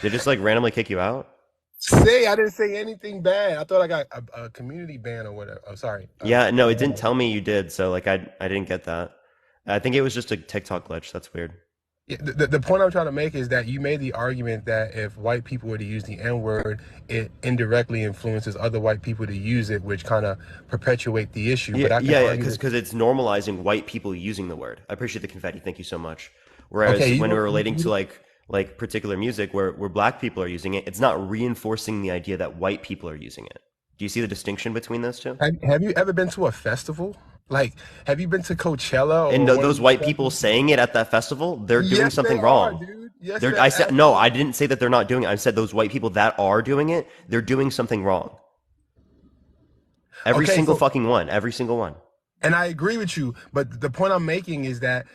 They just like randomly kick you out? Say I didn't say anything bad. I thought I got a community ban or whatever. Oh, sorry. Yeah, no, it didn't tell me you did, so like I didn't get that. I think it was just a TikTok glitch. That's weird. Yeah, the point I'm trying to make is that you made the argument that if white people were to use the N word, it indirectly influences other white people to use it, which kind of perpetuate the issue. Yeah, But I can yeah, yeah, argue because that, it's normalizing white people using the word. I appreciate the confetti. Thank you so much. okay, Whereas you when we're don't, relating to like particular music where black people are using it, it's not reinforcing the idea that white people are using it. Do you see the distinction between those two? have you ever been to a festival? Like, have you been to Coachella And or one of those these white people festivals? saying it at that festival, they're doing Yes, they something are, wrong. dude. Yes, They're, they I said no, I absolutely. didn't say that they're not doing it. I said those white people that are doing it, they're doing something wrong. Every Okay, single so fucking one. Every single one. and I agree with you, but the point I'm making is that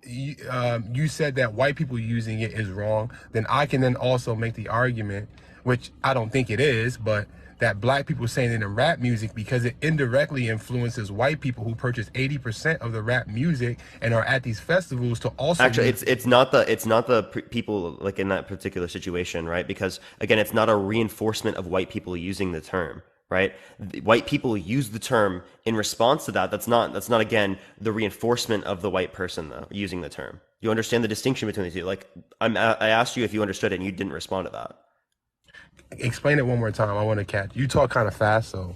you said that white people using it is wrong. Then I can then also make the argument, which I don't think it is, but that black people saying it in rap music because it indirectly influences white people who purchase 80% of the rap music and are at these festivals to also Actually, use. it's not the people like in that particular situation, right? Because again, it's not a reinforcement of white people using the term, right? White people use the term in response to that. That's not again the reinforcement of the white person though using the term. You understand the distinction between the two? Like I asked you if you understood it, and you didn't respond to that. Explain it one more time. I want to catch. You talk kind of fast, so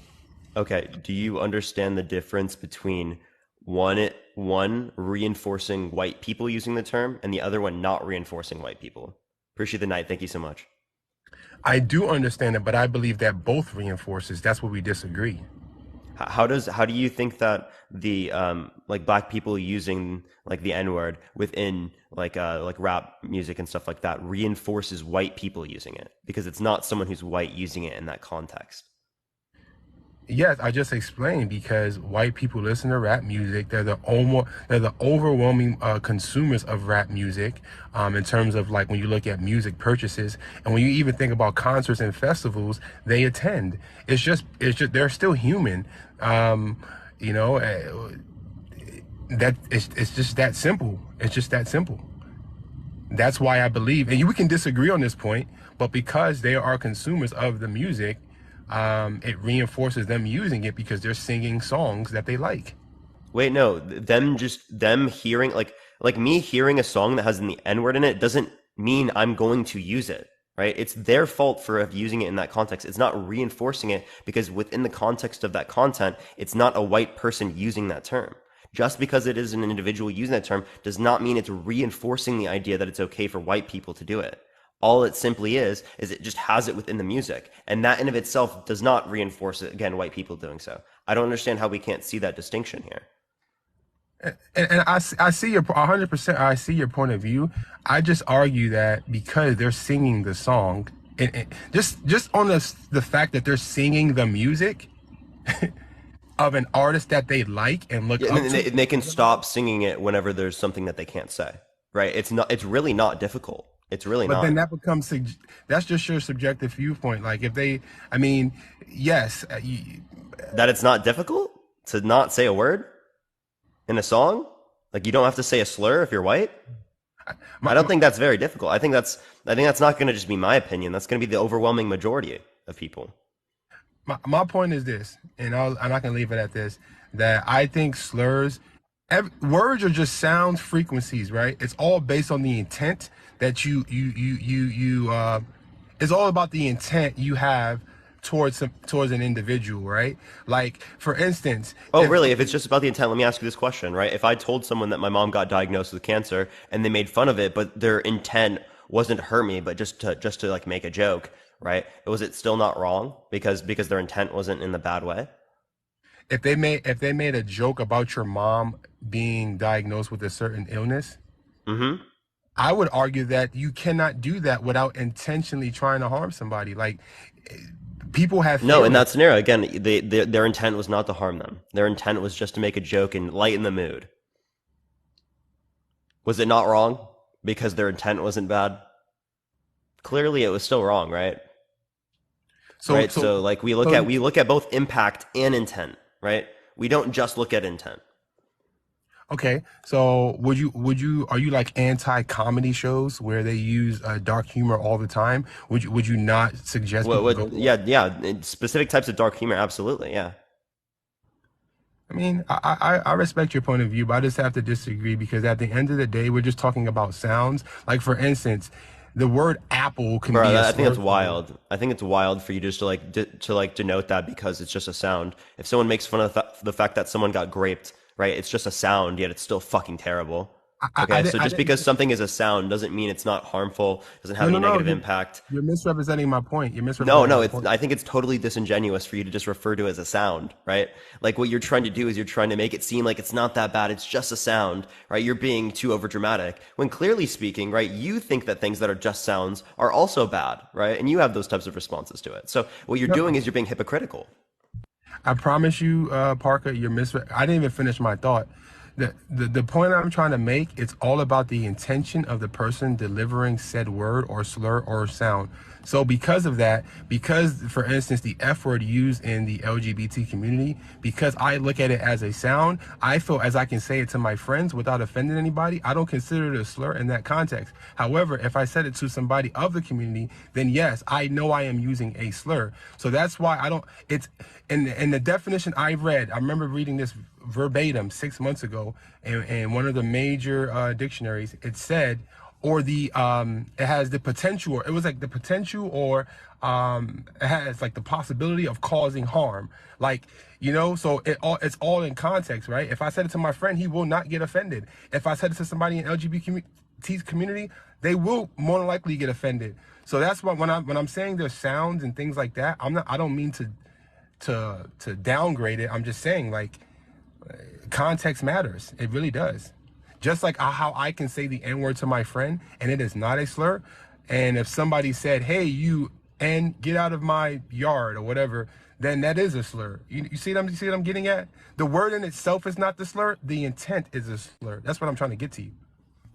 Okay, do you understand the difference between one reinforcing white people using the term and the other one not reinforcing white people? Appreciate the night. Thank you so much. I do understand it, but I believe that both reinforces. That's where we disagree. How do you think that the like black people using like the N word within like rap music and stuff like that reinforces white people using it because it's not someone who's white using it in that context. Yes, I just explained because white people listen to rap music. They're the overwhelming consumers of rap music, in terms of like when you look at music purchases and when you even think about concerts and festivals they attend. It's just they're still human. Um, you know, that it's just that simple. It's just that simple. That's why I believe, and we can disagree on this point, but because they are consumers of the music, it reinforces them using it because they're singing songs that they like. Wait, no, them hearing like me hearing a song that has the N word in it doesn't mean I'm going to use it, right? It's their fault for using it in that context. It's not reinforcing it because within the context of that content, it's not a white person using that term. Just because it is an individual using that term does not mean it's reinforcing the idea that it's okay for white people to do it. All it simply is it just has it within the music. And that in of itself does not reinforce it, again, white people doing so. I don't understand how we can't see that distinction here. And I see your 100%. I see your point of view. I just argue that because they're singing the song, and just on the fact that they're singing the music of an artist that they like and look Yeah, and up then to. they can stop singing it whenever there's something that they can't say, right? It's really not difficult. It's really But then not. that becomes that's just your subjective viewpoint. Like if they, I mean, yes, That it's not difficult to not say a word in a song. Like you don't have to say a slur if you're white. I my, don't think that's very difficult. I think that's not going to just be my opinion. That's going to be the overwhelming majority of people. my point is this, and I'm not gonna leave it at this. That I think slurs, words are just sound frequencies, right? It's all based on the intent that you. It's all about the intent you have towards an individual, right? Like for instance, Oh, if really? If it's just about the intent, let me ask you this question, right? If I told someone that my mom got diagnosed with cancer and they made fun of it, but their intent wasn't to hurt me, but just to like make a joke, right? Was it still not wrong because their intent wasn't in the bad way? if they made a joke about your mom being diagnosed with a certain illness, Mm-hmm. I would argue that you cannot do that without intentionally trying to harm somebody. Like people have No, in feelings. that scenario, again, their intent was not to harm them. Their intent was just to make a joke and lighten the mood. Was it not wrong because their intent wasn't bad? Clearly, it was still wrong, right? So Right. so So, like, we look so at we look at both impact and intent, right? We don't just look at intent. Okay, so would you are you like anti-comedy shows where they use dark humor all the time? Would you not suggest What? people go What? watch? Yeah, yeah. Specific types of dark humor, absolutely. Yeah. I mean, I respect your point of view, but I just have to disagree because at the end of the day, we're just talking about sounds. Like for instance, the word apple can Bro, be a I think slur that's for me. wild. I think it's wild for you just to like to like denote that because it's just a sound. If someone makes fun of the fact that someone got graped, right? It's just a sound, yet it's still fucking terrible. Okay, so I just didn't. because something is a sound doesn't mean it's not harmful, doesn't have No, any no, no. negative impact. You're misrepresenting my point. You're No, misrepresenting no, my it's point. I think it's totally disingenuous for you to just refer to it as a sound, right? Like what you're trying to do is you're trying to make it seem like it's not that bad, it's just a sound, right? You're being too overdramatic. When clearly speaking, right, you think that things that are just sounds are also bad, right? And you have those types of responses to it. So what you're No, doing is you're being hypocritical. I promise you, Parker, I didn't even finish my thought. The point I'm trying to make, it's all about the intention of the person delivering said word or slur or sound. So because of that, because for instance, the F word used in the LGBT community, because I look at it as a sound, I feel as I can say it to my friends without offending anybody, I don't consider it a slur in that context. However, if I said it to somebody of the community, then yes, I know I am using a slur. So that's why I don't, it's, in the definition I read, I remember reading this verbatim 6 months ago in one of the major dictionaries. It said, or it has the potential, or it was like the potential, or it has like the possibility of causing harm. Like, so it's all in context, right? If I said it to my friend, he will not get offended. If I said it to somebody in LGBT community, they will more than likely get offended. So that's why when I'm saying there's sounds and things like that, I don't mean to downgrade it. I'm just saying like context matters. It really does. Just like how I can say the N word to my friend and it is not a slur. And if somebody said, "Hey, you and get out of my yard" or whatever, then that is a slur. You see what I'm getting at? The word in itself is not the slur. The intent is a slur. That's what I'm trying to get to you.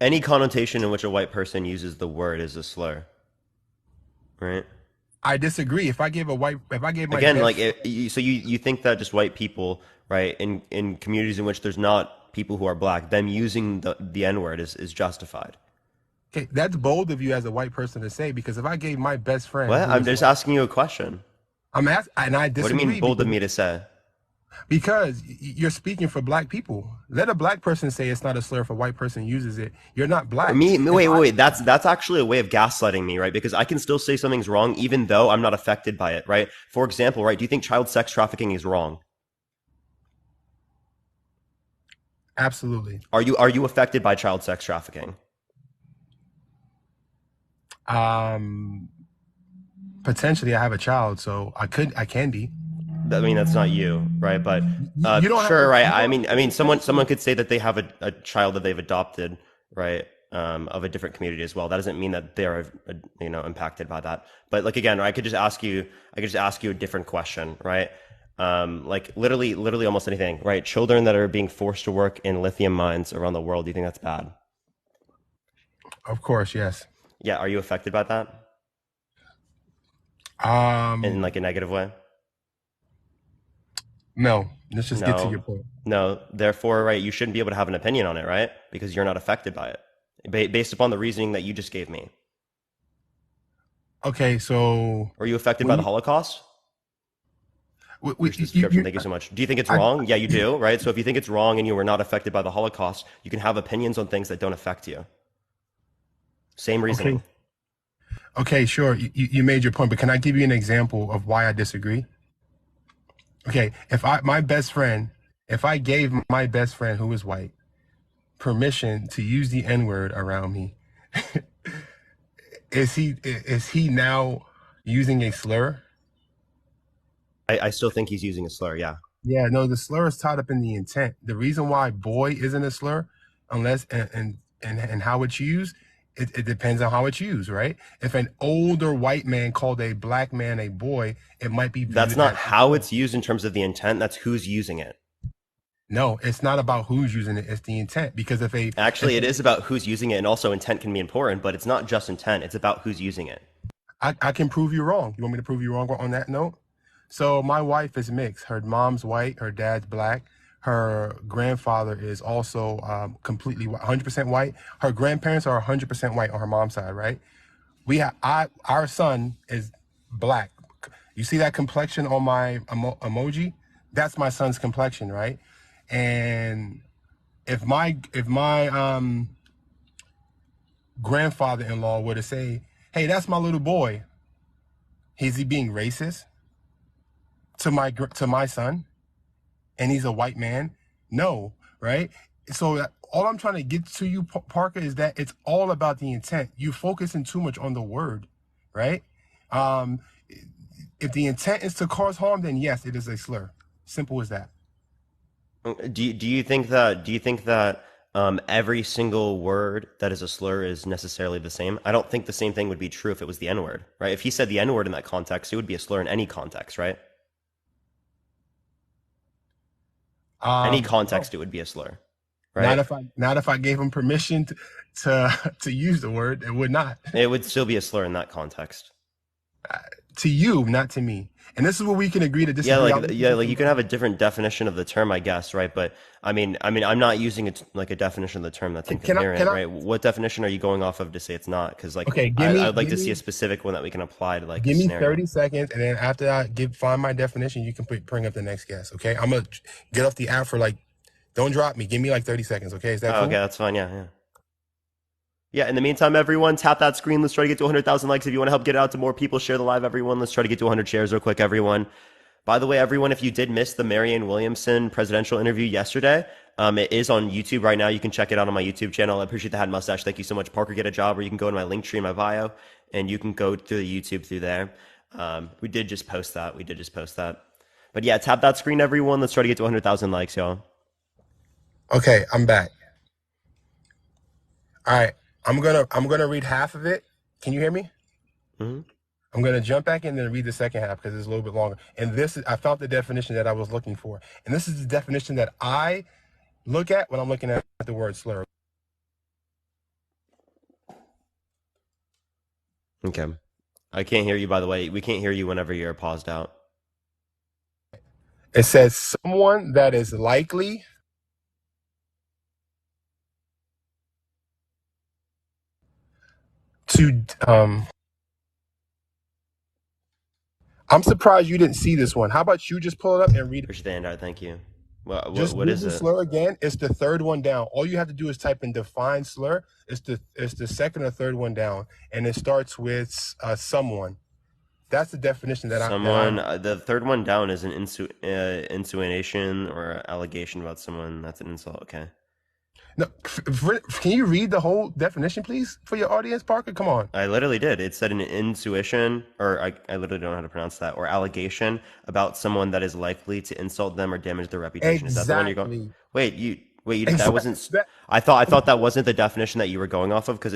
Any connotation in which a white person uses the word is a slur, right? I disagree. If I gave my Again, like best friend, so you think that just white people, right, in communities in which there's not people who are black, them using the N word is justified. okay, that's bold of you as a white person to say because if I gave my best friend What? who I'm is just white, asking you a question. and I What do you mean disagree bold of because me to say? you're speaking for black people. Let a black person say it's not a slur if a white person uses it. You're not black. If Wait, I wait. That's actually a way of gaslighting me, right? Because I can still say something's wrong even though I'm not affected by it, right? For example, right? Do you think child sex trafficking is wrong? absolutely, Are you affected by child sex trafficking? um, potentially I have a child, so I can be. I mean, that's not you, right? But You don't have sure, to. right? You I don't mean, have to someone intentionally. could say that they have a child that they've adopted, right? Of a different community as well. That doesn't mean that they're impacted by that. But like again, I could just ask you a different question, right? Like literally almost anything, right? Children that are being forced to work in lithium mines around the world. Do you think that's bad? Of course, yes. Yeah. Are you affected by that in Um, like a negative way? no. Let's just get to your No, point. no. Therefore, right, you shouldn't be able to have an opinion on it, right? Because you're not affected by it, based upon the reasoning that you just gave me. Okay, so Were you affected by when the Holocaust? Here's the description. you Thank you so much. Do you think it's I wrong? Yeah, you do, right? So if you think it's wrong and you were not affected by the Holocaust, you can have opinions on things that don't affect you. Same okay. reasoning. Okay, sure. You made your point, but can I give you an example of why I disagree? Okay, if I gave my best friend who is white permission to use the N-word around me, is he now using a slur? I still think he's using a slur. Yeah. Yeah, no, the slur is tied up in the intent. The reason why boy isn't a slur, unless and how it's used, it depends on how it's used, right? If an older white man called a black man a boy, it might be That's viewed not as a how slur. it's used in terms of the intent. That's who's using it. No, it's not about who's using it, it's the intent. Because Actually, it is about who's using it, and also intent can be important, but it's not just intent. It's about who's using it. I can prove you wrong. You want me to prove you wrong on that note? So my wife is mixed. Her mom's white, her dad's black. Her grandfather is also completely 100% white. Her grandparents are 100% white on her mom's side, right? Our son is black. You see that complexion on my emoji? That's my son's complexion, right? And if my grandfather-in-law were to say, "Hey, that's my little boy," is he being racist to my son? And he's a white man? No, right? So all I'm trying to get to you, Parker, is that it's all about the intent. You're focusing too much on the word, right? Um, if the intent is to cause harm, then yes, it is a slur. Simple as that. Do you think that every single word that is a slur is necessarily the same? I don't think the same thing would be true if it was the N word, right? If he said the N word in that context, it would be a slur in any context, right? Any No, context, it would be a slur, not right? if I gave him permission to use the word, it would not. It would still be a slur in that context. To you, not to me. And this is where we can agree to Yeah, disagree. like I'll let you yeah, get like you can somebody have a else. different definition of the term, I guess, right? But I'm not using it like a definition of the term that's Can I? Can incoherent, I? right? What definition are you going off of to say it's not? Because like Okay, I'd like to see a specific one that we can apply to like a give me scenario. 30 seconds, and then after I find my definition, you can bring up the next guess. Okay, I'm gonna get off the app for like. Don't drop me. Give me like 30 seconds. Okay, is that Oh, okay, cool? that's fine. Yeah, yeah. Yeah, in the meantime, everyone, tap that screen. Let's try to get to 100,000 likes. If you want to help get it out to more people, share the live, everyone. Let's try to get to 100 shares real quick, everyone. By the way, everyone, if you did miss the Marianne Williamson presidential interview yesterday, it is on YouTube right now. You can check it out on my YouTube channel. I appreciate the hat mustache. Thank you so much, Parker. Get a job, or you can go to my link tree in my bio, and you can go through the YouTube through there. We did just post that. We did just post that. But yeah, tap that screen, everyone. Let's try to get to 100,000 likes, y'all. Okay, I'm back. All right, I'm gonna read half of it. Can you hear me? Hmm. I'm gonna jump back in and read the second half because it's a little bit longer. And I found the definition that I was looking for, and this is the definition that I look at when I'm looking at the word slur. Okay. I can't hear you, by the way. We can't hear you whenever you're paused out. It says someone that is likely to. I'm surprised you didn't see this one. How about you just pull it up and read it? Appreciate the handout. Thank you. What, Just what is Google it? slur again. It's the third one down. All you have to do is type in define slur. It's the second or third one down, and it starts with someone. That's the definition Someone, the third one down is an insinuation or allegation about someone. That's an insult. Okay. No. Can you read the whole definition, please, for your audience, Parker? Come on. I literally did. It said an intuition, or I literally don't know how to pronounce that, or allegation about someone that is likely to insult them or damage their reputation. Is that the one you're going? Exactly. That Exactly. wasn't. I thought that wasn't the definition that you were going off of because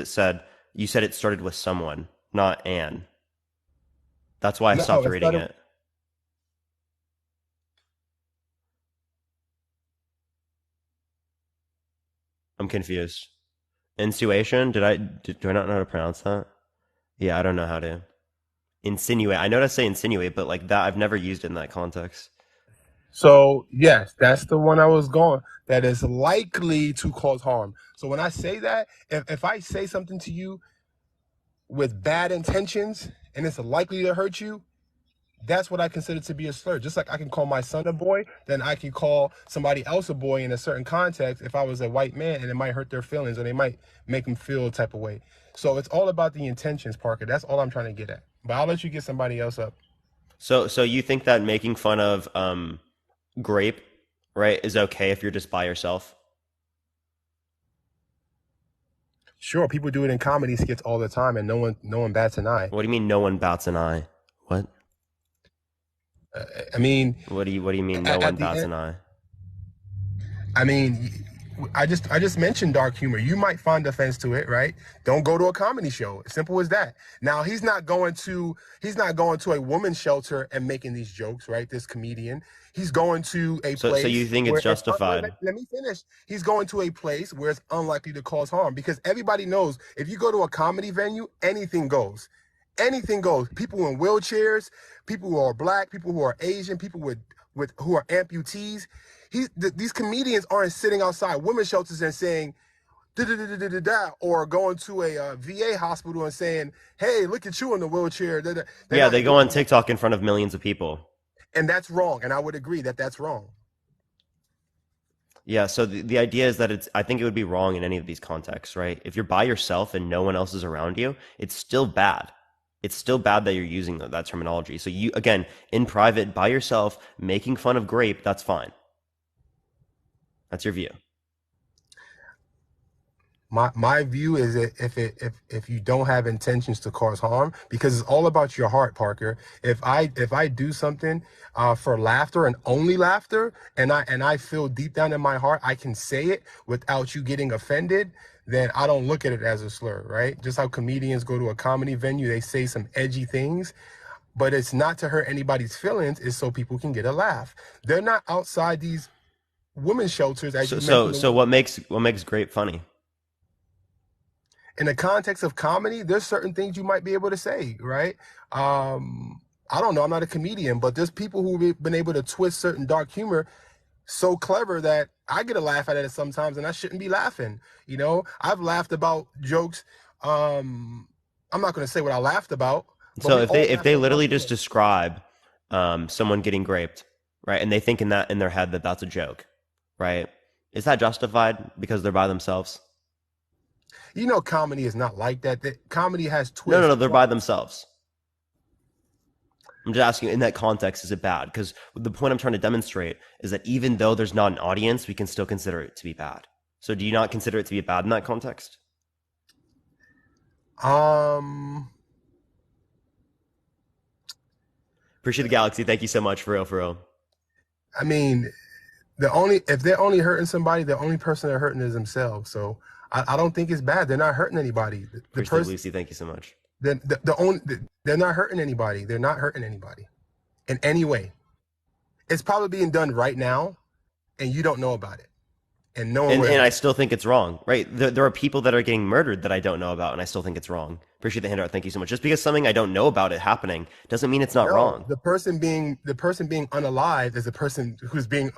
you said it started with someone, not an. That's why I No, stopped it's reading not a. it. I'm confused. Insuation? Do I not know how to pronounce that? Yeah, I don't know how to. Insinuate. I know how to say insinuate, but like that, I've never used it in that context. So yes, that's the one I was going. That is likely to cause harm. So when I say that, if I say something to you with bad intentions and it's likely to hurt you, that's what I consider to be a slur. Just like I can call my son a boy, then I can call somebody else a boy in a certain context if I was a white man, and it might hurt their feelings or they might make them feel a type of way. So it's all about the intentions, Parker. That's all I'm trying to get at. But I'll let you get somebody else up. So you think that making fun of grape, right, is okay if you're just by yourself? Sure, people do it in comedy skits all the time, and no one bats an eye. What do you mean no one bats an eye? What? I mean, What do you mean no one at the bats end, an eye? I mean, I just mentioned dark humor. You might find offense to it, right? Don't go to a comedy show. Simple as that. Now he's not going to a women's shelter and making these jokes, right? This comedian. He's going to a So you place think it's where justified? let me finish. He's going to a place where it's unlikely to cause harm because everybody knows if you go to a comedy venue, anything goes. Anything goes. People in wheelchairs, people who are black, people who are Asian, people with who are amputees. These comedians aren't sitting outside women's shelters and saying da da da da da da, or going to a VA hospital and saying, "Hey, look at you in the wheelchair." They're Yeah, they not go on doing that, TikTok in front of millions of people. and that's wrong. And I would agree that that's wrong. Yeah, so the idea is that I think it would be wrong in any of these contexts, right? If you're by yourself and no one else is around you, it's still bad. It's still bad that you're using that terminology. So you, again, in private, by yourself, making fun of grape, that's fine. That's your view. My view is that if you don't have intentions to cause harm, because it's all about your heart, Parker. If I do something for laughter and only laughter, and I feel deep down in my heart I can say it without you getting offended, then I don't look at it as a slur, right? Just how comedians go to a comedy venue, they say some edgy things, but it's not to hurt anybody's feelings. It's so people can get a laugh. They're not outside these women's shelters, as So you so mentioned. so what makes grape funny? In the context of comedy, there's certain things you might be able to say, right? I don't know. I'm not a comedian, but there's people who've been able to twist certain dark humor so clever that I get a laugh at it sometimes, and I shouldn't be laughing. I've laughed about jokes. I'm not going to say what I laughed about, but So we've if they all if laughed they about literally just jokes. describe someone getting graped, right, and they think in their head that that's a joke, right? Is that justified because they're by themselves? Comedy is not like that. Comedy has No, no, twists. no, they're by themselves. I'm just asking in that context, is it bad? Because the point I'm trying to demonstrate is that even though there's not an audience, we can still consider it to be bad. So do you not consider it to be bad in that context? Um, Appreciate the galaxy. Thank you so much, for real, for real. I mean, if they're only hurting somebody, the only person they're hurting is themselves. So I don't think it's bad. They're not hurting anybody. The Appreciate the person, Lucy. Thank you so much. the only, they're not hurting anybody. They're not hurting anybody in any way. It's probably being done right now, and you don't know about it, and no one And would and ever. I still think it's wrong, right? There are people that are getting murdered that I don't know about, and I still think it's wrong. Appreciate the handout. Thank you so much. Just because something I don't know about it happening doesn't mean it's not No, wrong. the person being unalive is the person who's being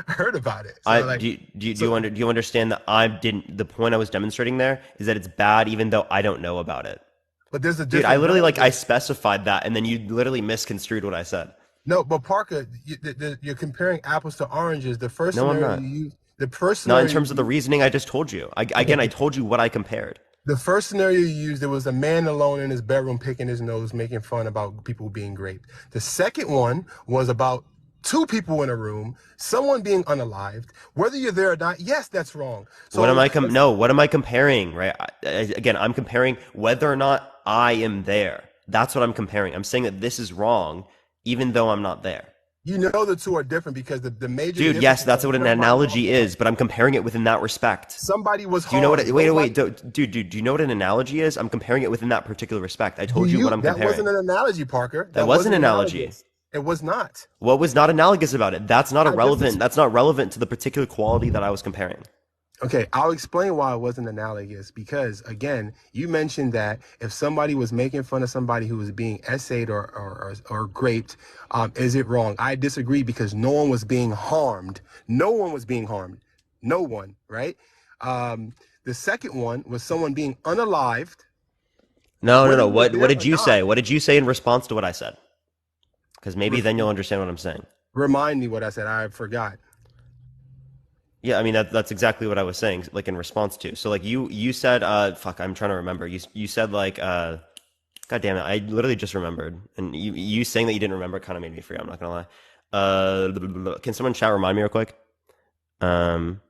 hurt about it. So I like, do so do you understand that I didn't? The point I was demonstrating there is that it's bad, even though I don't know about it. but there's a Dude, I different literally like I relevance. specified that, and then you literally misconstrued what I said. No, but Parker, you're comparing apples to oranges. The first No, I'm scenario you not. use, the first Not in scenario you terms of the use, reasoning I just told you. okay, Again, I told you what I compared. the first scenario you used, there was a man alone in his bedroom picking his nose, making fun about people being raped. The second one was about two people in a room, someone being unalived. Whether you're there or not, yes, that's wrong. What am So I no? What am I comparing? Right? Again, I'm comparing whether or not I am there. That's what I'm comparing. I'm saying that this is wrong, even though I'm not there. you know the two are different because the major Dude, difference yes, is that's that what an somebody lost analogy a life. is, but I'm comparing it within that respect. Somebody was Do you know what? harmed. Wait. Nobody. Dude, do you know what an analogy is? I'm comparing it within that particular respect. I Do told you what you? I'm That comparing. wasn't an analogy, Parker. That That was an wasn't analogy. analogous. It was not. What was not analogous about it? That's not I just irrelevant. That's not relevant to the particular quality that I was comparing. Okay, I'll explain why it wasn't analogous because again, you mentioned that if somebody was making fun of somebody who was being essayed or raped, is it wrong? I disagree because no one was being harmed. No one was being harmed. No one, right? The second one was someone being unalived, No, no, whether no. you're What there did or you not. say? What did you say in response to what I said? Because maybe then Re- you'll understand what I'm saying. Remind me what I said. I forgot. Yeah, I mean that's exactly what I was saying, like in response to. So like you said, fuck, I'm trying to remember. You said like, God damn it, I literally just remembered, and you saying that you didn't remember kind of made me forget. I'm not gonna lie. Can someone chat remind me real quick? Um,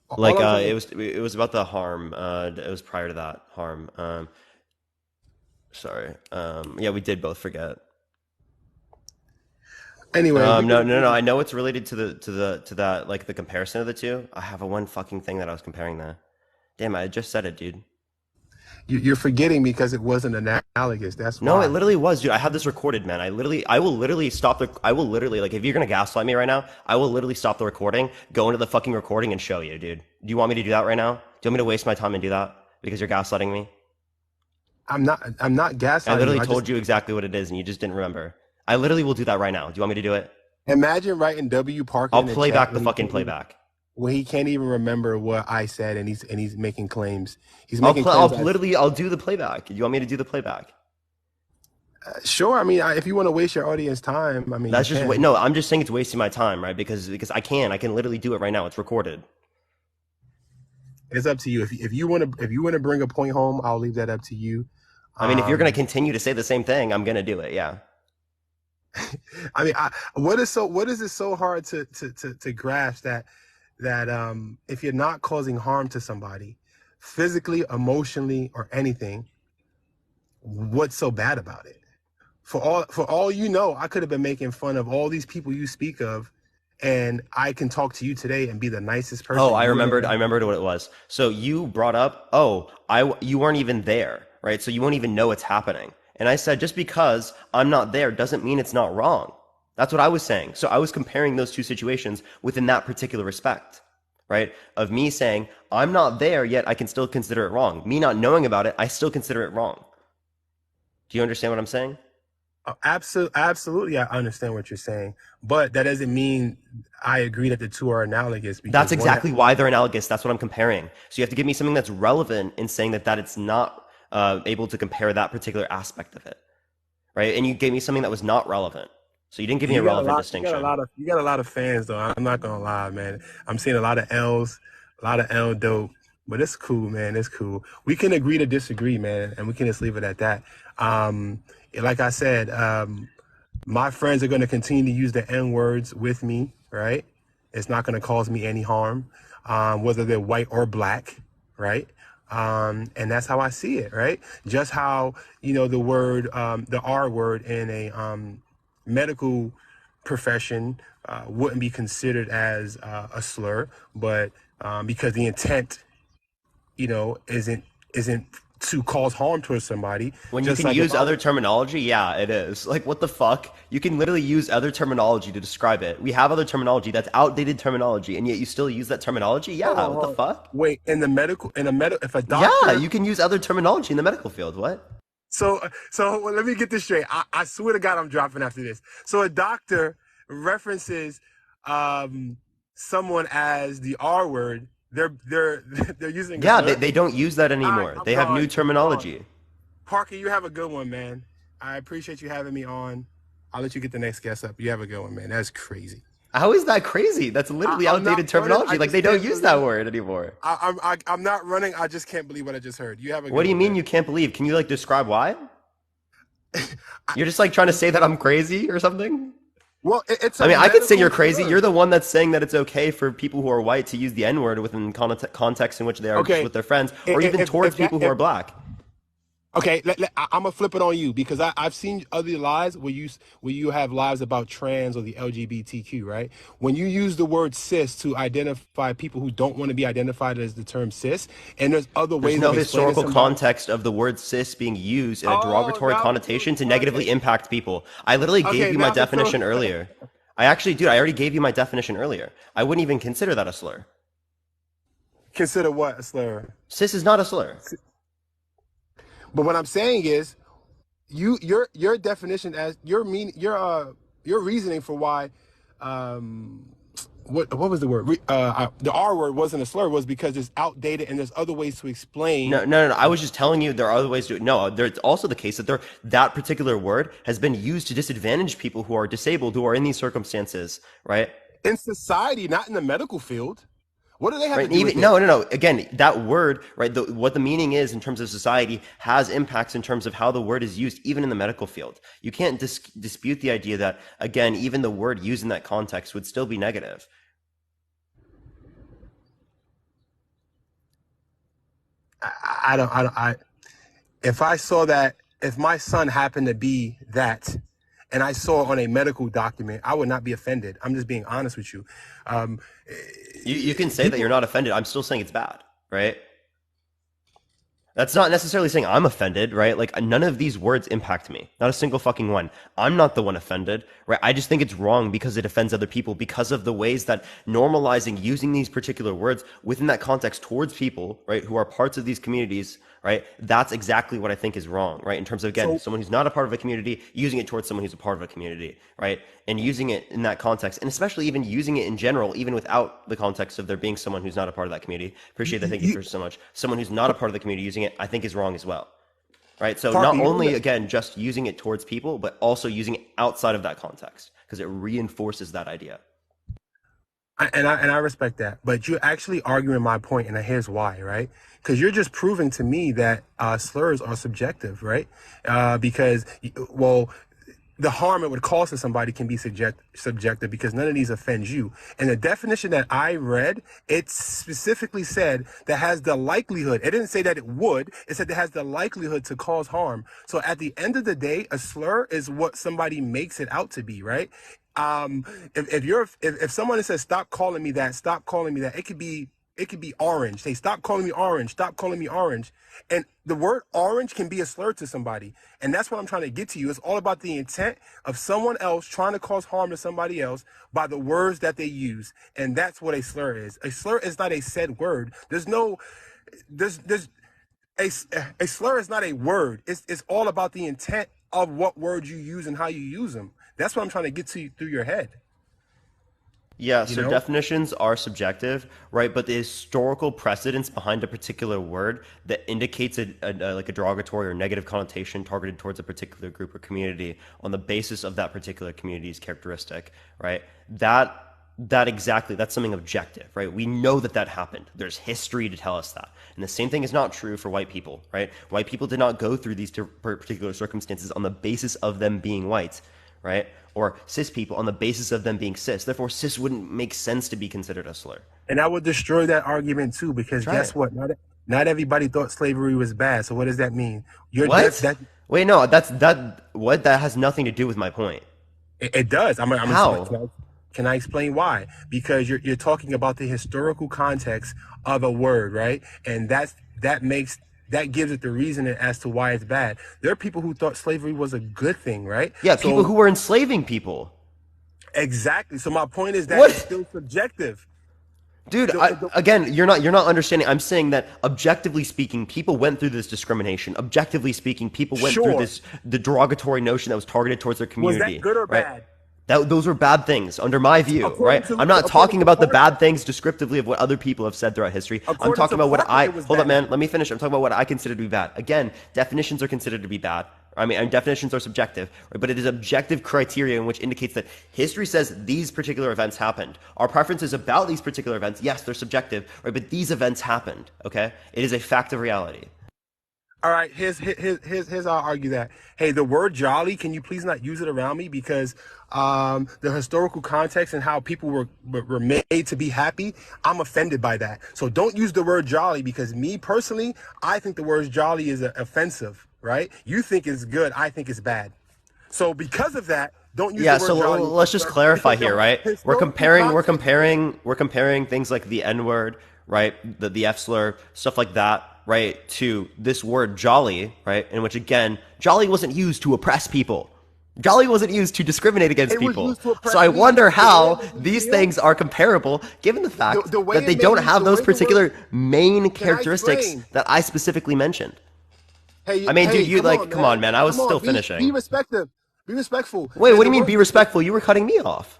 All like I'm trying to it was about the harm. It was prior to that harm. Sorry. Yeah, we did both forget. anyway, we No, can. no, no. I know it's related to that like the comparison of the two. I have a one fucking thing that I was comparing there. Damn, I just said it, dude. You're forgetting because it wasn't analogous. That's No, it why. literally was, dude. I have this recorded, man. I will literally stop I will literally, like, if you're gonna gaslight me right now, I will literally stop the recording, go into the fucking recording and show you, dude. Do you want me to do that right now? Do you want me to waste my time and do that? Because you're gaslighting me? I'm not I gaslighting you. literally I just told you exactly what it is and you just didn't remember. I literally will do that right now. Do you want me to do it? Imagine writing W Parker I'll in the play chat back the fucking playback. when he can't even remember what I said, and he's making claims. He's making claims as I'll do the playback. You want me to do the playback? sure. I mean, if you want to waste your audience time, I mean, you That's just can. no. I'm just saying it's wasting my time, right? Because I can literally do it right now. It's recorded. It's up to you. If you want to bring a point home, I'll leave that up to you. I mean, if you're gonna Um, continue to say the same thing, I'm gonna do it. Yeah. I mean, what is it so hard to grasp that if you're not causing harm to somebody, physically, emotionally, or anything, what's so bad about it? For all you know, I could have been making fun of all these people you speak of, and I can talk to you today and be the nicest Oh, person you're gonna I remembered what it was. So you brought up, oh, you weren't even there, right? So you won't even know what's happening. And I said, just because I'm not there doesn't mean it's not wrong. That's what I was saying. So I was comparing those two situations within that particular respect, right? Of me saying, I'm not there, yet I can still consider it wrong. Me not knowing about it, I still consider it wrong. Do you understand what I'm saying? absolutely, I understand what you're saying, but that doesn't mean I agree that the two are analogous That's because one. exactly why they're analogous. That's what I'm comparing. So you have to give me something that's relevant in saying that it's not able to compare that particular aspect of it, right? And you gave me something that was not relevant. So you didn't give me a relevant distinction. You got a lot of fans though. I'm not gonna lie, man. I'm seeing a lot of L's, a lot of L dope, but it's cool, man. It's cool. We can agree to disagree, man, and we can just leave it at that. Um, like I said, my friends are going to continue to use the N words with me, right? It's not going to cause me any harm, whether they're white or black, right? And that's how I see it, right? Just how, the word, the R word in a medical profession wouldn't be considered as a slur, but because the intent, isn't to cause harm towards somebody, When you just can like if use I other terminology, yeah, it is. Like, what the fuck? You can literally use other terminology to describe it. We have other terminology that's outdated terminology, and yet you still use that terminology? hold Yeah, on, what the hold on. fuck? Wait, if a Yeah, doctor, you can use other terminology in the medical field. What? so let me get this straight. I swear to God, I'm dropping after this. So a doctor references um, someone as the R word. They're using a Yeah, slur. they don't use that All right, anymore. I'm They have new gone. I'm gone. terminology. Parker, you have a good one, man. I appreciate you having me on. I'll let you get the next guest up. You have a good one, man. That's crazy. How is that crazy? That's literally I'm not outdated running. I terminology. Like, just they don't can't use that believe. word anymore. I'm not running. I just can't believe what I just heard. You have a What good do you one, mean man. you can't believe? Can you, like, describe why? I, You're just, like, trying to say that I'm crazy or something? well, it's I a mean, I could say medical you're crazy. slur. You're the one that's saying that it's okay for people who are white to use the N word within context in which they are just Okay, with their friends, or even towards if that people who if are black. okay, I'm gonna flip it on you because I've seen other lives where you have lives about trans or the LGBTQ, right? When you use the word cis to identify people who don't want to be identified as the term cis, and there's other There's ways no of explaining historical somebody. context of the word cis being used in a Oh, derogatory now we can connotation to explain negatively it. impact people. I literally gave Okay, you my now so definition earlier. I actually, dude, I already gave you my definition earlier. I wouldn't even consider that a slur. consider what a slur. Cis is not a slur. But what I'm saying is, your definition as your reasoning for why um what was the word the R word wasn't a slur was because it's outdated and there's other ways to explain. No. I was just telling you there are other ways to. No, there's also the case that that particular word has been used to disadvantage people who are disabled, who are in these circumstances, right? In society, not in the medical field. What do they have Right. to And do with even it? no. Again, that word, right? What the meaning is in terms of society has impacts in terms of how the word is used, even in the medical field. You can't dispute the idea that again, even the word used in that context would still be negative. I if I saw that, if my son happened to be that and I saw it on a medical document, I would not be offended. I'm just being honest with you. um You can say that you're People. not offended. I'm still saying it's bad, right? That's not necessarily saying I'm offended, right? Like none of these words impact me. Not a single fucking one. I'm not the one offended, right? I just think it's wrong because it offends other people because of the ways that normalizing using these particular words within that context towards people, right, who are parts of these communities right? That's exactly what I think is wrong, right? In terms of, again, So someone who's not a part of a community, using it towards someone who's a part of a community, right? And using it in that context, and especially even using it in general, even without the context of there being someone who's not a part of that community. Appreciate that. Thank you you, for so much. Someone who's not a part of the community using it, I think is wrong as well, right? So Parker, not you know only, that, again, just using it towards people, but also using it outside of that context because it reinforces that idea. and I respect that, but you're actually arguing my point, and here's why, right? Because you're just proving to me that slurs are subjective, right? Because well, the harm it would cause to somebody can be subjective because none of these offends you. And the definition that I read, it specifically said that has the likelihood. It didn't say that it would. It said it has the likelihood to cause harm. So at the end of the day, a slur is what somebody makes it out to be, right? Um, if someone says stop calling me that, stop calling me that, it could be orange. Say stop calling me orange, stop calling me orange. And the word orange can be a slur to somebody. And that's what I'm trying to get to you. It's all about the intent of someone else trying to cause harm to somebody else by the words that they use. And that's what a slur is. A slur is not a said word. There's a, a slur is not a word. It's all about the intent of what words you use and how you use them. That's what I'm trying to get to you through your head. Yeah, You so know? definitions are subjective, right? But the historical precedence behind a particular word that indicates like a derogatory or negative connotation targeted towards a particular group or community on the basis of that particular community's characteristic, right? That exactly, that's something objective, right? We know that that happened. There's history to tell us that. And the same thing is not true for white people, right? White people did not go through these particular circumstances on the basis of them being white, right? Or cis people on the basis of them being cis. Therefore, cis wouldn't make sense to be considered a slur. And I would destroy that argument too, because Try guess it. what? Not everybody thought slavery was bad. So what does that mean? You're What? that Wait, no, that's that. What? That has nothing to do with my point. it does. How? Can I explain why? Because you're talking about the historical context of a word, right? And that gives it the reason as to why it's bad. There are people who thought slavery was a good thing, right? Yeah, people So who were enslaving people. exactly. So my point is that it's What? still subjective. Dude, The again, you're not understanding. I'm saying that objectively speaking, people went through this discrimination. Objectively speaking, people went through Sure. this the derogatory notion that was targeted towards their Was that community, good or right? bad? Those are bad things under my view, According right? to I'm not according talking about the according bad things descriptively of what other people have said throughout history. I'm according talking to about what Parker, I it was hold up, bad. man. Let me finish. I'm talking about what I consider to be bad. Again, definitions are considered to be bad. I mean, and definitions are subjective, right? But it is objective criteria in which indicates that history says these particular events happened. Our preferences about these particular events, yes, they're subjective, right? But these events happened. Okay, it is a fact of reality. All right, here's how I'll argue that. Hey, the word jolly, can you please not use it around me? Because the historical context and how people were made to be happy, I'm offended by that. So don't use the word jolly because me personally, I think the word jolly is offensive, right? You think it's good, I think it's bad. So because of that, don't use the Yeah, so word jolly with me, let's just sir, clarify because here, the right? We're historical comparing, we're context. comparing, we're comparing things like the N word, right? The F slur, stuff like that, right? To this word jolly, right? In which again, jolly wasn't used to oppress people. Jolly wasn't used to discriminate against It was people. used to So oppress I me. wonder The way it how made me these feel, things are comparable, given the fact the way that it they made don't me, have the those way the word. particular main Can I characteristics explain? that I specifically mentioned. Hey, I mean, dude, hey, you like, come on, man. I was come still on, be finishing. respectful, be respectful. Wait, And what do the you mean word, be respectful? You were cutting me off.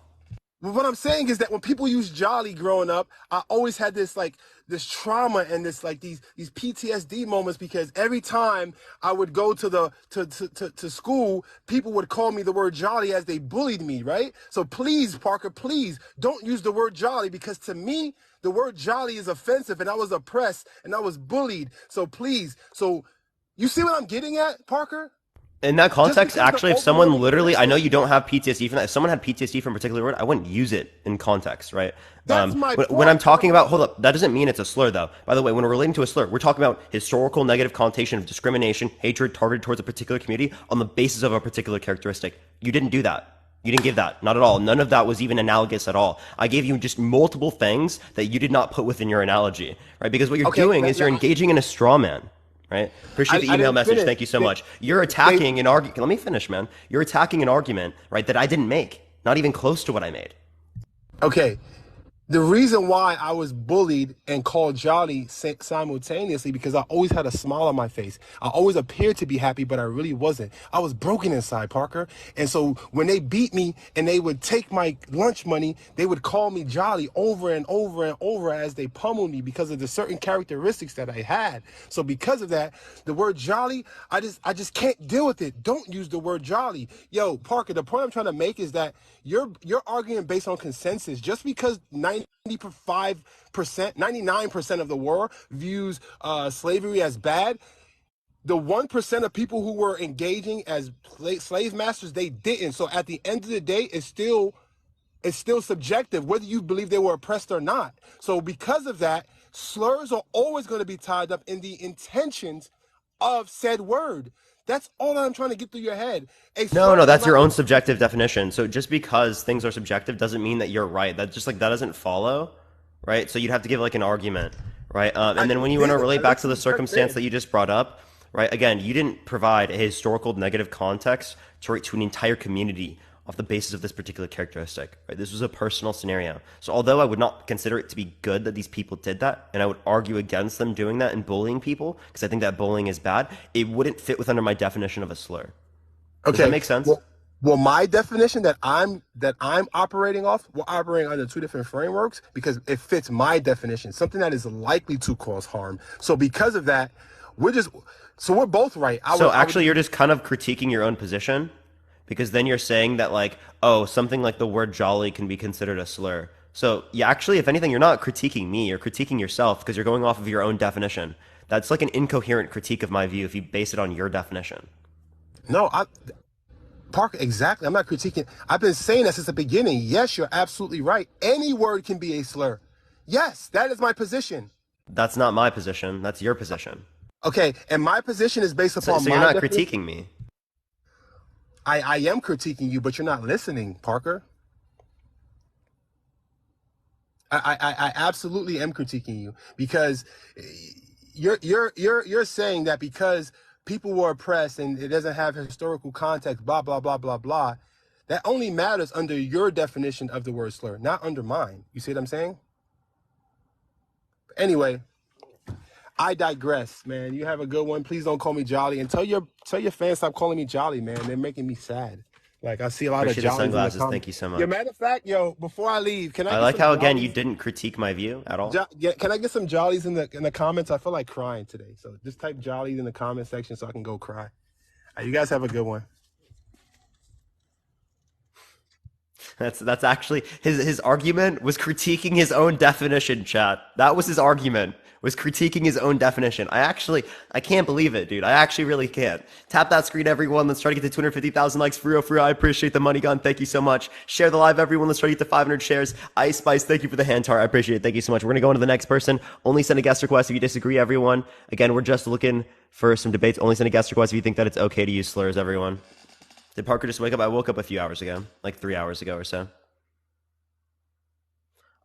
what I'm saying is that when people use jolly growing up, I always had this trauma and these PTSD moments because every time I would go to school, people would call me the word jolly as they bullied me, right? So please, Parker, please don't use the word jolly because to me, the word jolly is offensive and I was oppressed and I was bullied. So please, so you see what I'm getting at, Parker? In that Just context, because the actually, if someone overwhelming literally, I know oppression, you don't have PTSD from that. If someone had PTSD from a particular word, I wouldn't use it in context, right? that's my When I'm point, talking about, Parker. hold up, that doesn't mean it's a slur, though. By the way, when we're relating to a slur, we're talking about historical negative connotation of discrimination, hatred targeted towards a particular community on the basis of a particular characteristic. You didn't do that. You didn't give that. Not at all. None of that was even analogous at all. I gave you just multiple things that you did not put within your analogy, right? Because what you're Okay, doing is you're engaging in a straw man, right? Appreciate the I email didn't message. finish. Thank you so much. You're They attacking an argument. Let me finish, man. You're attacking an argument, right, that I didn't make. Not even close to what I made. okay. The reason why I was bullied and called jolly simultaneously because I always had a smile on my face. I always appeared to be happy, but I really wasn't. I was broken inside, Parker. And so when they beat me and they would take my lunch money, they would call me jolly over and over and over as they pummeled me because of the certain characteristics that I had. So because of that, the word jolly, I just can't deal with it. Don't use the word jolly. Yo, Parker, the point I'm trying to make is that you're arguing based on consensus. Just because 95%, 99% of the world views slavery as bad, the 1% of people who were engaging as slave masters, they didn't. So at the end of the day, it's still subjective whether you believe they were oppressed or not. So because of that, slurs are always going to be tied up in the intentions of said word. That's all I'm trying to get through your head. A No, slur no, does that's your not own mean subjective definition. So just because things are subjective doesn't mean that you're right. That just like that doesn't follow, right? So you'd have to give like an argument, right? I And then when just you want to did. relate I back to the literally just circumstance did. that you just brought up, right? Again, you didn't provide a historical negative context to an entire community off the basis of this particular characteristic, right? This was a personal scenario. So although I would not consider it to be good that these people did that, and I would argue against them doing that and bullying people, because I think that bullying is bad, it wouldn't fit with under my definition of a slur. Does that Okay. make sense? Well, my definition that I'm operating off, we're operating under two different frameworks because it fits my definition, something that is likely to cause harm. So because of that, we're just so we're both right. I would So I would actually, you're just kind of critiquing your own position because then you're saying that like, oh, something like the word jolly can be considered a slur. So yeah, actually, if anything, you're not critiquing me. You're critiquing yourself because you're going off of your own definition. That's like an incoherent critique of my view if you base it on your definition. no, I Parker, exactly. I'm not critiquing. I've been saying that since the beginning. Yes, you're absolutely right. Any word can be a slur. Yes, that is my position. That's not my position. That's your position. Okay, and my position is based So, upon so you're my not definition. critiquing me. I am critiquing you, but you're not listening, Parker. I absolutely am critiquing you because you're saying that because people were oppressed and it doesn't have historical context, blah blah blah blah blah. That only matters under your definition of the word slur, not under mine. You see what I'm saying? Anyway, I digress, man. You have a good one. Please don't call me Jolly, and tell your fans stop calling me Jolly, man. They're making me sad. Like I see a lot of Appreciate the Jollies in the sunglasses. comments. Thank you so Yeah, much. matter of fact, yo, before I leave, can I I get like some how again you Jollies? didn't critique my view at all. Yeah, can I get some jollies in the comments? I feel like crying today, so just type jollies in the comment section so I can go cry. You guys have a good one. That's actually his argument was critiquing his own definition, chat. That was his argument. Was critiquing his own definition. I can't believe it, dude. I actually really can't. Tap that screen, everyone. Let's try to get to 250,000 likes for real, for real. I appreciate the money gun. Thank you so much. Share the live, everyone. Let's try to get to 500 shares. Ice Spice, thank you for the hand tar. I appreciate it. Thank you so much. We're gonna go on to the next person. Only send a guest request if you disagree, everyone. Again, we're just looking for some debates. Only send a guest request if you think that it's okay to use slurs, everyone. Did Parker just wake up? I woke up a few hours ago, like 3 hours ago or so.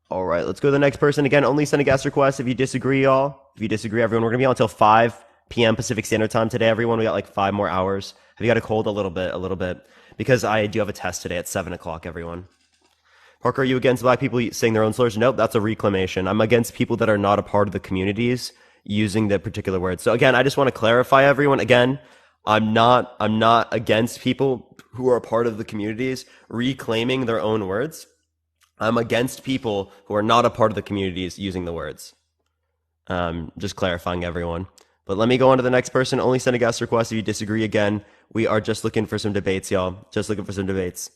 All right, let's go to the next person. Again, only send a guest request if you disagree, y'all. If you disagree, everyone, we're going to be on until 5 p.m. Pacific Standard Time today, everyone. We got like 5 more hours. Have you got a cold? A little bit, a little bit. Because I do have a test today at 7 o'clock, everyone. Parker, are you against black people saying their own slurs? Nope, that's a reclamation. I'm against people that are not a part of the communities using the particular words. So again, I just want to clarify, everyone. Again, I'm not against people who are a part of the communities reclaiming their own words. I'm against people who are not a part of the communities using the words. Just clarifying, everyone. But let me go on to the next person. Only send a guest request if you disagree. Again, we are just looking for some debates, y'all. Just looking for some debates.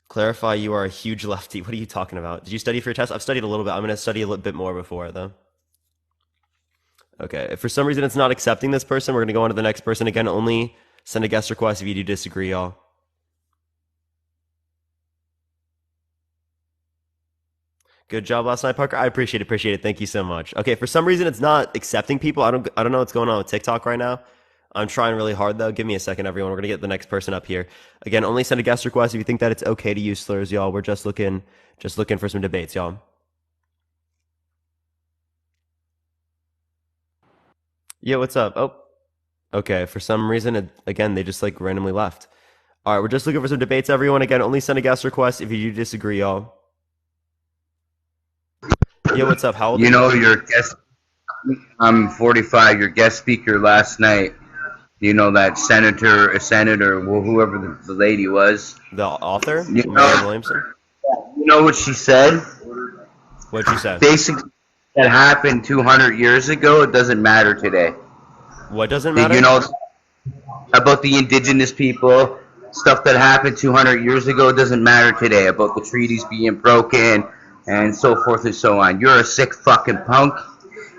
Clarify, you are a huge lefty. What are you talking about? Did you study for your test? I've studied a little bit. I'm going to study a little bit more before, though. Okay. If for some reason it's not accepting this person, we're going to go on to the next person. Again, only send a guest request if you do disagree, y'all. Good job last night, Parker. I appreciate it. Appreciate it. Thank you so much. Okay, for some reason it's not accepting people. I don't know what's going on with TikTok right now. I'm trying really hard though. Give me a second, everyone. We're gonna get the next person up here. Again, only send a guest request if you think that it's okay to use slurs, y'all. We're just looking for some debates, y'all. Yeah, what's up? Oh, okay. For some reason, again, they just like randomly left. All right, we're just looking for some debates, everyone. Again, only send a guest request if you do disagree, y'all. Yo, what's up? How old are You you? know, your guest. I'm 45. Your guest speaker last night. You know that senator, well, whoever the lady was. The author, You Marianne know, Williamson. you know what she said? What'd she say? Basically, that happened 200 years ago. It doesn't matter today. What doesn't You matter? know about the indigenous people, stuff that happened 200 years ago. It doesn't matter today. About the treaties being broken and so forth and so on. You're a sick fucking punk,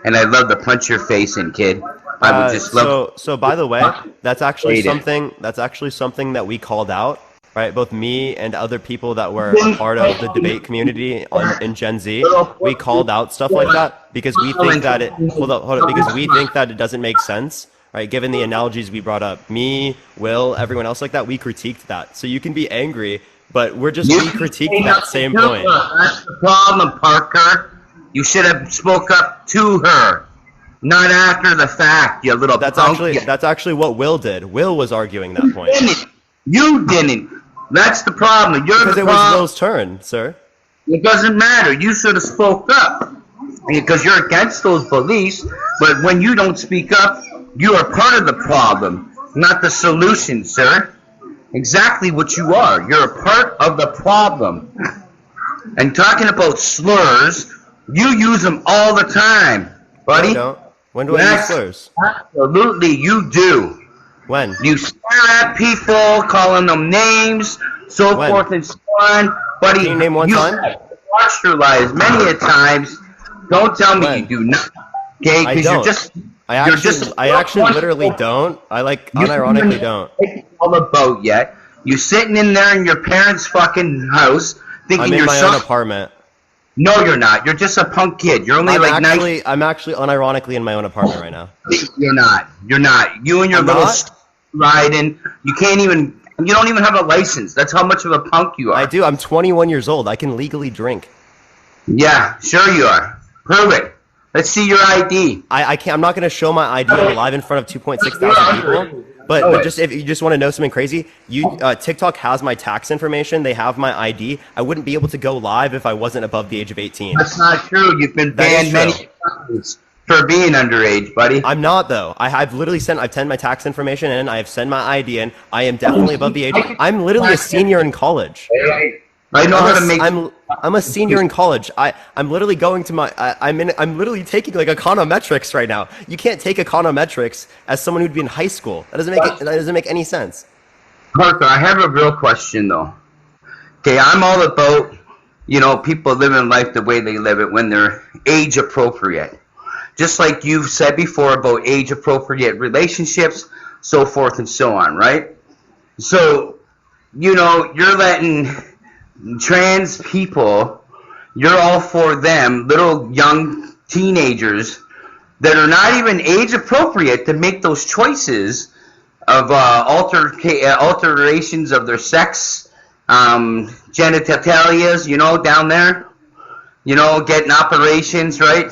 and I'd love to punch your face in, kid. I would just love to So by the way, that's actually hate it. something that we called out, right? Both me and other people that were a part of the debate community in Gen Z, we called out stuff like that because we think that it hold up, because we think that it doesn't make sense, right? Given the analogies we brought up, me, Will, everyone else like that, we critiqued that. So you can be angry, but we critiqued that same point. That's the problem, Parker. You should have spoke up to her, not after the fact, you little punk. That's actually what Will did. Will was arguing that point You didn't. That's the problem. You're because the it was problem. Will's turn, sir. It doesn't matter. You should have spoke up because you're against those beliefs. But when you don't speak up, you are part of the problem, not the solution, sir. Exactly what you are. You're a part of the problem. And talking about slurs, you use them all the time, No, I buddy. don't. When do I use slurs? Absolutely, you do. When? You stare at people, calling them names, so When? forth and so on. Buddy, Can you name one time? watched your lives many a times. Don't tell me When? you do not. Okay, I because don't. I actually literally don't. I like unironically don't. all about yet. You sitting in there in your parents' fucking house thinking I'm in you're my own so. apartment. No, you're not. You're just a punk kid. You're only like I'm actually unironically in my own apartment right now. 19. You're not. You're not. You and your I'm little not? riding. You can't even. You don't even have a license. That's how much of a punk you are. I do. I'm 21 years old. I can legally drink. Yeah, sure you are. Prove it. Let's see your ID. I can't. I'm not going to show my ID live in front of 2.6 thousand people. But just if you just want to know something crazy, TikTok has my tax information. They have my ID. I wouldn't be able to go live if I wasn't above the age of 18. That's not true. You've been That is banned many true. times for being underage, buddy. I'm not though. I've literally I've sent my tax information in. I have sent my ID in. I am definitely above the age. I'm literally a senior in college. I know how to make. I'm a senior in college. I'm literally going to I'm literally taking like econometrics right now. You can't take econometrics as someone who'd be in high school. That doesn't make any sense. Parker, I have a real question though. Okay, I'm all about people living life the way they live it when they're age appropriate. Just like you've said before about age appropriate relationships, so forth and so on, right? So, you're letting trans people, you're all for them, little young teenagers that are not even age appropriate to make those choices of alterations of their sex, genitalias, down there, getting operations, right?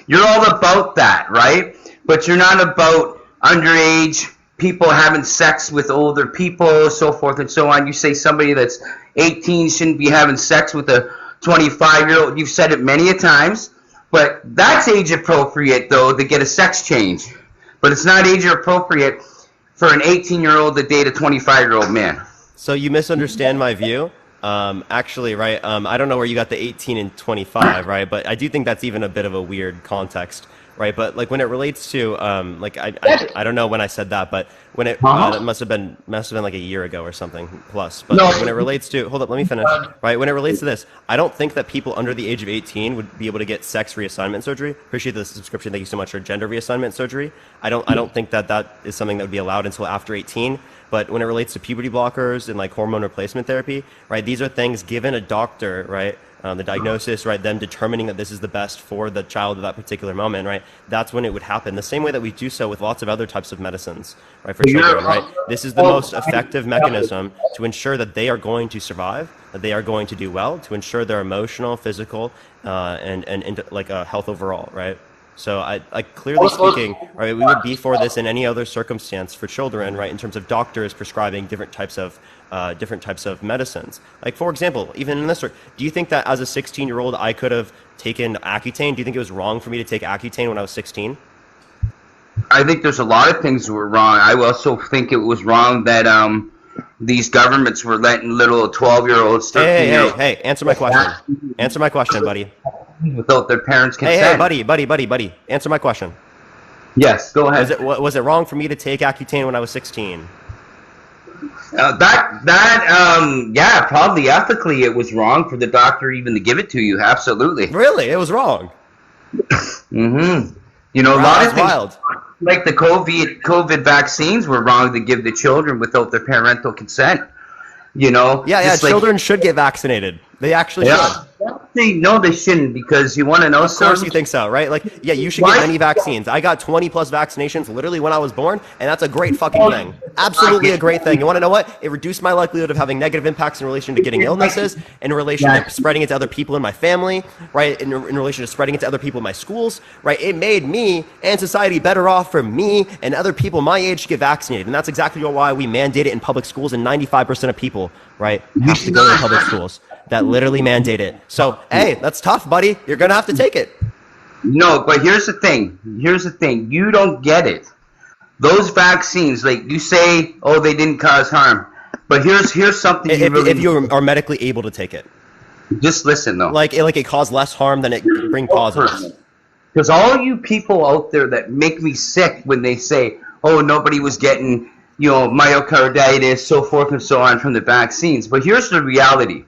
You're all about that, right? But you're not about underage people having sex with older people, so forth and so on. You say somebody that's 18 shouldn't be having sex with a 25-year-old. You've said it many a times. But that's age appropriate, though, to get a sex change. But it's not age appropriate for an 18-year-old to date a 25-year-old man. So you misunderstand my view. Actually, right. I don't know where you got the 18 and 25, right? But I do think that's even a bit of a weird context, right? But like when it relates to I don't know when I said that, but when it must have been like a year ago or something plus. But No. like, when it relates to hold up, let me finish. Right, when it relates to this, I don't think that people under the age of 18 would be able to get sex reassignment surgery. Appreciate the subscription. Thank you so much for gender reassignment surgery. I don't think that is something that would be allowed until after 18. But when it relates to puberty blockers and like hormone replacement therapy, right, these are things given a doctor, right, the diagnosis, right, them determining that this is the best for the child at that particular moment, right, that's when it would happen. The same way that we do so with lots of other types of medicines, right, for children, right? This is the most effective mechanism to ensure that they are going to survive, that they are going to do well, to ensure their emotional, physical, and like health overall, right? So clearly speaking, right, we would be for this in any other circumstance for children, right, in terms of doctors prescribing different types of medicines. Like, for example, even in this, do you think that as a 16-year-old I could have taken Accutane? Do you think it was wrong for me to take Accutane when I was 16? I think there's a lot of things that were wrong. I also think it was wrong that these governments were letting little 12-year-olds, 13-year-olds. Hey, answer my question. Answer my question, buddy. Without their parents' consent. Hey, buddy. Answer my question. Yes, go ahead. Was it wrong for me to take Accutane when I was 16? Yeah, probably ethically it was wrong for the doctor even to give it to you. Absolutely. Really? It was wrong. Mm-hmm. You know, Wow, a lot of things, wild. like the COVID vaccines were wrong to give the children without their parental consent. You know? Yeah, children should get vaccinated. They actually should. No, they shouldn't, because you want to know something? Of course you think so, right? Like, yeah, you should get many vaccines. I got 20 plus vaccinations literally when I was born, and that's a great fucking thing. Absolutely a great thing. You want to know what? It reduced my likelihood of having negative impacts in relation to getting illnesses, in relation to spreading it to other people in my family, right? In relation to spreading it to other people in my schools, right? It made me and society better off for me and other people my age to get vaccinated. And that's exactly why we mandate it in public schools, and 95% of people, right, have to go to public schools that literally mandate it. So, hey, that's tough, buddy. You're going to have to take it. No, but here's the thing. You don't get it. Those vaccines, like you say, oh, they didn't cause harm. But here's something if you are medically able to take it. Just listen, though. Like it caused less harm than it bring positives. Because all you people out there that make me sick when they say, oh, nobody was getting, myocarditis, so forth and so on from the vaccines. But here's the reality.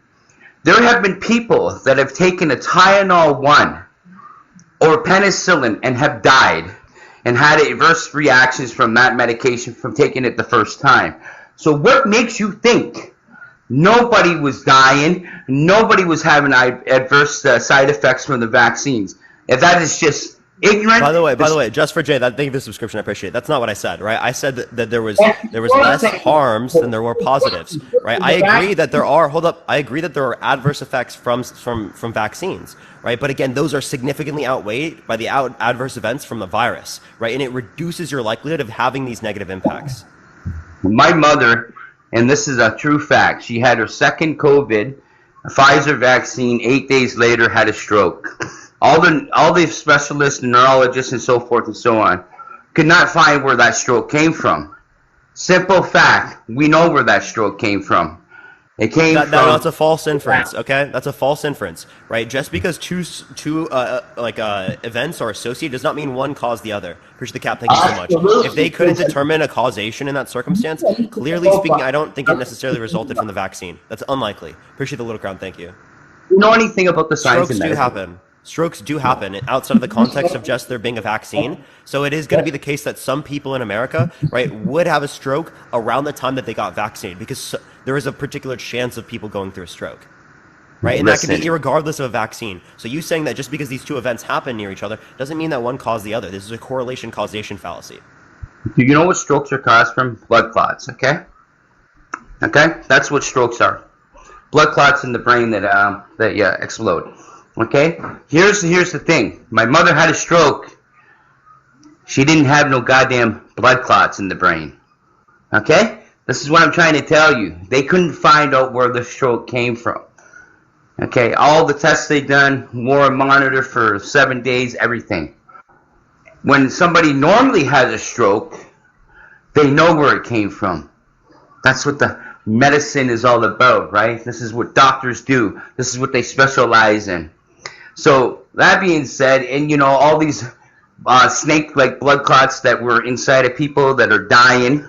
There have been people that have taken a Tylenol 1 or penicillin and have died and had adverse reactions from that medication from taking it the first time. So what makes you think nobody was dying, nobody was having adverse side effects from the vaccines? If that is just ignorant. By the way, just for Jay, thank you for the subscription. I appreciate it. That's not what I said, right? I said that there was less harms than there were positives, right? I agree that there are. Hold up. I agree that there are adverse effects from vaccines, right? But again, those are significantly outweighed by the adverse events from the virus, right? And it reduces your likelihood of having these negative impacts. My mother, and this is a true fact, she had her second COVID, Pfizer vaccine. 8 days later, had a stroke. All the specialists and neurologists and so forth and so on could not find where that stroke came from. Simple fact, we know where that stroke came from. It came from... That's a false inference, okay? That's a false inference, right? Just because two events are associated does not mean one caused the other. Appreciate the cap, thank you so much. If they couldn't determine a causation in that circumstance, clearly speaking, I don't think it necessarily resulted from the vaccine. That's unlikely. Appreciate the little crown, thank you. You know anything about the science of medicine? Strokes do happen outside of the context of just there being a vaccine. So it is going to be the case that some people in America, right, would have a stroke around the time that they got vaccinated, because there is a particular chance of people going through a stroke, right? And that can be irregardless of a vaccine. So you saying that just because these two events happen near each other doesn't mean that one caused the other. This is a correlation causation fallacy. Do you know what strokes are caused from? Blood clots, okay? Okay? That's what strokes are. Blood clots in the brain that explode. Okay? Here's the thing. My mother had a stroke. She didn't have no goddamn blood clots in the brain. Okay? This is what I'm trying to tell you. They couldn't find out where the stroke came from. Okay? All the tests they done, wore a monitor for 7 days, everything. When somebody normally has a stroke, they know where it came from. That's what the medicine is all about, right? This is what doctors do. This is what they specialize in. So, that being said, and all these snake-like blood clots that were inside of people that are dying,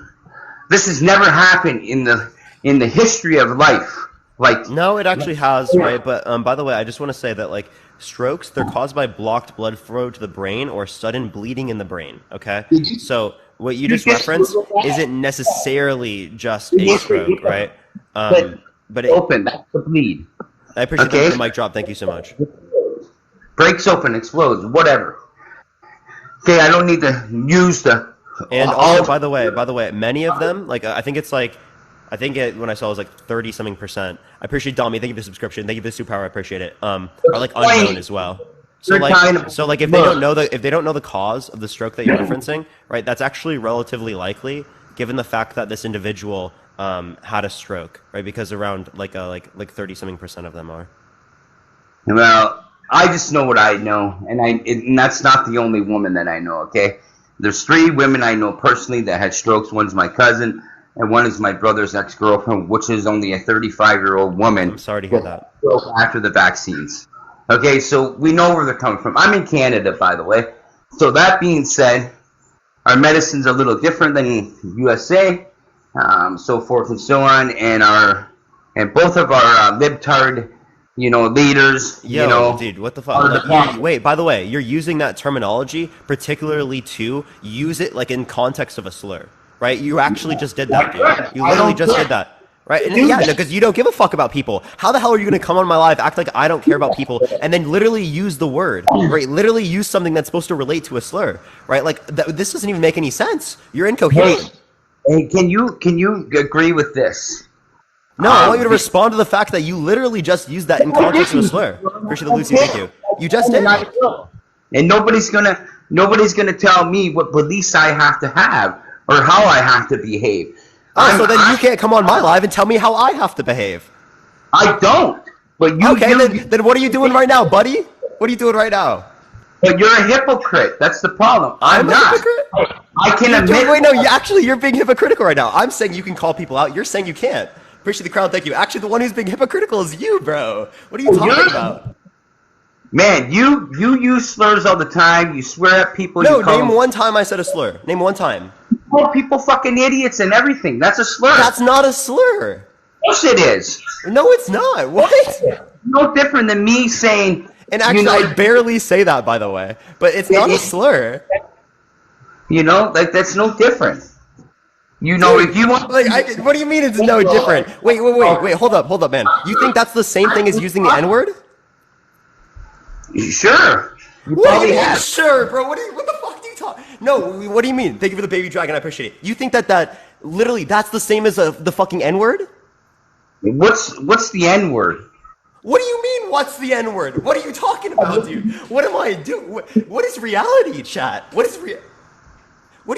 this has never happened in the history of life. No, it actually has, right? But by the way, I just want to say that strokes, they're caused by blocked blood flow to the brain or sudden bleeding in the brain, okay? So what you just referenced isn't necessarily just a stroke, right? But open, that's the bleed. I appreciate the mic drop. Thank you so much. Breaks open, explodes, whatever. Okay, I don't need to use the... And also, by the way, many of them, I think it's when I saw it was 30-something%. I appreciate Domi. Thank you for the subscription. Thank you for the superpower. I appreciate it. Are unknown as well. So You're kind of like if they don't look. know the cause of the stroke that you're referencing, right? That's actually relatively likely, given the fact that this individual had a stroke, right? Because around like 30-something% of them are. Well, I just know what I know, and that's not the only woman that I know. Okay, there's 3 women I know personally that had strokes. One's my cousin, and one is my brother's ex-girlfriend, which is only a 35-year-old woman I'm sorry to hear that. after the vaccines. Okay, so we know where they're coming from. I'm in Canada, by the way. So that being said, our medicine's a little different than USA, so forth and so on, and both of our libtard, leaders, Yo, dude, what the fuck? are the problem. Wait, by the way, you're using that terminology particularly to use it like in context of a slur, right? You actually just did that, dude. You I literally don't just care. did that. Right? And Do yeah, that. because you don't give a fuck about people. How the hell are you going to come on my live, act like I don't care about people, and then literally use the word, right? Literally use something that's supposed to relate to a slur, right? Like, this doesn't even make any sense. You're Hey, incoherent. hey, can you agree with this? No, I want you to Be- respond to the fact that you literally just used that in context of a slur. Appreciate the Lucy, thank you. You just did. And nobody's gonna tell me what beliefs I have to have or how I have to behave. Oh, so then you can't come on my live and tell me how I have to behave. I don't. But Okay, then what are you doing right now, buddy? What are you doing right now? but you're a hypocrite. That's the problem. I'm a not. hypocrite? I can admit. Wait, no, you're being hypocritical right now. I'm saying you can call people out. You're saying you can't. Appreciate the crowd, thank you. Actually, the one who's being hypocritical is you, bro. What are you talking about? Man, you use slurs all the time. You swear at people. No, you call name them- one time I said a slur. Name one time. call people fucking idiots and everything. That's a slur. That's not a slur. Of course it is. No, it's not. What? No different than me saying. And actually, I barely say that, by the way. But it's not a slur. Like that's no different. If you want, What do you mean it's no different? Wait, hold up, man. You think that's the same thing as using the N-word? sure. You What do probably you mean, have. sure, bro? What the fuck do you talk? No, what do you mean? Thank you for the baby dragon, I appreciate it. You think that literally that's the same as the fucking N-word? What's the N word? What do you mean, what's the N-word? What are you talking about, dude? What am I doing? What is reality, chat? What do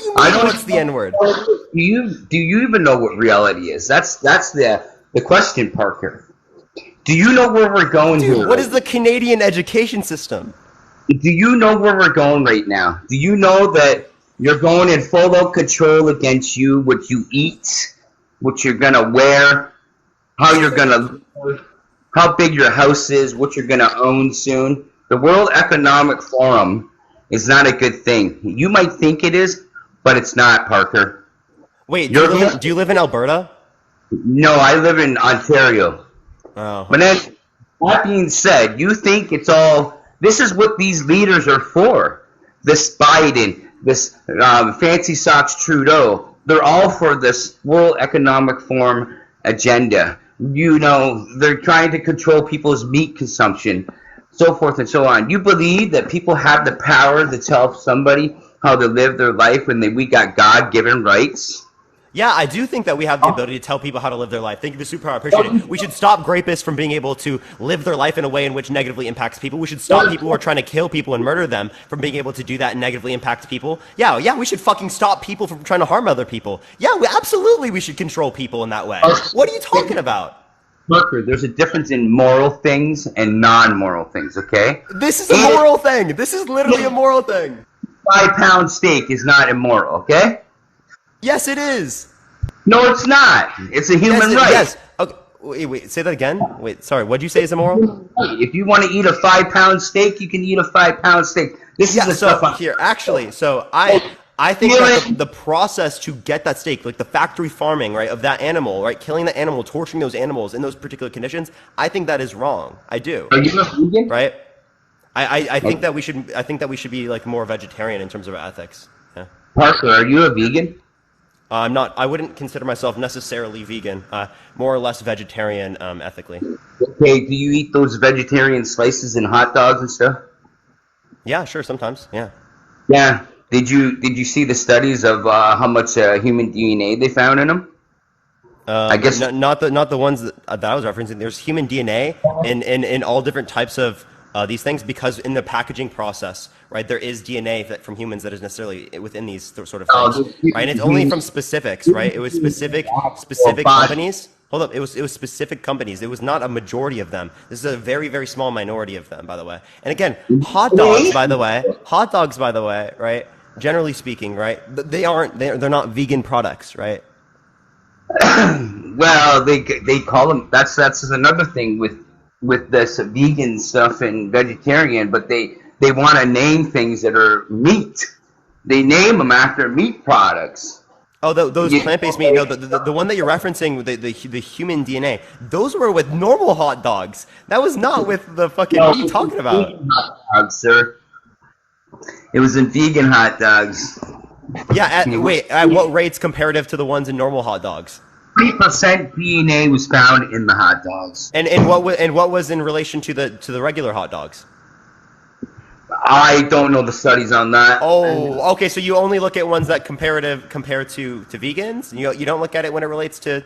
you mean, what's the N-word? Do you even know what reality is? That's the question, Parker. Do you know where we're going Dude, here? what is the Canadian education system? Do you know where we're going right now? Do you know that you're going in full out control against you, what you eat, what you're gonna wear, how big your house is, what you're gonna own soon? The World Economic Forum is not a good thing. You might think it is, but it's not, Parker. Wait, do you live in Alberta? No, I live in Ontario. Oh. But then, that being said, you think it's all. This is what these leaders are for. This Biden, this fancy socks Trudeau. They're all for this World Economic Forum agenda. They're trying to control people's meat consumption, so forth and so on. You believe that people have the power to tell somebody how to live their life when we got God-given rights? Yeah, I do think that we have the ability to tell people how to live their life. Thank you for super. I appreciate it. We should stop rapists from being able to live their life in a way in which negatively impacts people. We should stop people who are trying to kill people and murder them from being able to do that and negatively impact people. Yeah, we should fucking stop people from trying to harm other people. Yeah, absolutely we should control people in that way. What are you talking about? Parker, there's a difference in moral things and non-moral things, okay? This is a moral thing. This is literally a moral thing. 5-pound steak is not immoral, okay? Yes, it is. No, it's not. It's a human right. Yes. Okay. Wait. Say that again. Wait. Sorry. What'd you say is immoral? If you want to eat a 5-pound steak, you can eat a 5-pound steak. This is the stuff. Here, actually, I think that the process to get that steak, like the factory farming, right, of that animal, right, killing the animal, torturing those animals in those particular conditions, I think that is wrong. I do. Are you a vegan? Right. I think that we should. I think that we should be like more vegetarian in terms of our ethics. Yeah. Parker, are you a vegan? I'm not. I wouldn't consider myself necessarily vegan. More or less vegetarian, ethically. Okay. Do you eat those vegetarian slices and hot dogs and stuff? Yeah, sure. Sometimes. Yeah. Yeah. Did you see the studies of how much human DNA they found in them? I guess not the ones that I was referencing. There's human DNA in all different types of these things because in the packaging process, right, there is DNA from humans that is necessarily within these sort of things, right? And it's only from specifics, right? It was specific companies. Hold up, it was specific companies. It was not a majority of them. This is a very very small minority of them, by the way. And again, hot dogs, by the way, right? Generally speaking, right? They're not vegan products, right? Well, they call them. That's another thing with this vegan stuff and vegetarian, but they want to name things that are meat. They name them after meat products. Oh, those You plant-based meat. know, No, the one that you're referencing, the human DNA. Those were with normal hot dogs. That was not with the fucking. no, What are you talking about? vegan hot dogs, sir. It was in vegan hot dogs. Yeah. At what rates comparative to the ones in normal hot dogs? 3% DNA was found in the hot dogs. And what was in relation to the regular hot dogs? I don't know the studies on that. Oh, okay. So you only look at ones that compare to vegans. You don't look at it when it relates to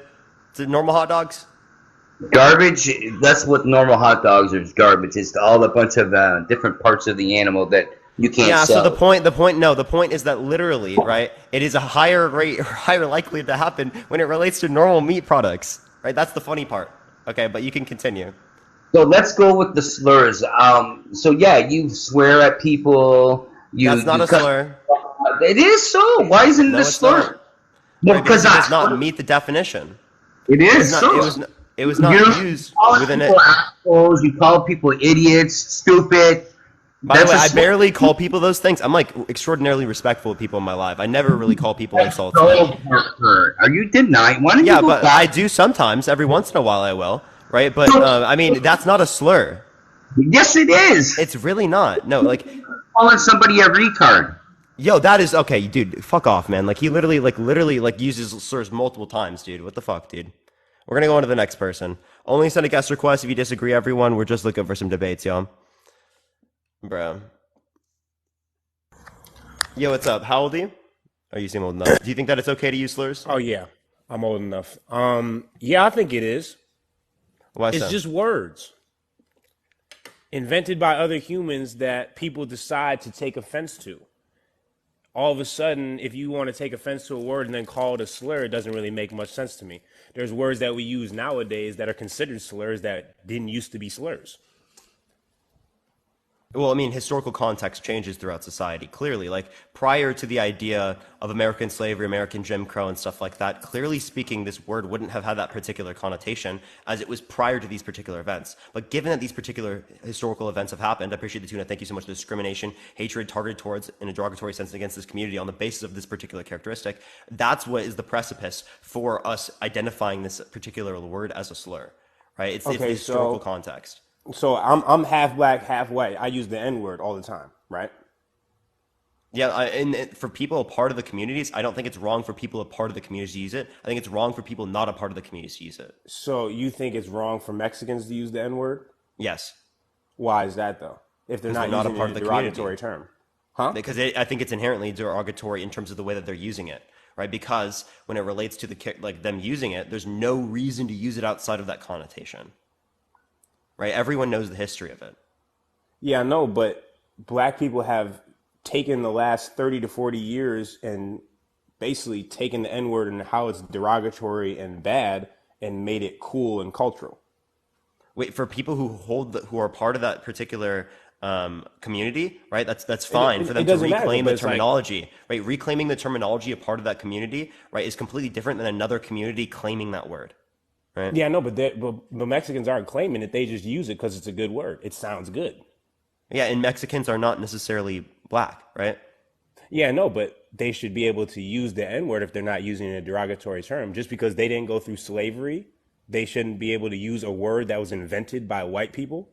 normal hot dogs. Garbage. That's what normal hot dogs are. Is garbage. It's all a bunch of different parts of the animal that you can't Yeah. So sell. the point is that literally, right? It is a higher rate or higher likely to happen when it relates to normal meat products, right? That's the funny part. Okay, but you can continue. So let's go with the slurs. So yeah, you swear at people. That's not You a slur. It is so. Why isn't it No, a it's slur? not. Well, Right, because because it does not meet the definition. it It was is not. so. It was not You used call within people it. assholes. You call people idiots, stupid. By the That's way, a I slur. barely call people those things. I'm like extraordinarily respectful of people in my life. I never really call people That's insults. so Like, hurt. Are you denying? Why don't you yeah, go but I back? do sometimes. Every once in a while, I will. Right, but I mean, that's not a slur. Yes, it is. It's really not. No, like, Calling somebody a retard. yo, that is okay, dude. Fuck off, man. Like, he literally uses slurs multiple times, dude. What the fuck, dude? We're gonna go on to the next person. Only send a guest request if you disagree, everyone. We're just looking for some debates, yo. Bro. Yo, what's up? How old are you? Oh, you seem old enough. Do you think that it's okay to use slurs? Oh yeah, I'm old enough. Yeah, I think it is. Why It's so? just words invented by other humans that people decide to take offense to. All of a sudden, if you want to take offense to a word and then call it a slur, it doesn't really make much sense to me. There's words that we use nowadays that are considered slurs that didn't used to be slurs. Well, I mean, historical context changes throughout society, clearly. Like, prior to the idea of American slavery, American Jim Crow, and stuff like that, clearly speaking, this word wouldn't have had that particular connotation as it was prior to these particular events. But given that these particular historical events have happened, I appreciate the tuna. Thank you so much. The discrimination, hatred targeted towards, in a derogatory sense against this community on the basis of this particular characteristic, that's what is the precipice for us identifying this particular word as a slur, right? It's the Okay, historical so context. so I'm half black, half white. I use the N word all the time, right? Yeah, and for people a part of the communities, I don't think it's wrong for people a part of the communities to use it. I think it's wrong for people not a part of the communities to use it. So you think it's wrong for Mexicans to use the N word? Yes, Why is that though? If they're because they're not not a using it part in of a the community. derogatory term, huh? Because I think it's inherently derogatory in terms of the way that they're using it, right? Because when it relates to like them using it, there's no reason to use it outside of that connotation, right? Everyone knows the history of it. Yeah, I know, but black people have taken the last 30 to 40 years and basically taken the N word and how it's derogatory and bad and made it cool and cultural. Wait, for people who are part of that particular community, right? That's It, fine for it them to doesn't matter, reclaim but the it's like, terminology, right? Reclaiming the terminology a part of that community, right, is completely different than another community claiming that word, right? yeah, no, but Mexicans aren't claiming it. They just use it because it's a good word. It sounds good. Yeah, and Mexicans are not necessarily black, right? Yeah, no, but they should be able to use the N word if they're not using a derogatory term. Just because they didn't go through slavery, they shouldn't be able to use a word that was invented by white people.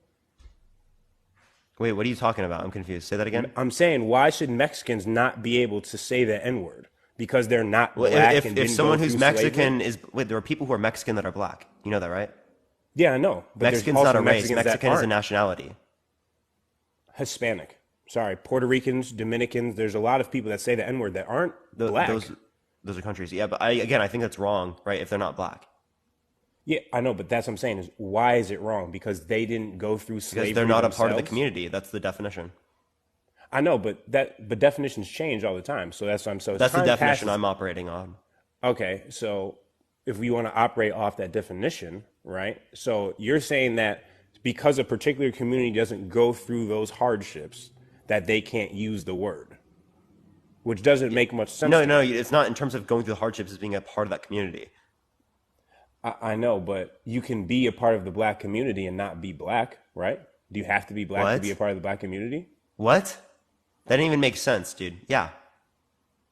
Wait, what are you talking about? I'm confused. Say that again. I'm saying, why should Mexicans not be able to say the N word? Because they're not Well, black if and if didn't go someone who's through slavery? Mexican is wait, there are people who are Mexican that are black. You know that, right? Yeah, I know. But there's Mexican's not also a race. Mexicans that Mexican is a aren't. nationality. Hispanic. Sorry, Puerto Ricans, Dominicans. There's a lot of people that say the N word that aren't black. Those are countries. Yeah, but I think that's wrong, right? If they're not black. Yeah, I know, but that's what I'm saying is why is it wrong? Because they didn't go through because they're slavery not a part of the themselves. community. That's the definition. I know, but definitions change all the time. So that's what I'm so as That's the time definition passes. I'm operating on. Okay, so if we want to operate off that definition, right? So you're saying that because a particular community doesn't go through those hardships, that they can't use the word, which doesn't make much sense No, to no, me. it's not in terms of going through the hardships as being a part of that community. I know, but you can be a part of the black community and not be black, right? Do you have to be black to be a What? part of the black community? What? That didn't even make sense, dude. Yeah.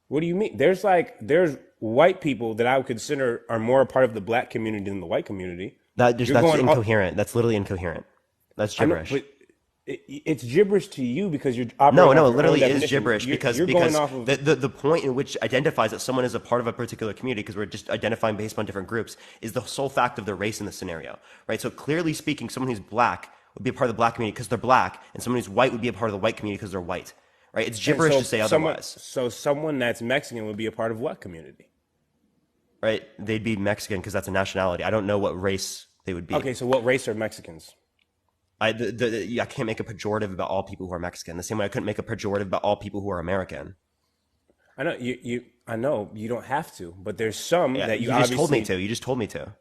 What do you mean? There's white people that I would consider are more a part of the black community than the white community. You're That's going incoherent. That's literally incoherent. That's I know, gibberish. but it's gibberish to you because you're No, operating no, off it your own literally is definition. gibberish You're going because off of the point in which identifies that someone is a part of a particular community, because we're just identifying based on different groups, is the sole fact of their race in the scenario, right? So clearly speaking, someone who's black would be a part of the black community because they're black, and someone who's white would be a part of the white community because they're white, right? It's and gibberish to say otherwise, someone that's Mexican would be a part of what community? right? They'd be Mexican because that's a nationality. I don't know what race they would be. Okay, so what race are Mexicans? I can't make a pejorative about all people who are Mexican. The same way I couldn't make a pejorative about all people who are American. I know you don't have to, but there's some Yeah, that you you just told me obviously. to. You just told me to.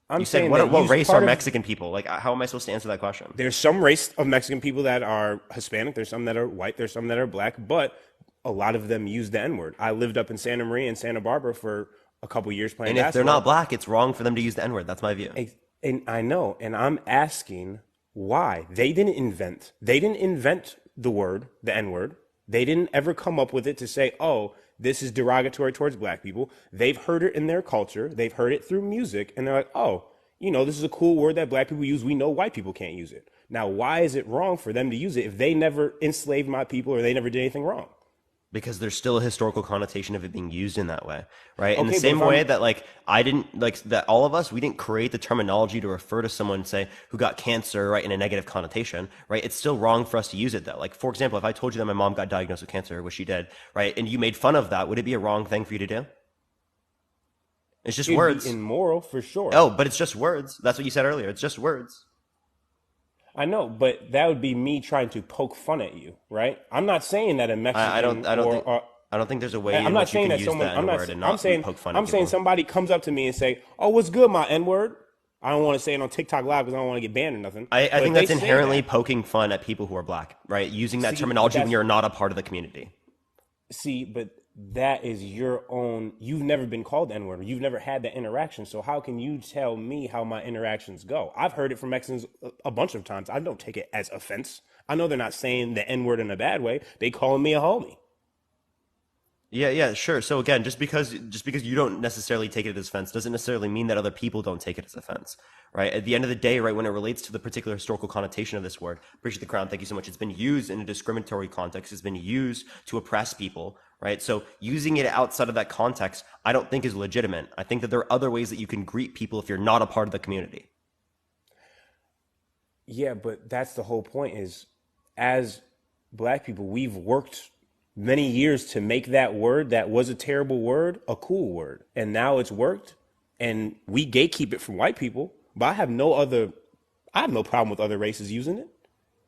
I'm You said saying that what use race part are of. Mexican people? Like, how am I supposed to answer that question? There's some race of Mexican people that are Hispanic. There's some that are white. There's some that are black. But a lot of them use the N word. I lived up in Santa Maria and Santa Barbara for a couple years playing And if they're not basketball. black, it's wrong for them to use the N word. That's my view. And I know, and I'm asking why they didn't invent the word, the N word. They didn't ever come up with it to say, oh, this is derogatory towards black people. They've heard it in their culture. They've heard it through music, and they're like, oh, this is a cool word that black people use. We know white people can't use it. Now, why is it wrong for them to use it if they never enslaved my people or they never did anything wrong? Because there's still a historical connotation of it being used in that way, right? In the Okay, but same if I'm way that I didn't that all of us, we didn't create the terminology to refer to someone, say, who got cancer, right, in a negative connotation, right? It's still wrong for us to use it though. Like, for example, if I told you that my mom got diagnosed with cancer, which she did, right, and you made fun of that, would it be a wrong thing for you to do? It's just It'd words. be immoral for sure. Oh, but it's just words. That's what you said earlier. It's just words. I know, but that would be me trying to poke fun at you, right? I'm not saying that a Mexican I don't think there's a way I'm in not which you saying can that use someone. the I'm N not. word and I'm not saying. poke fun at I'm saying people. somebody comes up to me and say, "Oh, what's good, my N word." I don't want to say it on TikTok Live because I don't want to get banned or nothing. I But think if they that's say inherently that- poking fun at people who are black, right? Using that See, terminology when that's- you're not a part of the community. See, but that is your own. You've never been called the N word. You've never had that interaction. So how can you tell me how my interactions go? I've heard it from Mexicans a bunch of times. I don't take it as offense. I know they're not saying the N word in a bad way. They calling me a homie. Yeah, yeah, sure. So again, just because you don't necessarily take it as offense doesn't necessarily mean that other people don't take it as offense, right? At the end of the day, right, when it relates to the particular historical connotation of this word, appreciate the crown, thank you so much. It's been used in a discriminatory context. It's been used to oppress people, right? So using it outside of that context, I don't think is legitimate. I think that there are other ways that you can greet people if you're not a part of the community. Yeah, but that's the whole point is as black people, we've worked many years to make that word that was a terrible word a cool word. And now it's worked and we gatekeep it from white people. But I have no problem with other races using it.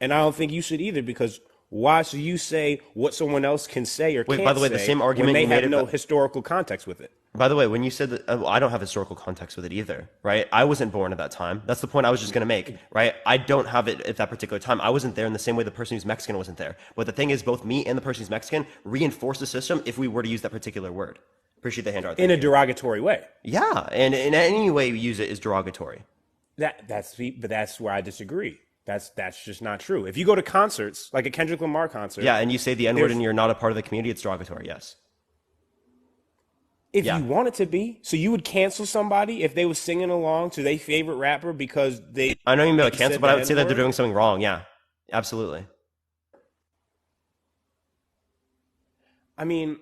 And I don't think you should either because why should you say what someone else can say or Wait, can't by the way, the say same argument when they you made have no about- historical context with it? By the way, when you said that, I don't have historical context with it either, right? I wasn't born at that time. That's the point I was just going to make, right? I don't have it at that particular time. I wasn't there in the same way the person who's Mexican wasn't there. But the thing is, both me and the person who's Mexican reinforce the system if we were to use that particular word. Appreciate the hand art. In Thank a you. derogatory way. Yeah, and in any way we use it is derogatory. But that's where I disagree. That's just not true. If you go to concerts, like a Kendrick Lamar concert, Yeah, and you say the N word There's- and you're not a part of the community, it's derogatory, yes. if Yeah. you want it to be, so you would cancel somebody if they was singing along to their favorite rapper because they. I know you mean about said cancel, but the I would say that they're N-word? doing something wrong, yeah. Absolutely. I mean,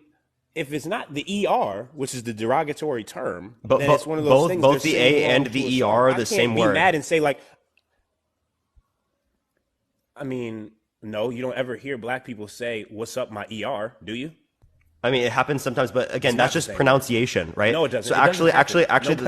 if it's not the ER, which is the derogatory term, But- then but it's one of those both- things. both they're the singing A along and to the a ER song. are I the can't same be word. mad and say like, I mean, no, you don't ever hear black people say, "What's up, my ER?" Do you? I mean, it happens sometimes, but It's again, that's not the just same. pronunciation, right? No, it doesn't. So It doesn't happen.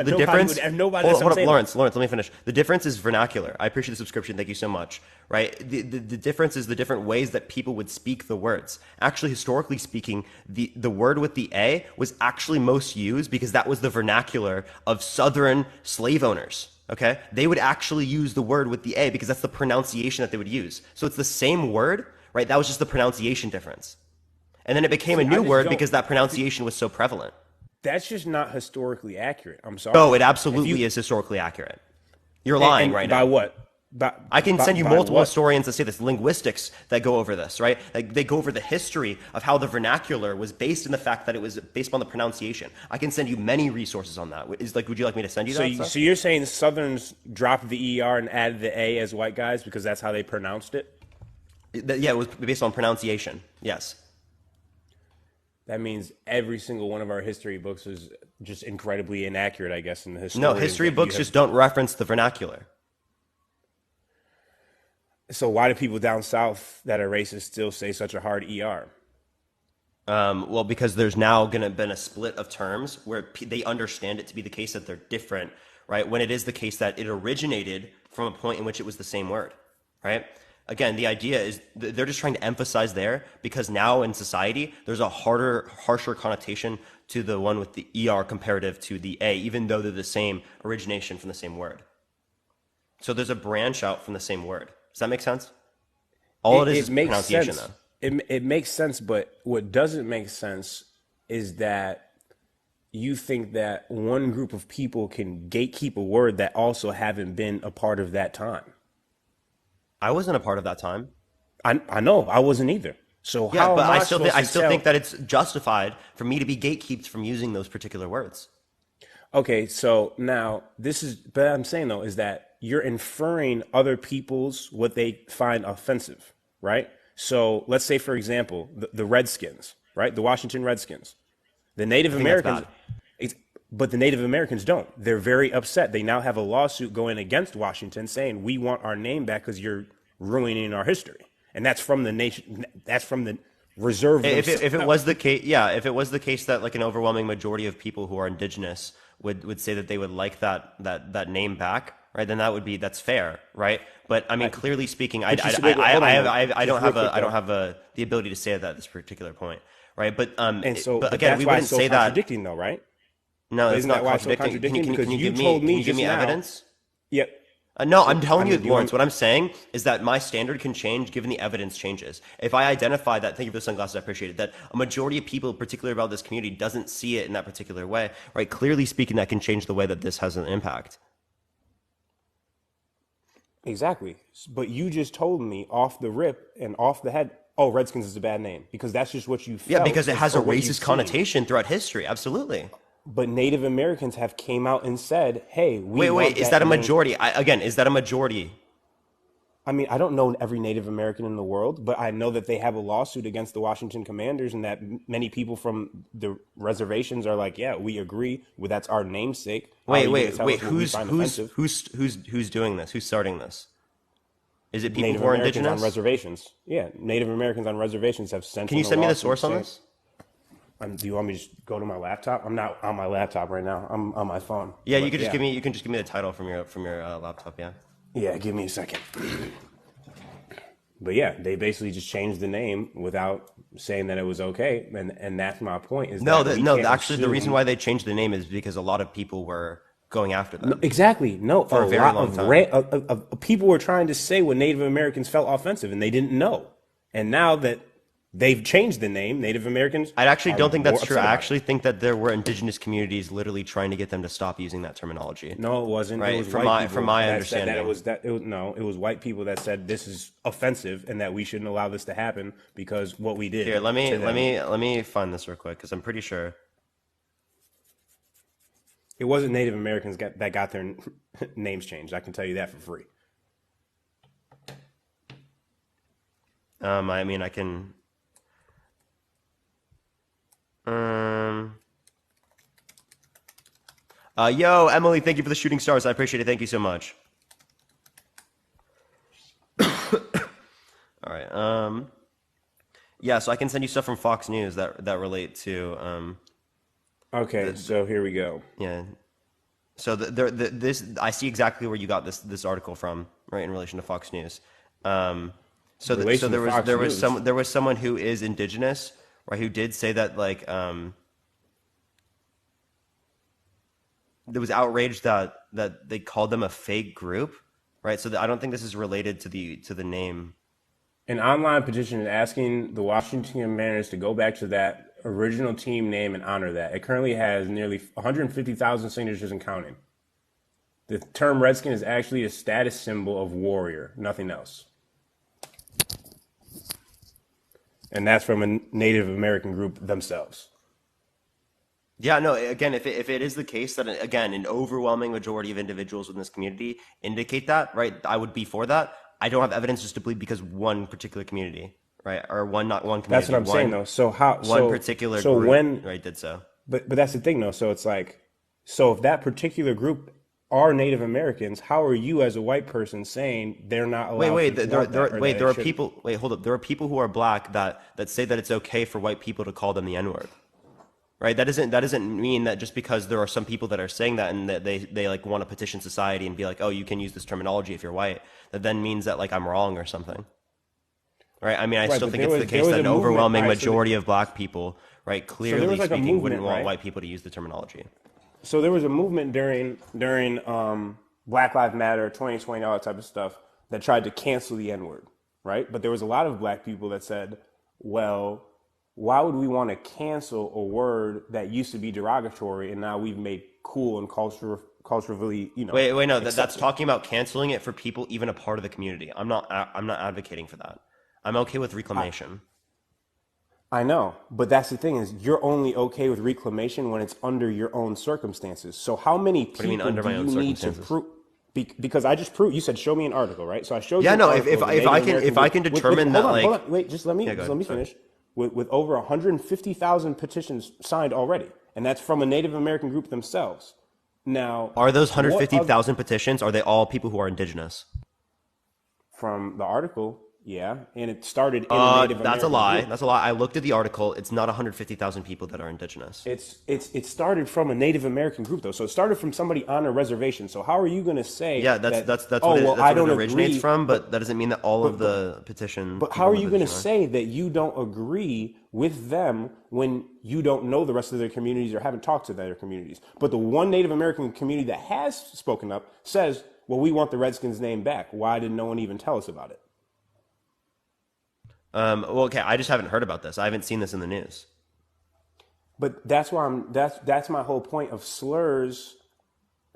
the Nobody difference. would. Nobody. Hold That's on, what I'm saying. Lawrence, let me finish. The difference is vernacular. I appreciate the subscription. Thank you so much. Right? The difference is the different ways that people would speak the words. Actually, historically speaking, the word with the A was actually most used because that was the vernacular of Southern slave owners. Okay? They would actually use the word with the A because that's the pronunciation that they would use. So it's the same word, right? That was just the pronunciation difference. And then it became a See, I new just word don't. because that pronunciation was so prevalent. That's just not historically accurate. I'm No, sorry. it If you absolutely is historically accurate. You're lying right and by now. what? By I can send you by multiple what? historians that say this, linguistics that go over this, right? Like they go over the history of how the vernacular was based in the fact that it was based on the pronunciation. I can send you many resources on that. Would you like me to send you that stuff? So you're saying Southerns dropped the ER and added the A as white guys because that's how they pronounced it? Yeah, it was based on pronunciation. Yes. That means every single one of our history books is just incredibly inaccurate, I guess, in the No, historians history that you books have. just don't reference the vernacular. So why do people down south that are racist still say such a hard ER? Well, because there's now going to been a split of terms where they understand it to be the case that they're different, right? When it is the case that it originated from a point in which it was the same word, right? Again, the idea is they're just trying to emphasize there because now in society there's a harsher connotation to the one with the ER comparative to the A, even though they're the same origination from the same word. So there's a branch out from the same word. Does that make sense? All it is It makes pronunciation, sense. though. It makes sense, but what doesn't make sense is that you think that one group of people can gatekeep a word that also haven't been a part of that time. I wasn't a part of that time. I know I wasn't either. So Yeah, how but am I supposed I to still tell? think that it's justified for me to be gatekeeped from using those particular words. Okay, so now this is, but I'm saying though, is that you're inferring other people's what they find offensive, right? So let's say, for example, the Redskins, right? The Washington Redskins. The Native I think that's Americans, bad. it's, but the Native Americans don't. They're very upset. They now have a lawsuit going against Washington saying, we want our name back because you're ruining our history. And that's from the nation, that's from the reserve If it themselves. was the case, yeah, if it was the case that like an overwhelming majority of people who are indigenous would say that they would like that name back, right? Then that's fair, right? But I mean, clearly speaking, But you said, wait, hold on, though. I Just don't real have quick, I don't though. have the ability to say that at this particular point, right? But And so, but but again, that's we why wouldn't it's so say that. contradicting, though, right? No, But it's isn't that not why it's so contradicting. contradicting? Because you Can told me you give just me now. evidence? Yeah. No, I'm I telling you, mean, do you Lawrence, want? what I'm saying is that my standard can change given the evidence changes. If I identify that, thank you for the sunglasses, I appreciate it, that a majority of people, particularly about this community, doesn't see it in that particular way, right? Clearly speaking, that can change the way that this has an impact. Exactly. But you just told me off the rip and off the head, oh, Redskins is a bad name because that's just what you Yeah, felt because it has a or what you've racist seen. connotation throughout history. Absolutely. But Native Americans have came out and said, hey, we Wait, want is that that a name. majority? Again, is that a majority? I mean, I don't know every Native American in the world, but I know that they have a lawsuit against the Washington Commanders and that many people from the reservations are like, yeah, we agree. Well, that's our namesake. How are you going to tell us what we find offensive? Who's doing this? Who's starting this? Is it people Native who are Americans on indigenous? reservations. Yeah, Native Americans on reservations have sent Can you in a send me the lawsuit source on saying, this? do you want me to just go to my laptop? I'm not on my laptop right now. I'm on my phone. Yeah, But yeah, you can just give me the title from your laptop. Yeah. yeah, give me a second. But yeah, they basically just changed the name without saying that it was okay, and that's my point is No, that we no. can't Actually, the reason assume. why they changed the name is because a lot of people were going after No, them exactly. No, a for a very lot long of, time. of people were trying to say what Native Americans felt offensive, and they didn't know. And now that they've changed the name, Native Americans I actually are don't think more that's true. upset I about it. actually think that there were indigenous communities literally trying to get them to stop using that terminology. No, it wasn't. It Right? was white people From my that said that understanding. it was no, it was white people that said this is offensive and that we shouldn't allow this to happen because what we did. Here, to them. let me find this real quick because I'm pretty sure. It wasn't Native Americans that got their names changed. I can tell you that for free. I mean, I can. Um. Yo, Emily, thank you for the shooting stars. I appreciate it. Thank you so much. All right. Yeah, Yeah, so I can send you stuff from Fox News that relate to Okay, so here we go. yeah. So this I see exactly where you got this article from, right, in relation to Fox News. So Relation to Fox News. there was someone who is indigenous, right, who did say that like there was outrage that they called them a fake group, right? So I don't think this is related to the name. An online petition is asking the Washington Mariners to go back to that original team name and honor that. It currently has nearly 150,000 signatures and counting. The term Redskin is actually a status symbol of warrior, nothing else. And that's from a Native American group themselves. Yeah, no, again, if it is the case that, again, an overwhelming majority of individuals within this community indicate that, right, I would be for that. I don't have evidence just to believe because one particular community, right, or not one community. That's what I'm saying, though. So how one particular so group, when right, did so. But that's the thing, though. So it's like, so if that particular group are Native Americans, how are you as a white person saying they're not allowed? There are people. Wait, hold up. There are people who are black that say that it's okay for white people to call them the N-word. Right, that doesn't mean that just because there are some people that are saying that and that they like want to petition society and be like, oh, you can use this terminology if you're white, that then means that like I'm wrong or something. Right? I mean, I still think it's the case that an overwhelming majority of black people, right, clearly speaking, wouldn't want white people to use the terminology. So there was a movement during Black Lives Matter, 2020, all that type of stuff that tried to cancel the N-word, right? But there was a lot of black people that said, well, why would we want to cancel a word that used to be derogatory and now we've made cool and culturally, you know? Wait, no, that's talking about canceling it for people even a part of the community. I'm not advocating for that. I'm okay with reclamation. I know, but that's the thing is you're only okay with reclamation when it's under your own circumstances. So how many people do you need to prove? Because I just proved. You said show me an article, right? So I showed you. Yeah, no. If I can determine that, hold on, wait, just let me finish. With over 150,000 petitions signed already, and that's from a Native American group themselves. Now, are those 150,000 petitions? Are they all people who are indigenous? From the article, yeah, and it started in a Native American That's a lie. group. That's a lie. I looked at the article. It's not 150,000 people that are indigenous. It started from a Native American group though, so it started from somebody on a reservation. So how are you going to say? Yeah, that's what it originates from, but that doesn't mean that all of the petition. But how are you going to say that you don't agree with them when you don't know the rest of their communities or haven't talked to their communities? But the one Native American community that has spoken up says, "Well, we want the Redskins' name back. Why did no one even tell us about it?" Well, okay, I just haven't heard about this. I haven't seen this in the news. But that's why that's my whole point of slurs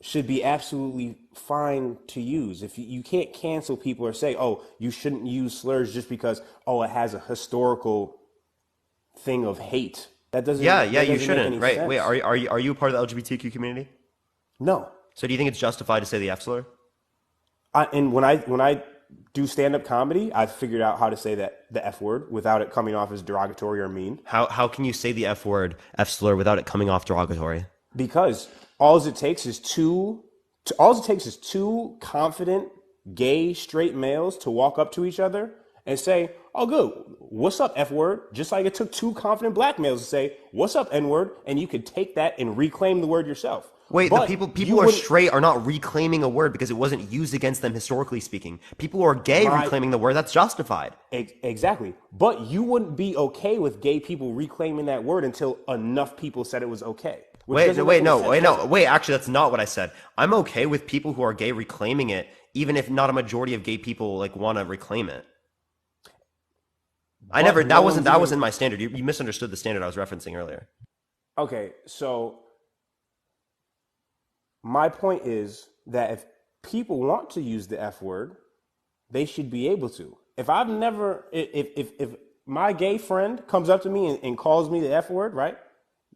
should be absolutely fine to use. If you can't cancel people or say, "Oh, you shouldn't use slurs just because it has a historical thing of hate." That doesn't. Yeah, that you doesn't shouldn't. make any Right? sense. Wait, are you a part of the LGBTQ community? No. So do you think it's justified to say the F slur? And when I do stand-up comedy, I've figured out how to say the F word without it coming off as derogatory or mean. How can you say the F word, F slur, without it coming off derogatory? Because all it takes is two confident gay straight males to walk up to each other and say, "Oh, good, what's up, F word?" Just like it took two confident black males to say, "What's up, N word?" And you could take that and reclaim the word yourself. Wait, but the people who are straight are not reclaiming a word because it wasn't used against them historically speaking. People who are gay reclaiming the word, that's justified. Exactly. But you wouldn't be okay with gay people reclaiming that word until enough people said it was okay. Wait, actually, that's not what I said. I'm okay with people who are gay reclaiming it, even if not a majority of gay people like want to reclaim it. That wasn't my standard. You misunderstood the standard I was referencing earlier. Okay, so my point is that if people want to use the F word, they should be able to. If my gay friend comes up to me and calls me the F word, right?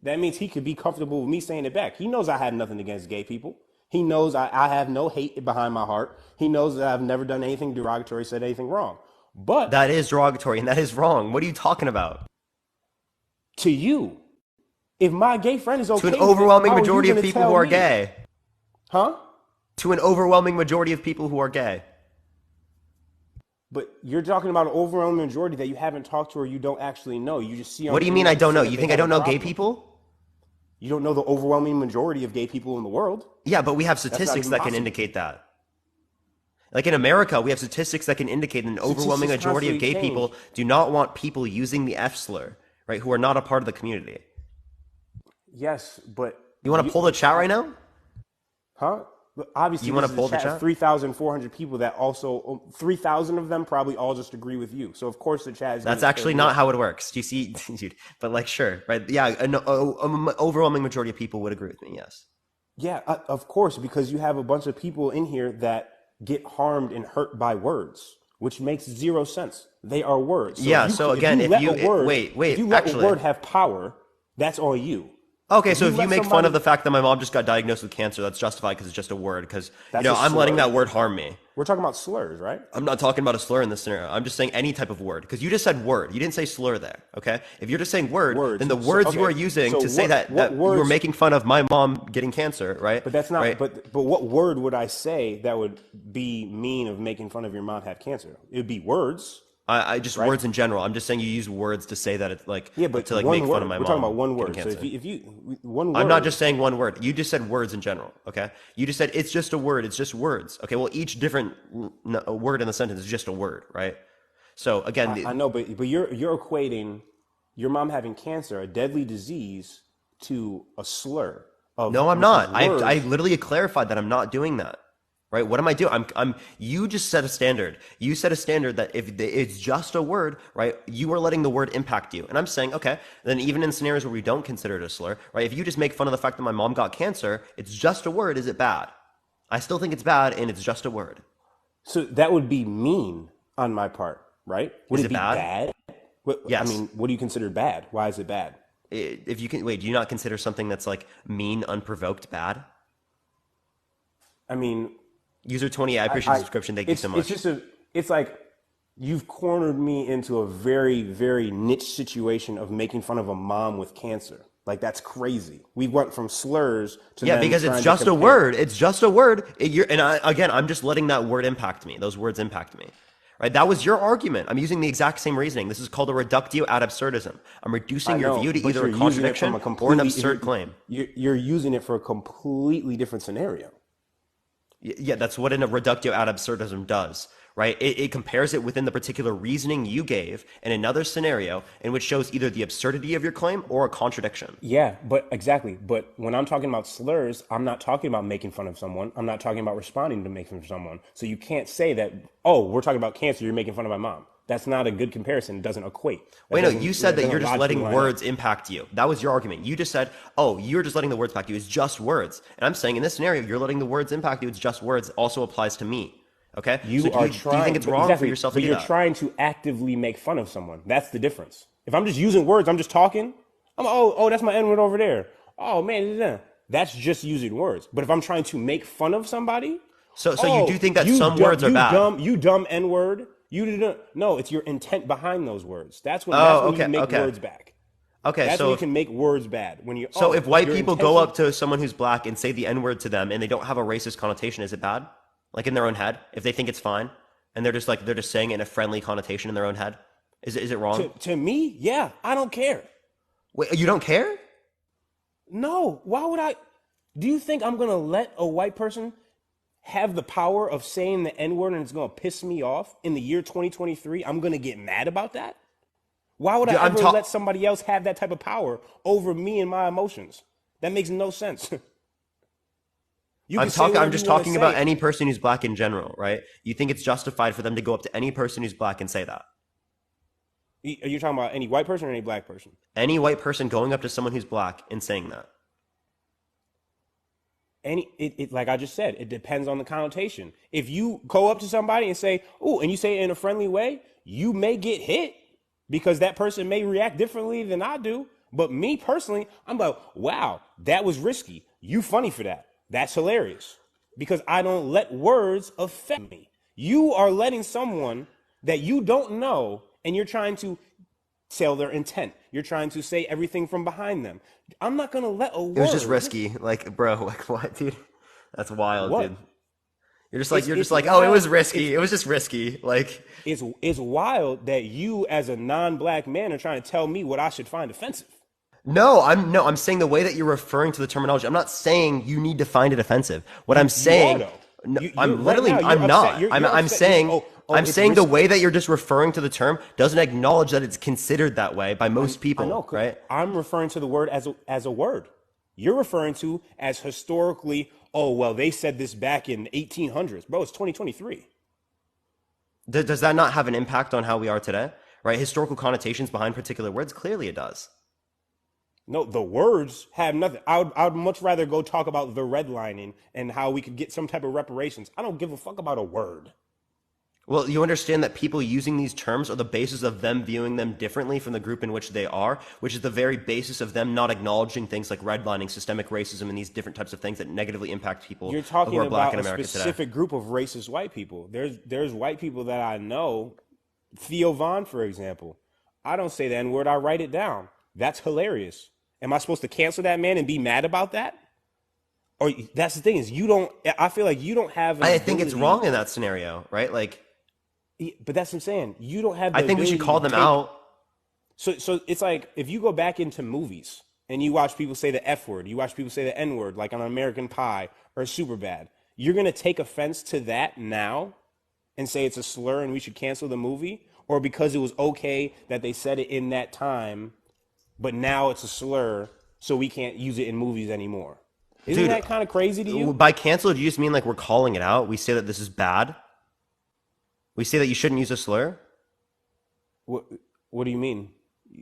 That means he could be comfortable with me saying it back. He knows I had nothing against gay people. He knows I have no hate behind my heart. He knows that I've never done anything derogatory, said anything wrong. But that is derogatory and that is wrong. What are you talking about? To you, if my gay friend is okay, to an overwhelming majority of people who are gay. Huh? To an overwhelming majority of people who are gay. But you're talking about an overwhelming majority that you haven't talked to or you don't actually know. You just see on What do the you mean I internet don't know? saying that You they think I have a don't know gay problem. people? You don't know the overwhelming majority of gay people in the world. Yeah, but we have That's not statistics even that can possible. indicate that. Like in America, we have statistics that can indicate an overwhelming Statistics majority of constantly gay change. people do not want people using the F slur, right? Who are not a part of the community. Yes, but You want to pull the chat right now? huh? But obviously, You want this to is a pull the chat of chat? 3,400 people that also 3,000 of them probably all just agree with you. So of course the chat is going That's to tear actually you not up. how it works. Do you see, dude? But like, sure, right? Yeah, an overwhelming majority of people would agree with me. Yes. Yeah, of course, because you have a bunch of people in here that get harmed and hurt by words, which makes zero sense. They are words. So Yeah. So if again, you let a word if wait, you let a actually, word have power, that's on you. okay. If So you if you let make fun of somebody, the fact that my mom just got diagnosed with cancer, that's justified because it's just a word. Because that's a I'm letting slur. that word harm me. We're talking about slurs, right? I'm not talking about a slur in this scenario. I'm just saying any type of word. Because you just said word. You didn't say slur there. Okay. If you're just saying word, then Words. the So words you are okay. using So to say what that you were words? making fun of my mom getting cancer, right? But that's not. Right. But what word would I say that would be mean of making fun of your mom had cancer? It would be words, I just right? words in general. I'm just saying you use words to say that it's like Yeah, but to like make one fun of word. my We're talking mom about one getting word. So cancer. if you one I'm not word, just saying one word. You just said words in general. Okay. You just said it's just a word. It's just words. Okay. Well, each different word in the sentence is just a word, right? So again, I know, but you're equating your mom having cancer, a deadly disease, to a slur of no, I'm which is not. I words. literally clarified that I'm not doing that. Right? What am I doing? you just set a standard. You set a standard that if it's just a word, right? You are letting the word impact you. And I'm saying, okay, then even in scenarios where we don't consider it a slur, right? If you just make fun of the fact that my mom got cancer, it's just a word. Is it bad? I still think it's bad and it's just a word. So that would be mean on my part, right? Would Is it it be bad? bad? What, I Yes. mean, what do you consider bad? Why is it bad? If you can, wait, do you not consider something that's like mean, unprovoked bad? I mean, User 20, I appreciate the I subscription. Thank you so it's much. just it's like you've cornered me into a very very niche situation of making fun of a mom with cancer. Like that's crazy. We went from slurs to Yeah, then because it's trying to just a compare. word. It's just a word. Again, I'm just letting that word impact me. Those words impact me. Right? That was your argument. I'm using the exact same reasoning. This is called a reductio ad absurdism. I'm I reducing your know, view to but either you're a using it from contradiction a or an completely absurd claim. you're using it for a completely different scenario. Yeah, that's what a reductio ad absurdism does, right? It compares it within the particular reasoning you gave in another scenario in which shows either the absurdity of your claim or a contradiction. Yeah, but exactly. But when I'm talking about slurs, I'm not talking about making fun of someone. I'm not talking about responding to making fun of someone. So you can't say that, oh, we're talking about cancer, you're making fun of my mom. That's not a good comparison. It doesn't equate. Wait, no, you said That that you're doesn't just logically letting line up. words impact you. That was your argument. You just said, oh, you're just letting the words impact you. It's just words. And I'm saying in this scenario, you're letting the words impact you. It's just words. Also applies to me. Okay? So You are do you think trying, it's but wrong for exactly, yourself to but do you're that? trying to actively make fun of someone. That's the difference. If I'm just using words, I'm just talking. Oh, that's my N word over there. Oh man, that's just using words. But if I'm trying to make fun of somebody, So you do oh, think that some words are bad? you dumb N word. You didn't. No, it's your intent behind those words. That's Oh, when you okay, make okay. words back. Okay, That's when so you can make words bad. When you if if white your people go intention up to someone who's black and say the N-word to them and they don't have a racist connotation, is it bad? Like in their own head? If they think it's fine and they're just saying it in a friendly connotation in their own head? Is it wrong? to me, yeah, I don't care. Wait, you don't care? No, why would I? Do you think I'm gonna let a white person have the power of saying the N word and it's gonna piss me off in the year 2023? I'm gonna get mad about that? Why would I Dude, ever let somebody else have that type of power over me and my emotions? That makes no sense. You can say I'm whatever you just want to talking about say. any person who's black in general, right? You think it's justified for them to go up to any person who's black and say that? Are you talking about any white person or any black person? Any white person going up to someone who's black and saying that? Like I just said, it depends on the connotation. If you go up to somebody and say, "Oh," and you say it in a friendly way, you may get hit because that person may react differently than I do. But me personally, I'm like, "Wow, that was risky. You funny for that. That's hilarious." Because I don't let words affect me. You are letting someone that you don't know and you're trying to tell their intent. You're trying to say everything from behind them. I'm not going to let a It was just word. risky. Like, bro, like what, dude? That's wild, dude. What? You're just It's like, oh, it wild. was risky. It was just risky. Like, It's wild that you, as a non-black man, are trying to tell me what I should find offensive. no, I'm saying the way that you're referring to the terminology. I'm not saying you need to find it offensive. What I'm You are saying, though. no, You're I'm right literally, now. You're I'm upset. not. You're I'm upset. I'm It's saying the risky. way that you're just referring to the term doesn't acknowledge that it's considered that way by most I know. people, 'Cause right? I'm referring to the word as a word. You're referring to as historically. Oh well, they said this back in 1800s, bro. It's 2023. Does that not have an impact on how we are today? Right? Historical connotations behind particular words? Clearly it does. No, the words have nothing. I would much rather go talk about the redlining and how we could get some type of reparations. I don't give a fuck about a word. Well, you understand that people using these terms are the basis of them viewing them differently from the group in which they are, which is the very basis of them not acknowledging things like redlining, systemic racism, and these different types of things that negatively impact people You're who talking are black in about a America today. specific group of racist white people. There's white people that I know. Theo Vaughn, for example. I don't say the N word. I write it down. That's hilarious. Am I supposed to cancel that man and be mad about that? Or that's the thing is you don't. I feel like you don't have an I think it's ability. wrong in that scenario, right? Like, But that's what I'm saying. You don't have the I think we should ability call to them take. out. So it's like if you go back into movies and you watch people say the F word, you watch people say the N word, like on American Pie or Superbad, you're gonna take offense to that now and say it's a slur and we should cancel the movie, or because it was okay that they said it in that time, but now it's a slur, so we can't use it in movies anymore. Isn't Dude, that kind of crazy to you? by cancel, do you just mean like we're calling it out? We say that this is bad? We say that you shouldn't use a slur? What do you mean?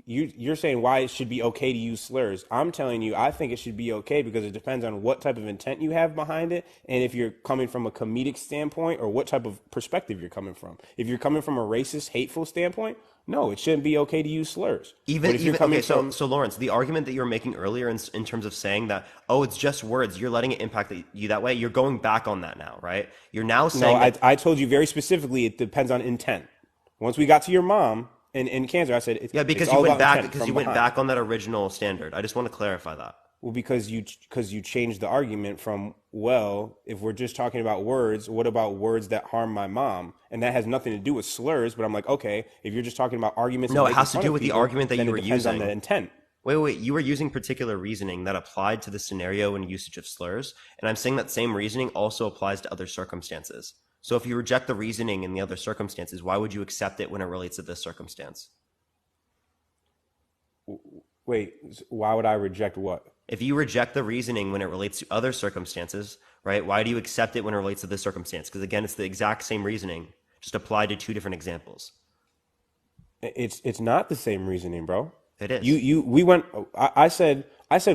You're saying why it should be okay to use slurs. I'm telling you, I think it should be okay because it depends on what type of intent you have behind it, and if you're coming from a comedic standpoint or what type of perspective you're coming from. If you're coming from a racist, hateful standpoint, no, it shouldn't be okay to use slurs. But if you're coming Okay, from so Lawrence, the argument that you were making earlier in terms of saying that, oh, it's just words, you're letting it impact you that way, you're going back on that now, right? You're now no, saying that, I told you very specifically it depends on intent. Once we got to your mom and cancer, I said yeah, it's because all you went about back intent because from you went behind. back on that original standard. I just want to clarify that. Well, because you changed the argument from, well, if we're just talking about words, what about words that harm my mom? And that has nothing to do with slurs. But I'm like, okay, if you're just talking about arguments, No, and it making has to fun do of with the people, argument that then you it were depends on the using. intent. Wait, you were using particular reasoning that applied to the scenario and usage of slurs, and I'm saying that same reasoning also applies to other circumstances. So if you reject the reasoning in the other circumstances, why would you accept it when it relates to this circumstance? Wait, why would I reject what? If you reject the reasoning when it relates to other circumstances, right, why do you accept it when it relates to this circumstance? Because again, it's the exact same reasoning, just applied to two different examples. It's not the same reasoning, bro. It is. We went. I said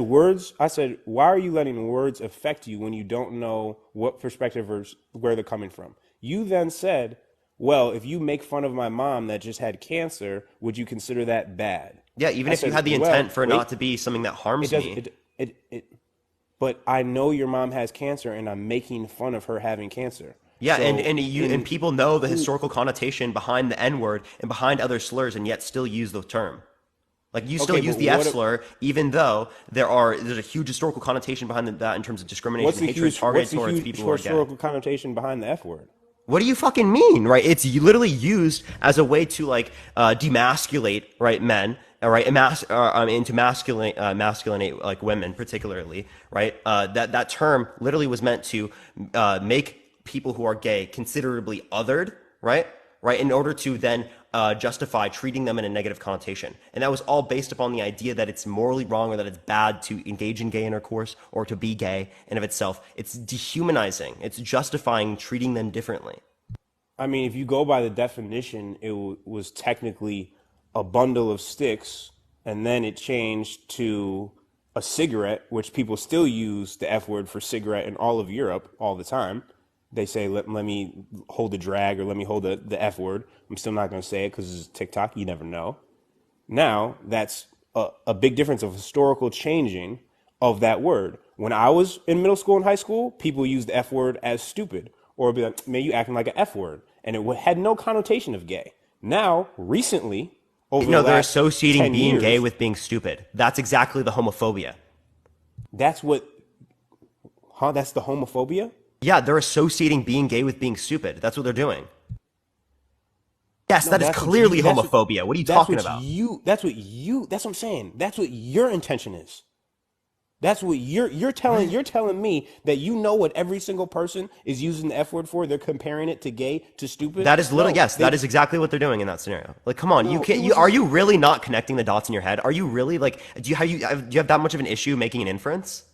words. I said, why are you letting words affect you when you don't know what perspective or where they're coming from? You then said, well, if you make fun of my mom that just had cancer, would you consider that bad? Yeah, even I if you said, had the well, intent for it wait, not to be something that it harms doesn't. me. But I know your mom has cancer, and I'm making fun of her having cancer. Yeah, So and people know the historical connotation behind the N word and behind other slurs, and yet still use the term. Like you still Okay, use but the F what- slur, even though there's a huge historical connotation behind that in terms of discrimination what's and the hatred huge, targeted what's the towards huge people who are gay. historical connotation behind the F word? What do you fucking mean, right? It's literally used as a way to like demasculate, right, men, all right, and to masculinate like women, particularly, right? That term literally was meant to make people who are gay considerably othered, right? Right, in order to then justify treating them in a negative connotation. And that was all based upon the idea that it's morally wrong or that it's bad to engage in gay intercourse or to be gay in of itself. It's dehumanizing. It's justifying treating them differently. I mean, if you go by the definition, it was technically a bundle of sticks, and then it changed to a cigarette, which people still use the F word for cigarette in all of Europe all the time. They say, let me hold the drag or let me hold the F word. I'm still not going to say it because it's TikTok. You never know. Now, that's a big difference of historical changing of that word. When I was in middle school and high school, people used the F word as stupid or be like, man, you acting like an F word. And it had no connotation of gay. Now, recently, over No, the they're last associating 10 being years, gay with being stupid. That's exactly the homophobia. that's what, that's the homophobia? Yeah, they're associating being gay with being stupid. That's what they're doing. Yes, No, that is that's what you. clearly homophobia. What are you That's talking what about? you. That's what you. That's what I'm saying. That's what your intention is. That's what What? you're telling me that you know what every single person is using the F word for. They're comparing it to gay to stupid. That is literally, No, yes, that is exactly what they're doing in that scenario. Like, come on, you no. It can't. was Are just you really not connecting the dots in your head? Are you really like? Do you have that much of an issue making an inference?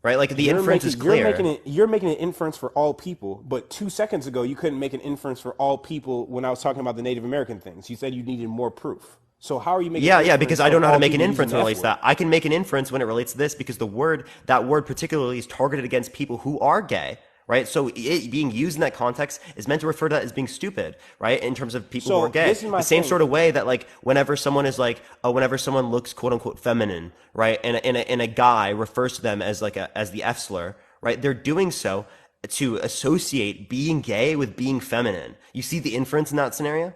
Right? Like the inference is clear. you're making an inference for all people. But 2 seconds ago, you couldn't make an inference for all people when I was talking about the Native American things. You said you needed more proof. So how are you making Yeah, an yeah, inference because I don't of know how to all make an people using inference the when it F relates to word? that. I can make an inference when it relates to this because that word particularly is targeted against people who are gay, right? So it being used in that context is meant to refer to that as being stupid, right? In terms of people who are So gay. this is The my same thing. sort of way that like whenever someone is like, whenever someone looks quote unquote feminine, right? And a guy refers to them as like as the F slur, right? They're doing so to associate being gay with being feminine. You see the inference in that scenario?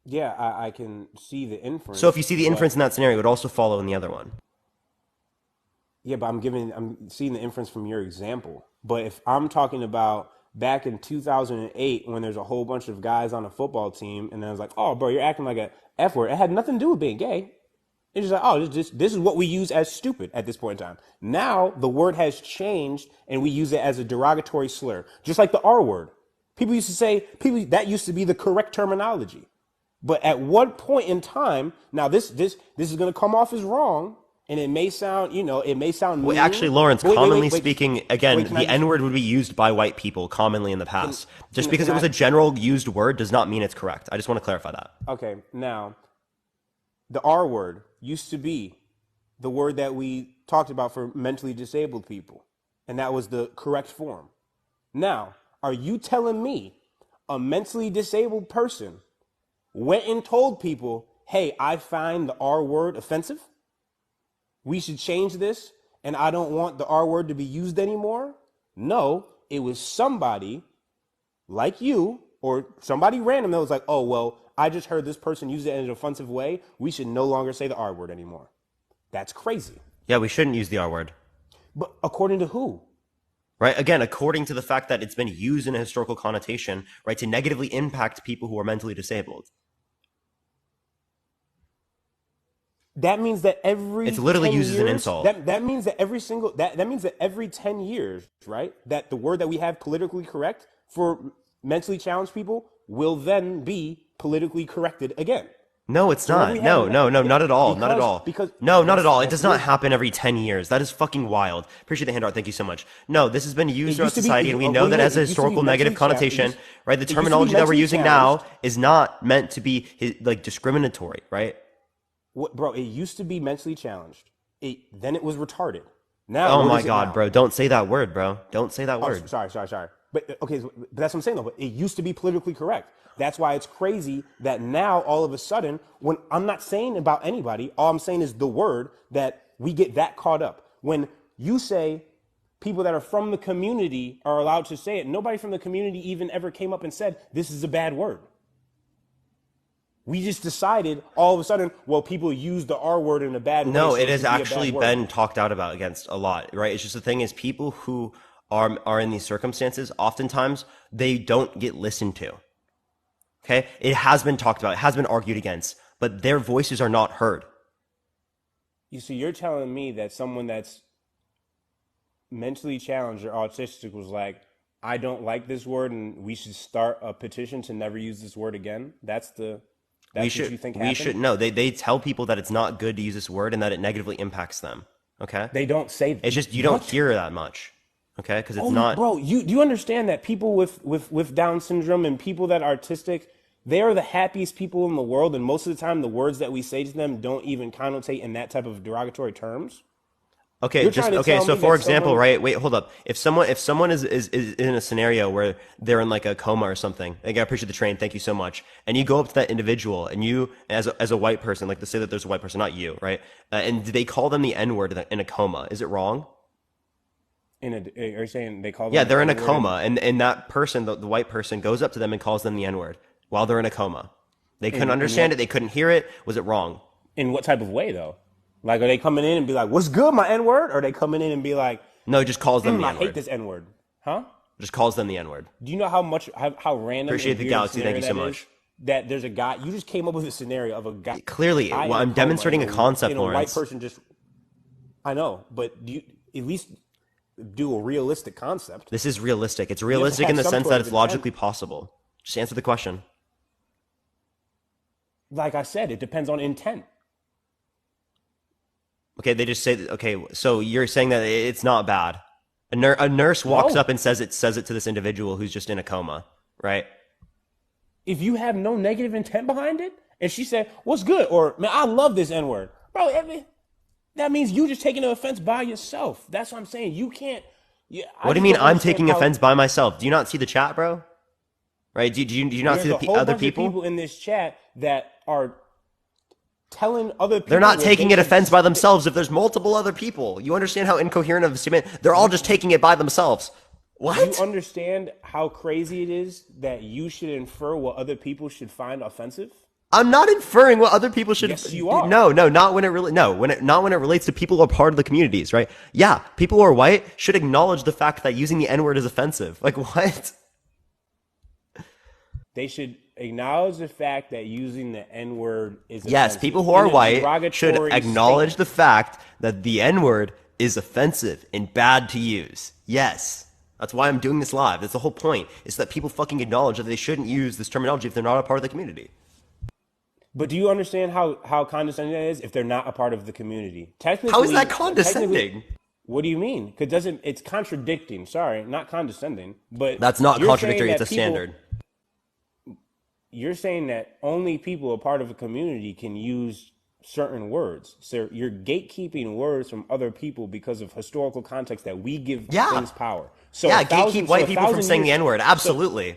Yeah, I can see the So if inference, you see the inference but in that scenario, it would also follow in the other one. yeah, but I'm seeing the inference from your example. But if I'm talking about back in 2008 when there's a whole bunch of guys on a football team, and I was like, oh, bro, you're acting like a F word. It had nothing to do with being gay. It's just like, oh, this is what we use as stupid at this point in time. Now the word has changed, and we use it as a derogatory slur, just like the R word. People used to say people that used to be the correct terminology. But at what point in time, now this is going to come off as wrong, and it may sound, it may sound Well, actually, mean. Lawrence, But wait, commonly wait, wait, speaking, wait. again, Can I the just N word would be used by white people commonly in the can past. Just because can it was I? a general used word does not mean it's correct. I just want to clarify that. Okay, now the R word used to be the word that we talked about for mentally disabled people, and that was the correct form. Now, are you telling me a mentally disabled person went and told people, "Hey, I find the R word offensive. We should change this, and I don't want the R word to be used anymore"? No, it was somebody like you or somebody random that was like, "Oh, well, I just heard this person use it in an offensive way. We should no longer say the R word anymore." That's crazy. Yeah, we shouldn't use the R word. But according to who? Right? Again, according to the fact that it's been used in a historical connotation, right, to negatively impact people who are mentally disabled. That means that It's every literally 10 used as an years, insult. that means that that means that every 10 years, right? That the word that we have politically correct for mentally challenged people will then be politically corrected again. No, it's So whenever not. we have No, no, no, not at all. Not at all. because No, not at all. It that's does not lit. happen every 10 years. That is fucking wild. Appreciate the handout. Thank you so much. No, this has been It used throughout used to be society, and we know what do you that mean? as a It used to be historical negative mentally challenged. connotation, right? The It used to be terminology that we're mentally using now challenged. is not meant to be like discriminatory, right? What, bro? It used to be mentally challenged. Then it was retarded. Now Oh what my is it God, now? bro. Don't say that word, bro. Don't say that Oh, word. sorry. But okay, but that's what I'm saying though. But it used to be politically correct. That's why it's crazy that now all of a sudden, when I'm not saying about anybody, all I'm saying is the word that we get that caught up. When you say people that are from the community are allowed to say it, nobody from the community even ever came up and said this is a bad word. We just decided all of a sudden, well, people use the R word in a bad way, No, so it it has should be a bad actually word. been talked out about against a lot, right? It's just the thing is people who are in these circumstances, oftentimes they don't get listened to. Okay? It has been talked about, it has been argued against, but their voices are not heard. You see, you're telling me that someone that's mentally challenged or autistic was like, I don't like this word and we should start a petition to never use this word again. That's what you think We happened? should no, they tell people that it's not good to use this word and that it negatively impacts them. Okay? They don't say It's just you don't what? hear that much. Okay? Because it's Oh, not. bro, you do you understand that people with Down syndrome and people that are artistic, they are the happiest people in the world, and most of the time the words that we say to them don't even connotate in that type of derogatory terms. Okay, You're just trying to okay. tell So me for that example, someone right? Wait, hold up. If someone is in a scenario where they're in like a coma or something, like I appreciate the train, thank you so much. And you go up to that individual, and you as a white person, like to say that there's a white person, not you, right? And they call them the N word in a coma. Is it wrong? are you saying they call Yeah, them the they're in a N word and coma, and that person, the white person, goes up to them and calls them the N word while they're in a coma. They couldn't in understand what it. They couldn't hear it. Was it wrong? in what type of way though? Like, are they coming in and be like, "What's good, my N word"? Or are they coming in and be like, No, it just calls them the I N hate word. this N word"? Huh? Just calls them the N-word. Do you know how random Appreciate and the weird galaxy. Thank scenario you so that much. is? That there's a guy. You just came up with a scenario of a guy Clearly, in well, a I'm coma demonstrating a concept, and a white Lawrence. person just. I know, but do you at least do a realistic concept? This is realistic. It's You have to realistic have in the some sense sort that of it's intent. logically possible. Just answer the question. Like I said, it depends on intent. Okay, they just say, okay, so you're saying that it's not bad. A nurse walks No. up and says it to this individual who's just in a coma, right? If you have no negative intent behind it, and she said, "What's good?" or "Man, I love this N word," bro. That means you just taking the offense by yourself. That's what I'm saying. You can't. Yeah, I What do you just mean don't I'm understand taking how offense by myself? Do you not see the chat, bro? Right? Do you not see there's a the whole other bunch of people in this chat that are telling other people They're not what taking they it should offense by themselves if there's multiple other people. You understand how incoherent of a statement? They're all just taking it by themselves. Do you What? understand how crazy it is that you should infer what other people should find offensive? I'm not inferring what other people should. Yes, you are. No, not when it really. No, not when it relates to people who are part of the communities, right? Yeah, people who are white should acknowledge the fact that using the N word is offensive. Like what? They should acknowledge the fact that using the N word is Yes, offensive. people who are In a white should derogatory acknowledge the statement. fact that the N word is offensive and bad to use. Yes. That's why I'm doing this live. That's the whole point. Is that people fucking acknowledge that they shouldn't use this terminology if they're not a part of the community. But do you understand how condescending that is if they're not a part of the community? Technically, How is that technically- condescending? What do you mean? Because doesn't it's contradicting? Sorry, not condescending, but That's not you're contradictory. saying It's a that people- standard. You're saying that only people a part of a community can use certain words. So you're gatekeeping words from other people because of historical context that we give Yeah. things power. So Yeah, a thousand- gatekeep white so a people from thousand saying the years- N word. Absolutely.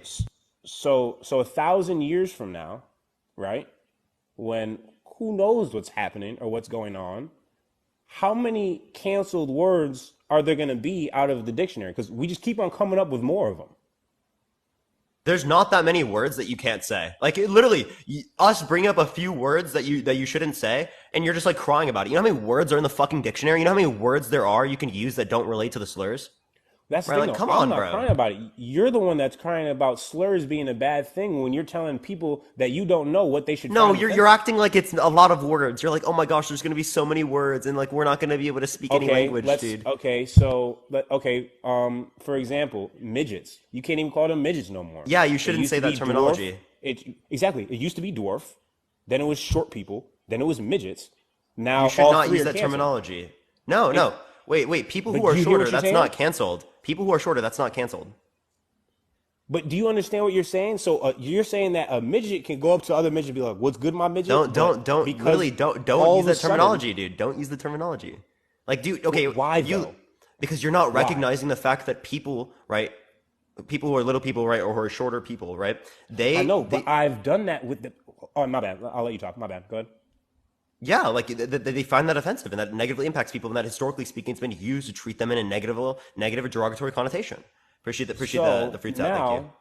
So 1,000 years from now, right? When who knows what's happening or what's going on, how many canceled words are there going to be out of the dictionary? Because we just keep on coming up with more of them. There's not that many words that you can't say. Like literally, us bring up a few words that you shouldn't say, and you're just like crying about it. You know how many words are in the fucking dictionary? You know how many words there are you can use that don't relate to the slurs? That's the Right, thing. like, Though. come I'm on, not bro. crying about it. You're the one that's crying about slurs being a bad thing when you're telling people that you don't know what they should. No, find you're offensive. acting like it's a lot of words. You're like, oh my gosh, there's gonna be so many words, and like we're not gonna be able to speak any language, dude. Okay, so for example, midgets. You can't even call them midgets no more. Yeah, you It shouldn't used say to that be terminology. Dwarf. Exactly. It used to be dwarf. Then it was short people. Then it was midgets. Now You should all not three use are that canceled. terminology. No. Wait. People But who are do you hear shorter, what you're that's saying? not canceled. People who are shorter, that's not canceled. But do you understand what you're saying? So you're saying that a midget can go up to other midget and be like, "What's good, my midget?" Don't Because literally don't all use of a that sudden- terminology, dude. Don't use the terminology. Like, dude, okay, Why, though? because you're not Why? recognizing the fact that people, right? People who are little people, right, or who are shorter people, right? I know, but I've done that with the. Oh, my bad. I'll let you talk. My bad. Go ahead. yeah, like they find that offensive and that negatively impacts people, and that historically speaking, it's been used to treat them in a negative or derogatory connotation. Appreciate the fruits out. Thank you. Now,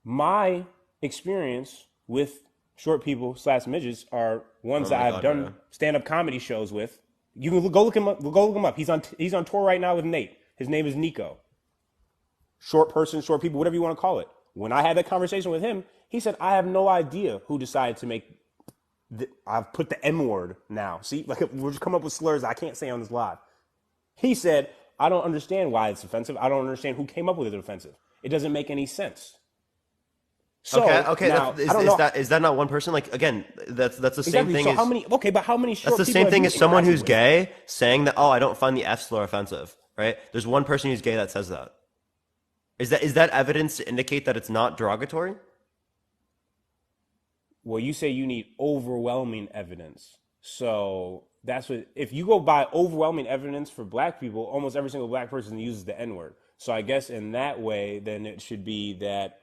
my experience with short people / midgets are ones that my I've God, done bro. stand-up comedy shows with. You can go look him up. Go look him up. He's on tour right now with Nate. His name is Nico. Short person, short people, whatever you want to call it. When I had that conversation with him, he said, "I have no idea who decided to make. I've put the M word now. See, like we're just coming up with slurs I can't say on this live." He said, "I don't understand why it's offensive. I don't understand who came up with it offensive. It doesn't make any sense." So, Okay. now, I don't know. Is that not one person? Like again, that's the same Exactly. thing So as how many? Okay, but how many short that's the people same have thing you as someone interacted who's with? gay saying that, oh, I don't find the F slur offensive, right? There's one person who's gay that says that. Is that evidence to indicate that it's not derogatory? Well, you say you need overwhelming evidence. So that's what, if you go by overwhelming evidence for black people, almost every single black person uses the N word. So I guess in that way, then it should be that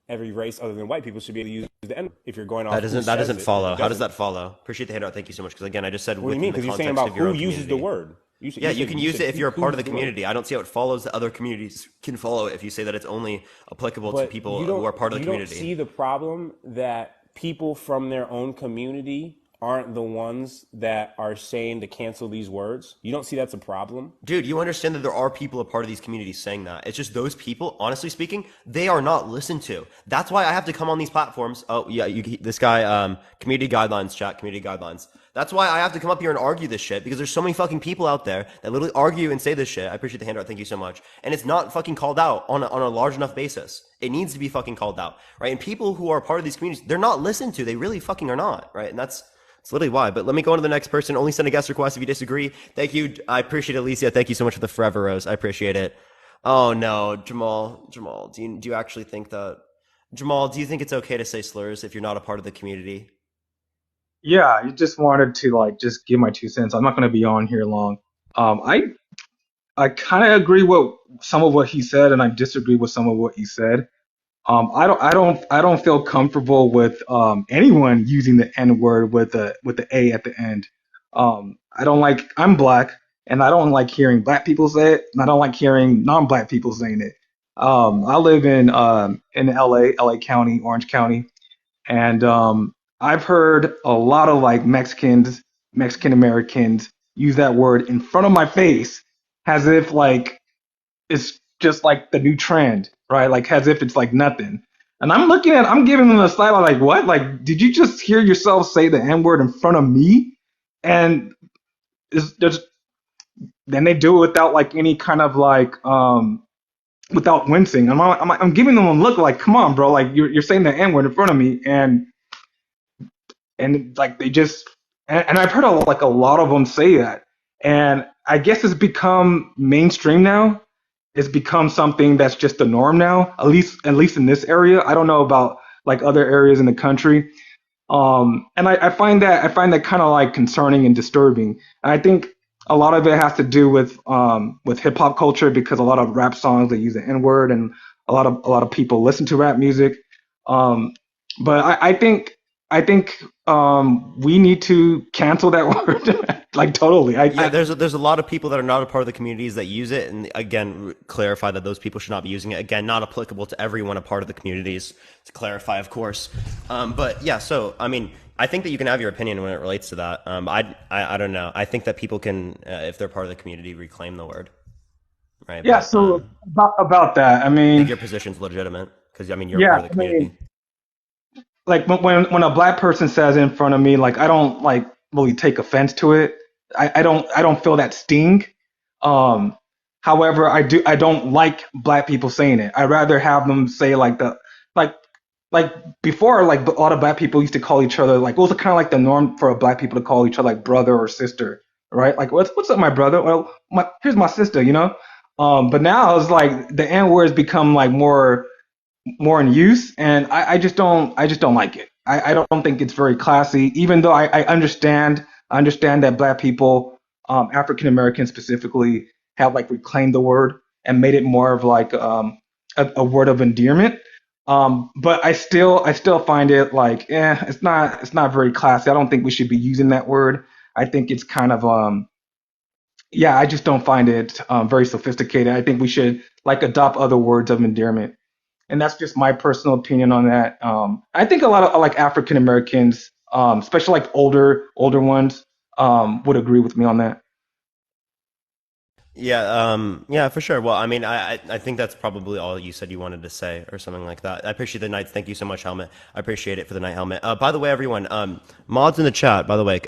every race other than white people should be able to use the N word if you're going off. That doesn't follow. How does that follow? Appreciate the handout. Thank you so much. Because again, I just said What do you mean? Because you're saying about who uses the word. Yeah, you can use it if you're a part of the community. I don't see how it follows that other communities can follow it if you say that it's only applicable to people who are part of the community. You don't see the problem that people from their own community aren't the ones that are saying to cancel these words? You don't see that's a problem? Dude, you understand that there are people a part of these communities saying that. It's just those people, honestly speaking, they are not listened to. That's why I have to come on these platforms. Oh yeah, this guy, community guidelines, chat, community guidelines. That's why I have to come up here and argue this shit because there's so many fucking people out there that literally argue and say this shit. I appreciate the handout. Thank you so much. And it's not fucking called out on a large enough basis. It needs to be fucking called out, right? And people who are part of these communities, they're not listened to. They really fucking are not, right? And that's literally why. But let me go on to the next person. Only send a guest request if you disagree. Thank you. I appreciate it, Alicia. Thank you so much for the forever rose. I appreciate it. Oh no, Jamal, do you actually think that, Jamal, do you think it's okay to say slurs if you're not a part of the community? Yeah, I just wanted to like just give my 2 cents. I'm not going to be on here long. I kind of agree with some of what he said, and I disagree with some of what he said. I don't feel comfortable with anyone using the N word with the A at the end. I don't like. I'm black, and I don't like hearing black people say it, and I don't like hearing non-black people saying it. I live in LA County, Orange County, and I've heard a lot of like Mexican Americans use that word in front of my face as if like it's just like the new trend, right? Like as if it's like nothing. And I'm giving them a side like, what? Like, did you just hear yourself say the N word in front of me? And there's then they do it without like any kind of like without wincing. I'm giving them a look like, come on, bro, like you're saying the N word in front of me, and like they just and I've heard like a lot of them say that, and I guess it's become mainstream now. It's become something that's just the norm now, at least in this area. I don't know about like other areas in the country. And I find that kind of like concerning and disturbing. And I think a lot of it has to do with hip hop culture because a lot of rap songs they use the N word, and a lot of people listen to rap music. Um, but I think we need to cancel that word like totally. Yeah, there's a lot of people that are not a part of the communities that use it, and again, clarify that those people should not be using it. Again, not applicable to everyone a part of the communities. To clarify, of course, but yeah. So I mean, I think that you can have your opinion when it relates to that. I don't know. I think that people can, if they're part of the community, reclaim the word, right? Yeah. But So about that, I I think mean, your position's legitimate because I mean you're a part yeah, of the I mean, community. like when a black person says it in front of me, like I don't like really take offense to it. I don't feel that sting. Um, However, I don't like black people saying it. I rather have them say like like before, like a lot of black people used to call each other like it was kind of like the norm for black people to call each other like brother or sister, right? Like what's up, my brother? Well, here's my sister, you know. But now it's like the N word has become like more in use, and I just don't like it. I don't think it's very classy. Even though I understand that black people, African Americans specifically, have like reclaimed the word and made it more of like a word of endearment. But I still find it like it's not very classy. I don't think we should be using that word. I think it's kind of yeah. I just don't find it very sophisticated. I think we should like adopt other words of endearment, and that's just my personal opinion on that. I think a lot of like African Americans, especially like older ones, would agree with me on that. Yeah, yeah, for sure. Well, I mean, I think that's probably all you said you wanted to say, or something like that. I appreciate the night. Thank you so much, Helmet. I appreciate it for the night, Helmet. By the way, everyone, mods in the chat. By the way,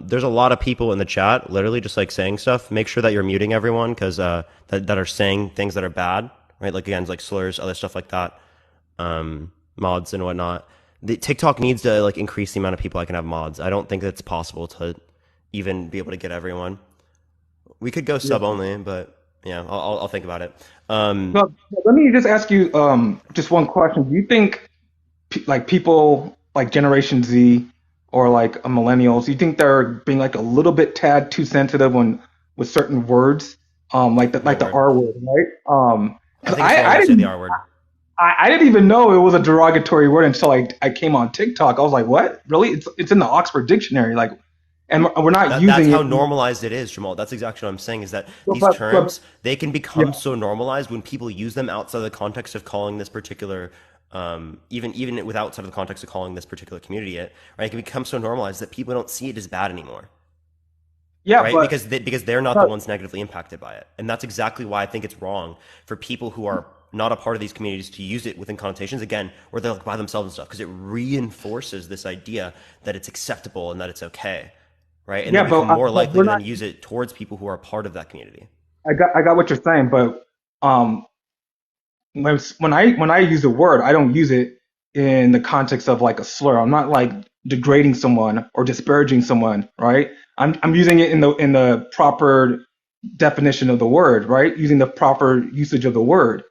there's a lot of people in the chat, literally just like saying stuff. Make sure that you're muting everyone because that are saying things that are bad, right? Like again, like slurs, other stuff like that. Mods and whatnot. The TikTok needs to like increase the amount of people I can have mods. I don't think it's possible to even be able to get everyone. We could go Yeah. sub only, but yeah, I'll think about it. Well, let me just ask you just one question. Do you think like people like Generation Z or like millennials, do you think they're being like a little bit tad too sensitive when with certain words, like What the word? R word, right? I 'Cause think it's wrong I to say the didn't R word. I didn't even know it was a derogatory word until I came on TikTok. I was like, what? Really? It's in the Oxford Dictionary, like, and we're not That's using how it. normalized it is, Jamal. That's exactly what I'm saying. Is that these But terms they can yeah, become so normalized when people use them outside the context of calling this particular even without outside of the context of calling this particular community it, right? It can become so normalized that people don't see it as bad anymore, Yeah, right? but Because they're not the but ones negatively impacted by it, and that's exactly why I think it's wrong for people who are not a part of these communities to use it within connotations again, where they're like by themselves and stuff, because it reinforces this idea that it's acceptable and that it's okay, right? And they yeah, become more but likely we're to not. then use it towards people who are part of that community. I got what you're saying, but um, when I use the word, I don't use it in the context of like a slur. I'm not like degrading someone or disparaging someone, right? I'm using it in the proper definition of the word, right? Using the proper usage of the word,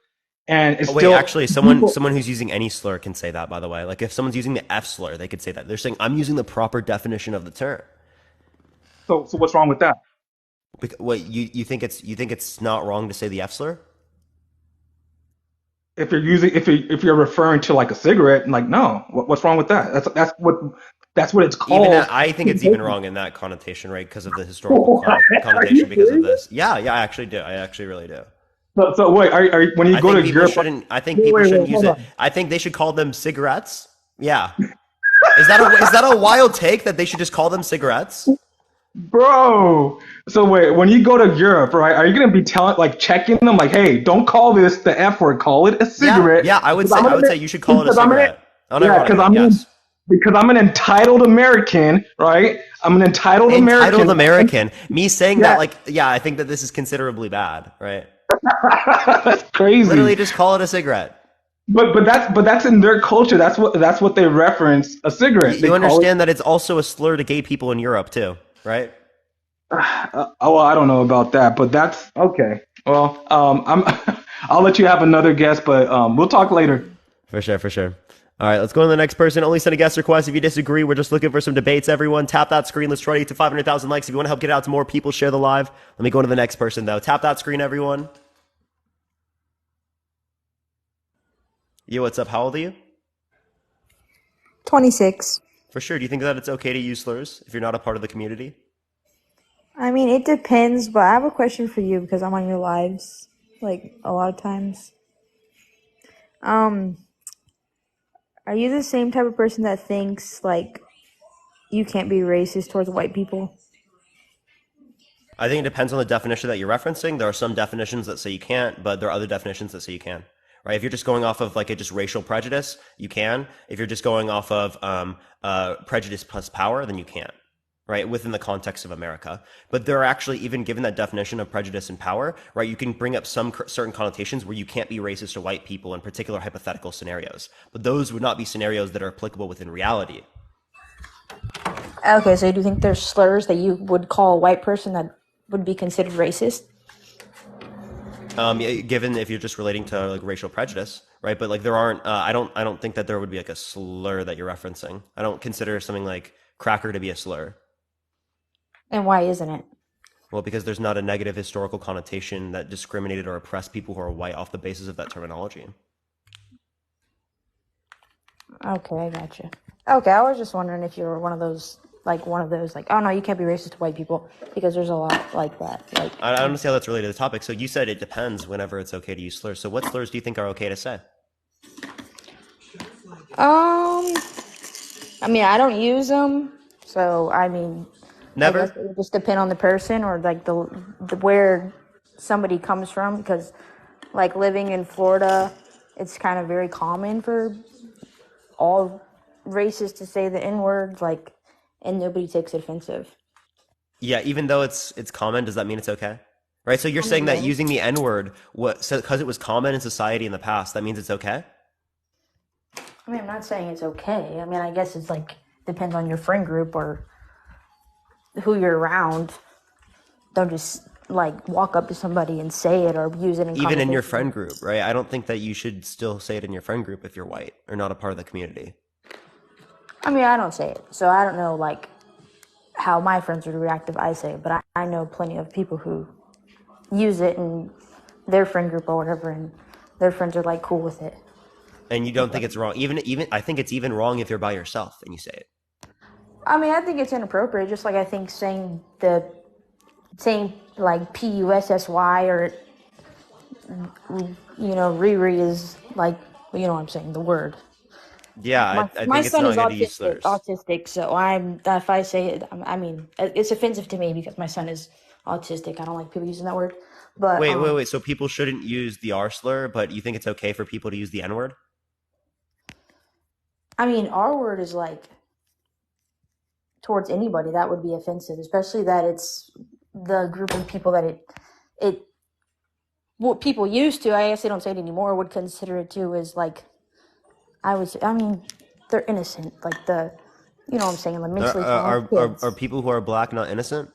and it's Oh wait, still actually, people. someone who's using any slur can say that. By the way, like if someone's using the F slur, they could say that. They're saying I'm using the proper definition of the term. So what's wrong with that? What you think it's not wrong to say the F slur? If you're using if you're referring to like a cigarette, like no, what's wrong with that? That's what it's Even that, called. I think it's even wrong in that connotation, right? Because of the historical Are connotation. you Because of serious? this, yeah, yeah, I actually do. I actually really do. So wait, when you I go think to people Europe, shouldn't. I think wait, people wait, shouldn't wait, use hold it. on, I think they should call them cigarettes. Yeah, is that a wild take that they should just call them cigarettes? bro. So wait, when you go to Europe, right? Are you gonna be telling like checking them like, hey, don't call this the F word, call it a Yeah, cigarette yeah. because I'm I would an say you should call it a because I'm an cigarette. yeah because Unironically, yes. I'm an entitled American, right? I'm an entitled Entitled American. American. Me saying Yeah, that, like, yeah, I think that this is considerably bad, right? that's crazy. Literally, just call it a cigarette. But that's in their culture. That's what they reference a cigarette. They You call it. understand that it's also a slur to gay people in Europe too, right? Oh, well, I don't know about that, but that's okay. Well, I'll let you have another guess, but we'll talk later. For sure, for sure. All right, let's go to the next person. Only send a guest request if you disagree. We're just looking for some debates, everyone. Tap that screen. Let's try to get to 500,000 likes. If you want to help get it out to more people, share the live. Let me go to the next person, though. Tap that screen, everyone. Yo, what's up? How old are you? 26. For sure. Do you think that it's okay to use slurs if you're not a part of the community? I mean, it depends, but I have a question for you because I'm on your lives, like a lot of times. Um, are you the same type of person that thinks like you can't be racist towards white people? I think it depends on the definition that you're referencing. There are some definitions that say you can't, but there are other definitions that say you can. Right? If you're just going off of like a just racial prejudice, you can. If you're just going off of prejudice plus power, then you can't. Right? Within the context of America. But there are actually, even given that definition of prejudice and power, right, you can bring up some certain connotations where you can't be racist to white people in particular hypothetical scenarios. But those would not be scenarios that are applicable within reality. Okay, so do you think there's slurs that you would call a white person that would be considered racist? Given if you're just relating to like racial prejudice, right? But like there aren't. I don't think that there would be like a slur that you're referencing. I don't consider something like cracker to be a slur. And why isn't it? Well, because there's not a negative historical connotation that discriminated or oppressed people who are white off the basis of that terminology. Okay, I gotcha. Okay, I was just wondering if you were one of those, like, oh no, you can't be racist to white people because there's a lot like that. Like, I don't see how that's related to the topic. So you said it depends whenever it's okay to use slurs. So what slurs do you think are okay to say? um, I mean, I don't use them, so I mean, I guess Never? it would just depend on the person or like the where somebody comes from because like living in Florida, it's kind of very common for all races to say the N word, like, and nobody takes it offensive. Yeah, even though it's common, does that mean it's okay? Right? So you're I mean, saying that no. using the N-word, what, so because it was common in society in the past, that means it's okay? I mean, I'm not saying it's okay. I mean, I guess it's like depends on your friend group or who you're around. Don't just like walk up to somebody and say it or use it in Even in your conversation. friend group, right? I don't think that you should still say it in your friend group if you're white or not a part of the community. I mean, I don't say it, so I don't know like how my friends would react if I say it. But I know plenty of people who use it in their friend group or whatever, and their friends are like cool with it. And you don't think it's wrong. Even I think it's even wrong if you're by yourself and you say it. I mean, I think it's inappropriate, just like I think saying like PUSSY or Riri is like Well, you know what I'm saying, the word. Yeah, I My think it's son not is good to use autistic, slurs. so I'm if I say it, I mean, it's offensive to me because my son is autistic. I don't like people using that word, but Wait. So people shouldn't use the R slur, but you think it's okay for people to use the N word? I mean, our word is like towards anybody that would be offensive, especially that it's the group of people that it what people used to. I guess they don't say it anymore. Would consider it too is like I mean, they're innocent, like you know what I'm saying, like Are mentally challenged are kids. people who are black not innocent?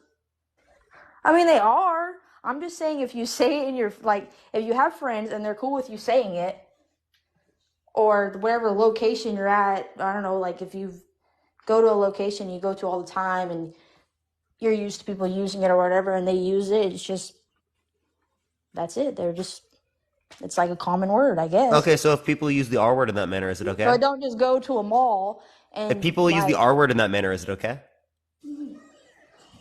I mean, they are. I'm just saying if you say it in your like if you have friends and they're cool with you saying it, or whatever location you're at, I don't know, like if you go to a location you go to all the time and you're used to people using it or whatever and they use it, it's just that's it. They're just it's like a common word, I guess. Okay, so if people use the R word in that manner, is it So I okay? don't just go to a mall If and people use the like R word in that manner, is it okay?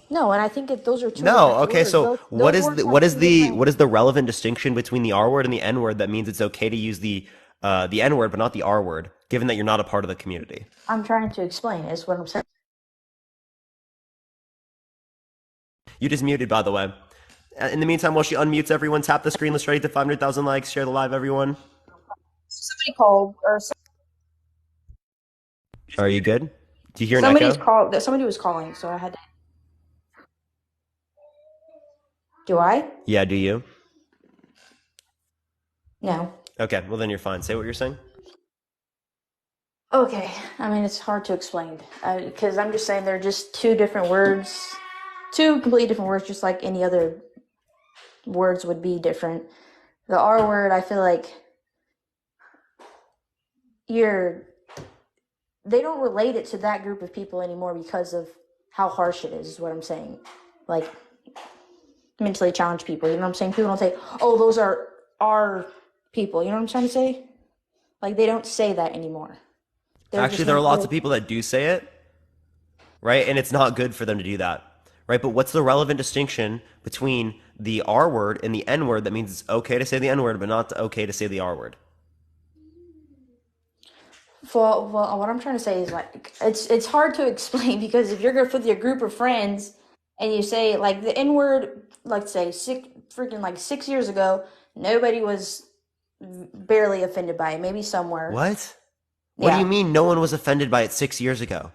no, and I think if those are two No. different Okay, words. so Those words have two different. what is the relevant distinction between the R word and the N word that means it's okay to use the N word but not the R word, given that you're not a part of the community? I'm trying to explain is what I'm saying. You just muted, by the way. In the meantime, while she unmutes everyone, tap the screen. Let's ready to 500,000 likes. Share the live, everyone. Somebody called or Are you good? Do you hear an somebody's echo? called. Somebody was calling, so I had to. Do I? Yeah, do you? No. Okay, well then you're fine. Say what you're saying. Okay. I mean, it's hard to explain because I'm just saying they're just two different words, two completely different words, just like any other words would be different. The R word, I feel like you're they don't relate it to that group of people anymore because of how harsh it is what I'm saying. Like mentally challenged people, you know what I'm saying? People don't say, "Oh, those are our people." You know what I'm trying to say? Like they don't say that anymore. They're Actually, just there are making lots of people that do say it, right? And it's not good for them to do that, right? But what's the relevant distinction between the R word and the N word that means it's okay to say the N word, but not okay to say the R word? well, what I'm trying to say is like it's hard to explain because if you're with your group of friends and you say like the N word, like say freaking like 6 years ago, nobody was barely offended by it. Maybe somewhere, What? What do you yeah. mean no one was offended by it 6 years ago?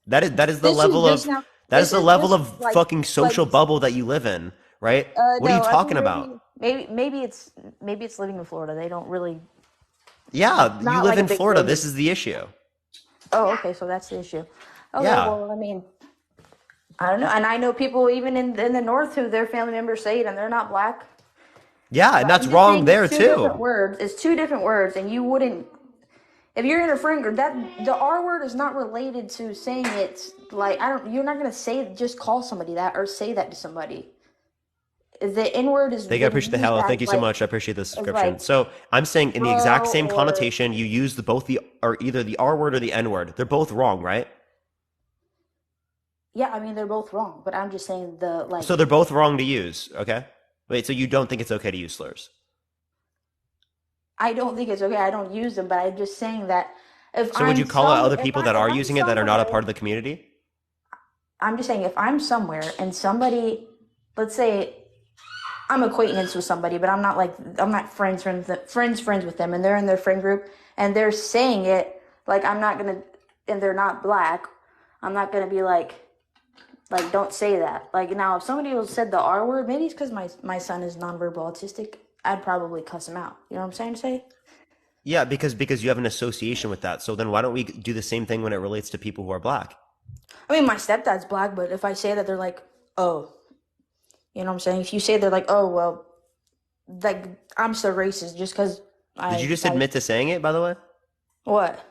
That is the This is level just of now. that is This the is level just of like fucking like social bubble that you live in, right? What are you no. I talking think about? maybe it's living in Florida. They don't really. Yeah, you Not live like a in big Florida. deal here. This is the issue. Oh, okay. So that's the issue. Okay. Yeah. Well, I mean, I don't know, and I know people even in the north who their family members say it, and they're not black. Yeah, and But that's I'm just wrong saying there it's two different too. words. It's two different words, and you wouldn't if you're in a friend group. That the R word is not related to saying it. Like I don't. You're not gonna say just call somebody that or say that to somebody. The N word has Thank you. I been appreciate the used hell. as Thank you so like much. I appreciate the as like subscription. So I'm saying in the exact bro same or connotation, you use both the or either the R word or the N word. They're both wrong, right? yeah. I mean, they're both wrong, but I'm just saying the So like they're both wrong to use. Okay. Wait. So you don't think it's okay to use slurs? I don't think it's okay. I don't use them, but I'm just saying that So would you call out other people that if are I'm using it that are not a somewhere, part of the community? I'm just saying if I'm somewhere and somebody, let's say I'm acquaintance with somebody, but I'm not friends with them, and they're in their friend group and they're saying it like I'm not gonna, and they're not black. I'm not gonna be like don't say that. Like now, if somebody else said the R word, maybe it's because my son is nonverbal autistic. I'd probably cuss him out. You know what I'm saying to say? Yeah, because you have an association with that. So then why don't we do the same thing when it relates to people who are black? I mean, my stepdad's black, but if I say that, they're like, oh, you know what I'm saying? If you say they're like, oh, well, like I'm so racist just because Did you I just admit to saying it, by the way? what?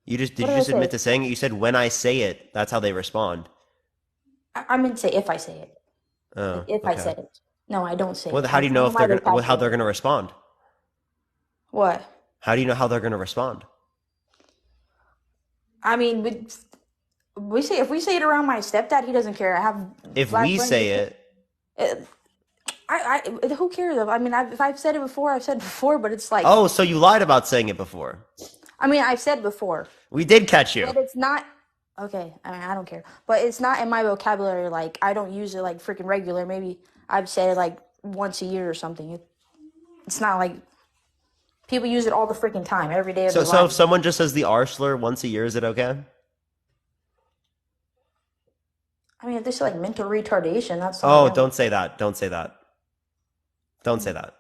You just What did you did I just admit say? to saying it? You said when I say it, that's how they respond. I meant to say if I say it. Oh, If I okay. said it. No, I don't say Well, it. how do you know Some of if my they're gonna how they're vocabulary. gonna respond? What? How do you know how they're gonna respond? I mean, we say if we say it around my stepdad, he doesn't care. I have If black we friends. say it, Uh, Who cares? I mean, if I've said it before, I've said it before, but it's like, Oh, so you lied about saying it before. I mean, I've said before, We did catch you. but it's not. Okay, I mean, I don't care, but it's not in my vocabulary. Like, I don't use it like freaking regular. Maybe I've said it like once a year or something. It's not like people use it all the freaking time, every day of So their so if lives. someone just says the R slur once a year, is it okay? I mean, if this is like mental retardation, that's on Oh, them. don't say that. Don't say that. Don't say that.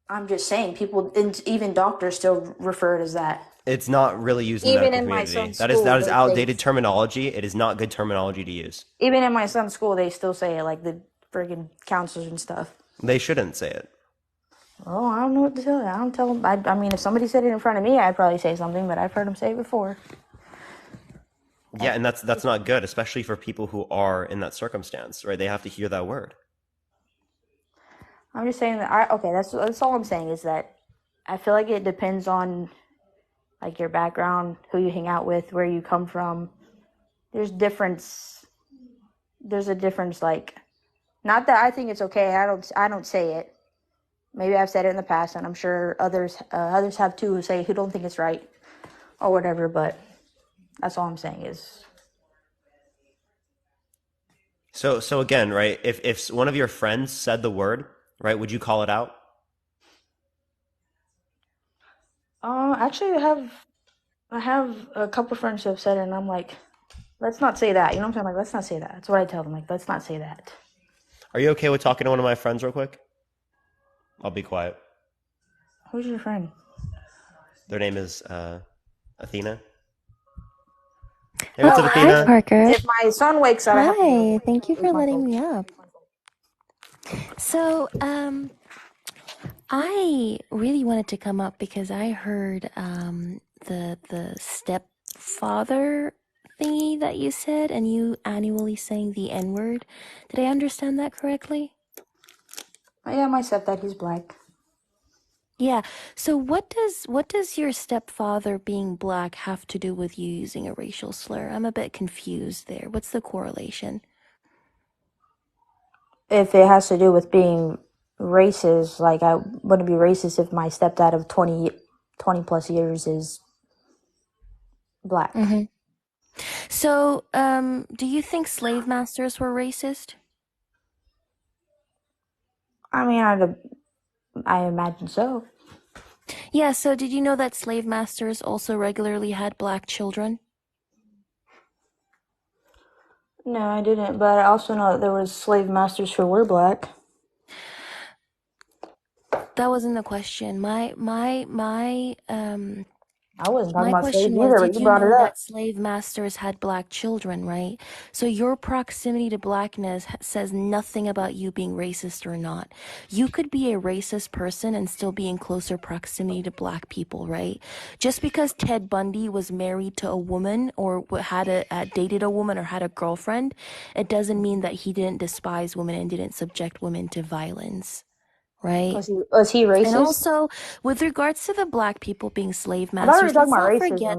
I'm just saying, people, and even doctors still refer it as that. It's not really used in the Even medical in my community. son's That is school, that is they say, outdated terminology. It is not good terminology to use. even in my son's school, they still say it, like the friggin' counselors and stuff. They shouldn't say it. Oh, I don't know what to tell you. I don't tell them. I mean, if somebody said it in front of me, I'd probably say something, but I've heard them say it before. Yeah, and that's not good, especially for people who are in that circumstance, right? They have to hear that word. I'm just saying that okay, that's all I'm saying is that I feel like it depends on like your background, who you hang out with, where you come from. There's difference. There's a difference. Like, not that I think it's okay. I don't say it. Maybe I've said it in the past, and I'm sure others have too who don't think it's right or whatever. But that's all I'm saying is So again, right? If one of your friends said the word, right, would you call it out? actually I have a couple friends who have said it, and I'm like, let's not say that. You know what I'm saying? Like, let's not say that. That's what I tell them. Like, let's not say that. Are you okay with talking to one of my friends real quick? I'll be quiet. Who's your friend? Their name is Athena. Hey, what's Oh, up, well, Hi, Athena? Parker. if my son wakes up, I have to go Hi, thank you wake for my letting phone. me up. So, I really wanted to come up because I heard the stepfather thingy that you said, and you annually saying the N word. Did I understand that correctly? Oh, yeah, my stepdad, he's black. Yeah. So what does your stepfather being black have to do with you using a racial slur? I'm a bit confused there. What's the correlation? If it has to do with being racist, like I wouldn't be racist if my stepdad of 20 plus years is black. Mm-hmm. So, do you think slave masters were racist? I mean, I imagine so. Yeah, so did you know that slave masters also regularly had black children? No, I didn't, but I also know that there was slave masters who were black. That wasn't the question. I wasn't talking My about slaves question was, either, but did you you brought it know up. that slave masters had black children, right? So your proximity to blackness says nothing about you being racist or not. You could be a racist person and still be in closer proximity to black people, right? Just because Ted Bundy was married to a woman or dated a woman or had a girlfriend, it doesn't mean that he didn't despise women and didn't subject women to violence, right? Was he And racist? also, with regards to the black people being slave I thought we were masters, talking about racism.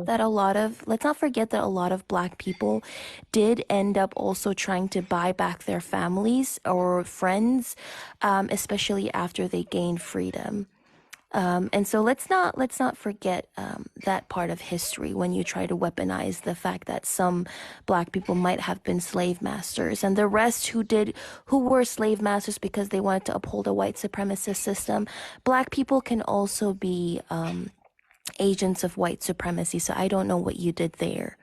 let's not forget that a lot of black people did end up also trying to buy back their families or friends, especially after they gained freedom. And so let's not forget that part of history when you try to weaponize the fact that some black people might have been slave masters and the rest who were slave masters because they wanted to uphold a white supremacist system. Black people can also be agents of white supremacy. So I don't know what you did there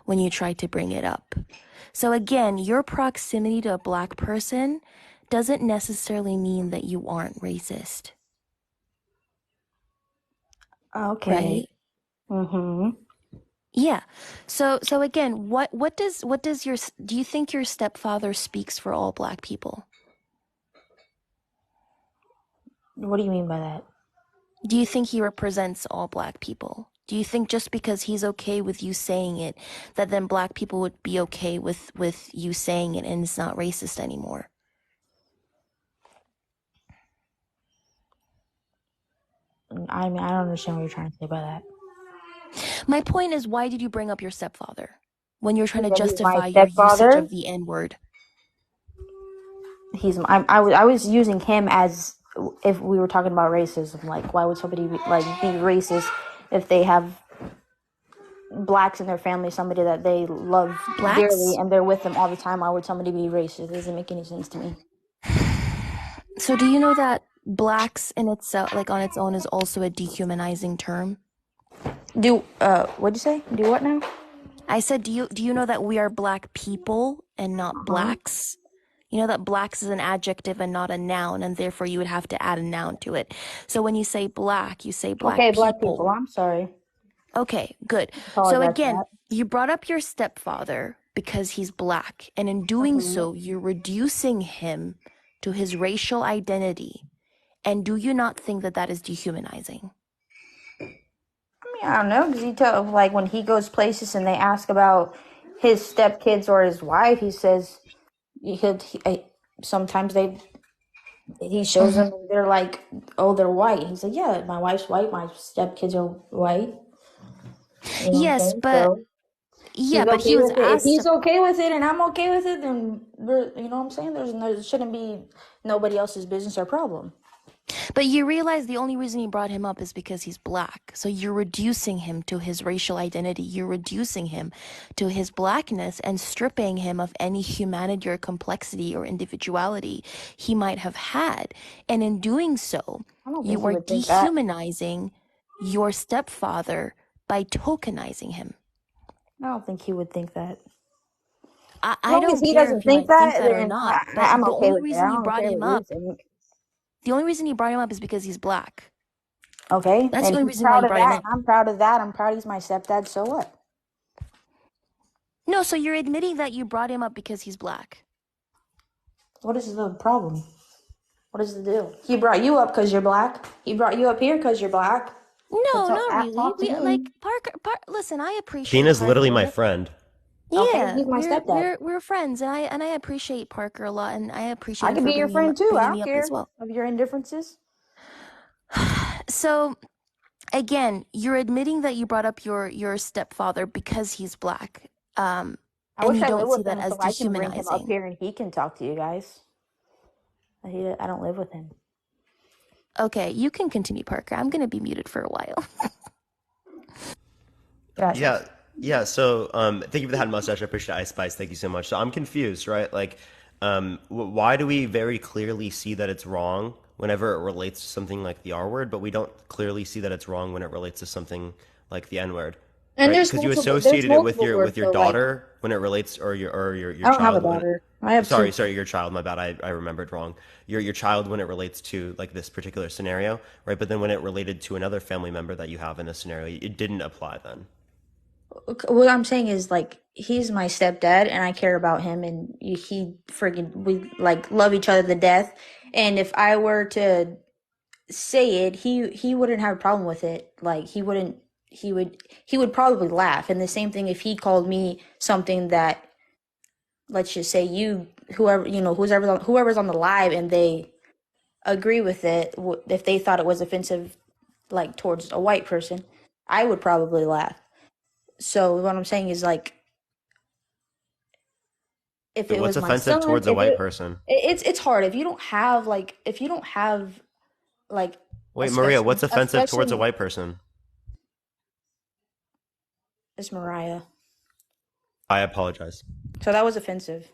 when you tried to bring it up. So again, your proximity to a black person doesn't necessarily mean that you aren't racist, Okay. right? Mm-hmm. Yeah. So again, do you think your stepfather speaks for all black people? What do you mean by that? Do you think he represents all black people? Do you think just because he's okay with you saying it, that then black people would be okay with you saying it and it's not racist anymore? I mean, I don't understand what you're trying to say by that. My point is, why did you bring up your stepfather when you're trying to Because he's my justify your usage stepfather. of the N word? I was using him as if we were talking about racism. Like, why would somebody be racist if they have blacks in their family, somebody that they love dearly, Blacks? and they're with them all the time? Why would somebody be racist? It doesn't make any sense to me. So do you know that blacks in itself, like on its own, is also a dehumanizing term? What'd you say? Do what now? I said, do you know that we are black people and not Huh? blacks? You know that blacks is an adjective and not a noun, and therefore you would have to add a noun to it. So when you say black, you say black Okay, black people. people. I'm sorry. Okay, good. So Apologize again, for you brought up your stepfather because he's black, and in that. doing so, you're reducing him to his racial identity. And do you not think that that is dehumanizing? I mean, I don't know, because he tell like when he goes places and they ask about his stepkids or his wife, he says sometimes he shows them and they're like, oh, they're white. He's like, yeah, my wife's white, my stepkids are white. You know what I'm Yes, saying? So yeah, he's but he okay was with it. If asked. he's okay with it and I'm okay with it, then you know what I'm saying? There shouldn't be nobody else's business or problem. But you realize the only reason he brought him up is because he's black. So you're reducing him to his racial identity. You're reducing him to his blackness and stripping him of any humanity or complexity or individuality he might have had. And in doing so, I don't think you he are would think that. dehumanizing your stepfather by tokenizing him. I don't think he would think that. As I long as don't he care doesn't if you think might think that, that or then not, but I'm okay with it. I don't care what you think. the only reason he brought him up is because he's black. Okay, That's and the only he's reason why proud he of brought him that, up. and I'm proud of that. I'm proud he's my stepdad. So what? No, so you're admitting that you brought him up because he's black. What is the problem? What is the deal? He brought you up because you're black. He brought you up here because you're black. So No, not really. talk to We me. like Listen, I appreciate Athena's literally Parker. my friend. Okay, Yeah, he's my stepdad. we're friends, and I appreciate Parker a lot, and I appreciate I him could for be your friend too. I bringing me don't up as care well. of your indifferences. So again, you're admitting that you brought up your stepfather because he's black, I and wish you I lived don't see with that him as so I can bring him up dehumanizing. here and he can talk to you guys. I don't live with him. Okay, you can continue, Parker. I'm gonna be muted for a while. Yeah, Gracias. yeah. So, thank you for the hat mustache. I appreciate Ice Spice. Thank you so much. So, I'm confused, right? Like, why do we very clearly see that it's wrong whenever it relates to something like the R word, but we don't clearly see that it's wrong when it relates to something like the N word, And right? Because you there's associated it multiple with words. your So like, daughter when it relates, or your I don't have a child when. daughter. I have two. Sorry, your child. My bad. I remembered wrong. Your child when it relates to like this particular scenario, right? But then when it related to another family member that you have in this scenario, it didn't apply then. What I'm saying is like he's my stepdad and I care about him and we like love each other to death. And if I were to say it, he wouldn't have a problem with it. Like he would probably laugh. And the same thing if he called me something that, let's just say whoever's on the live and they agree with it, if they thought it was offensive like towards a white person, I would probably laugh. So what I'm saying is like if Wait, it what's was my offensive son, towards a white person? it's hard if you don't have like a Wait, Maria, special what's offensive towards a white person? it's Mariah. I apologize. So that was offensive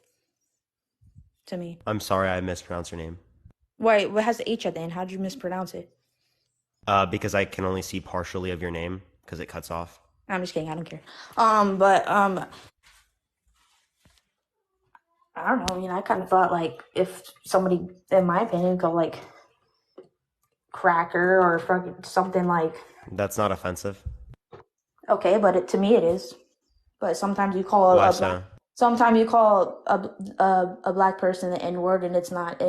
to me. I'm sorry I mispronounced your name. Wait, what has the H at the end? How did you mispronounce it? Because I can only see partially of your name because it cuts off. I'm just kidding. I don't care. But I don't know. I mean, I kind of thought like if somebody, in my opinion, go like cracker or fucking something like That's not offensive. okay, but to me it is. But sometimes you call Why a black, so? sometimes you call a black person the N word, and it's not.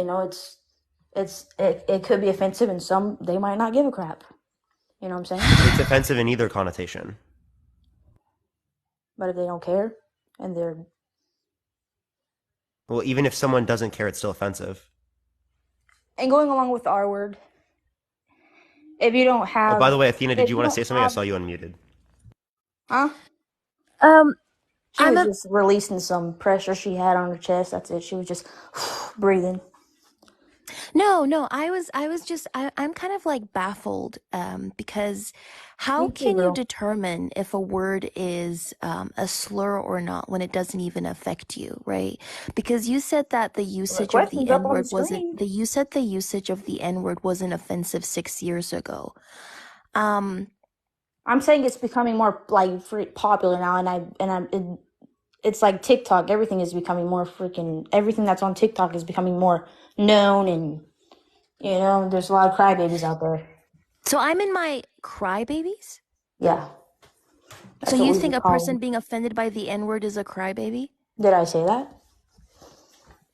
It could be offensive, and some they might not give a crap. You know what I'm saying? It's offensive in either connotation. But if they don't care, and they're Well, even if someone doesn't care, it's still offensive. and going along with the R word, if you don't Oh, have, by the way, Athena, did if you you want to don't say something? I have, saw you unmuted. huh? Um, She I'm was a just releasing some pressure she had on her chest. That's it. She was just breathing. No, I was just I'm kind of like baffled because how Me too, can you girl. determine if a word is a slur or not when it doesn't even affect you, right? Because you said that the The usage of the question's up on the N-word wasn't screen. the you said the usage of the N-word wasn't offensive 6 years ago. Um, I'm saying it's becoming more like popular now, it's like TikTok. Everything is becoming more freaking. Everything that's on TikTok is becoming more known, and there's a lot of crybabies out there. so I'm in my crybabies. Yeah, So that's what you we think would a call person them. being offended by the N-word is a crybaby? Did I say that?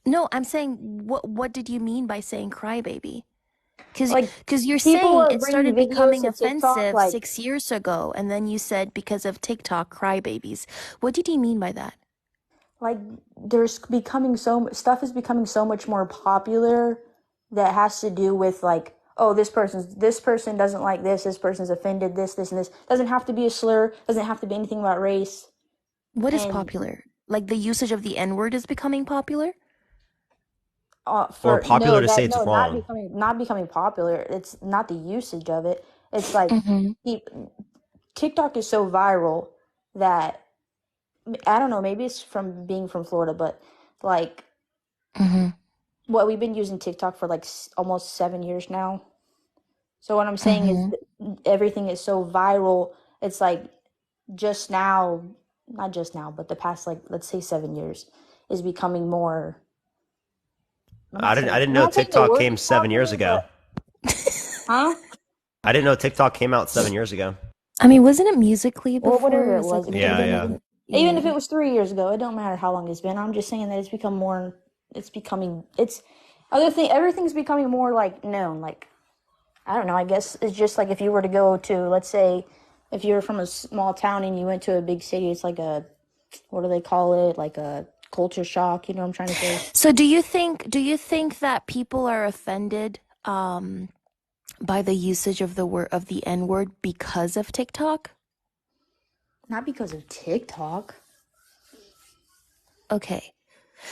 No, I'm saying what did you mean by saying crybaby? Because Like you're people saying are it bringing started videos becoming to TikTok, offensive like 6 years ago, and then you said because of TikTok, crybabies. What did you mean by that? like there's becoming stuff is becoming so much more popular that has to do with like, oh, this person doesn't like this person's offended, this and this. Doesn't have to be a slur, doesn't have to be anything about race. What is And popular? Like the usage of the N-word is becoming popular? Or for popular no, to say that it's no, wrong. not becoming popular. It's not the usage of it. It's like Mm-hmm. the TikTok is so viral that I don't know, maybe it's from being from Florida, but like Mm-hmm. what we've been using TikTok for like almost 7 years now. So what I'm saying is Mm-hmm. everything is so viral. It's like just now, not just now, but the past like let's say 7 years is becoming more. I didn't I'm know not saying the TikTok word came is 7 years popular, ago. but huh? I didn't know TikTok came out 7 years ago. I mean, wasn't it Musically Well, before? whatever It it was like was, a it could have Yeah, been yeah. even, even if yeah. it was 3 years ago. It don't matter how long it's been. I'm just saying that it's become more. It's becoming. It's other thing. Everything's becoming more like known. Like I don't know. I guess it's just like if you were to go to, let's say, if you're from a small town and you went to a big city, it's like a, what do they call it? Like a culture shock. You know what I'm trying to say? So do you think that people are offended by the usage of the word of the N-word because of TikTok? Not because of TikTok. Okay.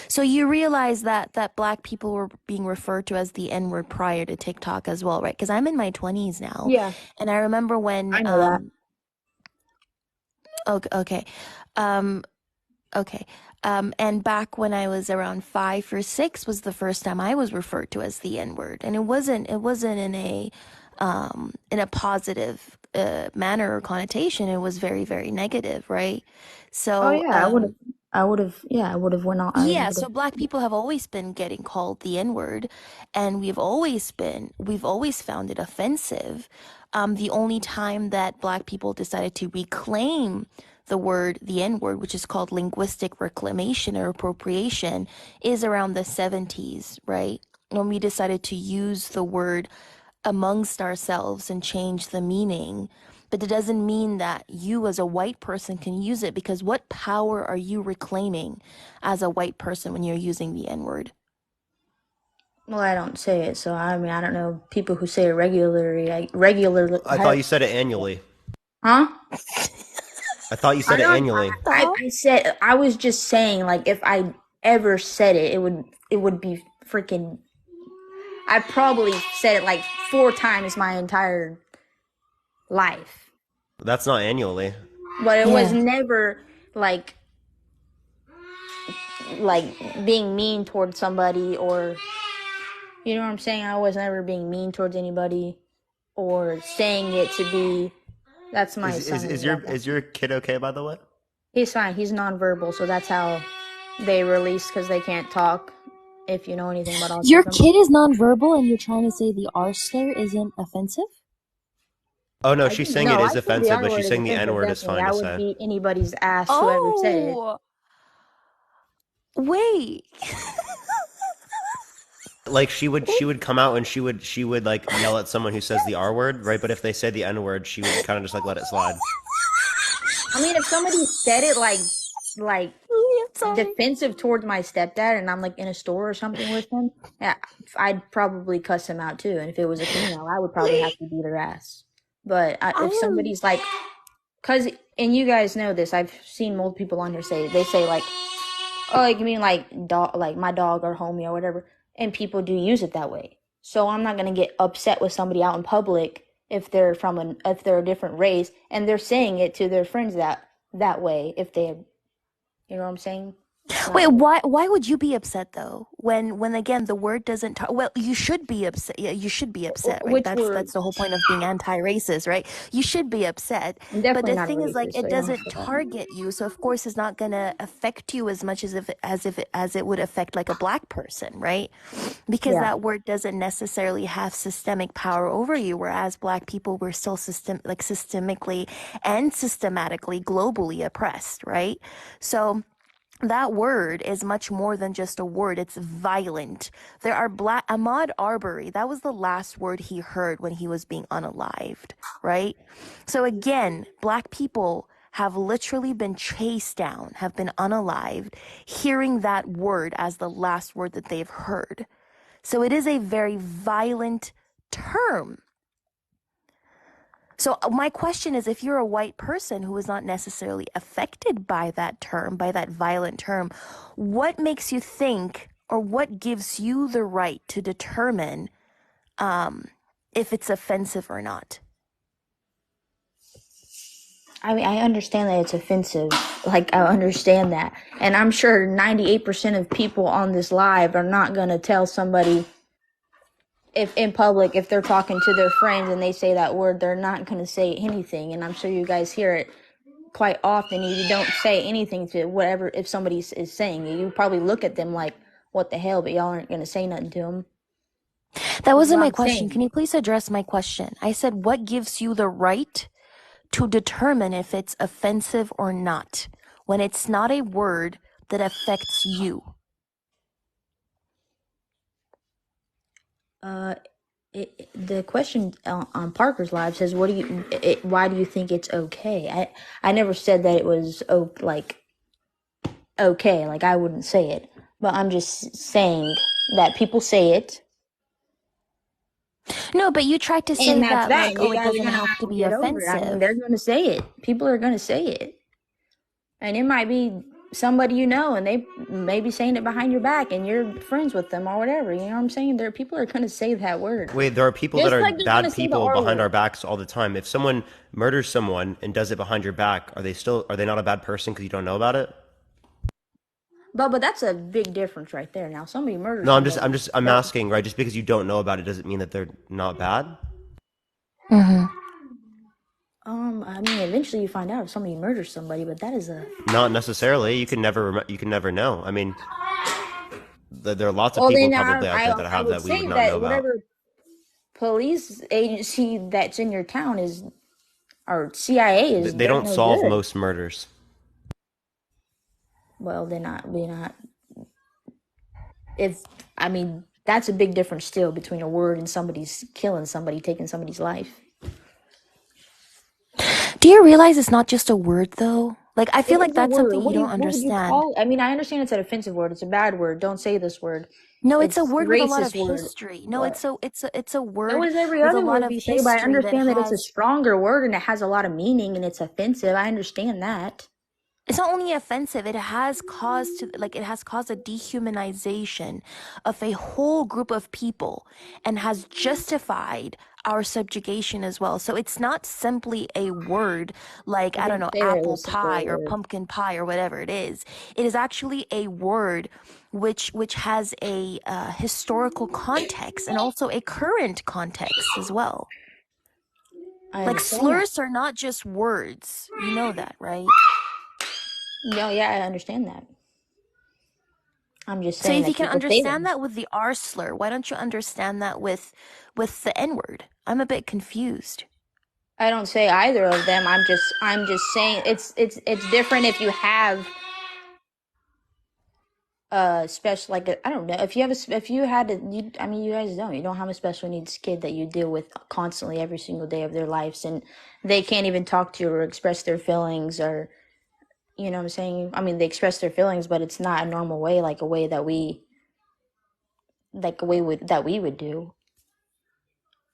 So you realize that black people were being referred to as the N-word prior to TikTok as well, right? Because I'm in my 20s now, Yeah, and I remember when I know that. okay, okay. Um okay. And back when I was around 5 or 6 was the first time I was referred to as the N-word. And it wasn't in a positive manner or connotation. It was very, very negative, right? Oh So yeah, I would have went on. I yeah, would have. so black people have always been getting called the N-word, and we've always found it offensive. The only time that black people decided to reclaim the word, the N-word, which is called linguistic reclamation or appropriation, is around the 70s, right? When we decided to use the word amongst ourselves and change the meaning. But it doesn't mean that you as a white person can use it because what power are you reclaiming as a white person when you're using the N word? Well, I don't say it, so I mean, I don't know people who say it regularly. Regularly, I thought you said it annually. huh? I thought you I said it don't. annually. The hell? I said I was just saying like if I ever said it, it would be freaking. I probably said it like 4 times my entire life, That's not annually. but it was Yeah. never like like being mean towards somebody or you know what I'm saying. I was never being mean towards anybody or saying it to be. That's my son in the background. Is your kid okay, by the way? He's fine. He's nonverbal, so that's how they release because they can't talk. If you know anything about Your autism. kid is nonverbal and you're trying to say the R slur isn't offensive? Oh no, I she's think saying it no. is I think the offensive, R but word she's is saying the N offensive. word is Definitely, fine to I would say. beat anybody's ass whoever said it. Oh, wait. Like she would come out and she would like yell at someone who says the R word, right? But if they say the N word, she would kind of just like let it slide. I mean, if somebody said it like I'm sorry. defensive towards my stepdad, and I'm like in a store or something with him, yeah, I'd probably cuss him out too. And if it was a female, I would probably have Wait, to beat her ass. But I if am. somebody's like, cause, and you guys know this, I've seen multiple people on here they say like, oh, you mean like dog, like my dog or homie or whatever, and people do use it that way. So I'm not gonna get upset with somebody out in public if they're a different race and they're saying it to their friends that way if they, you know what I'm saying? It's Wait, not like, why would you be upset though? When again the word doesn't well, you should be upset. Yeah, you should be upset, right? which word? That's the whole point of being anti-racist, right? You should be upset. I'm But definitely the not a thing is like racist, so it you don't have doesn't to say that. target you, so of course it's not going to affect you as much as it would affect like a black person, right? Because Yeah. that word doesn't necessarily have systemic power over you, whereas black people were still systemically and systematically globally oppressed, right? So that word is much more than just a word. It's violent. There are black Ahmaud Arbery. That was the last word he heard when he was being unalived, right? So again, black people have literally been chased down, have been unalived, hearing that word as the last word that they've heard. So it is a very violent term. So my question is, if you're a white person who is not necessarily affected by that term, by that violent term, what makes you think or what gives you the right to determine if it's offensive or not? I mean, I understand that it's offensive. Like, I understand that. And I'm sure 98% of people on this live are not going to tell somebody if in public, if they're talking to their friends and they say that word, they're not going to say anything. And I'm sure you guys hear it quite often. You don't say anything to whatever, if somebody is saying it. You probably look at them like, what the hell, but y'all aren't going to say nothing to them. That That's wasn't what my I'm question. saying. Can you please address my question? I said, what gives you the right to determine if it's offensive or not when it's not a word that affects you? The question on Parker's Live says, "What do you? Why do you think it's okay?" I never said that it was like okay. Like I wouldn't say it, but I'm just saying that people say it, No, but you tried to and say that's that that. like, And oh, you it guys are doesn't gonna have have to to be get over it. I mean, offensive. they're gonna say it. People are gonna say it, and it might be somebody you know, and they may be saying it behind your back, and you're friends with them or whatever. You know what I'm saying? There, people are gonna say that word, Wait, there are people that just are like they're gonna bad say the people R behind our word. backs all the time. If someone murders someone and does it behind your back, are they not a bad person because you don't know about it? But that's a big difference right there. Now, somebody murders No, somebody. I'm Don't. asking, right? Just because you don't know about it doesn't mean that they're not bad. Mm-hmm. I mean, eventually you find out if somebody murders somebody, but that is a. Not necessarily. You can never know. I mean, there are lots of Well, people then probably out there that I have would that we would say not know that about. whatever police agency that's in your town is, or CIA is, They they're don't no solve good. most murders. Well, they're not. They're not. If I mean, that's a big difference still between a word and somebody's killing somebody, taking somebody's life. Do you realize it's not just a word though? Like, I It feel like is a that's word. something you don't What would you understand. call it? I mean, I understand it's an offensive word. It's a bad word. Don't say this word. No, it's a It's a word with a lot of racist word. history. No, But it's a so word is every with a other lot word of we say, but I history that understand that it's a has stronger word and it has a lot of meaning and it's offensive. I understand that. it's not only offensive, it has caused a dehumanization of a whole group of people and has justified our subjugation as well. So it's not simply a word like, I I don't didn't know, say that it apple was simply a pie or word. pumpkin pie or whatever it is. It is actually a word which has a historical context and also a current context as well. I Like understand that. slurs are not just words. You know that, right? No, yeah, I understand that. I'm just So saying if you that can people say understand them. that with the R slur, why don't you understand that with the N word? I'm a bit confused. I don't say either of them. I'm just saying it's different if you have special, like I don't know, if you have if you had a you, I mean, you guys don't have a special needs kid that you deal with constantly every single day of their lives, and they can't even talk to you or express their feelings, or you know what I'm saying. I mean, they express their feelings, but it's not a normal way, like a way that we would do.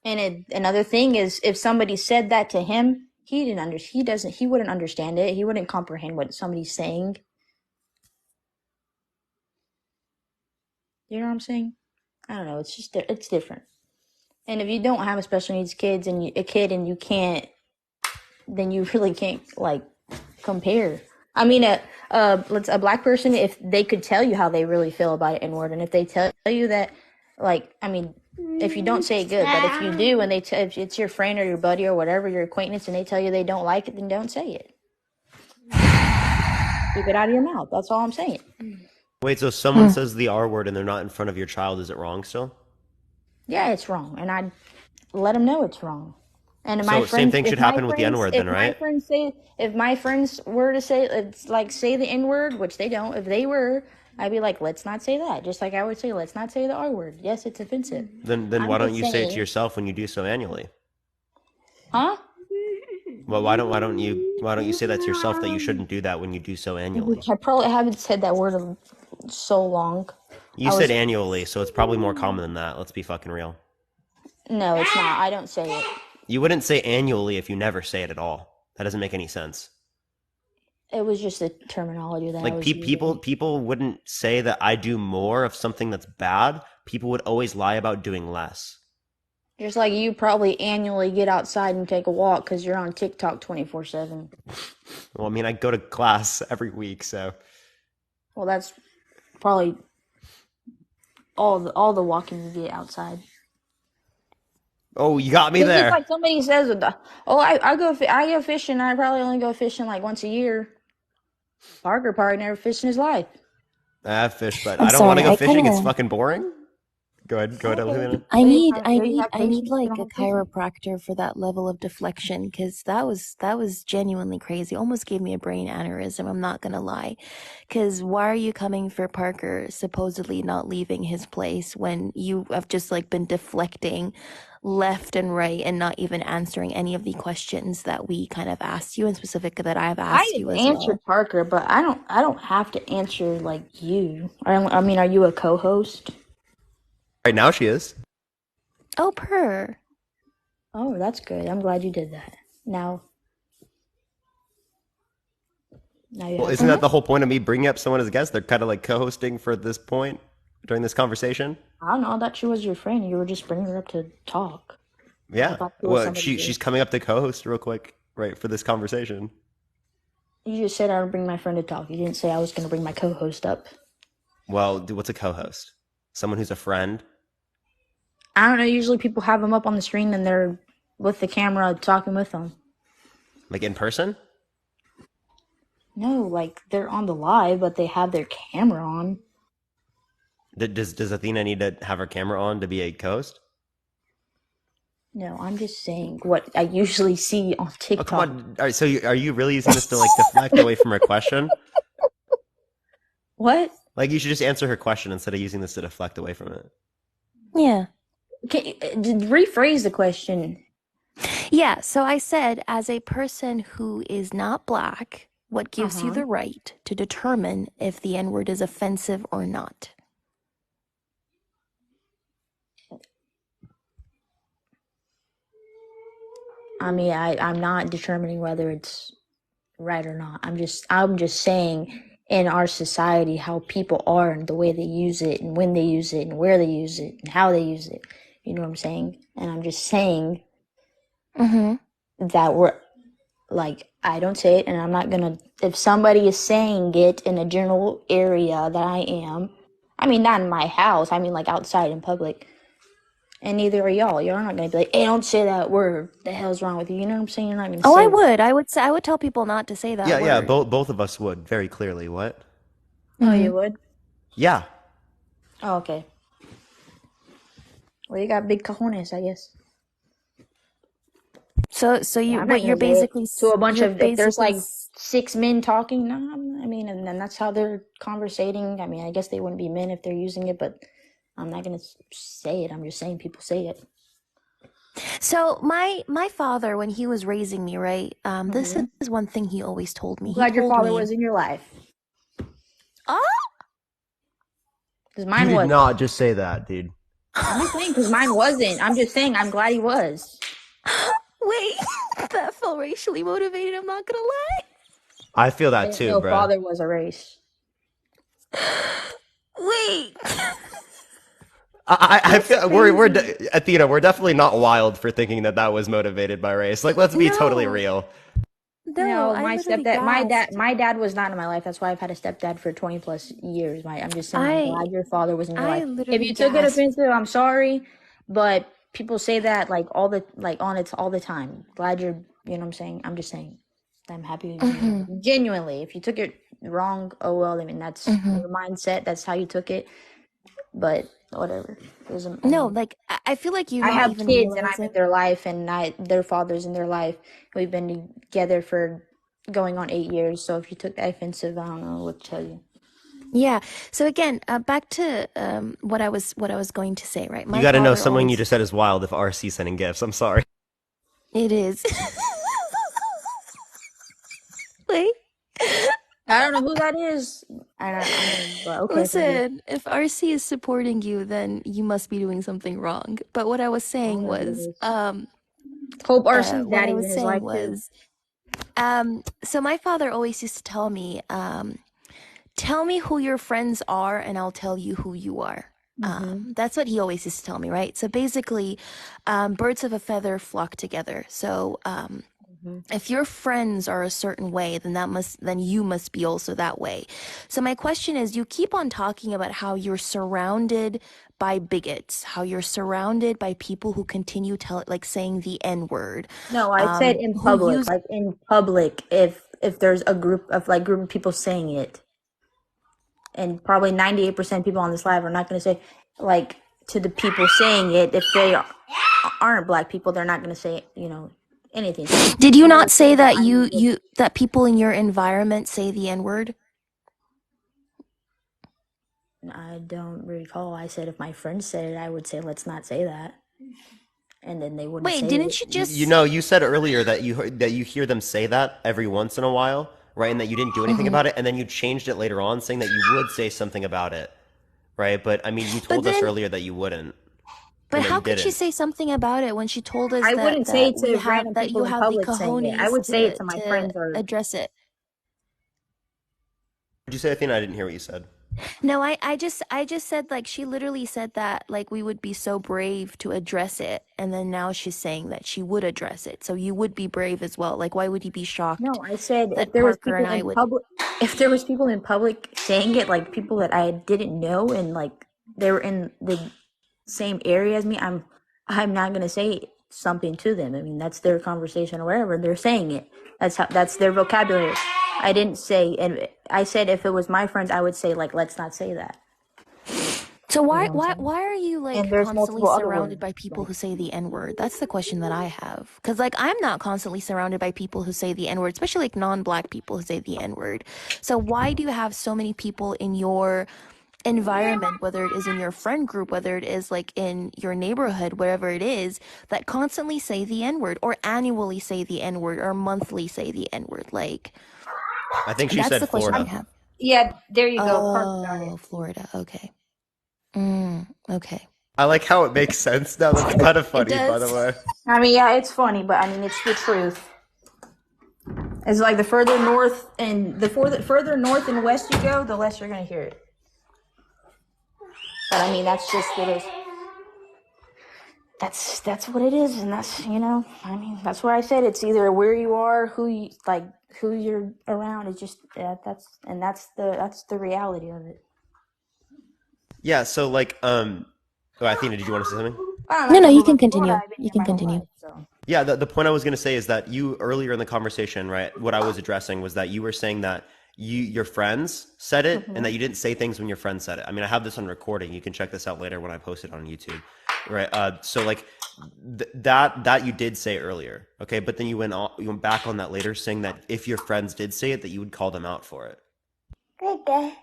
And another thing is, if somebody said that to him, he wouldn't understand it, he wouldn't comprehend what somebody's saying. You know what I'm saying? I don't know, it's just it's different. And if you don't have a special needs kid and you can't, then you really can't like compare. I mean, a black person, if they could tell you how they really feel about it N-word, and if they tell you that, like, I mean, if you don't say it good, but if you do, and if it's your friend or your buddy or whatever, your acquaintance, and they tell you they don't like it, then don't say it. Keep it out of your mouth. That's all I'm saying. Wait, so someone says the R word and they're not in front of your child, is it wrong still? Yeah, it's wrong, and I let them know it's wrong. And So same thing should happen with the N word then, if my right? friends say, if my friends were to say, it's like say the N word, which they don't, if they were, I'd be like, let's not say that. Just like I would say, let's not say the R word. Yes, it's offensive. Then I'm why don't just you say it to saying, yourself when you do so annually? huh? Well, why don't you say that to yourself that you shouldn't do that when you do so annually? I probably haven't said that word in so long. You I said was annually, so it's probably more common than that. Let's be fucking real. No, it's not. I don't say it. You wouldn't say annually if you never say it at all. That doesn't make any sense. It was just the terminology that I Like was using. people wouldn't say that I do more of something that's bad. People would always lie about doing less. Just like you probably annually get outside and take a walk because you're on TikTok 24/7. Well, I mean, I go to class every week, so Well, that's probably all the walking you get outside. oh, you got me It's just there. like somebody says, "Oh, I go fishing. I probably only go fishing like once a year." Parker probably never fished in his life. I have fish, but I'm I don't want to sorry, go I fishing. It's kind of fucking boring. Go ahead, Okay. Helena. I need I Do you need have I need patience? You like don't a have patience. chiropractor for that level of deflection because that was genuinely crazy. Almost gave me a brain aneurysm, I'm not gonna lie. Because why are you coming for Parker supposedly not leaving his place when you have just like been deflecting left and right and not even answering any of the questions that we kind of asked you, in specific that I've asked I you as answered well. Parker, but I don't have to answer like you. I mean, are you a co-host? Right now, she is. Oh, purr. Oh, that's good. I'm glad you did that. Now you Well, have isn't to. that the whole point of me bringing up someone as a guest? They're kind of like co-hosting for this point during this conversation. I don't know. I thought she was your friend. You were just bringing her up to talk. I Yeah. thought she was Well, somebody she's good. coming up to co-host real quick, right, for this conversation. You just said I would bring my friend to talk. You didn't say I was going to bring my co-host up. Well, what's a co-host? Someone who's a friend. I don't know. Usually people have them up on the screen and they're with the camera talking with them. Like in person? No, like they're on the live, but they have their camera on. Does Athena need to have her camera on to be a co-host? No, I'm just saying what I usually see on Oh, come TikTok. on. All right, so are you really using this to like deflect away from her question? What? Like you should just answer her question instead of using this to deflect away from it. Yeah. Can you, rephrase the question? Yeah, so I said, as a person who is not black, what gives you Uh-huh. the right to determine if the N word is offensive or not? I mean, I'm not determining whether it's right or not. I'm just saying in our society how people are and the way they use it and when they use it and where they use it and how they use it. You know what I'm saying? And I'm just saying Mm-hmm. that we're like I don't say it and I'm not gonna if somebody is saying it in a general area that I am, I mean not in my house, I mean like outside in public. And neither are y'all. Y'all are not gonna be like, hey, don't say that word. The hell's wrong with you? You know what I'm saying? You're not gonna Oh, say I that. would. I would tell people not to say that Yeah. word. Both of us would very clearly. What? Oh, Mm-hmm. you would? Yeah. Oh, okay. Well, you got big cojones, I guess. So Yeah, you I'm not what gonna say it to a bunch you're of if there's basically like 6 men talking. No, I mean, and then that's how they're conversating. I mean, I guess they wouldn't be men if they're using it, but I'm not gonna say it. I'm just saying people say it. So my father, when he was raising me, right? This Hmm. is one thing he always told me. I'm He glad your told father me, was in your life, "Oh, because You mine did was. not just say that, dude. I'm just saying because mine wasn't. I'm just saying I'm glad he was. wait, that felt racially motivated. I'm not gonna lie. I feel I that didn't too, know bruh. father was a race. Wait, I That's feel crazy. Athena, we're definitely not wild for thinking that that was motivated by race. Like, let's be totally No, real. no, I My literally stepdad, gasped. my dad was not in my life. That's why I've had a stepdad for 20 plus years. I'm just saying, I'm I glad your father was in your I life. If literally you took it gasped. offensive, I'm sorry, but people say that like all the like on it all the time. Glad you're, you know what I'm saying? I'm just saying, I'm happy he was in your Hmm. life. Genuinely, if you took it wrong, oh well. I mean, that's Hmm. your mindset. That's how you took it. But whatever. It was, I No, mean, like I feel like you're I not have even kids and I'm in realizing. their life and their father's in their life. We've been together for going on 8 years. So if you took that offensive, I don't know what to tell you. Yeah. So again, back to what I was going to say, right? You My got to know father someone you always just said is wild if RC sending gifts. I'm sorry. it is. Wait. I don't know who that is. I mean, but okay, forget. Listen, if RC is supporting you, then you must be doing something wrong. But what I was I saying don't know who was, that is. Hope RC's what I daddy's was in his saying life too. was, so my father always used to tell me, tell me who your friends are and I'll tell you who you are. Hmm. That's what he always used to tell me, right? So basically, birds of a feather flock together. So Hmm. if your friends are a certain way, then you must be also that way. So my question is, you keep on talking about how you're surrounded by bigots, how you're surrounded by people who continue saying the N word, No, I said in who public. use Like in public, if there's a group of people saying it, and probably 98% of people on this live are not going to say like to the people saying it if they aren't black people, they're not going to say, anything. So Did you when I not say say that, that I mean it. that people in your environment say the N-word? I don't recall. I said if my friend said it, I would say let's not say that, and then they wouldn't Wait, say it. didn't you You just know, you said earlier that you hear them say that every once in a while, right? And that you didn't do anything Mhm. about it, and then you changed it later on, saying that you would say something about it, right? But I mean, you But told us then earlier that you wouldn't, but and that you how could she didn't. say something about it when she told us I that wouldn't say it to random that you people in have the public saying it. I cojones would say it to my to friends or address it? Did you say, Athena? I didn't hear what you said. No, I just said like she literally said that like we would be so brave to address it, and then now she's saying that she would address it. So you would be brave as well. Like why would you be shocked no. I said if that there was Parker and people I in would? public, if there was people in public saying it, like people that I didn't know and like they were in the same area as me, I'm not gonna say something to them. I mean, that's their conversation or whatever. They're saying it. That's their vocabulary. I didn't say, and I said if it was my friends, I would say like let's not say that. So You know what I'm saying? why are you And like there's constantly multiple other surrounded words. by people Like who say the N-word? That's the question that I have. Because like I'm not constantly surrounded by people who say the N-word, especially like non-black people who say the N-word. So why do you have so many people in your environment, whether it is in your friend group, whether it is like in your neighborhood, wherever it is, that constantly say the N-word or annually say the N-word or monthly say the N-word? Like I think she that's said the question I Florida. have. yeah, there you go. Parker got it. Oh, Florida. Okay. Okay. I like how it makes sense now. That's kind of It funny, by the does. way. I mean, yeah, it's funny, but I mean, it's the truth. It's like the further north and further north and west you go, the less you're gonna hear it. But I mean, that's just it is. That's what it is, and that's I mean, that's why I said it's either where you are, who you're around. It's just that's the reality of it. Yeah. So like, oh, Athena, did you want to say something? I don't know. No, I no, never you moved can up to Florida. continue. I've been You here can my whole continue. life, so. Yeah, the point I was going to say is that you earlier in the conversation, right? What I was addressing was that you were saying that your friends said it and Hmm. that you didn't say things when your friends said it. I mean, I have this on recording. You can check this out later when I post it on YouTube, right? So like that you did say earlier, okay? But then you went back on that later, saying that if your friends did say it, that you would call them out for it. Okay.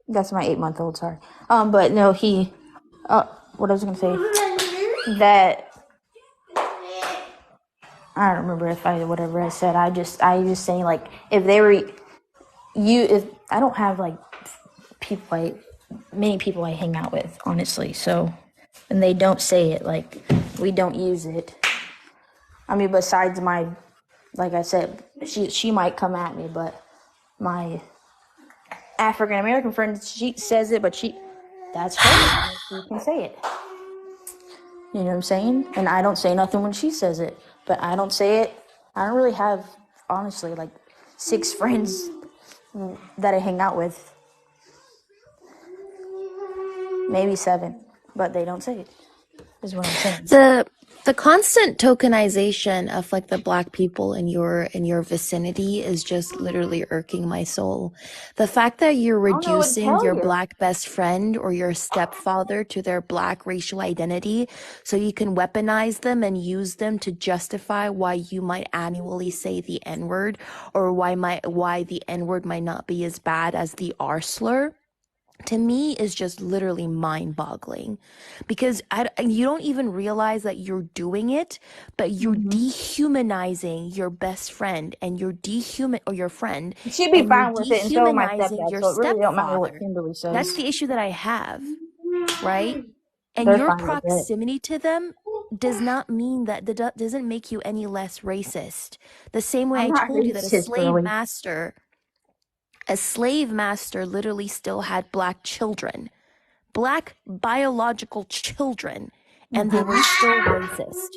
That's my 8-month-old. Sorry. But no, he. What I was gonna say that I don't remember if I whatever I said. I just saying like if they were if I don't have like people many people I hang out with honestly. So and they don't say it like we don't use it. I mean, besides my like I said, she might come at me, but my African American friend she says it, but that's her. She can say it. You know what I'm saying? And I don't say nothing when she says it, but I don't say it. I don't really have, honestly, like 6 friends that I hang out with. Maybe 7, but they don't say it. Is what I'm saying. The constant tokenization of like the black people in your vicinity is just literally irking my soul. The fact that you're I don't know what to reducing tell your you. black best friend or your stepfather to their black racial identity so you can weaponize them and use them to justify why you might annually say the N-word, or why the N-word might not be as bad as the R slur, to me is just literally mind-boggling, because you don't even realize that you're doing it, but you're dehumanizing your best friend and your friend, She'd be and you're fine with it, and so would my dehumanizing stepdad. your So it really don't matter what stepfather. Kimberly That's says. the issue that I have, right? And They're your fine with it. proximity to them does not mean that doesn't make you any less racist. The same way I'm I not told you that racist, really. a slave master literally still had black children, black biological children, and they were still racist.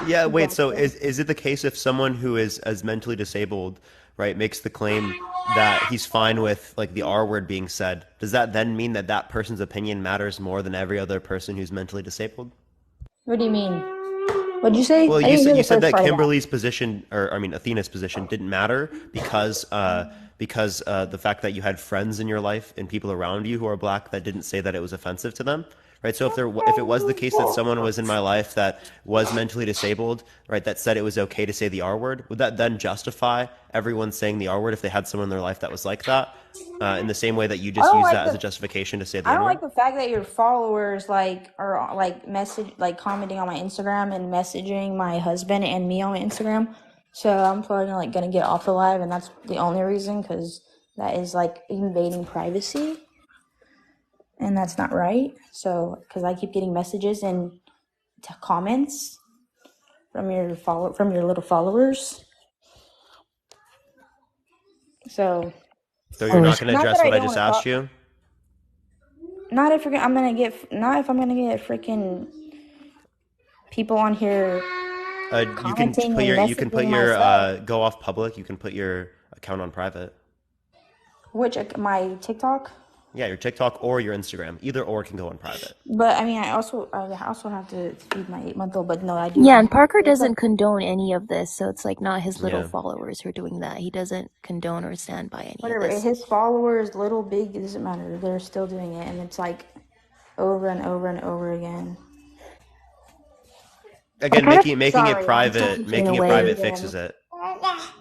Yeah, wait, so is it the case if someone who is as mentally disabled, right, makes the claim that he's fine with like the R word being said, does that then mean that that person's opinion matters more than every other person who's mentally disabled? What do you mean? What'd you say? Well, I didn't hear you the said first that part of that. Kimberly's position, or I mean Athena's position, didn't matter because the fact that you had friends in your life and people around you who are black that didn't say that it was offensive to them, right? So if it was the case that someone was in my life that was mentally disabled, right, that said it was okay to say the R word, would that then justify everyone saying the R word if they had someone in their life that was like that? In the same way that you I just don't use like that as a the justification to say the I N don't word? like the fact that your followers like are like commenting on my Instagram and messaging my husband and me on my Instagram. So I'm probably like gonna get off the live, and that's the only reason, because that is like invading privacy, and that's not right. So because I keep getting messages and comments from your little followers. So So you're not going to not that address I what I don't just want to asked talk. you? Not if I'm gonna get freaking people on here You can commenting put and your messaging my stuff. go off public. You can put your account on private. My TikTok. Yeah, your TikTok or your Instagram, either or can go on private. But I mean, I also have to feed my 8-month-old. But no, I do. Yeah, and Parker It's doesn't like condone any of this, so it's like not his little Yeah. followers who are doing that. He doesn't condone or stand by any of whatever. this. His followers, little, big, it doesn't matter. They're still doing it, and it's like over and over and over again. Again, Sorry, I'm trying to In a making it way, private clear fixes them. it.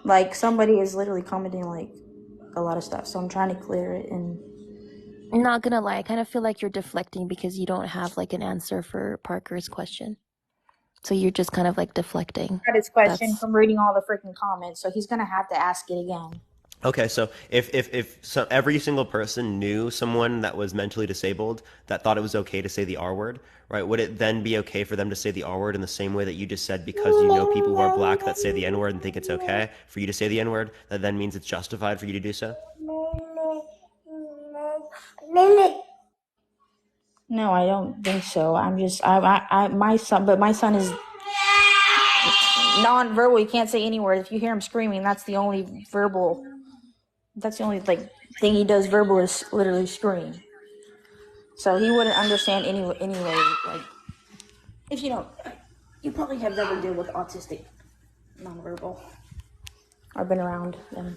Like somebody is literally commenting like a lot of stuff, so I'm trying to clear it. And I'm not gonna lie, I kind of feel like you're deflecting because you don't have like an answer for Parker's question. So you're just kind of like deflecting. got his question That's from reading all the freaking comments, so he's gonna have to ask it again. Okay, so if so every single person knew someone that was mentally disabled that thought it was okay to say the R word, right? Would it then be okay for them to say the R word in the same way that you just said, because you know people who are black that say the N word and think it's okay for you to say the N word, that then means it's justified for you to do so? No, I don't think so. I'm just my son, but my son is non-verbal. He can't say any words. If you hear him screaming, that's the only verbal. That's the only like thing he does verbal is literally scream. So he wouldn't understand anyway. Like if you don't, you probably have never dealt with autistic non-verbal or been around them.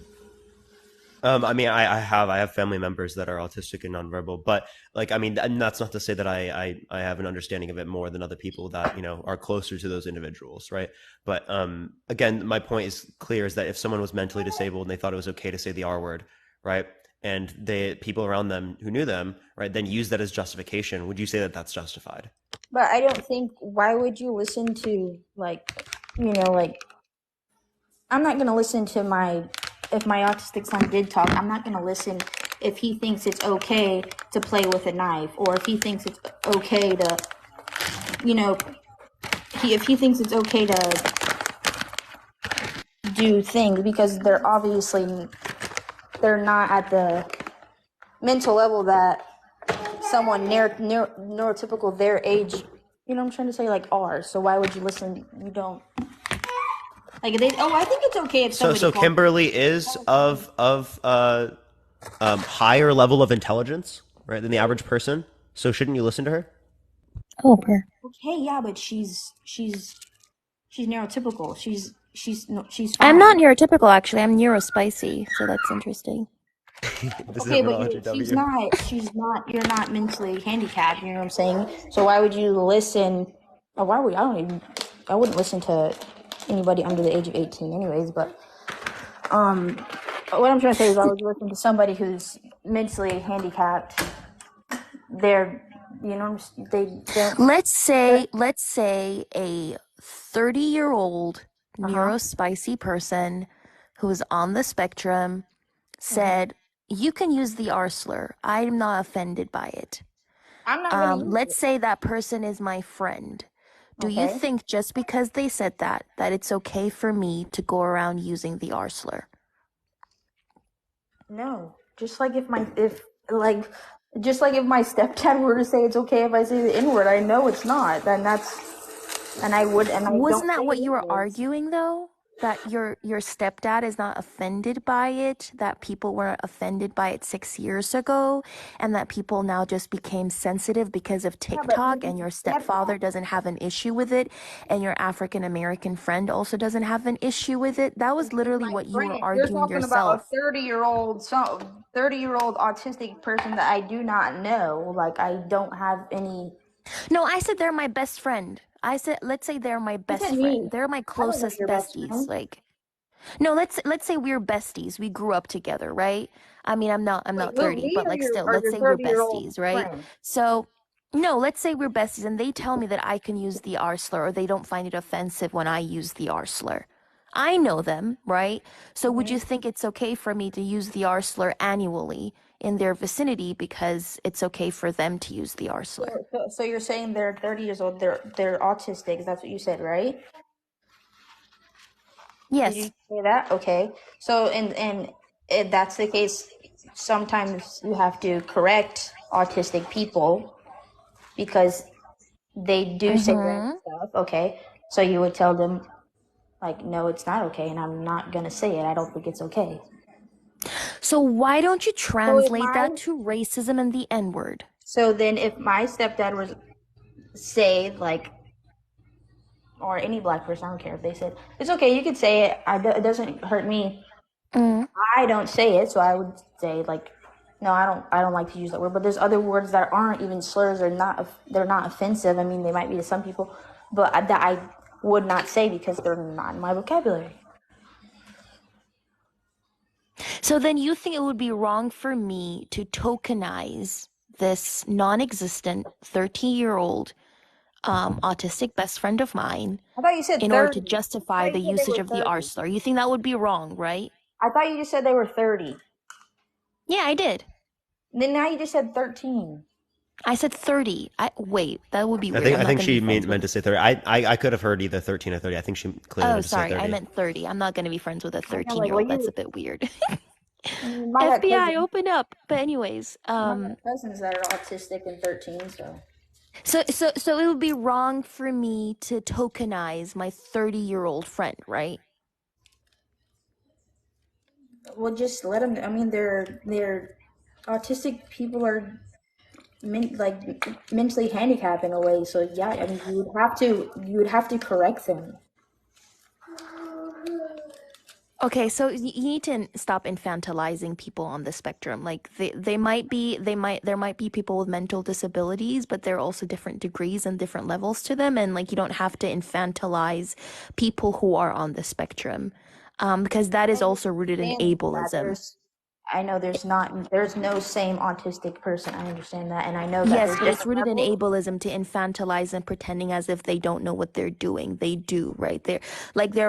I mean, I have family members that are autistic and nonverbal, but like, I mean, and that's not to say that I have an understanding of it more than other people that, you know, are closer to those individuals, right? But again, my point is clear, is that if someone was mentally disabled and they thought it was okay to say the R word, right? And people around them who knew them, right, then use that as justification. Would you say that that's justified? But I don't think. Why would you listen to like I'm not gonna listen to if my autistic son did talk. I'm not gonna listen if he thinks it's okay to play with a knife, or if he thinks it's okay to, if he thinks it's okay to do things, because they're not at the mental level that someone neurotypical their age, you know what I'm trying to say, like ours. So why would you listen? You don't like they. Oh, I think it's okay if somebody So calls. Kimberly is of higher level of intelligence, right, than the average person. So shouldn't you listen to her? Oh, per. Okay, yeah, but she's neurotypical. She's I'm fine. not neurotypical, actually. I'm neurospicy, so that's interesting. This is a Okay, but real she's RJW. not. She's not. You're not mentally handicapped. You know what I'm saying? So why would you listen? Or why would I don't even? I wouldn't listen to anybody under the age of 18, anyways. But um, what I'm trying to say is, I would listen to somebody who's mentally handicapped. They're, you know, they don't. Let's say a 30-year-old Uh huh. neurospicy person who's on the spectrum Hmm. said, "You can use the R slur. I'm not offended by it." I'm not gonna use Let's it. say that person is my friend. Do you Okay. think just because they said that it's okay for me to go around using the R slur? No. Just like if my stepdad were to say it's okay if I say the N word, I know it's not. Then that's and I would and I Wasn't don't say that what you it were is. arguing though? That your stepdad is not offended by it, that people were offended by it 6 years ago, and that people now just became sensitive because of Yeah, but TikTok, and he's your a stepfather stepdad. doesn't have an issue with it, and your African American friend also doesn't have an issue with it. That was He's literally my what you were friend. You're arguing talking about a yourself. 30-year-old autistic person that I do not know. Like I don't have any. No, I said they're my best friend. I said, let's say they're my You said best friend. me. They're my I don't know closest your best besties. friend. Like, no, let's say we're besties. We grew up together, right? I mean, I'm Wait, not who, 30, me but like still, or let's your say we're 30-year-old besties, right? friend? So, no, let's say we're besties and they tell me that I can use the R slur, or they don't find it offensive when I use the R slur. I know them, right? So would Hmm. you think it's okay for me to use the R slur annually in their vicinity because it's okay for them to use the R slur? So you're saying they're 30 years old. They're autistic. That's what you said, right? Did you Yes. say that? Okay. So and if that's the case, sometimes you have to correct autistic people because they do say random Mm-hmm. stuff. Okay. So you would tell them like, no, it's not okay, and I'm not gonna say it. I don't think it's okay. So why don't you So if translate that my to racism and the N word? so then if my stepdad was say like or any black person, I don't care if they said it's okay, you could say it. It doesn't hurt me. Mm. I don't say it, so I would say like, no, I don't like to use that word. But there's other words that aren't even slurs or not. They're not offensive. I mean, they might be to some people, but that I would not say because they're not in my vocabulary. So then you think it would be wrong for me to tokenize this non-existent 13-year-old autistic best friend of mine I thought you said in order to 30. I justify thought the you said they usage were of the R 30. slur? You think that would be wrong, right? I thought you just said they were 30. Yeah, I did. And then now you just said 13. I said 30. Wait, that would be weird. I'm I not think going to be she friends with. meant to say 30. I could have heard either 13 or 30. I think she clearly Oh, meant to say sorry. I 30. meant 30. I'm not going to be friends with a I know, like, 13-year-old. That's a bit weird. you might have FBI, cousins. open up. But anyways, You might have cousins that are autistic and 13, so. so it would be wrong for me to tokenize my 30-year-old friend, right? Well, just let them. I mean, they're autistic people are mentally handicapped in a way. So yeah, I mean, you would have to correct them. Okay, so you need to stop infantilizing people on the spectrum. Like they might be there might be people with mental disabilities, but there are also different degrees and different levels to them, and like you don't have to infantilize people who are on the spectrum, because that I is also rooted in understand that ableism. I know there's no same autistic person. I understand that, and I know that Yes, there's but it's different rooted in levels. ableism to infantilize and pretending as if they don't know what they're doing. They do, right? They're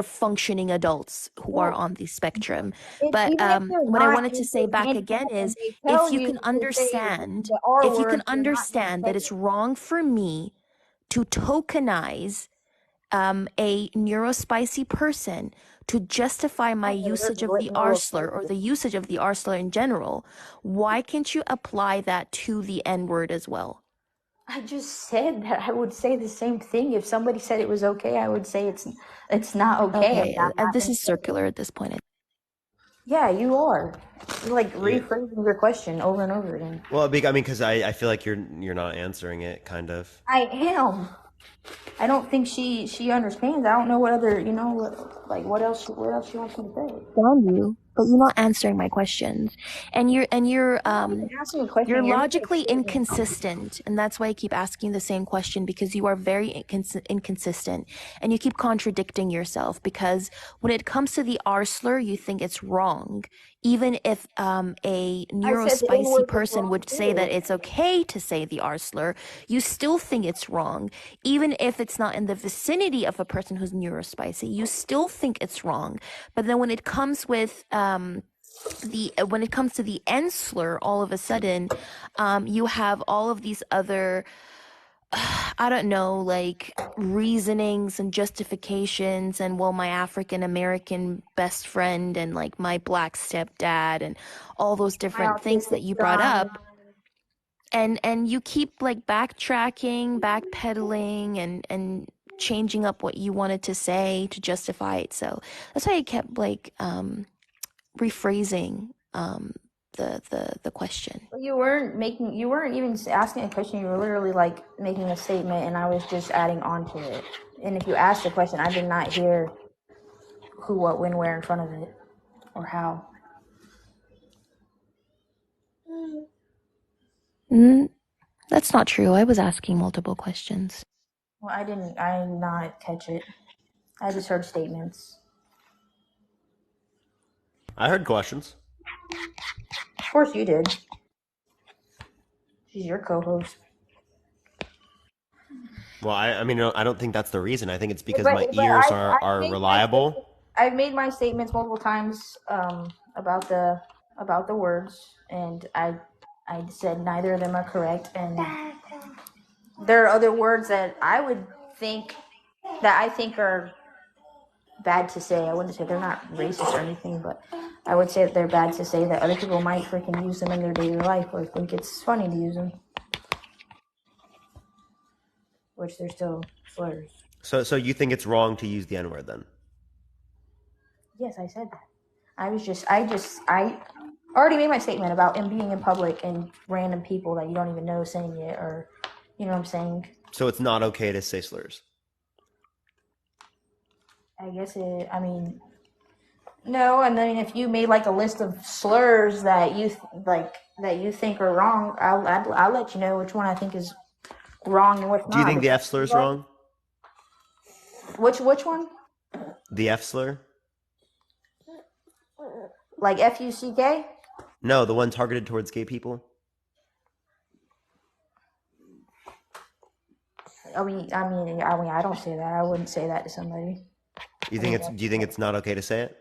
functioning adults who are Well, on the spectrum. But even if they're what I not wanted to say mentally back again handicapped and is they tell you to say the R if you word, can you're not gonna understand say that it's it. wrong for me to tokenize a neurospicy person to justify my I know there's usage of the R slur or the usage of the R slur in general, why can't you apply that to the N word as well? I just said that I would say the same thing. If somebody said it was okay, I would say it's not okay. Okay, I'm not this gonna is say it. circular at this point. Yeah, you are. You're like Yeah. rephrasing your question over and over again. Well, I mean, because I feel like you're not answering it, kind of. I am. I don't think she understands. I don't know what other what else she wants me to say. Understand you, but you're not answering my questions, and I'm asking a question. you're You're making a logically statement. inconsistent, and that's why I keep asking the same question, because you are very inconsistent and you keep contradicting yourself. Because when it comes to the R slur, you think it's wrong, even if a I said the N neurospicy word was person wrong would say that too. it's okay to say the R slur, you still think it's wrong, even if it's not in the vicinity of a person who's neurospicy. You still think it's wrong. But then when it comes with when it comes to the N slur, all of a sudden, you have all of these other, I don't know, like reasonings and justifications, and well, my African American best friend and like my black stepdad and all those My different things that autistic you brought son. up. And you keep like backtracking, backpedaling, and changing up what you wanted to say to justify it. So that's why I kept like rephrasing the question. You weren't even asking a question. You were literally like making a statement, and I was just adding on to it. And if you asked a question, I did not hear who, what, when, where in front of it, or how. That's not true. I was asking multiple questions. Well, I didn't not catch it. I just heard statements. I heard questions. Of course you did. She's your co-host. Well, I mean, I don't think that's the reason. I think it's because But my but ears I are made my reliable. I've made my statements multiple times about the words, and I said neither of them are correct, and there are other words that I think are bad to say. I wouldn't say they're not racist or anything, but I would say that they're bad to say that other people might freaking use them in their daily life or think it's funny to use them, which they're still slurs. So you think it's wrong to use the N word then? Yes, I said that. I already made my statement about him being in public and random people that you don't even know saying it, or you know what I'm saying. So it's not okay to say slurs. I guess it. I mean, no. And then if you made like a list of slurs that that you think are wrong, I'll let you know which one I think is wrong and what's Do you not. think the F slur is wrong? Which one? The F slur? Like FUCK? No, the one targeted towards gay people. I don't say that. I wouldn't say that to somebody. You think it's? Do you think it's not okay to say it?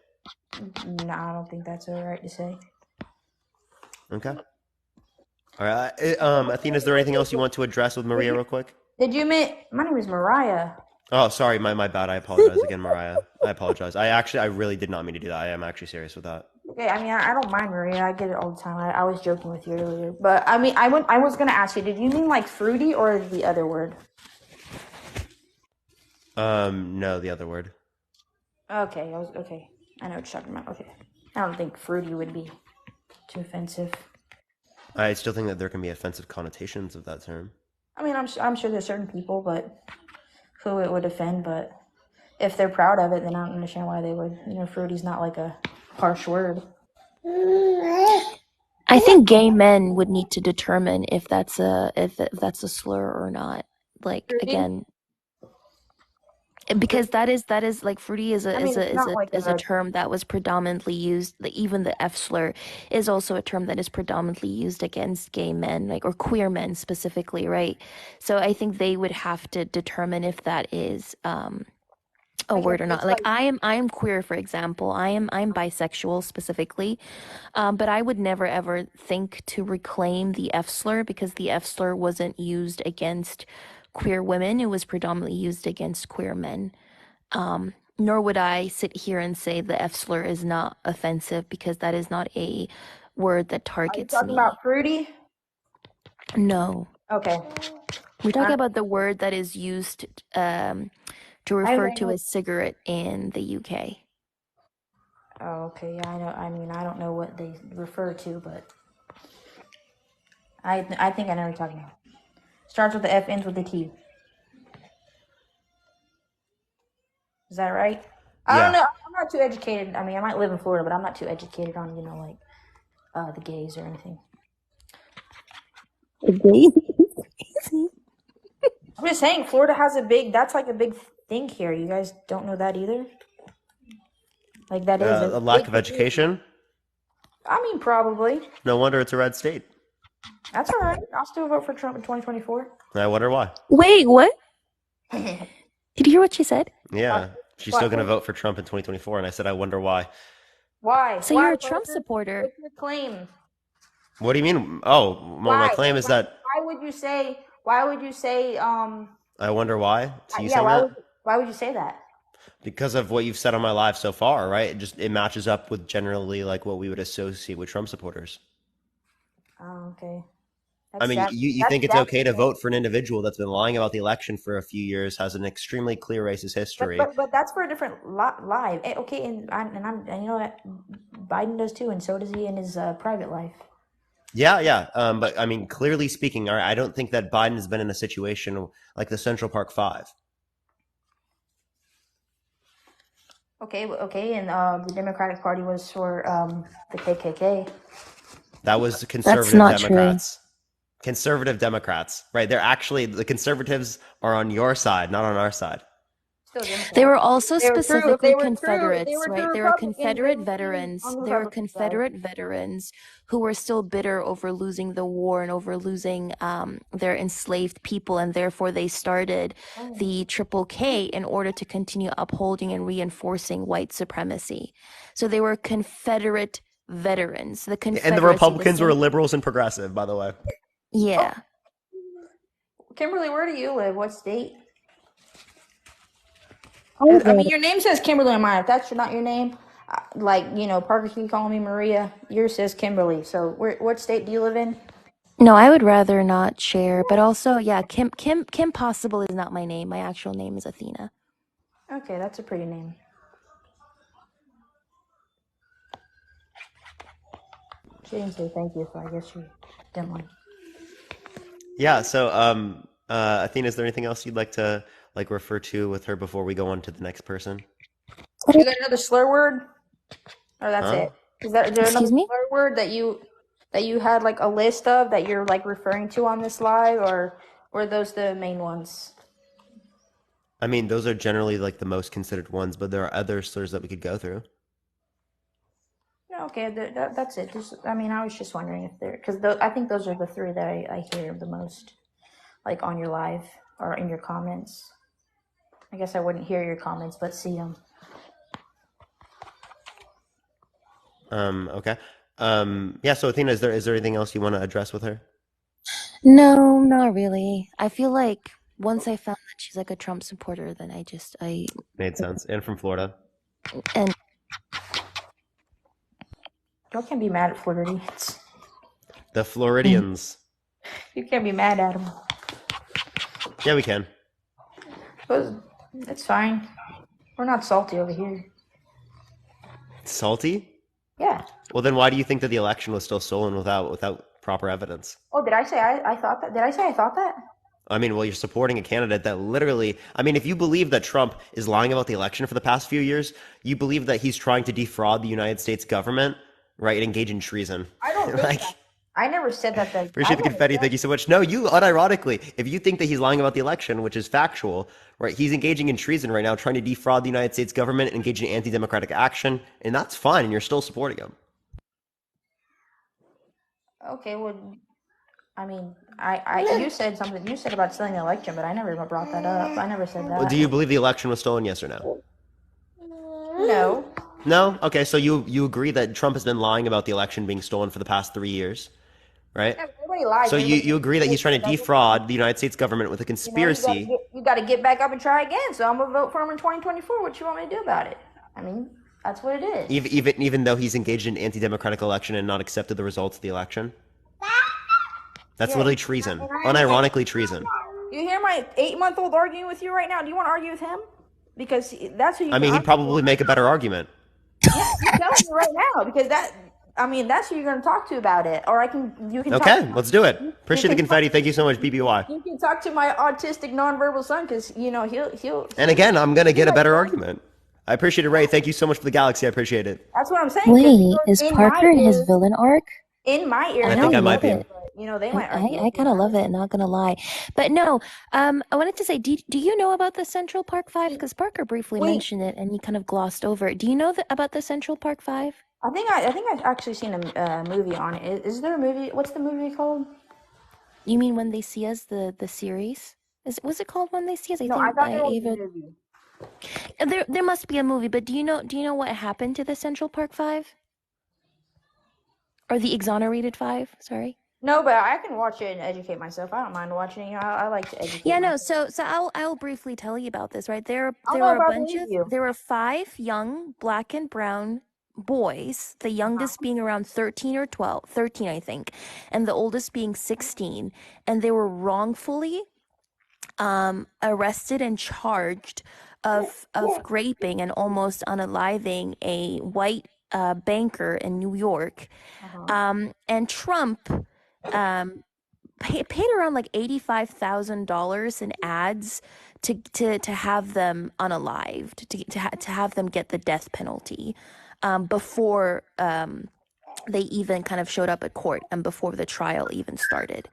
No, I don't think that's all right to say. Okay. All right. Athena, is there anything else you want to address with Maria real quick? Did you mean my name is Mariah? Oh, sorry, my bad. I apologize again, Mariah. I apologize. I really did not mean to do that. I am actually serious with that. Okay, I mean, I don't mind Maria. I get it all the time. I was joking with you earlier, but I mean, I was gonna ask you. Did you mean like fruity or the other word? No, the other word. Okay, okay. I know what you're talking about. Okay, I don't think fruity would be too offensive. I still think that there can be offensive connotations of that term. I mean, I'm sure there's certain people, but who it would offend. But if they're proud of it, then I don't understand why they would. You know, fruity's not like a harsh word. I think gay men would need to determine if that's a slur or not. Like Fruity? again, because that is like fruity is a I mean, it's not like is a term that was predominantly used. Like, even the F slur is also a term that is predominantly used against gay men, like, or queer men specifically, right? So I think they would have to determine if that is a word or not. Like I am queer, for example. I'm bisexual specifically, but I would never ever think to reclaim the F slur because the F slur wasn't used against queer women. It was predominantly used against queer men. Nor would I sit here and say the F slur is not offensive because that is not a word that Are you targets talking me. about fruity? No. Okay. We're talking I'm, about the word that is used to I refer to know. a cigarette in the UK. Oh, okay. Yeah, I know. I mean, I don't know what they refer to, but I think I know what you're talking about. Starts with the F, ends with the T. Is that right? I don't Yeah. know. I'm not too educated. I mean, I might live in Florida, but I'm not too educated on like the gays or anything. I'm just saying, Florida has that's like a big thing here. You guys don't know that either? Like, that is a A lack big of community. education. I mean, probably. No wonder it's a red state. That's all right. I'll still vote for Trump in 2024. I wonder why. Wait, what? Did you hear what she said? Yeah, she's still What? going to vote for Trump in 2024, and I said I wonder why. Why? So you're Why, a Trump Parker? supporter. What's your claim? What do you mean? Oh, well, my Why? claim is that Why would you say? Why would you say? I wonder why. To you Yeah. saying that? Why would you say that? Because of what you've said on my live so far, right? It matches up with generally like what we would associate with Trump supporters. Oh, okay. I That's mean, sad. you That's think it's sad. okay to vote for an individual that's been lying about the election for a few years, has an extremely clear racist history. But that's for a different live. Okay, and you know what? Biden does too, and so does he in his private life. Yeah. But I mean, clearly speaking, all right, I don't think that Biden has been in a situation like the Central Park Five. Okay, and the Democratic Party was for the KKK. That was That's conservative not true. Democrats. Conservative Democrats, right? They're actually, the conservatives are on your side, not on our side. Still Democrat. They were also They were true. If specifically they Confederates, were true right? They were Republicans, they Confederate would be on veterans. the They were Republican side. Confederate veterans who were still bitter over losing the war and over losing their enslaved people, and therefore they started the Triple K in order to continue upholding and reinforcing white supremacy. So they were Confederate veterans. The And the Confederacy, the Republicans were same. liberals and progressive, by the way. Yeah. Kimberly, where do you live? What state? I mean, your name says Kimberly on mine. If that's not your name, like, Parker keep calling me Maria. Yours says Kimberly. So, what state do you live in? No, I would rather not share. But also, yeah, Kim Possible is not my name. My actual name is Athena. Okay, that's a pretty name. She didn't say thank you, so I guess she didn't like. Yeah. So, Athena, is there anything else you'd like to refer to with her before we go on to the next person? You got another slur word, or that's Huh? it? Is there another Excuse me? slur word that you had like a list of that you're like referring to on this live, or were those the main ones? I mean, those are generally like the most considered ones, but there are other slurs that we could go through. No, okay, that's it. I mean, I was just wondering if because I think those are the three that I hear the most, like on your live or in your comments. I guess I wouldn't hear your comments, but see them. Okay. Yeah. So, Athena, is there anything else you want to address with her? No, not really. I feel like once I found that she's like a Trump supporter, then I Made sense. And from Florida. and Y'all can't be mad at Floridians. The Floridians. You can't be mad at them. Yeah, we can. It's fine. We're not salty over here. Salty? Yeah. Well, then why do you think that the election was still stolen without proper evidence? Oh, did I say I thought that? Did I say I thought that? I mean, well, you're supporting a candidate that literally, I mean, if you believe that Trump is lying about the election for the past few years, you believe that he's trying to defraud the United States government, right, and engage in treason. I don't think that. I never said that. Appreciate the confetti. Thank you so much. No, you unironically, if you think that he's lying about the election, which is factual, right, he's engaging in treason right now, trying to defraud the United States government, engaging in anti-democratic action, and that's fine, and you're still supporting him. Okay, well, I mean, you said something. You said about stealing the election, but I never brought that up. I never said that. Well, do you believe the election was stolen, yes or no? No. No? Okay, so you agree that Trump has been lying about the election being stolen for the past 3 years, right? Yeah, everybody lies. So Everybody you agree that he's trying to does defraud the United States government with a you know, conspiracy? you gotta get back up and try again. So I'm gonna vote for him in 2024. What you want me to do about it? I mean, that's what it is. Even though he's engaged in anti-democratic election and not accepted the results of the election? That's Yeah, literally treason. and Unironically treason. you hear my 8-month-old arguing with you right now? Do you want to argue with him? Because that's who you. I mean, he'd probably make a better argument. Yeah, I'm telling you right now because that's who you're gonna talk to about it. Or you can. Okay, talk, let's do it. Appreciate the confetti. Thank you so much, BBY. You can talk to my autistic nonverbal son because you know he'll. And again, I'm gonna get a better argument. I appreciate it, Ray. Thank you so much for the galaxy. I appreciate it. That's what I'm saying. Wait, is Parker in his villain arc? In my ear, I think I might be. You know, they might argue. I kind of love it, not gonna lie. But no, I wanted to say, do you know about the Central Park 5? Because Parker briefly mentioned it and he kind of glossed over it. Do you know about the Central Park 5? I think I've actually seen a movie on it. Is there a movie? What's the movie called? You mean When They See Us, the series? Was it called When They See Us? I thought there was a movie. There must be a movie, but do you know what happened to the Central Park 5? Or the exonerated 5, sorry. No, but I can watch it and educate myself. I don't mind watching it. I like to educate. Yeah, no. myself. So I'll briefly tell you about this. Right, there were 5 young black and brown boys. The youngest being around 13 or 12, 13, I think, and the oldest being 16, and they were wrongfully arrested and charged of raping and almost unaliving a white banker in New York. And Trump paid around like $85,000 in ads to have them unalived, to have them get the death penalty before they even kind of showed up at court and before the trial even started.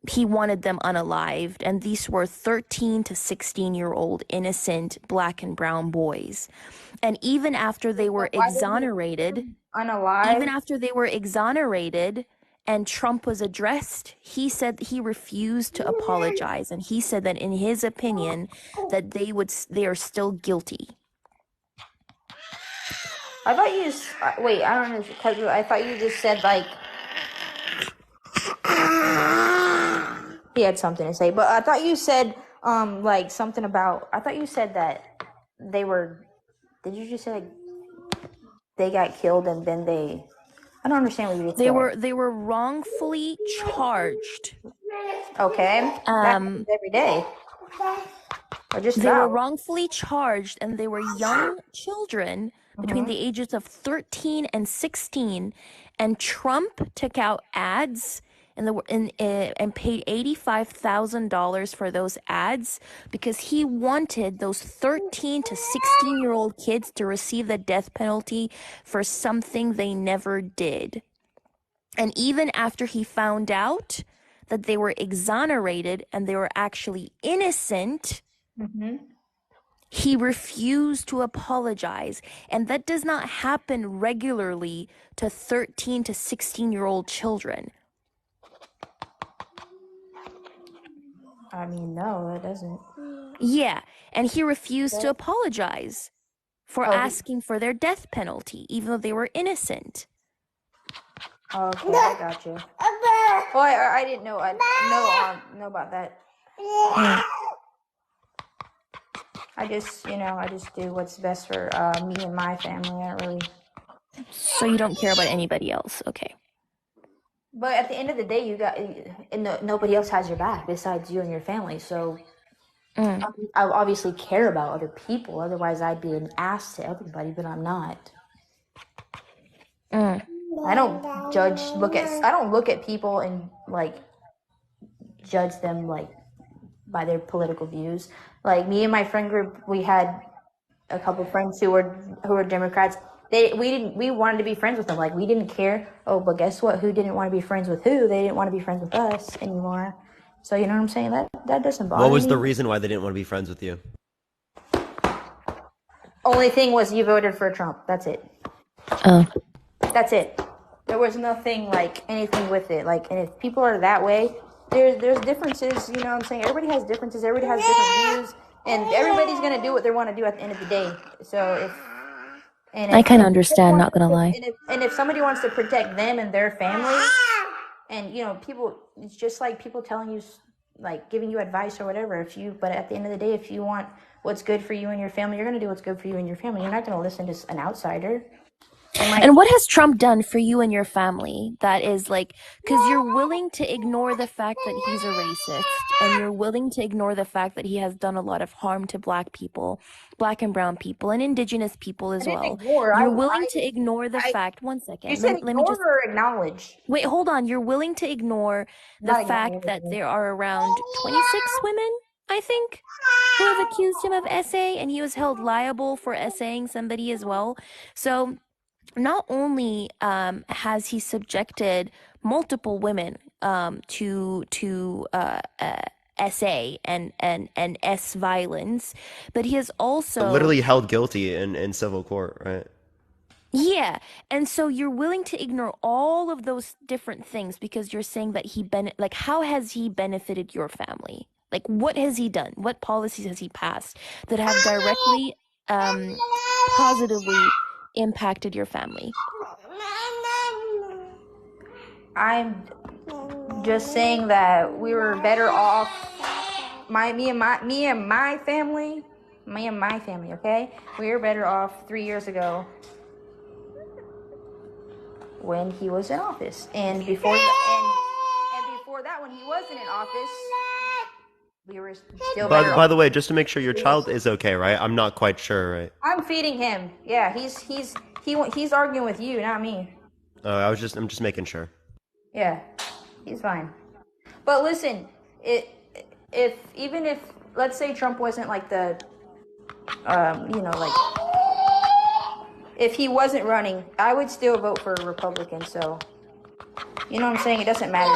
He wanted them unalived, and these were 13 to 16-year-old innocent black and brown boys. And even after they were exonerated, and Trump was addressed, he said he refused to apologize, and he said that in his opinion that they are still guilty. I thought you wait. I don't know because I thought you just said like he had something to say, but I thought you said like something about. I thought you said that they were. Did you just say like, they got killed and then they? I don't understand what you just said. They were wrongfully charged. Okay. That happens every day. Or just they were wrongfully charged, and they were young children between the ages of 13 and 16. And Trump took out ads and paid $85,000 for those ads because he wanted those 13 to 16-year-old kids to receive the death penalty for something they never did. And even after he found out that they were exonerated and they were actually innocent, he refused to apologize. And that does not happen regularly to 13 to 16-year-old children. I mean, no, it doesn't. Yeah, and he refused to apologize for asking for their death penalty, even though they were innocent. Okay, I got you. Well, I didn't know. I know about that. I just do what's best for me and my family. I don't really. So you don't care about anybody else, okay? But at the end of the day, nobody else has your back besides you and your family. So I obviously care about other people. Otherwise, I'd be an ass to everybody. But I'm not. I don't I don't look at people and like judge them like by their political views. Like me and my friend group, we had a couple friends who were Democrats. We wanted to be friends with them. Like we didn't care. Oh, but guess what? Who didn't want to be friends with who? They didn't want to be friends with us anymore. So you know what I'm saying? That doesn't bother me. What was the reason why they didn't want to be friends with you? Only thing was you voted for Trump. That's it. Oh. That's it. There was nothing like anything with it. Like, and if people are that way, there's differences. You know what I'm saying? Everybody has differences. Everybody has different views, and everybody's gonna do what they want to do at the end of the day. So I kind of understand. Not gonna lie. And if somebody wants to protect them and their family, And people, it's just like people telling you, like giving you advice or whatever. But at the end of the day, if you want what's good for you and your family, you're gonna do what's good for you and your family. You're not gonna listen to an outsider. And what has Trump done for you and your family that is like, because you're willing to ignore the fact that he's a racist, and you're willing to ignore the fact that he has done a lot of harm to black people, black and brown people, and indigenous people I as didn't well. ignore. You're willing to ignore the I. fact, one You second, said let me ignore just, or acknowledge? wait, hold on. You're willing to ignore the Not fact that acknowledge. there are around 26 women, I think, who have accused him of essay, and he was held liable for essaying somebody as well. So not only has he subjected multiple women to SA and S violence, but he has also, Literally held guilty in civil court, right? yeah, and so you're willing to ignore all of those different things because you're saying that like, how has he benefited your family? Like, what has he done? What policies has he passed that have directly positively impacted your family? I'm just saying that we were better off. Me and my family. Okay, we were better off 3 years ago when he was in office, and before that, when he wasn't in office, we were still better By off. the way, just to make sure your child is okay, right? I'm not quite sure, right? I'm feeding him. Yeah, he's arguing with you, not me. I'm just making sure. Yeah, he's fine. But listen, if let's say Trump wasn't like the, like if he wasn't running, I would still vote for a Republican. So, you know what I'm saying? It doesn't matter.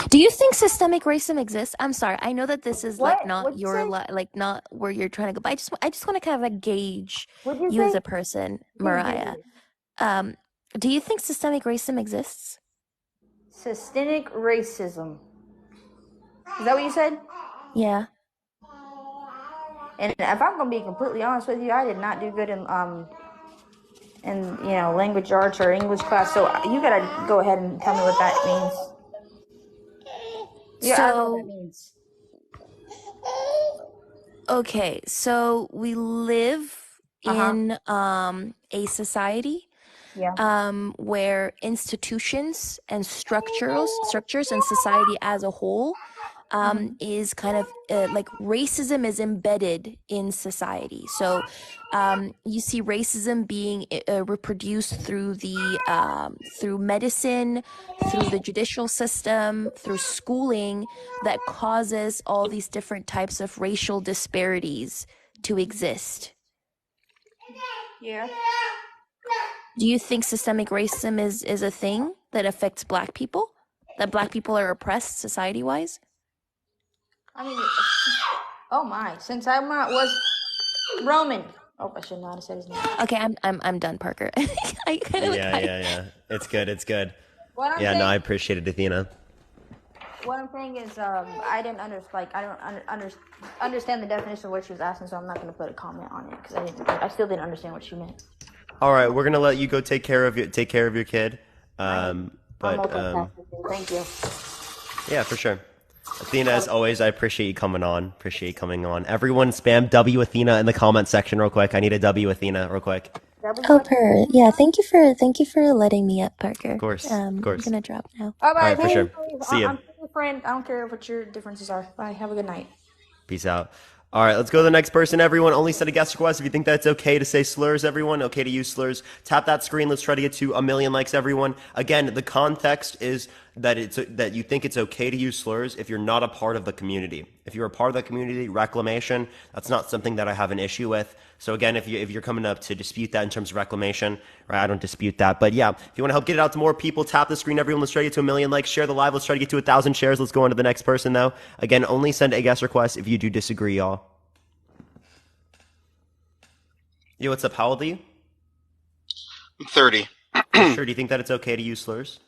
Do you think systemic racism exists? I'm sorry. I know that this is like What? not What'd you your say? like not where you're trying to go, but I just want to kind of like gauge What'd you you as say? a person, Mariah. Do you think systemic racism exists? Systemic racism. Is that what you said? Yeah. And if I'm gonna be completely honest with you, I did not do good in language arts or English class. So you gotta go ahead and tell me what that means. Yeah, I don't know what that means. Okay, so we live in a society where institutions and structures and society as a whole is kind of like racism is embedded in society. So you see racism being reproduced through through medicine, through the judicial system, through schooling, that causes all these different types of racial disparities to exist. Yeah. Do you think systemic racism is a thing that affects black people? That black people are oppressed society-wise? I mean, oh my! Since I was Roman. Oh, I should not have said his name. Okay, I'm done, Parker. Yeah. It's good. What I'm Yeah, saying, no, I appreciate it, Athena. What I'm saying is, I didn't understand the definition of what she was asking, so I'm not going to put a comment on it because I still didn't understand what she meant. All right, we're gonna let you go take care of your kid. I'm thank you. Yeah, for sure. Athena, as always, I appreciate you coming on. Everyone, spam W Athena in the comment section real quick. I need a W Athena real quick. Oh, yeah. Thank you for letting me up, Parker. Of course. I'm gonna drop now. All right, for sure. See ya. I'm your friend. I don't care what your differences are. Bye. Have a good night. Peace out. All right, let's go to the next person. Everyone, only send a guest request if you think that's okay to say slurs. Everyone, okay to use slurs. Tap that screen. Let's try to get to 1 million likes. Everyone. Again, the context is that you think it's okay to use slurs if you're not a part of the community. If you're a part of the community, reclamation, that's not something that I have an issue with. So again, if you're coming up to dispute that in terms of reclamation, right, I don't dispute that. But yeah, if you want to help get it out to more people, tap the screen. Everyone, let's try to get to 1 million likes. Share the live. Let's try to get to 1,000 shares. Let's go on to the next person, though. Again, only send a guest request if you do disagree, y'all. Yo, what's up? How old are you? I'm 30. Sure. Do you think that it's okay to use slurs?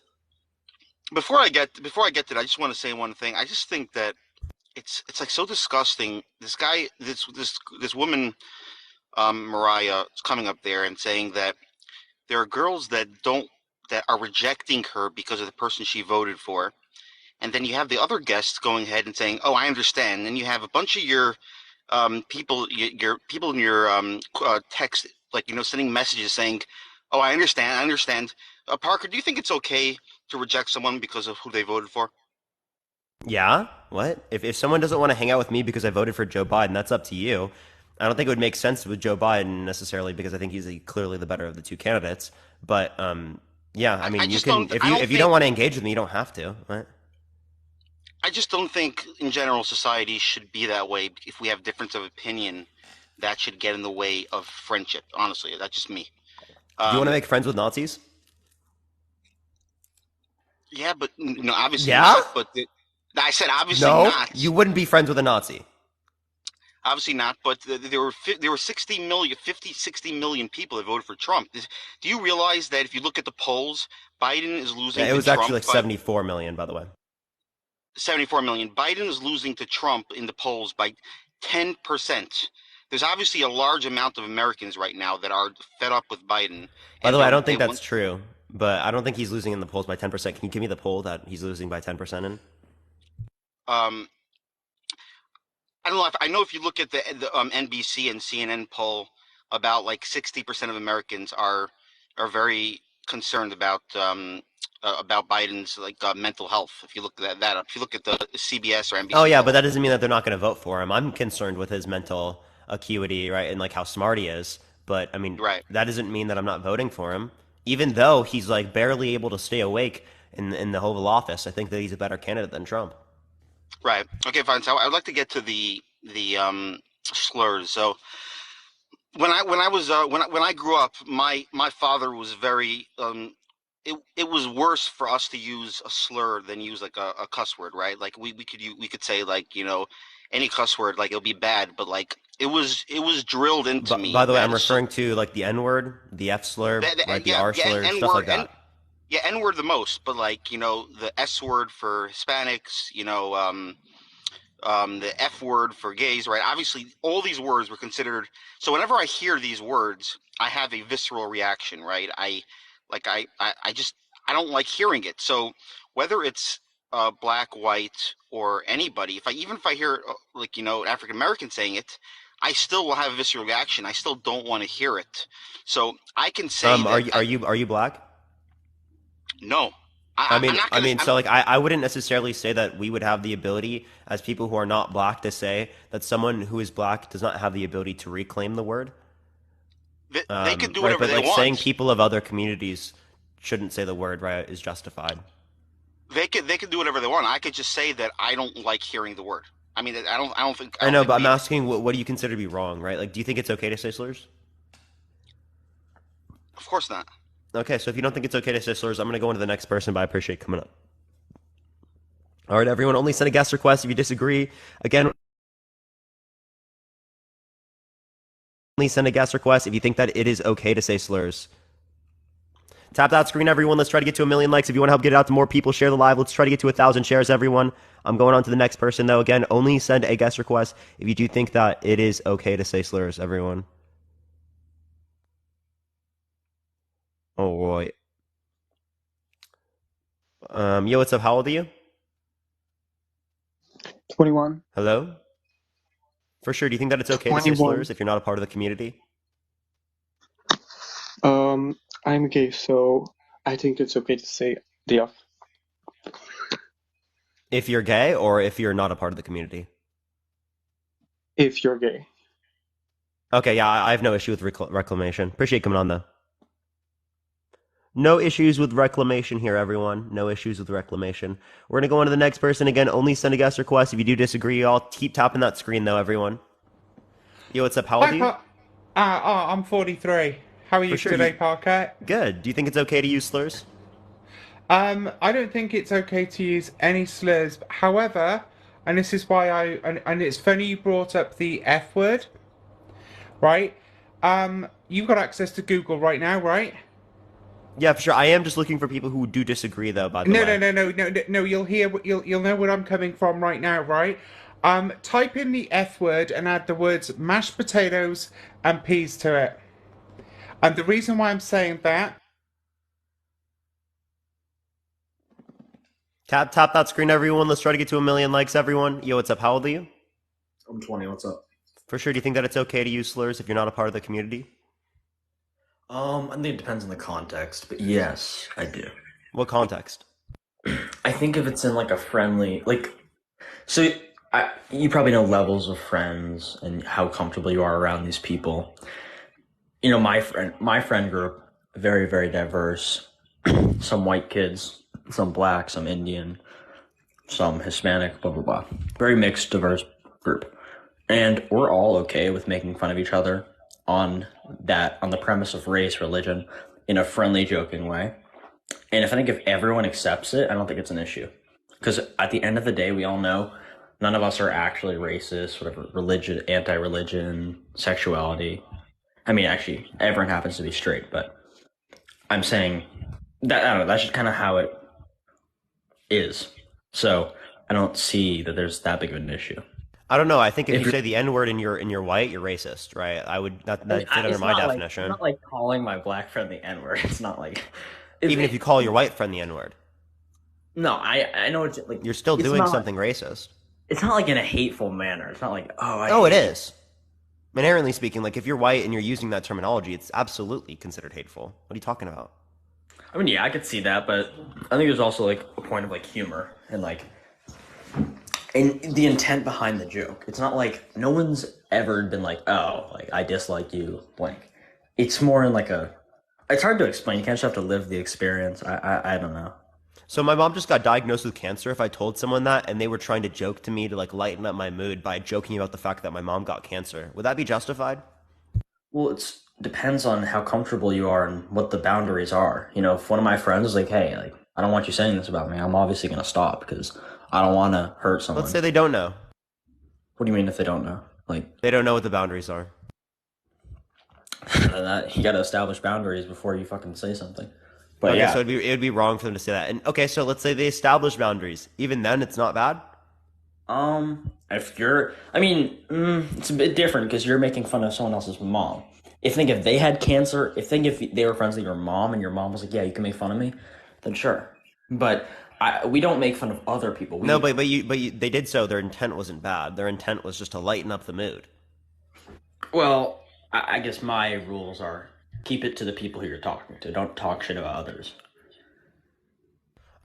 Before I get to that, I just want to say one thing. I just think that it's like so disgusting. This guy, this woman Mariah coming up there and saying that there are girls that are rejecting her because of the person she voted for, and then you have the other guests going ahead and saying, "Oh, I understand." And then you have a bunch of your your people in your text, like sending messages saying, "Oh, I understand, I understand." Parker, do you think it's okay to reject someone because of who they voted for? Yeah? What? If someone doesn't want to hang out with me because I voted for Joe Biden, that's up to you. I don't think it would make sense with Joe Biden necessarily because I think he's clearly the better of the two candidates. But yeah, I I mean, you just can don't. I don't if you don't think. want to engage with me, you don't have to. Right? I just don't think in general society should be that way. If we have difference of opinion, that should get in the way of friendship. Honestly, that's just me. Do you want to Um, make friends with Nazis? yeah, but obviously Yeah? not. I said obviously No, not. you wouldn't be friends with a Nazi. Obviously not. But there were 60 million, 50, 60 million people that voted for Trump. Do you realize that if you look at the polls, Biden is Yeah, losing it to was actually Trump like by 74 million, by the way. 74 million. Biden is losing to Trump in the polls by 10%. There's obviously a large amount of Americans right now that are fed up with Biden, By the and way, I don't they think that's want. true, but I don't think he's losing in the polls by 10%. Can you give me the poll that he's losing by 10% in? Um, I don't know. I know if you look at the NBC and CNN poll, about like 60% of Americans are very concerned about Biden's like mental health. If you look at that up, if you look at the CBS or Oh NBC yeah, but poll, that doesn't mean that they're not going to vote for him. I'm concerned with his mental acuity, right, and like how smart he is. But I mean, right? that doesn't mean that I'm not voting for him, even though he's like barely able to stay awake in the Oval Office. I think that he's a better candidate than Trump. Right. Okay, fine. So I'd like to get to the slurs. So when I grew up, my father was very it was worse for us to use a slur than use like a cuss word, right? Like we could say like any cuss word like it'll be bad, but like it was drilled into But me by the way, that I'm referring to like the N word, the F slur, right, the yeah, R yeah, slur, N stuff word like and that. yeah, N word the most, but like the S word for Hispanics, the F word for gays, right? Obviously, all these words were considered. So whenever I hear these words, I have a visceral reaction, right? I just I don't like hearing it. So whether it's black, white, or anybody, if I hear like African American saying it, I still will have a visceral reaction. I still don't want to hear it. So I can say Are that you black? no, I'm not I gonna. mean, so like I wouldn't necessarily say that we would have the ability as people who are not black to say that someone who is black does not have the ability to reclaim the word, They can do right? whatever But they like saying want. people of other communities shouldn't say the word, right, is justified. They could do whatever they want. I could just say that I don't like hearing the word. I mean, I I don't know, think but I'm we. asking, what do you consider to be wrong, right? Like, do you think it's okay to say slurs? Of course not. Okay, so if you don't think it's okay to say slurs, I'm going to go into the next person, but I appreciate coming up. All right, everyone, only send a guest request if you disagree. Again, only send a guest request if you think that it is okay to say slurs. Tap that screen, everyone. Let's try to get to 1 million likes. If you want to help get it out to more people, share the live. Let's try to get to 1,000 shares, everyone. I'm going on to the next person, though. Again, only send a guest request if you do think that it is okay to say slurs, everyone. All right. Yo, what's up? How old are you? 21. Hello? For sure. Do you think that it's okay to say 21. slurs if you're not a part of the community? I'm gay, so I think it's okay to say the F If you're gay or if you're not a part of the community? if you're gay. Okay, yeah, I have no issue with reclamation. Appreciate you coming on, though. No issues with reclamation here, everyone. No issues with reclamation. We're going to go on to the next person. Again, only send a guest request. If you do disagree, I'll keep tapping that screen, though, everyone. Yo, what's up? How old Hi, are you? I'm 43. How are For you sure. today, Parker? Good. Do you think it's okay to use slurs? I don't think it's okay to use any slurs. However, and this is why and it's funny you brought up the F word, right? You've got access to Google right now, right? Yeah, for sure. I am just looking for people who do disagree, though, by the No, no, way. no, no, no, no. You'll hear you'll know where I'm coming from right now, right? Type in the F word and add the words mashed potatoes and peas to it. And the reason why I'm saying that, Tap that screen, everyone. Let's try to get to 1 million likes, everyone. Yo, what's up? How old are you? I'm 20. What's up? For sure. Do you think that it's okay to use slurs if you're not a part of the community? I think it depends on the context, but yes, I do. What context? I think if it's in like a friendly, like, so you probably know levels of friends and how comfortable you are around these people. You know, my friend group, very, very diverse. Some white kids, some black, some Indian, some Hispanic, blah, blah, blah. Very mixed, diverse group. And we're all okay with making fun of each other on the premise of race, religion, in a friendly, joking way. And I think if everyone accepts it, I don't think it's an issue. Because at the end of the day, we all know none of us are actually racist, whatever, religion, anti-religion, sexuality. I mean, actually, everyone happens to be straight, but I'm saying that, I don't know, that's just kind of how it is. So I don't see that there's that big of an issue. I don't know. I think if If you you're, say the N word and you're white, you're racist, right? I would that I mean, fit under it's my not like I'm definition. not like calling my black friend the N word. It's not like Even if you call your white friend the N word, no, I know it's like you're still it's doing not something racist. it's not like in a hateful manner. It's not like Oh, it hate is. Inherently speaking, like if you're white and you're using that terminology, it's absolutely considered hateful. What are you talking about? I mean, yeah, I could see that, but I think there's also like a point of like humor and like and the intent behind the joke. It's not like no one's ever been like, oh, like I dislike you, blank. It's more in like a. It's hard to explain. You can't just have to live the experience. I don't know. So my mom just got diagnosed with cancer. If I told someone that and they were trying to joke to me to like lighten up my mood by joking about the fact that my mom got cancer, would that be justified? Well, it's depends on how comfortable you are and what the boundaries are. You know, if one of my friends is like, hey, like I don't want you saying this about me, I'm obviously gonna stop because I don't want to hurt Let's someone. say they don't know. What do you mean if they don't know? Like They don't know what the boundaries are. that you got to establish boundaries before you fucking say something. But Okay, yeah, so it'd be wrong for them to say that. And okay, so let's say they establish boundaries. Even then, it's not bad. if you're, I mean, it's a bit different because you're making fun of someone else's mom. If they had cancer, if they were friends with your mom and your mom was like, yeah, you can make fun of me, then sure. But we don't make fun of other people. No, but they did so. Their intent wasn't bad. Their intent was just to lighten up the mood. Well, I guess my rules are keep it to the people who you're talking to. Don't talk shit about others.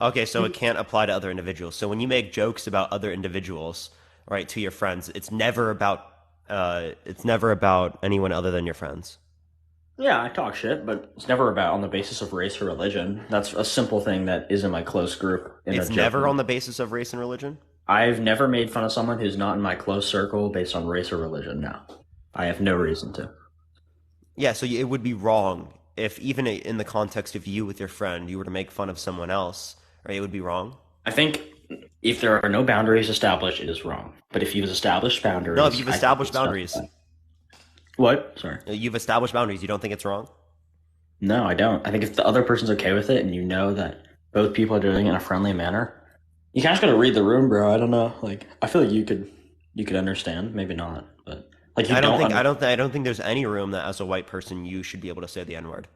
Okay, so it can't apply to other individuals. So when you make jokes about other individuals, right, to your friends, it's never about anyone other than your friends. Yeah, I talk shit, but it's never about on the basis of race or religion. That's a simple thing that is in my close group. It's never on the basis of race and religion. I've never made fun of someone who's not in my close circle based on race or religion. No, I have no reason to. Yeah, so it would be wrong if even in the context of you with your friend, you were to make fun of someone else, right? It would be wrong. I think if there are no boundaries established, it is wrong. But if you've established boundaries, No, if you've I think established it's boundaries, justified. What? Sorry. you've established boundaries. You don't think it's wrong? No, I don't. I think if the other person's okay with it and you know that both people are doing it in a friendly manner, you kind of got to read the room, bro. I don't know. Like, I feel like you could understand. Maybe not, but like you I don't don't. think I don't think there's any room that as a white person you should be able to say the N word.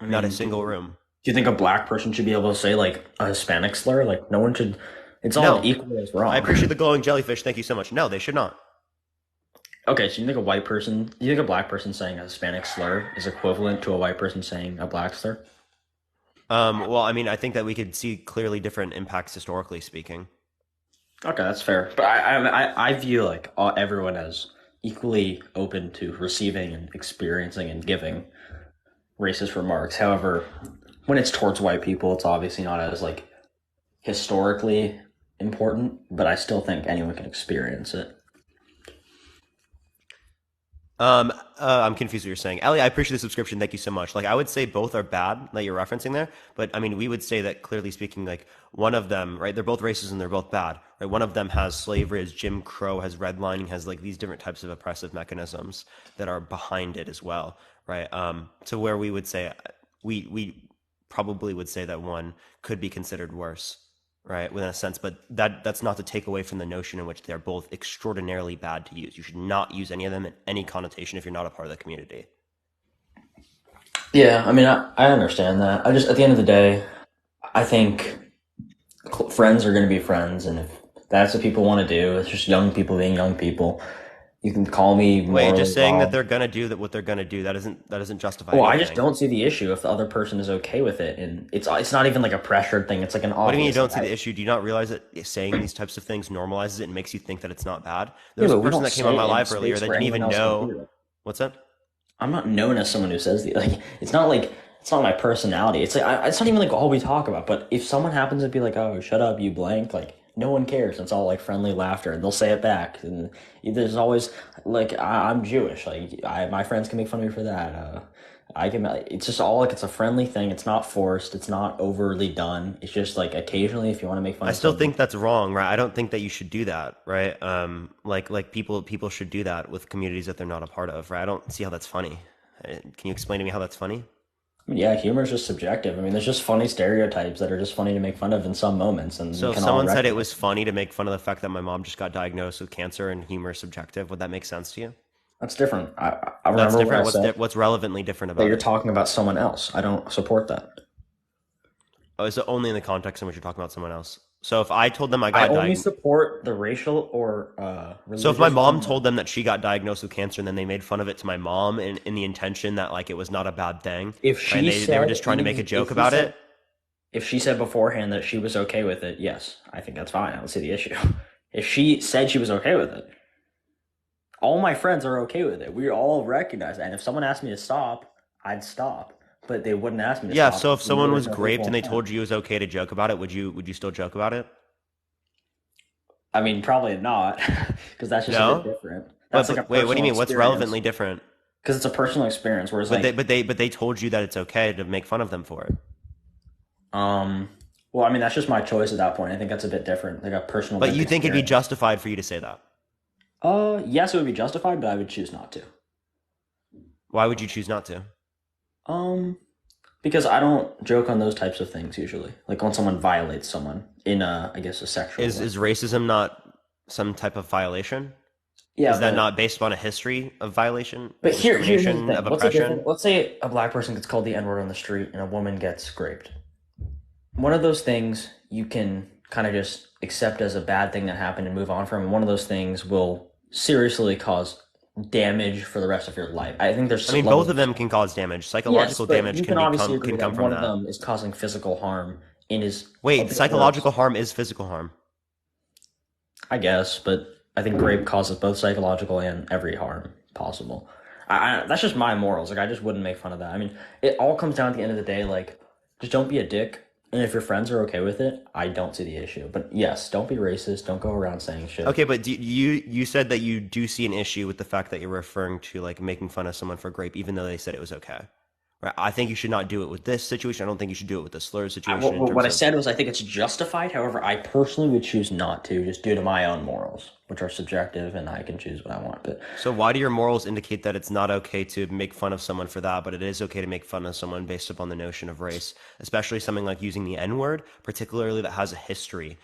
I Not a mean, single room. do you think a black person should be able to say like a Hispanic slur? Like, no one should. It's all No. equally as wrong. I appreciate the glowing jellyfish. Thank you so much. No, they should not. Okay, so you think a white person, you think a black person saying a Hispanic slur is equivalent to a white person saying a black slur? Well, I mean, I think that we could see clearly different impacts historically speaking. Okay, that's fair. But I view like everyone as equally open to receiving and experiencing and giving racist remarks. However, when it's towards white people, it's obviously not as like historically important. But I still think anyone can experience it. I'm confused what you're saying. Ellie, I appreciate the subscription. Thank you so much. Like, I would say both are bad that you're referencing there, but I mean, we would say that clearly speaking, like one of them, right? They're both racist and they're both bad, right? One of them has slavery, has Jim Crow, has redlining, has like these different types of oppressive mechanisms that are behind it as well, right? To where we would say we probably would say that one could be considered worse, right? Within a sense, but that's not to take away from the notion in which they're both extraordinarily bad to use. You should not use any of them in any connotation if you're not a part of the community. Yeah, I mean, I understand that. I just, at the end of the day, I think friends are going to be friends, and if that's what people want to do, it's just young people being young people. You can call me Wait, morally just saying that wrong. they're gonna do that what they're gonna do, that doesn't justify Well, I just anything. don't see the issue if the other person is okay with it, and it's not even like a pressured thing. It's like an What do you mean you obvious. don't see the issue? Do you not realize that saying these types of things normalizes it and makes you think that it's not bad? There Yeah, was a but we person don't that came say on it my in a live earlier space that where didn't anyone even else can know. hear it. What's that? I'm not known as someone who says the like. It's not like it's not my personality. It's like it's not even like all we talk about. But if someone happens to be like, "Oh, shut up, you blank," like no one cares. It's all like friendly laughter, and they'll say it back. And there's always like I'm Jewish. Like my friends can make fun of me for that. I can. It's just all like it's a friendly thing. It's not forced. It's not overly done. It's just like occasionally, if you want to make fun I of still someone. think that's wrong, right? I don't think that you should do that, right? Like people should do that with communities that they're not a part of, right? I don't see how that's funny. Can you explain to me how that's funny? I mean, yeah, humor is just subjective. I mean, there's just funny stereotypes that are just funny to make fun of in some moments, and we So if can all someone said it recognize. was funny to make fun of the fact that my mom just got diagnosed with cancer and humor is subjective, would that make sense to you? That's different. I That's remember what I different. said What's relevantly different that about you're it? talking about someone else. I don't support that. Oh, is it only in the context in which you're talking about someone else? So if I told them I I got only diagnosed, support the racial or so if my religious mom comment. told them that she got diagnosed with cancer and then they made fun of it to my mom in the intention that like it was not a bad thing, If right? And she they were said just trying to make a joke if she about said it. if she said beforehand that she was okay with it, yes, I think that's fine. I don't see the issue. If she said she was okay with it, all my friends are okay with it. We all recognize that. And if someone asked me to stop, I'd stop. But they wouldn't ask me to Yeah, stop so if because we knew someone there's was no graped hateful and they intent. told you it was okay to joke about it, would you still joke about it? I mean, probably not, because that's just a bit No? different. But That's like a but wait, what do you personal mean? What's experience. relevantly different? Because it's a personal experience. Whereas, But they like, but they but they told you that it's okay to make fun of them for it. um, well, I mean, that's just my choice at that point. I think that's a bit different, like a personal But lived you think it'd be experience. justified for you to say that? Yes, it would be justified, but I would choose not to. Why would you choose not to? Um, because I don't joke on those types of things usually. Like when someone violates someone in I guess a sexual Is way. is racism not some type of violation? Yeah, Is that not based upon a history of violation, but here's the discrimination, thing. of What's the oppression? difference? Let's say a black person gets called the N-word on the street and a woman gets raped. One of those things you can kind of just accept as a bad thing that happened and move on from. And one of those things will seriously cause damage for the rest of your life. I think there's I mean, both levels of of them can cause damage. yes, Psychological but damage you can obviously agree can that come from one of that. them is causing physical harm and is a Wait, bit worse. psychological harm is physical harm. I guess, but I think rape causes both psychological and every harm possible. That's just my morals. Like I just wouldn't make fun of that. I mean, it all comes down at the end of the day. Like, just don't be a dick. And if your friends are okay with it, I don't see the issue. But yes, don't be racist. Don't go around saying shit. Okay, but you said that you do see an issue with the fact that you're referring to like making fun of someone for grape, even though they said it was okay. Right? I think you should not do it with this situation. I don't think you should do it with the slur situation in What terms I of. said was I think it's justified. However, I personally would choose not to, just due to my own morals, which are subjective, and I can choose what I want. But So why do your morals indicate that it's not okay to make fun of someone for that, but it is okay to make fun of someone based upon the notion of race, especially something like using the N-word, particularly that has a history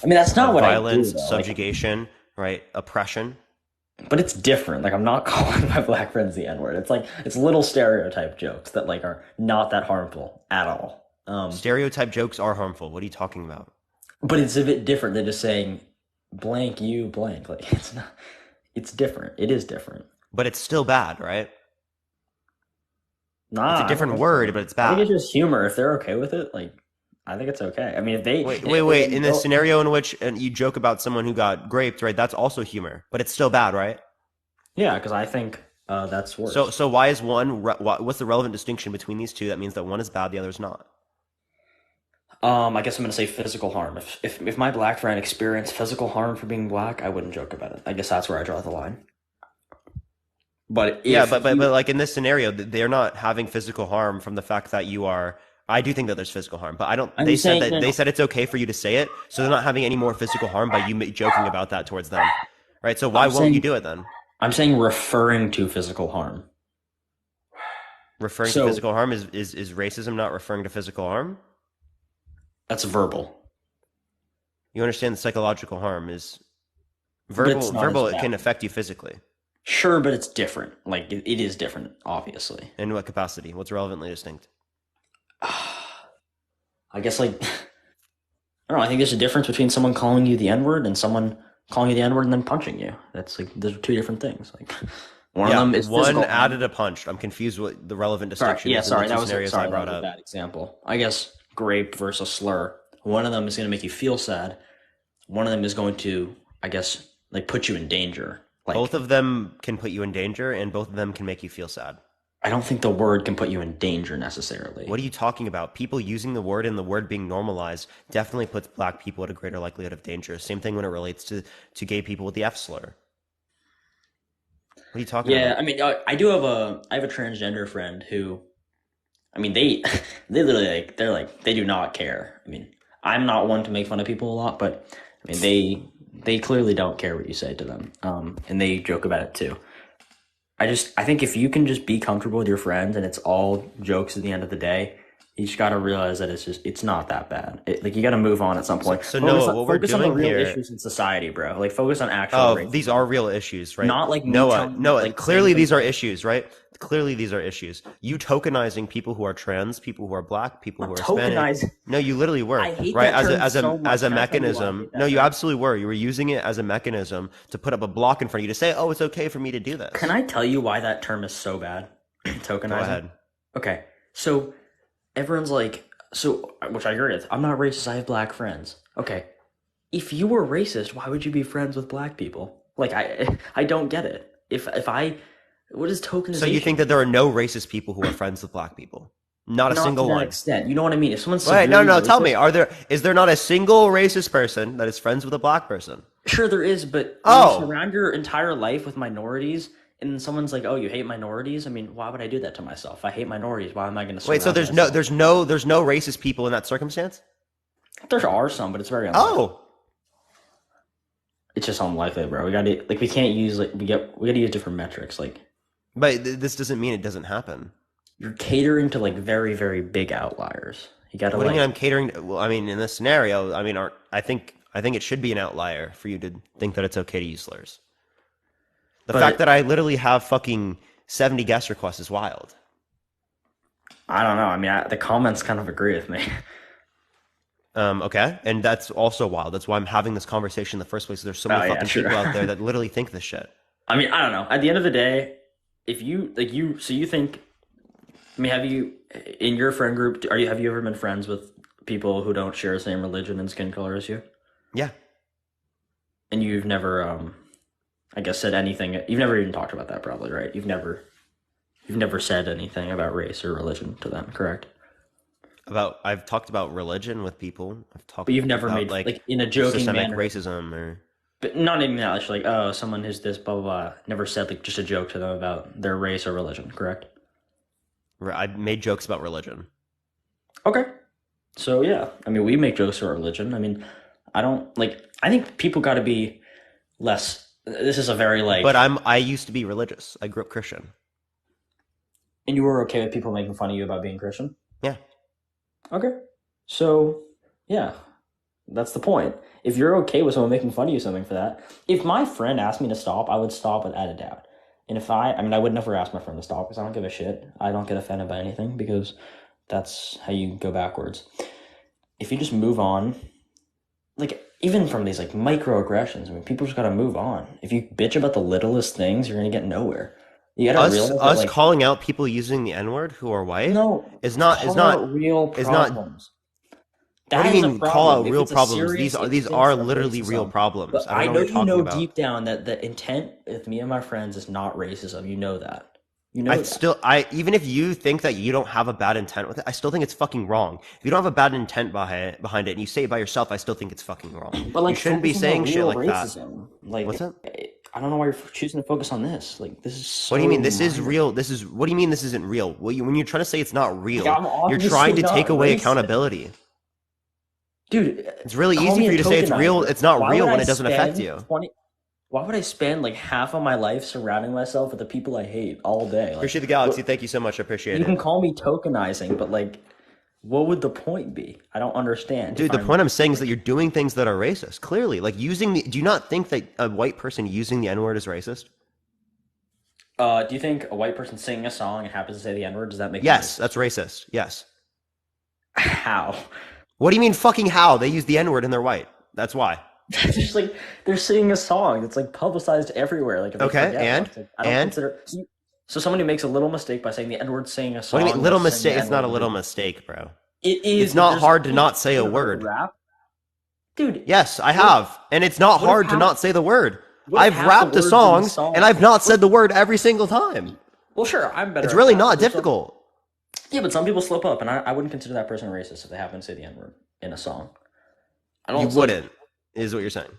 I mean, that's not of what I do, violence, though. Like, subjugation, right, oppression. but it's different. Like I'm not calling my black friends the N-word. It's like it's little stereotype jokes that like are not that harmful at all. Stereotype jokes are harmful. What are you talking about? But it's a bit different than just saying blank you blank. Like it's not. It's different. It is different. But it's still bad, right? Nah, It's a I don't different think word, so. but it's I think it's bad. just humor. If they're okay with it, like I think it's okay. I mean, if they Wait. In this they'll- scenario in which you joke about someone who got raped, right? That's also humor, but it's still bad, right? yeah, because I think that's So, worse. so why is one? What's the relevant distinction between these two? That means that one is bad, the other is not. I guess I'm gonna say physical harm. If my black friend experienced physical harm for being black, I wouldn't joke about it. I guess that's where I draw the line. But Yeah, if but like in this scenario, they're not having physical harm from the fact that you are. I do think that there's physical harm, but I don't. I'm They said saying that they no, said it's okay for you to say it, so they're not having any more physical harm by you joking about that towards them, right? So why I'm won't you saying do it then? I'm saying referring to physical harm. Referring to So physical harm is racism not referring to physical harm? that's verbal. You understand the psychological harm is But it's not as verbal. It bad. can affect you physically. Sure, but it's different. Like it is different, obviously. In what capacity? What's relevantly distinct? I guess like I don't know. I think there's a difference between someone calling you the N-word and someone calling you the N-word and then punching you. That's like those are two different things. Like one Yeah, of them is one physical. added a punch. I'm confused what the relevant Sorry, distinction yeah, is in sorry, the that two was scenarios sorry, I that brought was a up. bad example. I guess grape versus slur. One of them is going to make you feel sad. One of them is going to, I guess, like put you in danger. Like Both of them can put you in danger, and both of them can make you feel sad. I don't think the word can put you in danger necessarily. What are you talking about? People using the word and the word being normalized definitely puts black people at a greater likelihood of danger. Same thing when it relates to gay people with the F slur. What are you talking Yeah, about? I mean, I have a transgender friend who, I mean, they they literally they do not care. I mean, I'm not one to make fun of people a lot, but I mean they clearly don't care what you say to them, and they joke about it too. I think if you can just be comfortable with your friends and it's all jokes at the end of the day, you just got to realize that it's not that bad. Like you got to move on at some point. So Noah, what we're Focus on the doing real here. issues in society, bro. Like focus on actual Oh, racism. these are real issues, right? Not like me Noah, telling you, Noah, like, clearly saying these are something- issues, right? Clearly these are issues. You tokenizing people who are trans, people who are black, people who are Hispanic. Tokenizing. No, you literally were. I hate right? that term As so much. a Can I tell you why I mechanism. hate that No, you term? absolutely were. You were using it as a mechanism to put up a block in front of you to say, "Oh, it's okay for me to do this." Can I tell you why that term is so bad? Tokenizing. Go ahead. Okay, so everyone's like, which I agree with. I'm not racist. I have black friends. Okay, if you were racist, why would you be friends with black people? Like, I don't get it. If I, what is tokenization? So you think that there are no racist people who are friends with black people? Not a not single to that one. extent? You know what I mean? If someone's Wait, no, severely tell me, racist- is there not a single racist person that is friends with a black person? Sure, there is, but Oh. when you surround your entire life with minorities, and then someone's like, "Oh, you hate minorities?" I mean, why would I do that to myself? If I hate minorities, why am I going to? Wait, so there's no racist people in that circumstance? There are some, but it's very unlikely. Oh, It's just unlikely, bro. We gotta we can't use we gotta use different metrics. Like but this doesn't mean it doesn't happen. you're catering to like very very big outliers. You gotta What do you mean I'm catering? Well, I mean in this scenario, I mean I think it should be an outlier for you to think that it's okay to use slurs. The fact that I literally have fucking 70 guest requests is wild. I don't know. I mean, the comments kind of agree with me. Okay, and that's also wild. That's why I'm having this conversation in the first place. There's so many fucking people out there that literally think this shit. I mean, I don't know. At the end of the day, if you so you think, I mean, have you in your friend group? Have you ever been friends with people who don't share the same religion and skin color as you? Yeah. And you've never, I guess, said anything. You've never even talked about that, probably, right? You've never said anything about race or religion to them, correct? I've talked about religion with people. But you've never made like in a joking systemic manner, racism or. but not even that. It's like, oh, someone who's this, blah blah blah. Never said like just a joke to them about their race or religion, correct? I made jokes about religion. Okay, so yeah, I mean, we make jokes about religion. I mean, I don't like. I think people got to be less. This is a very like. But I used to be religious. I grew up Christian. And you were okay with people making fun of you about being Christian? Yeah. Okay. So, yeah, that's the point. If you're okay with someone making fun of you something for that, if my friend asked me to stop, I would stop without a doubt. And if I mean, I would never ask my friend to stop because I don't give a shit. I don't get offended by anything because that's how you go backwards. If you just move on, like, even from these, like, microaggressions, I mean, people just gotta move on. If you bitch about the littlest things, you're gonna get nowhere. You gotta realize that, Us like, calling out people using the N-word who are white is not real problems. What do you mean call out real problems? These are literally real problems. But I don't know know what you're talking about. deep down that the intent with me and my friends is not racism. You know that. You know that. Even if you think that you don't have a bad intent with it, I still think it's fucking wrong. If you don't have a bad intent behind it and you say it by yourself, I still think it's fucking wrong. But like, you shouldn't be saying shit like racism. that. Like, what's that? I don't know why you're choosing to focus on this. Like, this is so what do you mean this is minor. real? What do you mean this isn't real? When you're trying to say it's not real, Like, I'm you're obviously trying to not take away racist. accountability. Dude, It's really call easy me for a you to say it's real. tokenizer. It's not Why real would when I it doesn't affect spend you. Why would I spend like half of my life surrounding myself with the people I hate all day? Like, Appreciate the galaxy. Thank you so much. I appreciate you it. can call me tokenizing, but like, What would the point be? I don't understand. Dude, the point I'm saying is that you're doing things that are racist. Clearly, like using the. Do you not think that a white person using the N-word is racist? Do you think a white person singing a song and happens to say the N-word, does that make them Yes, racist? that's racist. Yes. How? What do you mean fucking how? They use the N-word and they're white. That's why. Just like they're singing a song that's like publicized everywhere. Like if they Okay, forget once, like, I don't and consider. So someone who makes a little mistake by saying the N-word, singing a what do you song, mean little that's saying mistake? the It's not a N-word, little mistake, bro. it is. It's not hard to not say a word. Rap, dude. Yes, I have, and it's not What if hard to half- not say the word. what if I've half the rapped the words in the songs song- and I've not said the word every single time. Well, sure, I'm better. It's at really that, not but there's difficult. Yeah, but some people slip up, and I wouldn't consider that person racist if they happen to say the N-word in a song. I don't. You wouldn't, is what you're saying.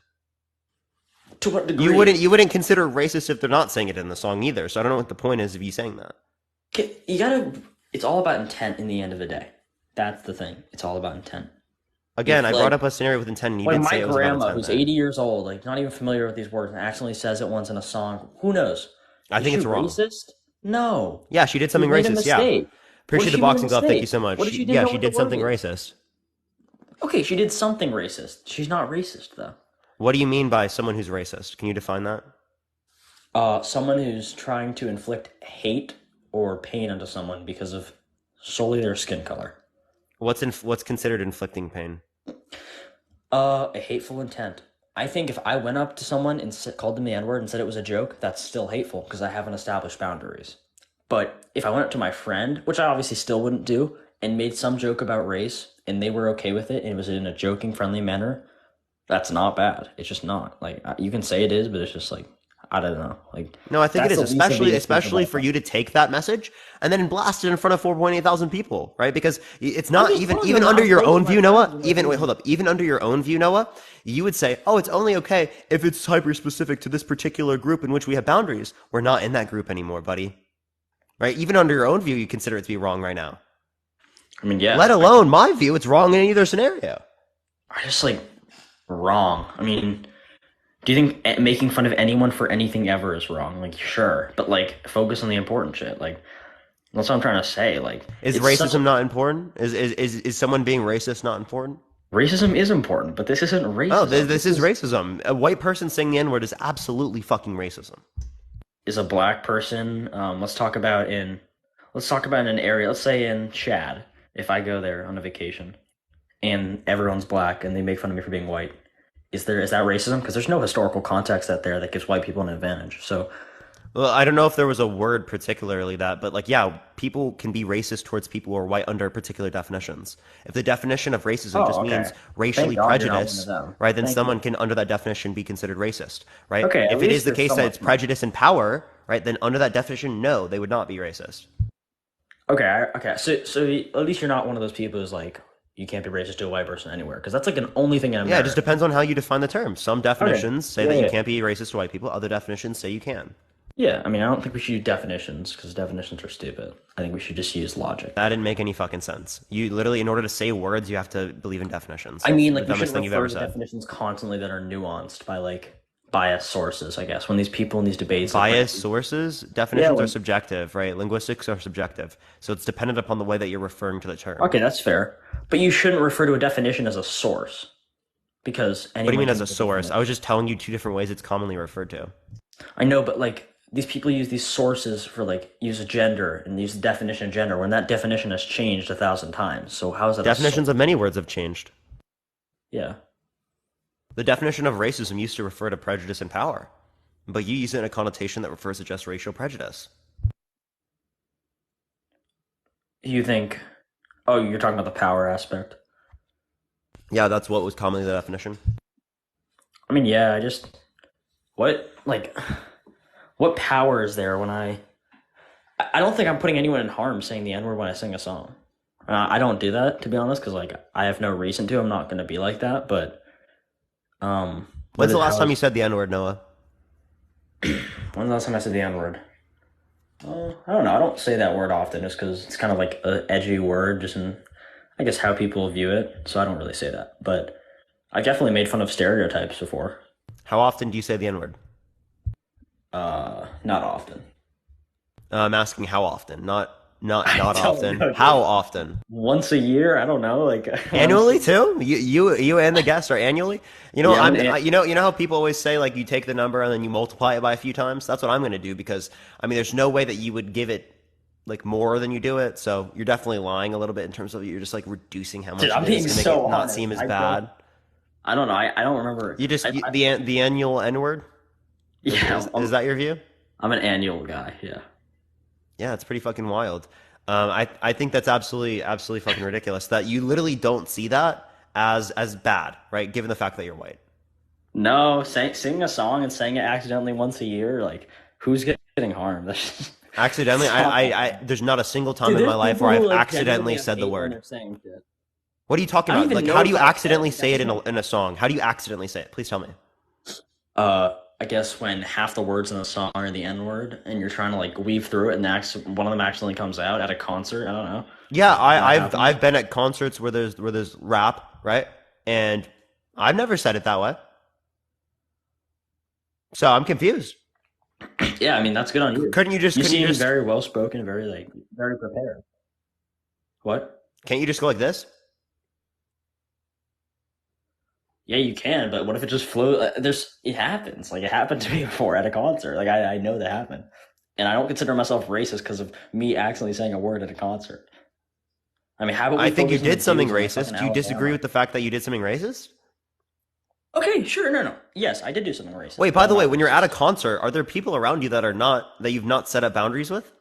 To what degree? You wouldn't consider racist if they're not saying it in the song either. So I don't know what the point is of you saying that. You gotta. It's all about intent in the end of the day. That's the thing. It's all about intent. Again, If, I brought up a scenario with intent, and you Like did my say it was about grandma, intent. who's there. 80 years old, like not even familiar with these words, and accidentally says it once in a song. Who knows? I think Is it's she wrong. Racist? No. Yeah, she did something She made a racist. Yeah, mistake. appreciate What the if she made a boxing glove. Thank you mistake? so much. What if she didn't Yeah, know she what the did something word is? racist. Okay, she did something racist. She's not racist though. What do you mean by someone who's racist? Can you define that? Someone who's trying to inflict hate or pain onto someone because of solely their skin color. What's considered inflicting pain? A hateful intent. I think if I went up to someone and called them the N-word and said it was a joke, that's still hateful because I haven't established boundaries. But if I went up to my friend, which I obviously still wouldn't do, and made some joke about race and they were okay with it and it was in a joking, friendly manner, that's not bad. It's just not. Like you can say it is, but it's just like I don't know. Like No, I think it that's is, the least of the especially issues for about you to take that message and then blast it in front of 4.8 thousand people, right? Because it's not just even telling even them under I'm your close own with my view, friends Noah. and Even like, wait, hold up. Even under your own view, Noah, you would say, "Oh, it's only okay if it's hyper specific to this particular group in which we have boundaries. We're not in that group anymore, buddy." Right? Even under your own view, you consider it to be wrong right now. I mean, yeah. Let alone my view, it's wrong in either scenario. I just like wrong. I mean, do you think making fun of anyone for anything ever is wrong? Like, sure, but like, focus on the important shit. Like, that's what I'm trying to say. Like, Is it's racism not important? Is someone being racist not important? racism is important, but this isn't racism. Oh, this is racism. A white person saying the N-word is absolutely fucking racism. Is a black person. Let's talk about in an area. Let's say in Chad. If I go there on a vacation, and everyone's black, and they make fun of me for being white, is that racism? Because there's no historical context out there that gives white people an advantage. So. Well, I don't know if there was a word particularly that, but like, yeah, people can be racist towards people who are white under particular definitions. If the definition of racism just Okay. means racially Thank God you're not prejudice, one of them. right, then Thank someone you. can, under that definition, be considered racist, right? Okay, at If it least is the you're case that somewhat it's smart. prejudice and power, right, then under that definition, no, they would not be racist. Okay. So at least you're not one of those people who's like, you can't be racist to a white person anywhere, because that's like an only thing in America. Yeah, it just depends on how you define the term. Some definitions say that you Yeah. can't be racist to white people. Other definitions say you can. Yeah, I mean, I don't think we should use definitions because definitions are stupid. I think we should just use logic. That didn't make any fucking sense. You literally, in order to say words, you have to believe in definitions. I mean, like, The we dumbest should thing you've refer ever to said. definitions constantly that are nuanced by, like, biased sources, I guess. When these people in these debates... Biased sources, definitions Yeah, are subjective, right? Linguistics are subjective. So it's dependent upon the way that you're referring to the term. Okay, that's fair. But you shouldn't refer to a definition as a source. Because What do you mean anyone as can a make source? definition. I was just telling you two different ways it's commonly referred to. I know, but, like, these people use these sources for, like, use a gender and use the definition of gender when that definition has changed 1,000 times. So how is that Definitions of many words have changed. Yeah. The definition of racism used to refer to prejudice and power, but you use it in a connotation that refers to just racial prejudice. You think... Oh, you're talking about the power aspect. Yeah, that's what was commonly the definition. I mean, yeah, I just... What power is there when I don't think I'm putting anyone in harm saying the N-word when I sing a song. I don't do that, to be honest, because, like, I have no reason to. I'm not going to be like that, but... When's the last time you said the N-word, Noah? When's the last time I said the N-word? I don't know. I don't say that word often just because it's kind of like an edgy word, just in, I guess, how people view it, so I don't really say that. But I definitely made fun of stereotypes before. How often do you say the N-word? Not often. I'm asking how often, not I Not don't often. know, How dude. often? Once a year, I don't know. Like Annually honestly, too? You and the guest are annually? yeah, You know how people always say like you take the number and then you multiply it by a few times? That's what I'm going to do because I mean there's no way that you would give it like more than you do it. So you're definitely lying a little bit in terms of you're just like reducing how dude, much it I'm is being to make it so not honest. seem as bad. I don't know. I don't remember. The annual N word Yeah, is that your view? I'm an annual guy. Yeah. Yeah, it's pretty fucking wild. I think that's absolutely fucking ridiculous that you literally don't see that as bad, right? Given the fact that you're white. No, singing a song and saying it accidentally once a year, like who's getting harmed? Accidentally, It's not that I bad. there's not a single time Dude, in my there's life where people I've who like genuinely accidentally have said the hate when word. they're saying shit. What are you talking I don't about? even Like, know how do if you I said accidentally like I say it just know. in a song? How do you accidentally say it? Please tell me. I guess when half the words in a song are the N word and you're trying to like weave through it and one of them accidentally comes out at a concert, I don't know. Yeah, That happens. I've been at concerts where there's rap, right? And I've never said it that way. So I'm confused. Yeah, I mean that's good on you. You Couldn't you seem just very well spoken, very like very prepared. What? can't you just go like this? Yeah, you can, but what if it just flows? It happens. Like it happened to me before at a concert. Like I know that happened, and I don't consider myself racist because of me accidentally saying a word at a concert. I mean, how about I we think you focus on the did something dudes in like fucking racist. Do you disagree Alabama? with the fact that you did something racist? Okay, sure, no, no, yes, I did do something racist, Wait, but by I'm the way, not when you're at a racist. concert, are there people around you that are not that you've not set up boundaries with?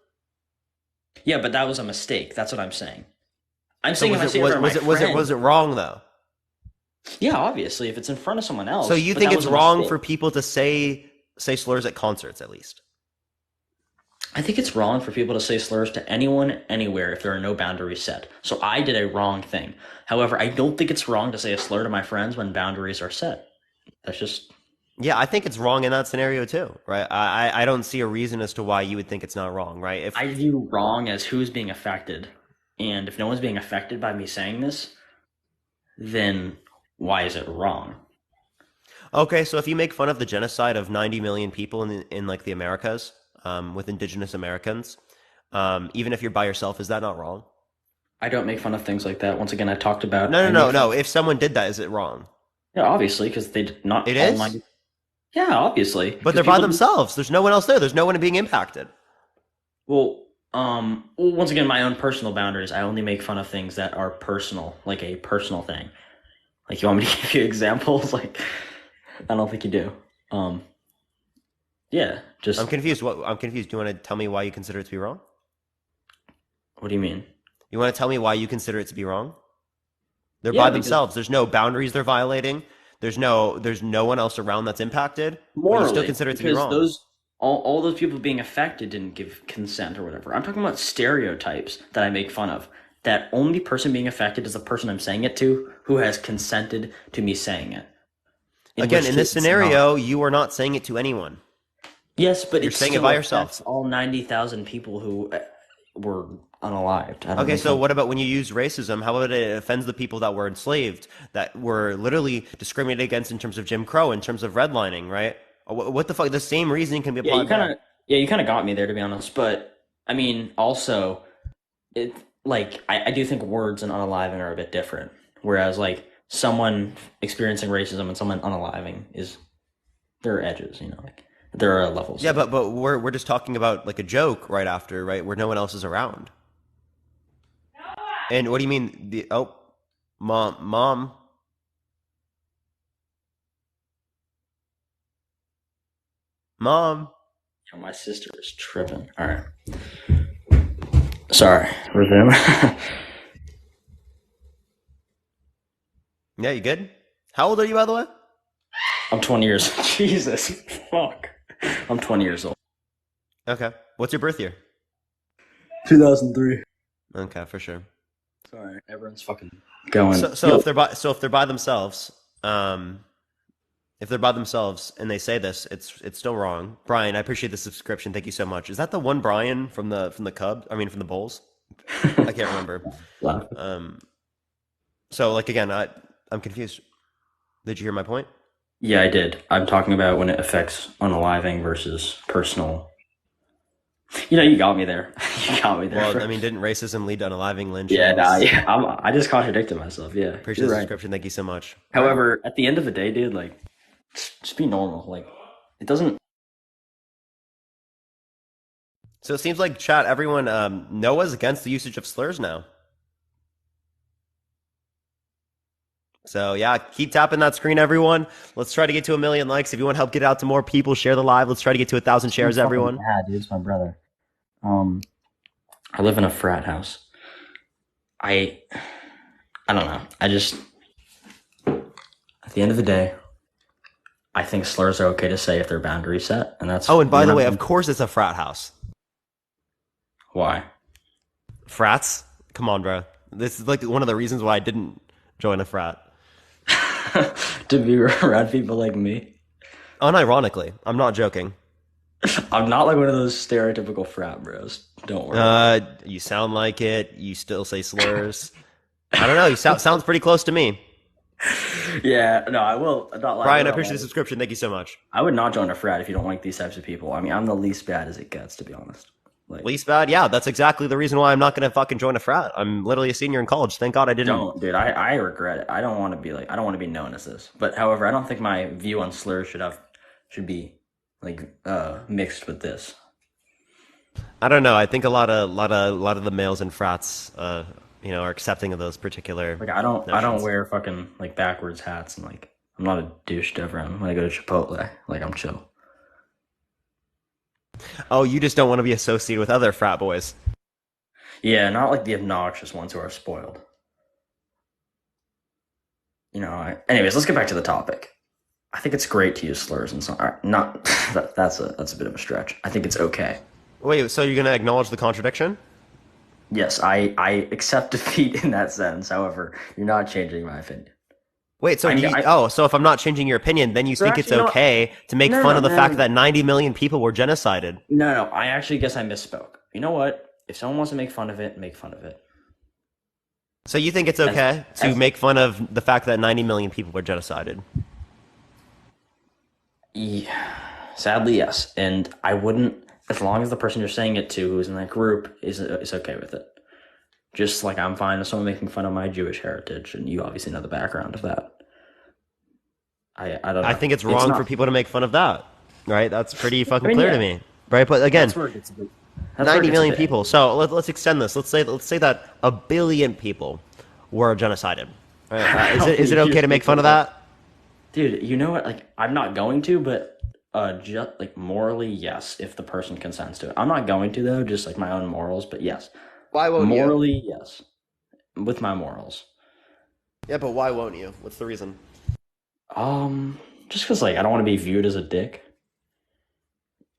Yeah, but that was a mistake. That's what I'm saying. I'm So saying if I say it in front of my was friend, it wrong though? yeah, obviously, if it's in front of someone So else, you but think that it's was a wrong mistake. for people to say slurs at concerts at least? I think it's wrong for people to say slurs to anyone, anywhere, if there are no boundaries set. So I did a wrong thing. However, I don't think it's wrong to say a slur to my friends when boundaries are set. That's just, Yeah, I think it's wrong in that scenario too, right? I don't see a reason as to why you would think it's not wrong, right? If I view wrong as who's being affected. And if no one's being affected by me saying this, then why is it wrong? okay, so if you make fun of the genocide of 90 million people in like the Americas, with indigenous Americans, even if you're by yourself, is that not wrong? I don't make fun of things like that. Once again, I talked about, I make fun No. of, If someone did that, is it wrong? yeah, obviously, because they did not It all is, 90, yeah, obviously, but because they're by people do. themselves. There's no one else there. There's no one being impacted. Well, once again, my own personal boundaries. I only make fun of things that are personal, like a personal thing. Like, you want me to give you examples? Like, I don't think you do. Um, yeah, I'm just, confused. I'm confused. Do you want to tell me why you consider it to be wrong? what do you mean? You want to tell me why you consider it to be wrong? They're Yeah, by because themselves. There's no boundaries they're violating. There's no one else around that's impacted, but you still morally, consider it to be because wrong. all those people being affected didn't give consent or whatever. I'm talking about stereotypes that I make fun of. That only person being affected is the person I'm saying it to who has consented to me saying it. In Again, which in case, this it's not. scenario, you are not saying it to anyone. Yes, but You're it saying it still by affects yourself. all 90,000 people who were unalived. I don't Okay, make so fun. what about when you use racism? How about it offends the people that were enslaved, that were literally discriminated against in terms of Jim Crow, in terms of redlining, right? What the fuck? The same reasoning can be Yeah, you applied kind there. of yeah, you kind of got me there to be honest. But I mean, also, it like I do think words and unaliving are a bit different. Whereas like someone experiencing racism and someone unaliving is there are edges, like there are levels Yeah, there. but we're just talking about like a joke right after, right, where no one else is around. And what do you mean? Mom, mom. My sister is tripping. All right, sorry. Resume. Yeah, you good? How old are you, by the way? I'm 20 years. Jesus, fuck. I'm 20 years old. Okay. What's your birth year? 2003. Okay, for sure. Sorry, everyone's fucking going. So Yo, if they're by themselves, if they're by themselves and they say this, it's still wrong. Brian, I appreciate the subscription. Thank you so much. Is that the one Brian from the Cubs? I mean, from the Bulls? I can't remember. laugh. Um, so like again, I'm confused. Did you hear my point? Yeah, I did. I'm talking about when it affects unaliving versus personal You got me there. You got me there. Well, I mean, didn't racism lead to unaliving Yeah, nah, lynchings? yeah. I just contradicted myself. Yeah, Appreciate you're the right. description. Thank you so much. All right. However, at the end of the day, dude, like, just be normal. Like, it doesn't. So it seems like chat, everyone, Noah's against the usage of slurs now. So yeah, keep tapping that screen, everyone. Let's try to get to 1 million likes. If you want to help get it out to more people, share the live. Let's try to get to 1,000 shares, everyone. Yeah, dude, it's my brother. I live in a frat house. I don't know. I just, at the end of the day, I think slurs are okay to say if they're boundary set, and that's. Oh, and by the way, of course it's a frat house. Why? Frats? Come on, bro. This is like one of the reasons why I didn't join a frat. To be around people like me. Unironically, I'm not joking. I'm not like one of those stereotypical frat bros. Don't worry. You sound like it. You still say slurs. I don't know. You sounds pretty close to me. Yeah, no, I will not lie. Brian, I appreciate the subscription. Thank you so much. I would not join a frat if you don't like these types of people. I mean, I'm the least bad as it gets, to be honest. Like, least bad? Yeah, that's exactly the reason why I'm not going to fucking join a frat. I'm literally a senior in college. Thank God I didn't. Don't, dude. I regret it. I don't want to be like. I don't want to be known as this. But however, I don't think my view on slurs should be like mixed with this. I don't know. I think a lot of the males in frats, are accepting of those particular. Like I don't notions. wear fucking like backwards hats and like I'm not a douche to everyone when I go to Chipotle. Like I'm chill. Oh, you just don't want to be associated with other frat boys. Yeah, not like the obnoxious ones who are spoiled. Anyways, let's get back to the topic. I think it's great to use slurs and so not that's a bit of a stretch. I think it's okay. Wait, so you're going to acknowledge the contradiction? Yes, I accept defeat in that sense. However, you're not changing my opinion. Wait, so so if I'm not changing your opinion, then you think it's okay to make fun of the fact that 90 million people were genocided? No, I actually guess I misspoke. You know what? If someone wants to make fun of it, make fun of it. So you think it's okay to make fun of the fact that 90 million people were genocided? Yeah, sadly, yes. And I wouldn't, as long as the person you're saying it to who's in that group is okay with it. Just like I'm fine with someone making fun of my Jewish heritage, and you obviously know the background of that. I don't know. I think it's wrong for people to make fun of that, right? That's pretty fucking clear to me, right? But again, 90 million people. So let's extend this. Let's say that 1 billion people were genocided. Right? Is it okay to make fun of that? Dude, you know what? Like, I'm not going to, but just like morally, yes, if the person consents to it. I'm not going to though, just like my own morals. But yes. Why won't you? Morally, yes. With my morals. Yeah, but why won't you? What's the reason? Just because like I don't want to be viewed as a dick.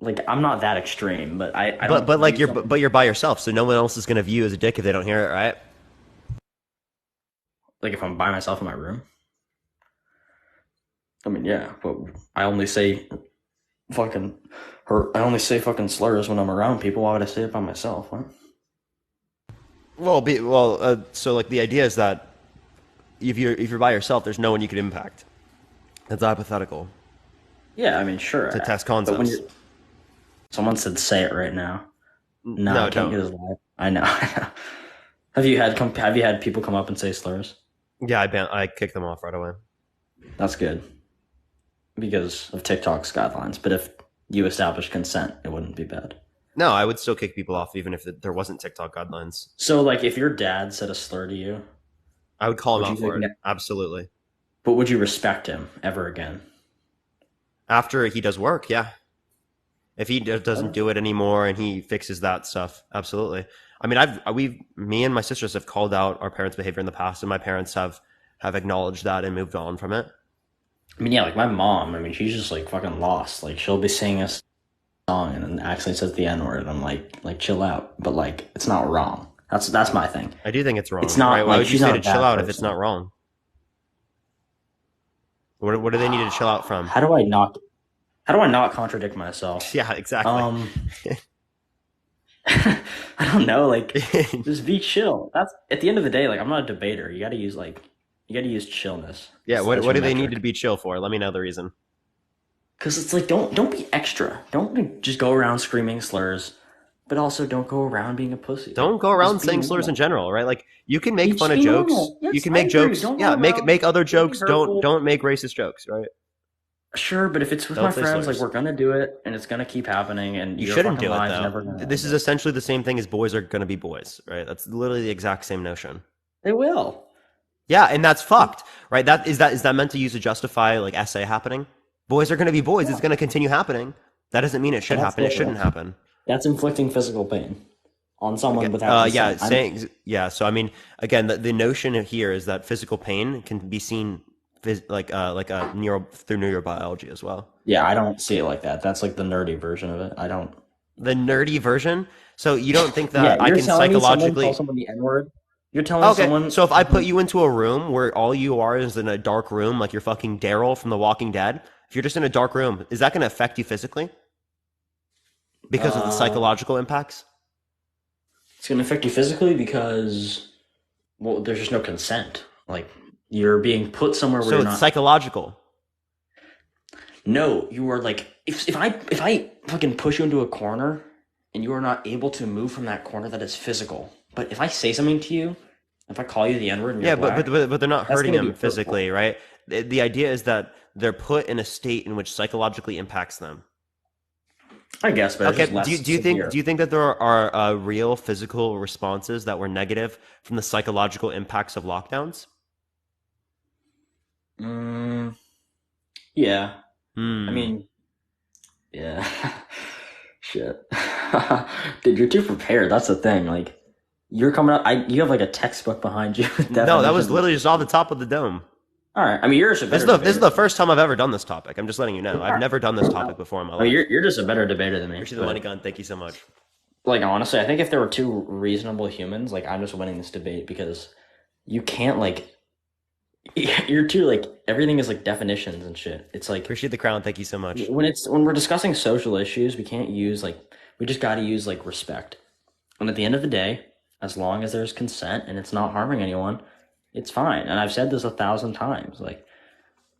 Like I'm not that extreme, but I don't. But like you're by yourself, so no one else is gonna view you as a dick if they don't hear it, right? Like if I'm by myself in my room. I mean, yeah, but I only say fucking slurs when I'm around people. Why would I say it by myself? Huh? So like the idea is that if you're by yourself, there's no one you could impact. That's hypothetical. Yeah, I mean, sure. To test concepts. Someone said, "Say it right now." No, I can't get his live. I know. Have you had people come up and say slurs? Yeah, I kicked them off right away. That's good because of TikTok's guidelines. But if you establish consent, it wouldn't be bad. No, I would still kick people off even if there wasn't TikTok guidelines. So, like, if your dad said a slur to you, I would call him out for it. Absolutely. But would you respect him ever again? After he does work, yeah. If he doesn't do it anymore and he fixes that stuff, absolutely. I mean, me and my sisters have called out our parents' behavior in the past, and my parents have acknowledged that and moved on from it. I mean, yeah, like my mom. I mean, she's just like fucking lost. Like she'll be singing a song and then accidentally says the N-word, and I'm like, chill out. But like, it's not wrong. That's my thing. I do think it's wrong. It's not. Right? Why like, would you say to chill out if it's not wrong? What do they need to chill out from? How do I not contradict myself? Yeah, exactly. I don't know. Like, just be chill. That's at the end of the day. Like, I'm not a debater. You got to use chillness. Yeah. What do they need to be chill for? Let me know the reason. Because it's like don't be extra. Don't just go around screaming slurs but also don't go around being a pussy. Like, Don't go just around be saying slurs in normal. general, right? Like you can make fun Just of be jokes. normal. You Yes, can I make agree. jokes. Don't go Yeah, around make other being jokes. Don't hurtful. don't make racist jokes, right? Sure, but if it's with my Don't say friends, like slurs. we're gonna do it, and it's gonna keep happening, and You your shouldn't fucking do it lives though. never gonna This end is it. essentially the same thing as boys are going to be boys, right? That's literally the exact same notion. They will. Yeah, and that's fucked, right? That meant to use to justify like essay happening? Boys are going to be boys. It's Yeah, going to continue happening. That doesn't mean it but should that's happen. It shouldn't different. happen. That's inflicting physical pain on Okay. someone without Yeah. consent. I'm Saying. Yeah. So I mean, again, the notion here is that physical pain can be seen, like a through neurobiology as well. Yeah, I don't see it like that. That's like the nerdy version of it. I don't. The nerdy version. So you don't think Yeah, that I you're can telling me someone calls psychologically? someone the N word. You're telling Okay, someone so if I put who, you into a room where all you are is in a dark room, like you're fucking Daryl from The Walking Dead, if you're just in a dark room, is that going to affect you physically because of the uh, psychological impacts? it's going to affect you physically because, well, there's just no consent. Like, you're being put somewhere where So you're it's not. psychological. No, you are like, if I fucking push you into a corner and you are not able to move from that corner, that is physical. But if I say something to you, if I call you the N word and you're Yeah, but black, they're not that's hurting going to them be hurtful. physically, right? The idea is that they're put in a state in which psychologically impacts them. I guess, but it's Okay, just less do severe. you think that there are real physical responses that were negative from the psychological impacts of lockdowns? Mm, yeah. I Hmm. mean, yeah. Shit. Dude, you're too prepared. That's the thing. Like, you're coming up. You have like a textbook behind you with No, that was definitions. literally just off the top of the dome. All right. I mean, you're just a This is better the debater. first time I've ever done this topic. I'm just letting you know. All I've right. never done this topic before in my I mean, life. you're just a better debater than me. Appreciate the money But gun. Thank you so much. like, honestly, I think if there were two reasonable humans, like, I'm just winning this debate because you can't like. You're too like everything is like definitions and shit. It's like Appreciate the crown. Thank you so much. when we're discussing social issues, we can't use like we just got to use like respect. And at the end of the day, as long as there's consent and it's not harming anyone, it's fine. And I've said this 1,000 times. Like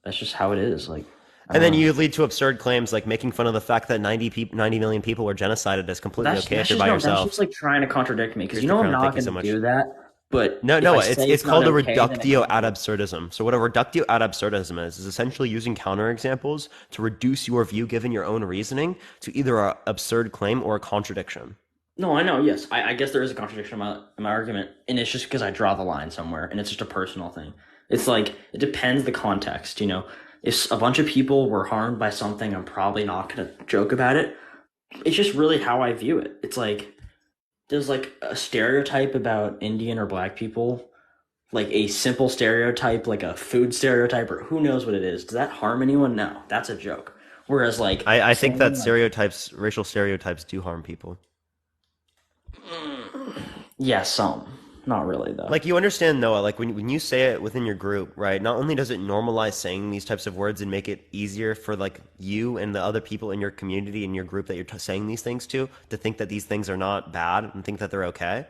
that's just how it is. Like I And don't then know. you lead to absurd claims like making fun of the fact that 90 million people were genocided is completely That's okay if that's you're just by no. That's just yourself. like trying to contradict me because Here's you the know I'm crown. not Thank you going so to much. do that. But No, if I no, say it's it's not called a okay, then it reductio can't ad be. absurdism. So what a reductio ad absurdism is essentially using counterexamples to reduce your view given your own reasoning to either a absurd claim or a contradiction. No, I know. Yes, I guess there is a contradiction in my argument, and it's just because I draw the line somewhere, and it's just a personal thing. It's like it depends the context. You know, if a bunch of people were harmed by something, I'm probably not gonna joke about it. It's just really how I view it. It's like there's like a stereotype about Indian or black people, like a simple stereotype, like a food stereotype, or who knows what it is. Does that harm anyone? No, that's a joke. Whereas like I think that saying like racial stereotypes do harm people. yeah, some, not really though. Like you understand, Noah, like when you say it within your group, right? Not only does it normalize saying these types of words and make it easier for like you and the other people in your community in your group that you're saying these things to think that these things are not bad and think that they're okay,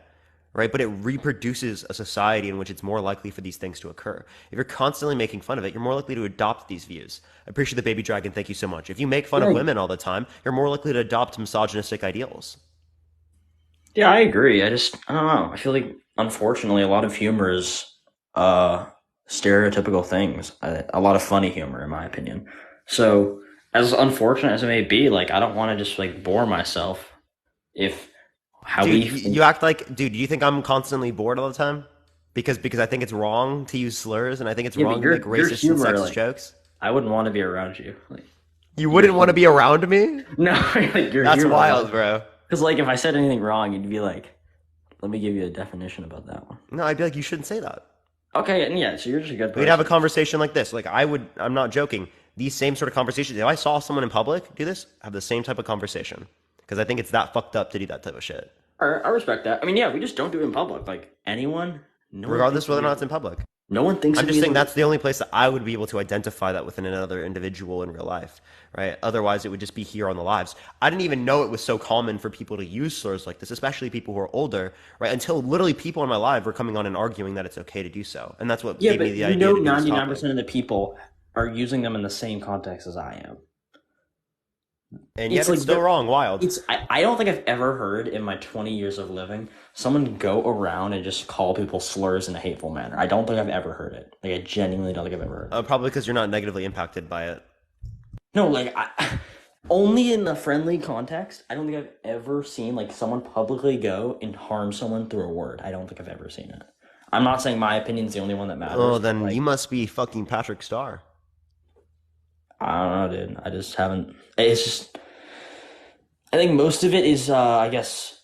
right? But it reproduces a society in which it's more likely for these things to occur. If you're constantly making fun of it, you're more likely to adopt these views. I appreciate the baby dragon. Thank you so much. If you make fun of Yeah, women all the time, you're more likely to adopt misogynistic ideals. yeah, I agree. I don't know. I feel like unfortunately a lot of humor is uh stereotypical things. A lot of funny humor in my opinion. So as unfortunate as it may be, like I don't want to just like bore myself if how Dude, we you act like, dude, do you think I'm constantly bored all the time? Because I think it's wrong to use slurs and I think it's yeah, but wrong to make your racist and humor sexist like jokes. I wouldn't want to be around you. Like You your wouldn't want to humor. be around me? No, like your That's humor wild, like bro. because like if I said anything wrong, you'd be like, let me give you a definition about that one. No, I'd be like, you shouldn't say that. Okay, and yeah, so you're just a good We'd have a person. conversation like this. Like I'm not joking. These same sort of conversations. If I saw someone in public do this, have the same type of conversation. Because I think it's that fucked up to do that type of shit. I respect that. I mean, yeah, we just don't do it in public. Like anyone, no one Regardless thinks of whether or me not as it's in public. no one thinks I'm of just me as saying a that's the only place that I would be able to identify that within another individual in real life, right? Otherwise, it would just be here on the lives. I didn't even know it was so common for people to use slurs like this, especially people who are older, right? Until literally people in my life were coming on and arguing that it's okay to do so. And that's what yeah, gave me but the you idea know, to do this 99% topic. of the people are using them in the same context as I am. 99% of the people are using them in the same context as I am. 99% of the people are using them in the same context as I am. 99% of the people are using them in the same context as I am. 99% of the people are using them in the same context as I am. And yet It's it's like still wrong. Wild. I don't think I've ever heard in my 20 years of living someone go around and just call people slurs in a hateful manner. I don't think I've ever heard it. Like, I genuinely don't think I've ever heard it. Probably because you're not negatively impacted by it. No, like, only in the friendly context. I don't think I've ever seen, like, someone publicly go and harm someone through a word. I don't think I've ever seen it. I'm not saying my opinion's the only one that matters. Oh, then like, you must be fucking Patrick Starr. I don't know, dude. I just haven't. It's just. I think most of it is, I guess,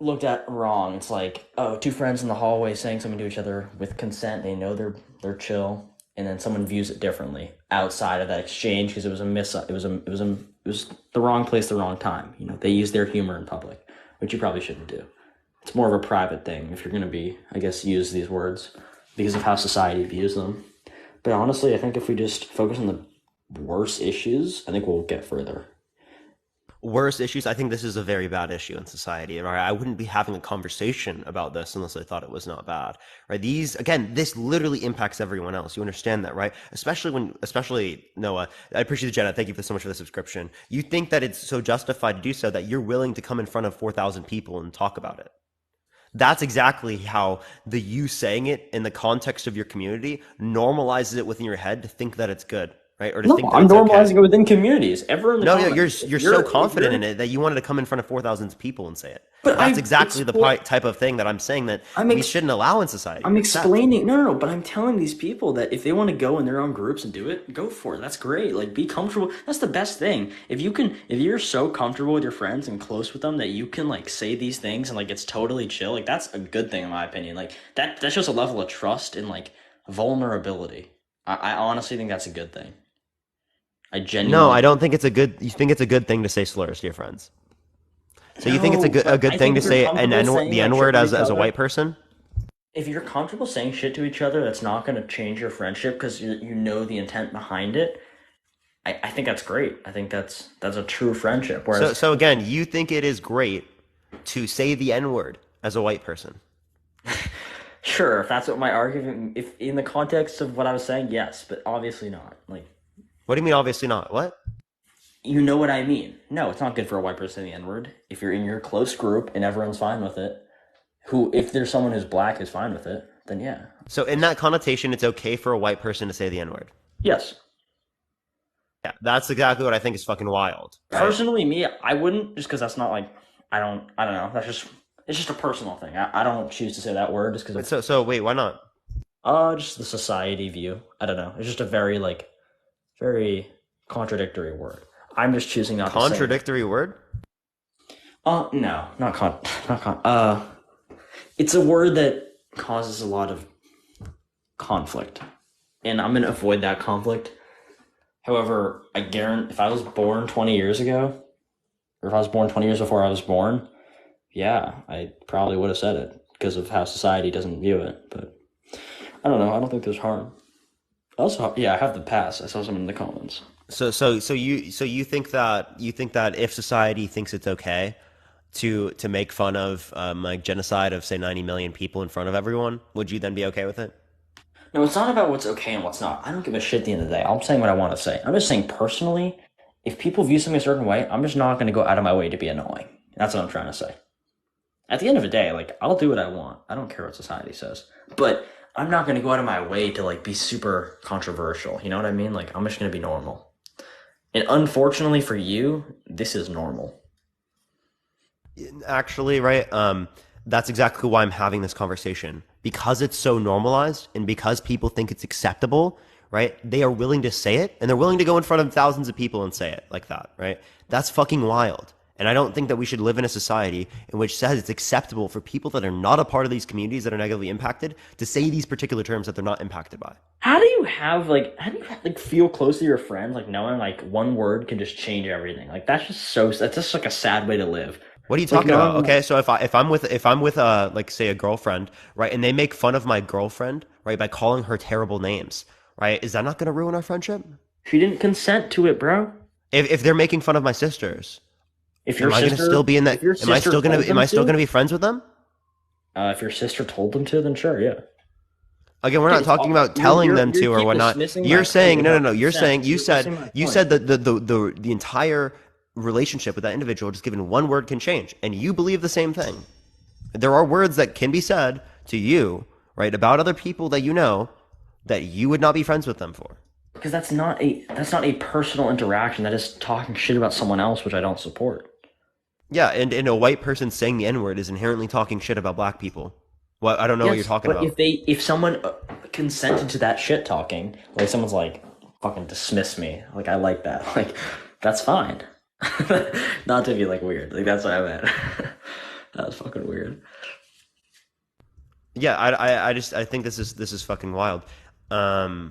looked at wrong. It's like, oh, two friends in the hallway saying something to each other with consent. They know they're chill, and then someone views it differently outside of that exchange because it was the wrong place, the wrong time. You know, they use their humor in public, which you probably shouldn't do. It's more of a private thing if you're going to be, I guess, use these words because of how society views them. But honestly, I think if we just focus on the worse issues, I think we'll get further. Worse issues. I think this is a very bad issue in society. Right? I wouldn't be having a conversation about this unless I thought it was not bad. Right? This literally impacts everyone else. You understand that, right? Especially Noah. I appreciate the Jenna. Thank you so much for the subscription. You think that it's so justified to do so that you're willing to come in front of 4,000 people and talk about it. That's exactly how you saying it in the context of your community normalizes it within your head to think that it's good. Right? Or to think that I'm it's normalizing okay. It within communities. You're so confident in it that you wanted to come in front of 4,000 people and say it. But that's exactly the type of thing that I'm saying that we shouldn't allow in society. I'm explaining. No. But I'm telling these people that if they want to go in their own groups and do it, go for it. That's great. Like, be comfortable. That's the best thing. If you're so comfortable with your friends and close with them that you can like say these things and like it's totally chill. Like, that's a good thing in my opinion. Like that shows a level of trust and like vulnerability. I honestly think that's a good thing. No, I don't think it's a good. You think it's a good thing to say slurs to your friends? So you think it's a good thing to say the N word as a white person? If you're comfortable saying shit to each other, that's not going to change your friendship because you know the intent behind it. I think that's great. I think that's a true friendship. Whereas, so again, you think it is great to say the N word as a white person? Sure, if that's what my argument. If in the context of what I was saying, yes, but obviously not. Like. What do you mean, obviously not? What? You know what I mean. No, it's not good for a white person to say the N-word. If you're in your close group and everyone's fine with it, if there's someone who's black who's fine with it, then yeah. So in that connotation, it's okay for a white person to say the N-word? Yes. Yeah, that's exactly what I think is fucking wild. Right? Personally, me, I wouldn't, just because that's not like, I don't know. It's just a personal thing. I don't choose to say that word just because. So wait, why not? Just the society view. I don't know. It's just a very contradictory word. I'm just choosing not to say it. Contradictory word? No, it's a word that causes a lot of conflict, and I'm gonna avoid that conflict. However, I guarantee if I was born 20 years ago, or if I was born 20 years before I was born, yeah, I probably would have said it because of how society doesn't view it. But I don't know. I don't think there's harm. Also, yeah, I have the pass. I saw some in the comments. So you think that if society thinks it's okay to make fun of like genocide of say 90 million people in front of everyone, would you then be okay with it? No, it's not about what's okay and what's not. I don't give a shit at the end of the day. I'm saying what I want to say. I'm just saying personally, if people view something a certain way, I'm just not going to go out of my way to be annoying. That's what I'm trying to say. At the end of the day, like, I'll do what I want. I don't care what society says. But I'm not going to go out of my way to, like, be super controversial. You know what I mean? Like, I'm just going to be normal. And unfortunately for you, this is normal. Actually, right? That's exactly why I'm having this conversation. Because it's so normalized and because people think it's acceptable, right? They are willing to say it and they're willing to go in front of thousands of people and say it like that, right? That's fucking wild. And I don't think that we should live in a society in which says it's acceptable for people that are not a part of these communities that are negatively impacted to say these particular terms that they're not impacted by. How do you feel close to your friends, like knowing like one word can just change everything? Like that's just like a sad way to live. What are you talking about? Okay, so if I'm with like say a girlfriend, right, and they make fun of my girlfriend, right, by calling her terrible names, right, is that not going to ruin our friendship? She didn't consent to it, bro. If they're making fun of my sisters, am I going to still be in that? Am I still going to be friends with them? If your sister told them to, then sure, yeah. Again, we're not talking about telling them to or whatnot. You're saying no. You're saying you said that the entire relationship with that individual, just given one word, can change. And you believe the same thing. There are words that can be said to you, right, about other people that you know that you would not be friends with them for. Because that's not a personal interaction. That is talking shit about someone else, which I don't support. Yeah, and a white person saying the N-word is inherently talking shit about black people. Well, I don't know what you're talking about. But if someone consented to that shit talking, like someone's like, fucking dismiss me, like I like that, like that's fine. Not to be like weird, like that's what I meant. That was fucking weird. Yeah, I think this is fucking wild. Yeah,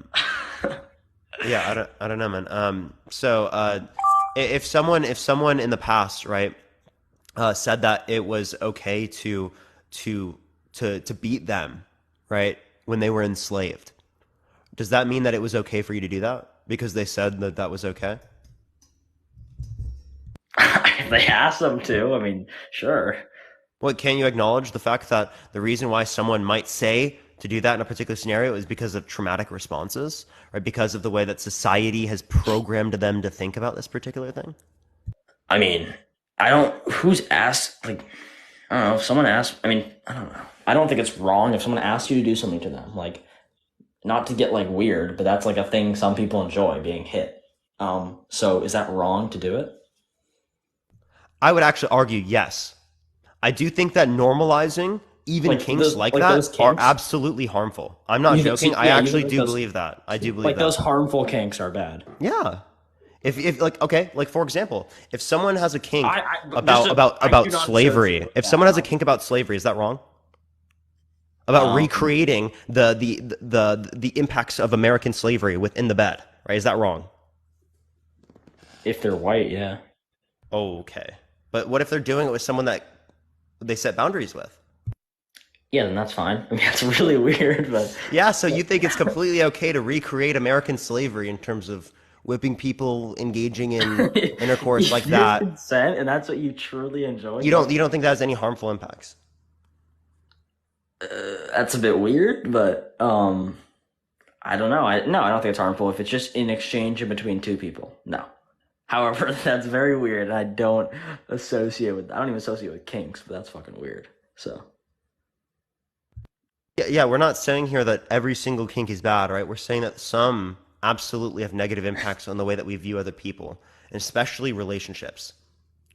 I don't know, man. So if someone in the past, right, said that it was okay to beat them, right, when they were enslaved, does that mean that it was okay for you to do that because they said that that was okay? If they asked them to, I mean, sure. Well, can you acknowledge the fact that the reason why someone might say to do that in a particular scenario is because of traumatic responses, right? Because of the way that society has programmed them to think about this particular thing? I mean, who's asked, like, I don't know, if someone asks, I mean, I don't know. I don't think it's wrong if someone asks you to do something to them, like, not to get, like, weird, but that's, like, a thing some people enjoy, being hit. So is that wrong to do it? I would actually argue yes. I do think that normalizing even Like kinks those, like like that those are kinks? absolutely harmful. I'm not You think- joking. so- I yeah, you actually think do those- believe that. I do believe Like that. those harmful kinks are bad. Yeah. If like okay, like for example, if someone has a kink I do about not slavery, associate if that. someone has a kink about slavery, is that wrong? About recreating the impacts of American slavery within the bed, right? Is that wrong? If they're white, yeah. Okay. But what if they're doing it with someone that they set boundaries with? Yeah, then that's fine. I mean, that's really weird, but Yeah, so you think it's completely okay to recreate American slavery in terms of whipping people, engaging in intercourse like Your that? consent, and that's what you truly enjoy. You don't think that has any harmful impacts? That's a bit weird, but I don't know. I don't think it's harmful if it's just in exchange in between two people. No. However, that's very weird, and I don't even associate with kinks, but that's fucking weird. So. Yeah, we're not saying here that every single kink is bad, right? We're saying that some absolutely have negative impacts on the way that we view other people, and especially relationships.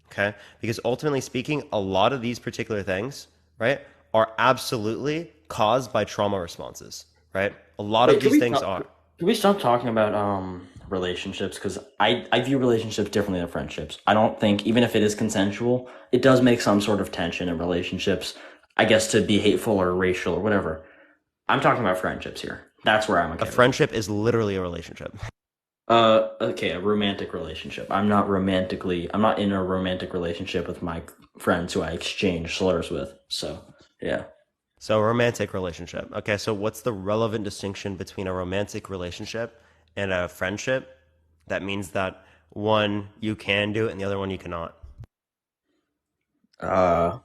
Okay? Because ultimately speaking, a lot of these particular things, right, are absolutely caused by trauma responses, right? A lot of these things are. Can we stop talking about relationships? Because I view relationships differently than friendships. I don't think, even if it is consensual, it does make some sort of tension in relationships, I guess, to be hateful or racial or whatever. I'm talking about friendships here. That's where I'm okay. A friendship is literally a relationship. Okay, a romantic relationship. I'm not in a romantic relationship with my friends who I exchange slurs with. So, yeah. So a romantic relationship. Okay, so what's the relevant distinction between a romantic relationship and a friendship? That means that one you can do it and the other one you cannot. A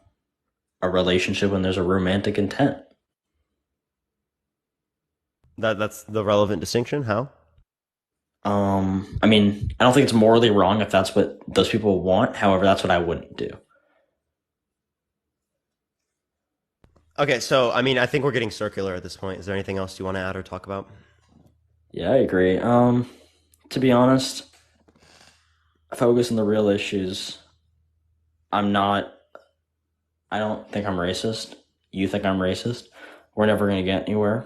relationship when there's a romantic intent. That's the relevant distinction. How? I mean, I don't think it's morally wrong if that's what those people want. However, that's what I wouldn't do. Okay, so I mean, I think we're getting circular at this point. Is there anything else you want to add or talk about? Yeah, I agree. To be honest, focus on the real issues. I don't think I'm racist. You think I'm racist. We're never going to get anywhere.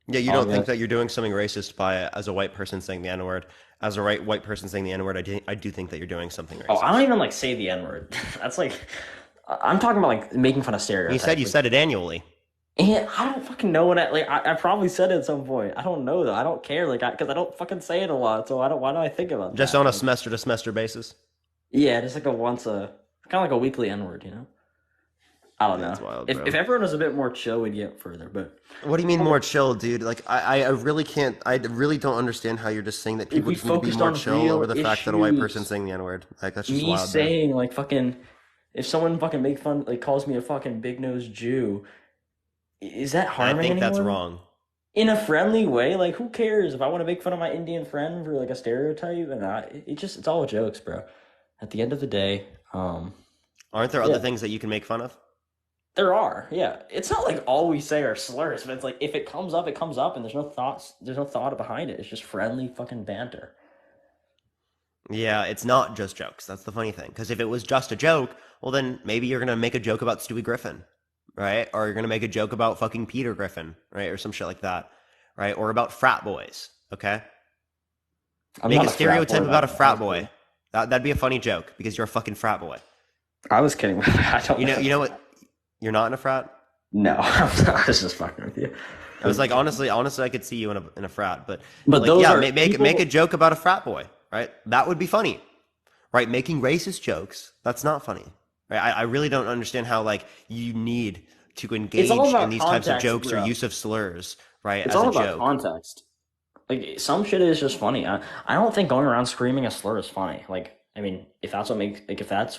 Yeah, you don't think that you're doing something racist by, as a white person saying the N-word. As a white person saying the N-word, I do think that you're doing something racist. Oh, I don't even say the N-word. That's I'm talking about making fun of stereotypes. You said it annually. And I don't fucking know when I probably said it at some point. I don't know though. I don't care because I don't fucking say it a lot. So why do I think about Just that? on a semester to semester basis? Yeah, just like kind of like a weekly N-word, you know? I don't know. That's wild, if everyone was a bit more chill, we'd get further. But what do you mean more chill, dude? Like I really can't. I really don't understand how you're just saying that people just need to be more chill over the fact that a white person's saying the N-word. Like that's just me wild. saying bro. Like fucking, if someone fucking calls me a fucking big nosed Jew, is that harming anyone? I think that's wrong. in a friendly way. Like, who cares if I want to make fun of my Indian friend for like a stereotype? And it's all jokes, bro. At the end of the day, Aren't there other yeah, things that you can make fun of? there are. Yeah, it's not like all we say are slurs, but it's like if it comes up, it comes up, and there's no thought behind it. It's just friendly fucking banter. Yeah, it's not just jokes. That's the funny thing. Because if it was just a joke, well, then maybe you're gonna make a joke about Stewie Griffin, right? Or you're gonna make a joke about fucking Peter Griffin, right? Or some shit like that, right? Or about frat boys. Okay, I'm make not a a frat boy, stereotype about a though. frat boy. That'd be a funny joke because you're a fucking frat boy. I was kidding. I don't. You know what? You're not in a frat. No, I was just fucking with you. I was like, honestly, I could see you in a frat, but But like, those yeah, are make people. a joke about a frat boy, right? That would be funny, right? Making racist jokes, that's not funny, right? I really don't understand how like you need to It's all engage in about these types of context, jokes or bro. use of slurs, right, It's as all a about joke. context. Like some shit is just funny. I don't think going around screaming a slur is funny. Like I mean, if that's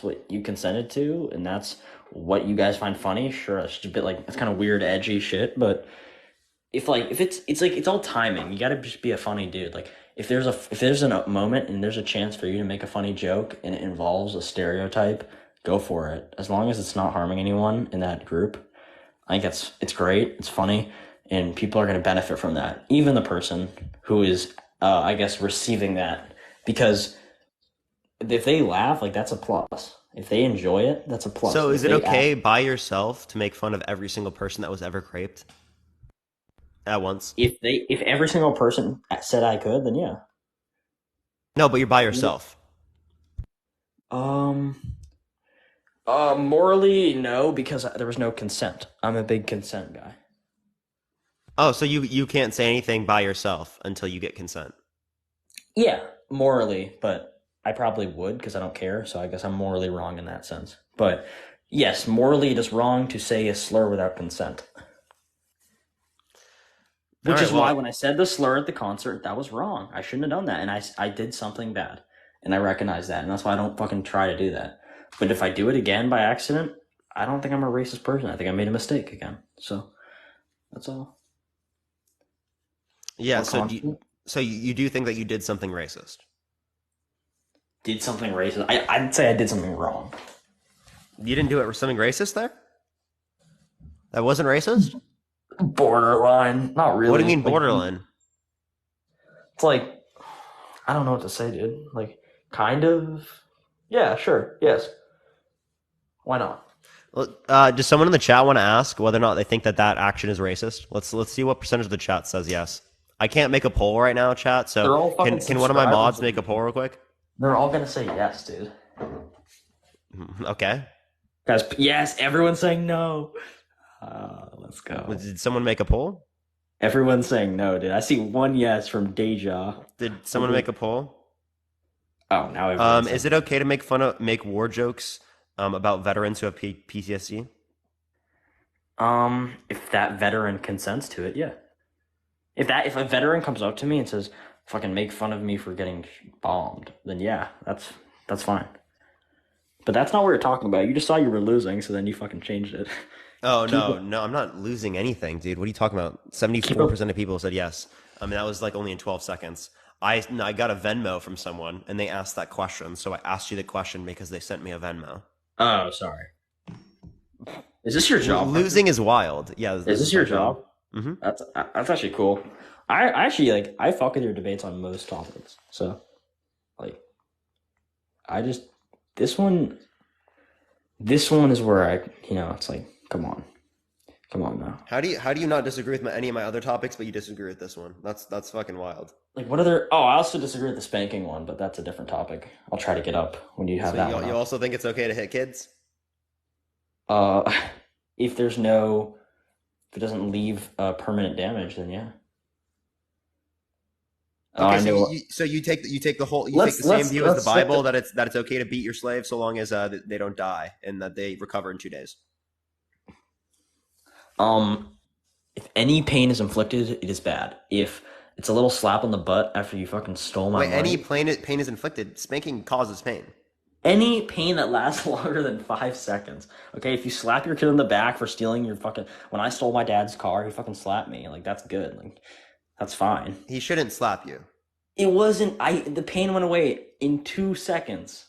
what you consented to and that's what you guys find funny, sure, it's just a bit like it's kind of weird, edgy shit. But if it's all timing. You got to just be a funny dude. Like if there's a moment and there's a chance for you to make a funny joke and it involves a stereotype, go for it. As long as it's not harming anyone in that group, I think it's great. It's funny, and people are going to benefit from that. Even the person who is, I guess, receiving that, because if they laugh, like that's a plus. If they enjoy it, that's a plus. So But is if it they okay by yourself to make fun of every single person that was ever craped at once? if every single person said I could, then yeah. No, but you're by yourself. Um. Morally, no, because there was no consent. I'm a big consent guy. Oh, so you can't say anything by yourself until you get consent. Yeah, morally, but I probably would because I don't care. So I guess I'm morally wrong in that sense. But yes, morally, it is wrong to say a slur without consent. All Which right, is why well, when I said the slur at the concert, that was wrong. I shouldn't have done that, and I did something bad, and I recognize that, and that's why I don't fucking try to do that. But if I do it again by accident, I don't think I'm a racist person. I think I made a mistake again. So that's all. yeah. More confident. So you do think that you did something racist? Did something racist. I'd say I did something wrong. You didn't do it for something racist there? That wasn't racist? Borderline. Not really. What do you mean Like, borderline? it's like, I don't know what to say, dude. Like, kind of. Yeah, sure. Yes. Why not? Well, does someone in the chat want to ask whether or not they think that that action is racist? Let's see what percentage of the chat says yes. I can't make a poll right now, chat. So They're all fucking can one of my subscribers. mods make a poll real quick? They're all gonna say yes, dude. Okay. Guys, yes, everyone's saying no. Let's go. Did someone make a poll? Everyone's saying no, dude. I see one yes from Deja. Did someone make a poll? Oh, now everyone's Is saying it okay to make war jokes about veterans who have PTSD? if that veteran consents to it, yeah. If a veteran comes up to me and says, "Fucking make fun of me for getting bombed," then yeah, that's fine. But that's not what you're talking about. You just saw you were losing, so then you fucking changed it. Oh Keep no, it. no, I'm not losing anything, dude. What are you talking about? Keep up. 74% of people said yes. I mean, that was like only in 12 seconds. I got a Venmo from someone and they asked that question, so I asked you the question because they sent me a Venmo. Oh, sorry. Is this your job? Losing is wild. Yeah, Is this your job? Mm-hmm. That's actually cool. I actually like I fuck with your debates on most topics. So, like, I just this one is where it's like, come on now. How do you not disagree with any of my other topics, but you disagree with this one? That's fucking wild. Like, what other? Oh, I also disagree with the spanking one, but that's a different topic. I'll try to get up when you have So that you, one. you Up. also think it's okay to hit kids? Uh, if if it doesn't leave permanent damage, then yeah. Okay, I know. so you take the whole Let's- take the same let's- view as let's the stick Bible to- that it's okay to beat your slave so long as they don't die and that they recover in 2 days. If any pain is inflicted, it is bad. If it's a little slap on the butt after you fucking stole my Wait, money, any pain is inflicted. Spanking causes pain. Any pain that lasts longer than 5 seconds. Okay, if you slap your kid in the back for stealing your fucking. When I stole my dad's car, he fucking slapped me. Like, that's good. Like, that's fine. He shouldn't slap you. It wasn't. The pain went away in 2 seconds.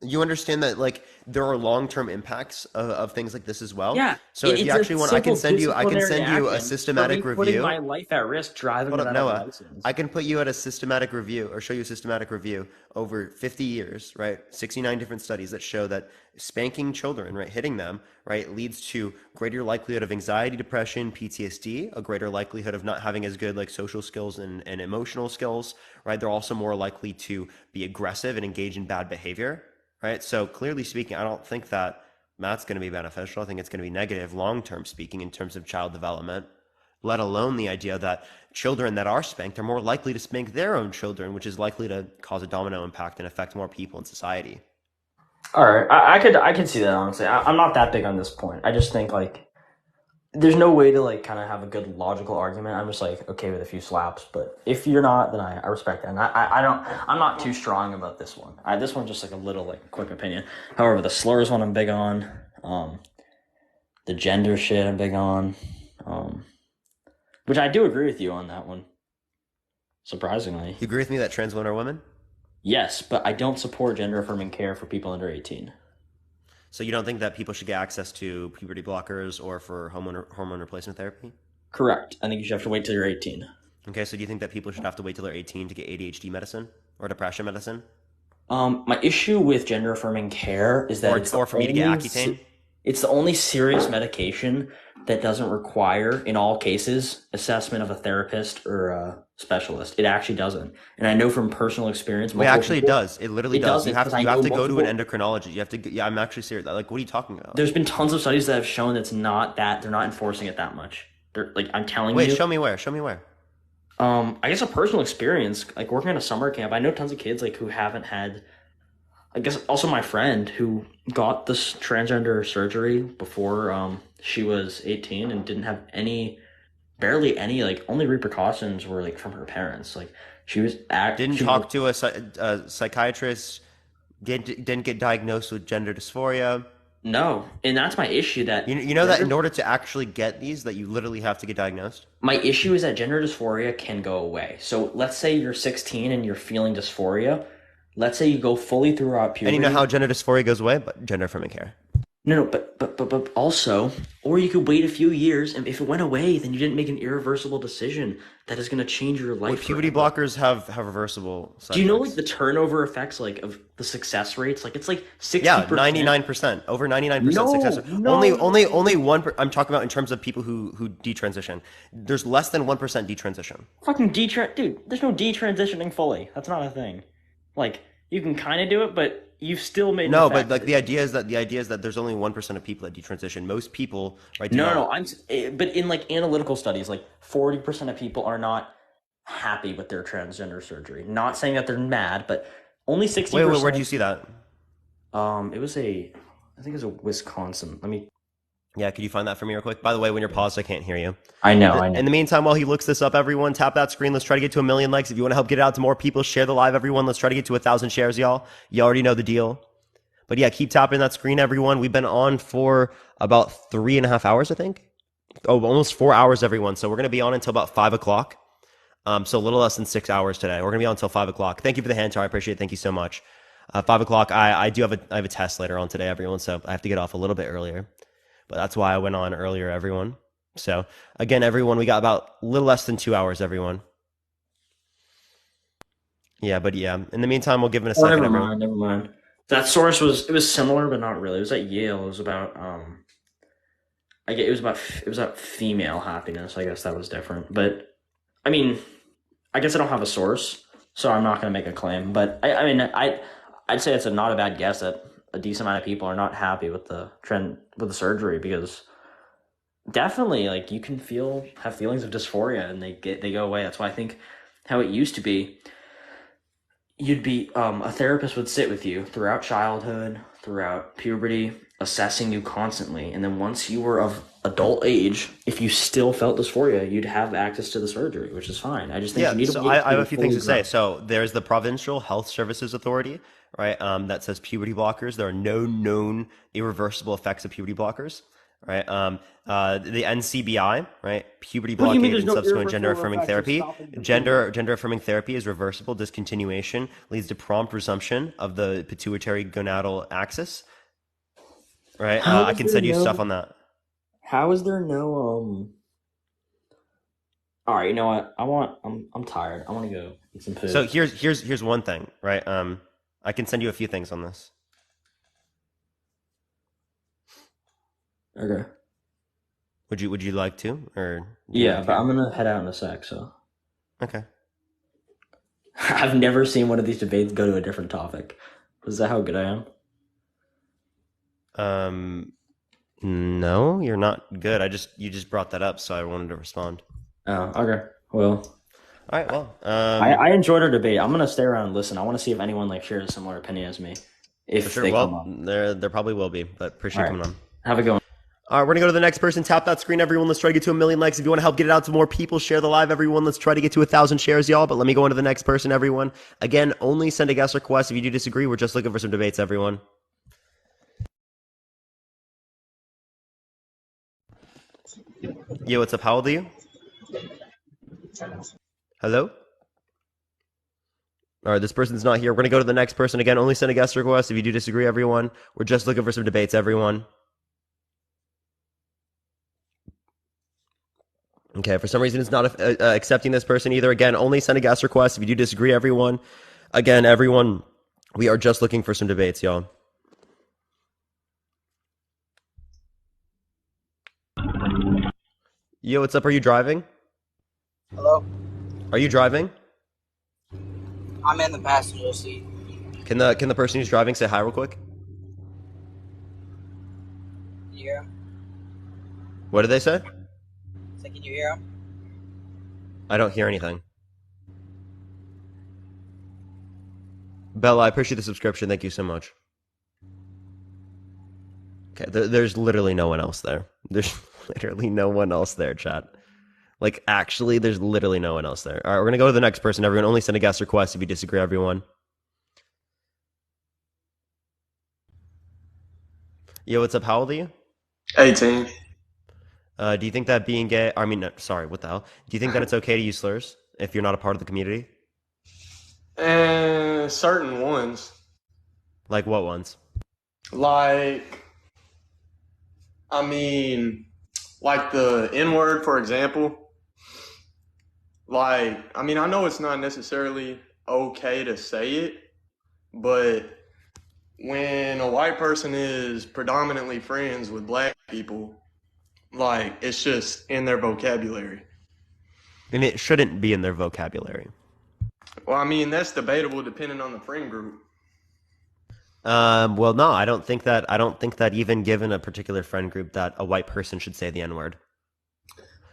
You understand that like there are long-term impacts of things like this as well. Yeah, So if you it's a actually want, I can simple send you disciplinary a action for me systematic putting review. my life at risk driving Hold up, without a Noah. license. I can put you at a systematic review or show you a systematic review over 50 years, right? 69 different studies that show that spanking children, right, hitting them, right, leads to greater likelihood of anxiety, depression, PTSD, a greater likelihood of not having as good like social skills and emotional skills, right? They're also more likely to be aggressive and engage in bad behavior, right? So clearly speaking, I don't think that Matt's going to be beneficial. I think it's going to be negative long-term speaking in terms of child development, let alone the idea that children that are spanked are more likely to spank their own children, which is likely to cause a domino impact and affect more people in society. All right, I could see that honestly. I'm not that big on this point. I just think like there's no way to like kind of have a good logical argument. I'm just like okay with a few slaps, but if you're not, then I respect that. And I don't. I'm not too strong about this one. This one's just like a little like quick opinion. However, the slurs one I'm big on. The gender shit I'm big on. Which I do agree with you on that one. Surprisingly. You agree with me that trans women are women? Yes, but I don't support gender affirming care for people under 18. So you don't think that people should get access to puberty blockers or for hormone replacement therapy? Correct. I think you should have to wait till you're 18. Okay, so do you think that people should have to wait till they're 18 to get ADHD medicine or depression medicine? My issue with gender affirming care is that or for me to get Accutane? It's the only serious medication that doesn't require, in all cases, assessment of a therapist or a specialist. It actually doesn't. And I know from personal experience. Wait, actually it does. It literally does. You have to go to an endocrinologist. You have to, yeah, I'm actually serious. Like, what are you talking about? There's been tons of studies that have shown that's not that, they're not enforcing it that much. They're like, I'm telling you. Wait, show me where. Show me where. I guess a personal experience, like working at a summer camp, I know tons of kids like who haven't had, I guess also my friend who got this transgender surgery before she was 18 and didn't have barely any, like only repercussions were like from her parents. Like she was didn't talk to a psychiatrist, didn't get diagnosed with gender dysphoria. No, and that's my issue. That you know that in order to actually get these, that you literally have to get diagnosed. My issue is that gender dysphoria can go away. So let's say you're 16 and you're feeling dysphoria. Let's say you go fully throughout puberty. And you know how gender dysphoria goes away? But gender affirming care. No, but also, or you could wait a few years, and if it went away, then you didn't make an irreversible decision that is going to change your life. Well, puberty blockers have reversible side Do you know effects. like the turnover effects, like of the success rates? Like it's like 60%. Yeah, 99%, over 99% success rate. No. Only one. I'm talking about in terms of people who detransition. There's less than 1% detransition. Fucking dude. There's no detransitioning fully. That's not a thing. Like you can kind of do it, but you've still made no. But like the idea is that there's only 1% of people that detransition. Most people, right? No. But in like analytical studies, like 40% of people are not happy with their transgender surgery. Not saying that they're mad, but only 60%. Wait, where'd you see that? I think it was a Wisconsin. Yeah, could you find that for me real quick? By the way, when you're paused, I can't hear you. I know. In the meantime, while he looks this up, everyone, tap that screen. Let's try to get to 1 million likes. If you want to help get it out to more people, share the live, everyone. Let's try to get to 1,000 shares, y'all. You already know the deal. But yeah, keep tapping that screen, everyone. We've been on for about 3.5 hours, I think. Oh, almost 4 hours, everyone. So we're going to be on until about 5 o'clock. So a little less than 6 hours today. We're going to be on until 5 o'clock. Thank you for the hand tower. I appreciate it. Thank you so much. 5 o'clock, I have a test later on today, everyone. So I have to get off a little bit earlier. But that's why I went on earlier, everyone. So again, everyone, we got about a little less than 2 hours, everyone. Yeah, but yeah. In the meantime, we'll give it a second. Never mind. That source was similar, but not really. It was at Yale. It was about it was about female happiness. I guess that was different. But I mean, I guess I don't have a source, so I'm not going to make a claim. But I'd say it's not a bad guess that a decent amount of people are not happy with the surgery, because definitely like you can have feelings of dysphoria and they go away. That's why I think how it used to be, you'd be a therapist would sit with you throughout childhood, throughout puberty, assessing you constantly, and then once you were of adult age, if you still felt dysphoria, you'd have access to the surgery, which is fine. I just think you Yeah, need to so wait I till have you're a few things fully to say. grown. So there's the Provincial Health Services Authority, right? That says puberty blockers. There are no known irreversible effects of puberty blockers, right? The NCBI, right? Puberty What do you mean blockade there's and no subsequent gender irreversible affirming effects of therapy. stopping the puberty? Gender affirming therapy is reversible. Discontinuation leads to prompt resumption of the pituitary gonadal axis, right? How I is can there send you stuff no? on that. How is there no? All right, you know what? I'm tired. I want to go eat some So food. here's one thing, right? I can send you a few things on this. Okay. Would you like to, or do you Yeah, not but I'm care? gonna head out in a sec. So Okay. I've never seen one of these debates go to a different topic. Is that how good I am? No, you're not good. You just brought that up, so I wanted to respond. Oh, okay. Well, All right. Well, I enjoyed our debate. I'm gonna stay around and listen. I want to see if anyone like shares a similar opinion as me, for if sure. they come Well, up. there probably will be, but appreciate All you right. coming on. Have a good one. All right, we're gonna go to the next person. Tap that screen, everyone. Let's try to get to 1 million likes. If you want to help get it out to more people, share the live, everyone. Let's try to get to 1,000 shares, y'all. But let me go on to the next person, everyone. Again, only send a guest request. If you do disagree, we're just looking for some debates, everyone. Yo, what's up? How old are you? Hello? All right, this person's not here. We're going to go to the next person. Again, only send a guest request. If you do disagree, everyone, we're just looking for some debates, everyone. Okay, for some reason, it's not accepting this person either. Again, only send a guest request. If you do disagree, everyone. Again, everyone, we are just looking for some debates, y'all. Yo, what's up? Are you driving? Hello? Are you driving? I'm in the passenger seat. Can the person who's driving say hi real quick? Can you hear him? What did they say? So can you hear him? I don't hear anything. Bella, I appreciate the subscription. Thank you so much. Okay, there's literally no one else there. There's literally no one else there, chat. Like, actually, there's literally no one else there. All right, we're going to go to the next person. Everyone, only send a guest request if you disagree, everyone. Yo, what's up? How old are you? 18. Do you think that being gay... I mean, no, sorry, what the hell? Do you think that it's okay to use slurs if you're not a part of the community? And certain ones, Like what ones? like, I mean, like the N word, for example. Like, I mean, I know it's not necessarily okay to say it, but when a white person is predominantly friends with black people, like, it's just in their vocabulary. And it shouldn't be in their vocabulary. Well, I mean, that's debatable depending on the friend group. Well, no, I don't think that. I don't think that even given a particular friend group that a white person should say the N word.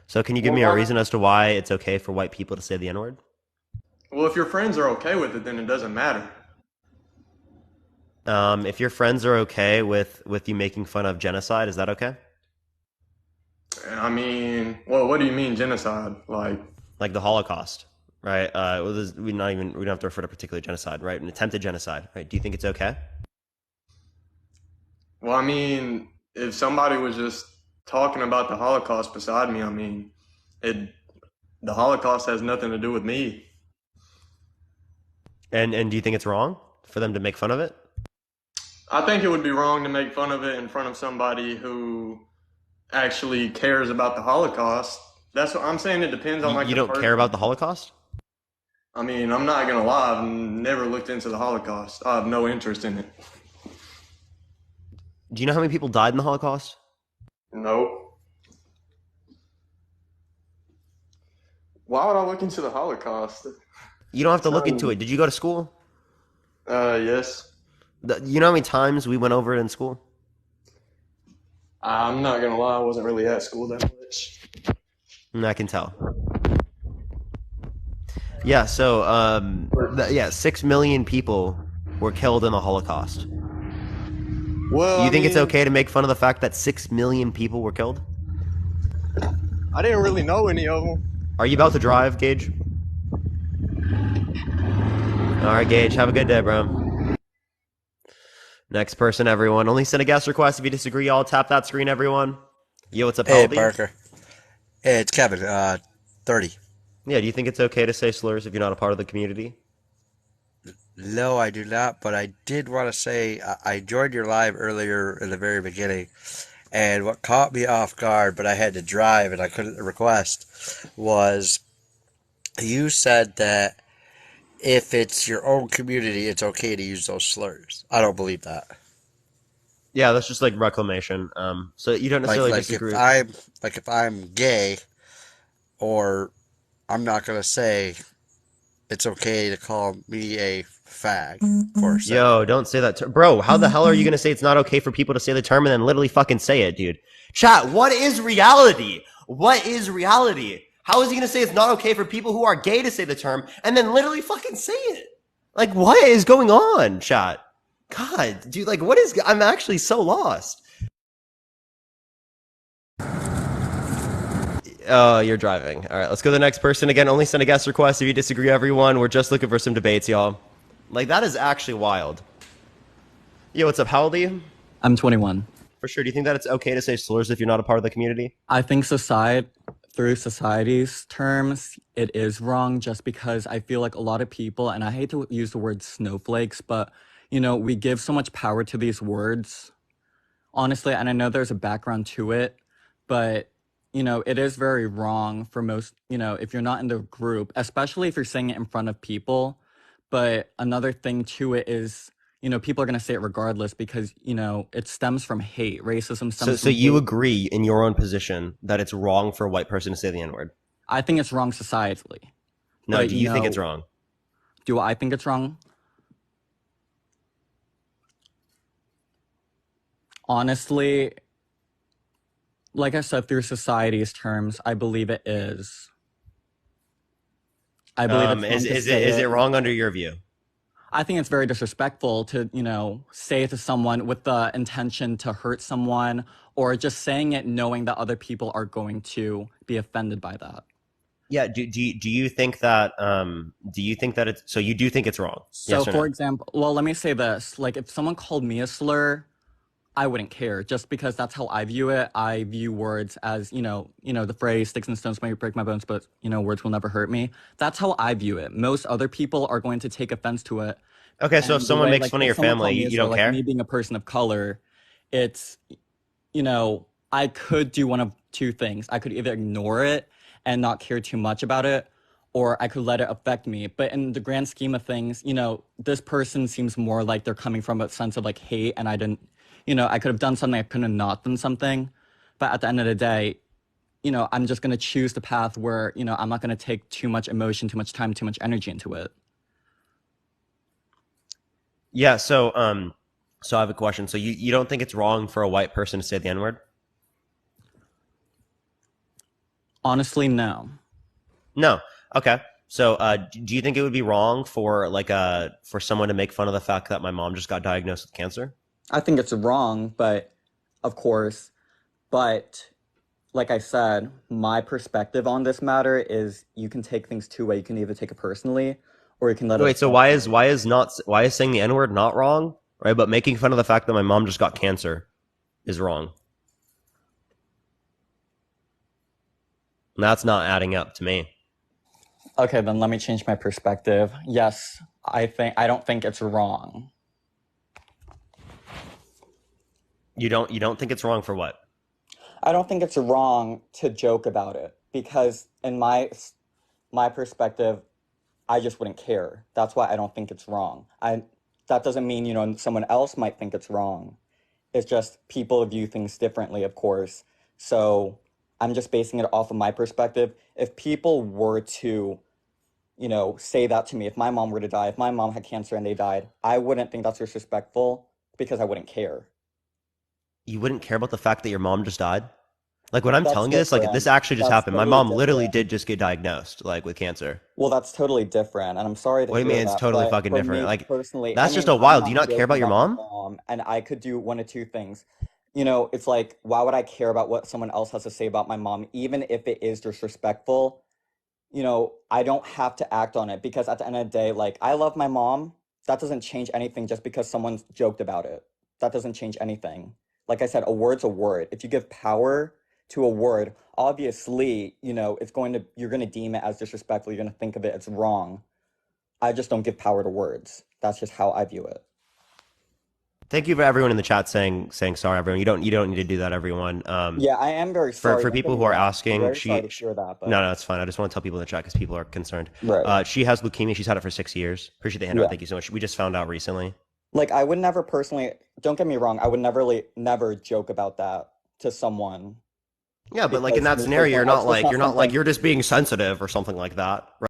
So, can you give Well, me a why? reason as to why it's okay for white people to say the N word? Well, if your friends are okay with it, then it doesn't matter. If your friends are okay with you making fun of genocide, is that okay? I mean, well, what do you mean genocide? Like the Holocaust, right? We don't have to refer to particular genocide, right? An attempted genocide, right? Do you think it's okay? Well, I mean, if somebody was just talking about the Holocaust beside me, I mean, the Holocaust has nothing to do with me. And do you think it's wrong for them to make fun of it? I think it would be wrong to make fun of it in front of somebody who actually cares about the Holocaust. That's what I'm saying. It depends on You the don't person. care about the Holocaust? I mean, I'm not gonna lie. I've never looked into the Holocaust. I have no interest in it. Do you know how many people died in the Holocaust? No. Why would I look into the Holocaust? You don't have to look into it. Did you go to school? Yes. You know how many times we went over it in school? I'm not gonna lie. I wasn't really at school that much. I can tell. Yeah, so 6 million people were killed in the Holocaust. Well, You I think it's mean, okay to make fun of the fact that 6 million people were killed? I didn't really know any of them. Are you about to drive, Gage? All right, Gage. Have a good day, bro. Next person, everyone. Only send a guest request if you disagree. Y'all tap that screen, everyone. Yo, what's up, Hey, Haldy? Parker. Hey, it's Kevin. 30. Yeah, do you think it's okay to say slurs if you're not a part of the community? No, I do not, but I did want to say I joined your live earlier in the very beginning, and what caught me off guard, but I had to drive and I couldn't request, was you said that if it's your own community, it's okay to use those slurs. I don't believe that. Yeah, that's just like reclamation. So you don't Like, necessarily like if disagree. I'm like if I'm gay, or I'm not gonna say it's okay to call me a fag for saying Yo, it. don't say that. Bro, how the hell are you going to say it's not okay for people to say the term and then literally fucking say it, dude? Chat, what is reality? What is reality? How is he going to say it's not okay for people who are gay to say the term and then literally fucking say it? Like, what is going on, chat? God, dude, like, what is. I'm actually so lost. Oh, you're driving. All right, let's go to the next person. Again, only send a guest request if you disagree, everyone. We're just looking for some debates, y'all. Like, that is actually wild. Yo, what's up? How old are you? I'm 21. For sure. Do you think that it's okay to say slurs if you're not a part of the community? I think through society's terms, it is wrong just because I feel like a lot of people, and I hate to use the word snowflakes, but, we give so much power to these words, honestly, and I know there's a background to it, but, it is very wrong for most, if you're not in the group, especially if you're saying it in front of people. But another thing to it is, people are going to say it regardless because, it stems from hate. Racism So, stems so from you hate. agree in your own position that it's wrong for a white person to say the N-word? I think it's wrong societally. No, But, do you think it's wrong? do I think it's wrong? Honestly, like I said, through society's terms, I believe it is. I believe it's wrong to say Is it. it wrong under your view? I think it's very disrespectful to, say it to someone with the intention to hurt someone, or just saying it knowing that other people are going to be offended by that. Yeah. Do you think that it's so you do think it's wrong? So, Yes or for no? example, well, let me say this. Like, if someone called me a slur, I wouldn't care, just because that's how I view it. I view words as, the phrase "sticks and stones may break my bones, but words will never hurt me." That's how I view it. Most other people are going to take offense to it. Okay, so if And the someone way, makes like, fun of if your someone family, called me a you slur, don't like me care? being a person of color, it's, I could do one of two things. I could either ignore it and not care too much about it, or I could let it affect me. But in the grand scheme of things, this person seems more like they're coming from a sense of like hate, and I didn't, I could have done something, I couldn't have not done something. But at the end of the day, I'm just going to choose the path where, I'm not going to take too much emotion, too much time, too much energy into it. Yeah. So I have a question. So you don't think it's wrong for a white person to say the N-word? Honestly, no. No. Okay. So, do you think it would be wrong for for someone to make fun of the fact that my mom just got diagnosed with cancer? I think it's wrong, but of course, but like I said, my perspective on this matter is you can take things two ways. You can either take it personally, or you can let it Wait. So affect you. why is saying the N-word not wrong, right? But making fun of the fact that my mom just got cancer is wrong. And that's not adding up to me. Okay, then let me change my perspective. Yes, I don't think it's wrong. You don't think it's wrong for what? I don't think it's wrong to joke about it because in my perspective, I just wouldn't care. That's why I don't think it's wrong. That doesn't mean, someone else might think it's wrong. It's just people view things differently, of course. So I'm just basing it off of my perspective. If people were to, say that to me, if my mom were to die, if my mom had cancer and they died, I wouldn't think that's disrespectful because I wouldn't care. You wouldn't care about the fact that your mom just died? Like when I'm That's telling you this, like this different. actually just That's happened. My totally mom literally different. did just get diagnosed, like with cancer. Well, that's totally different, and I'm sorry to What do you hear mean it's that. totally But fucking for different? me Like personally, I that's just mean, a I'm wild. Do you not not care joking about your about my mom? mom. mom, and I could do one of two things. You know, it's like, why would I care about what someone else has to say about my mom, even if it is disrespectful? You know, I don't have to act on it because at the end of the day, like, I love my mom. That doesn't change anything just because someone's joked about it. That doesn't change anything. Like I said, a word's a word. If you give power to a word, obviously, you know, you're going to deem it as disrespectful. You're going to think of it as wrong. I just don't give power to words. That's just how I view it. Thank you for everyone in the chat saying sorry, everyone. You don't need to do that, everyone. Yeah, I am very sorry. For Don't get people me who are wrong. I'm asking, very sorry to hear that, but no, it's fine. I just want to tell people in the chat because people are concerned. right. She has leukemia. She's had it for 6 years. Appreciate the handout. Yeah. Thank you so much. We just found out recently. Like, I would never personally, don't get me wrong, I would never joke about that to someone Yeah, but like in because that scenario, personally, you're not it's just like not something. you're just being sensitive or something like that, right?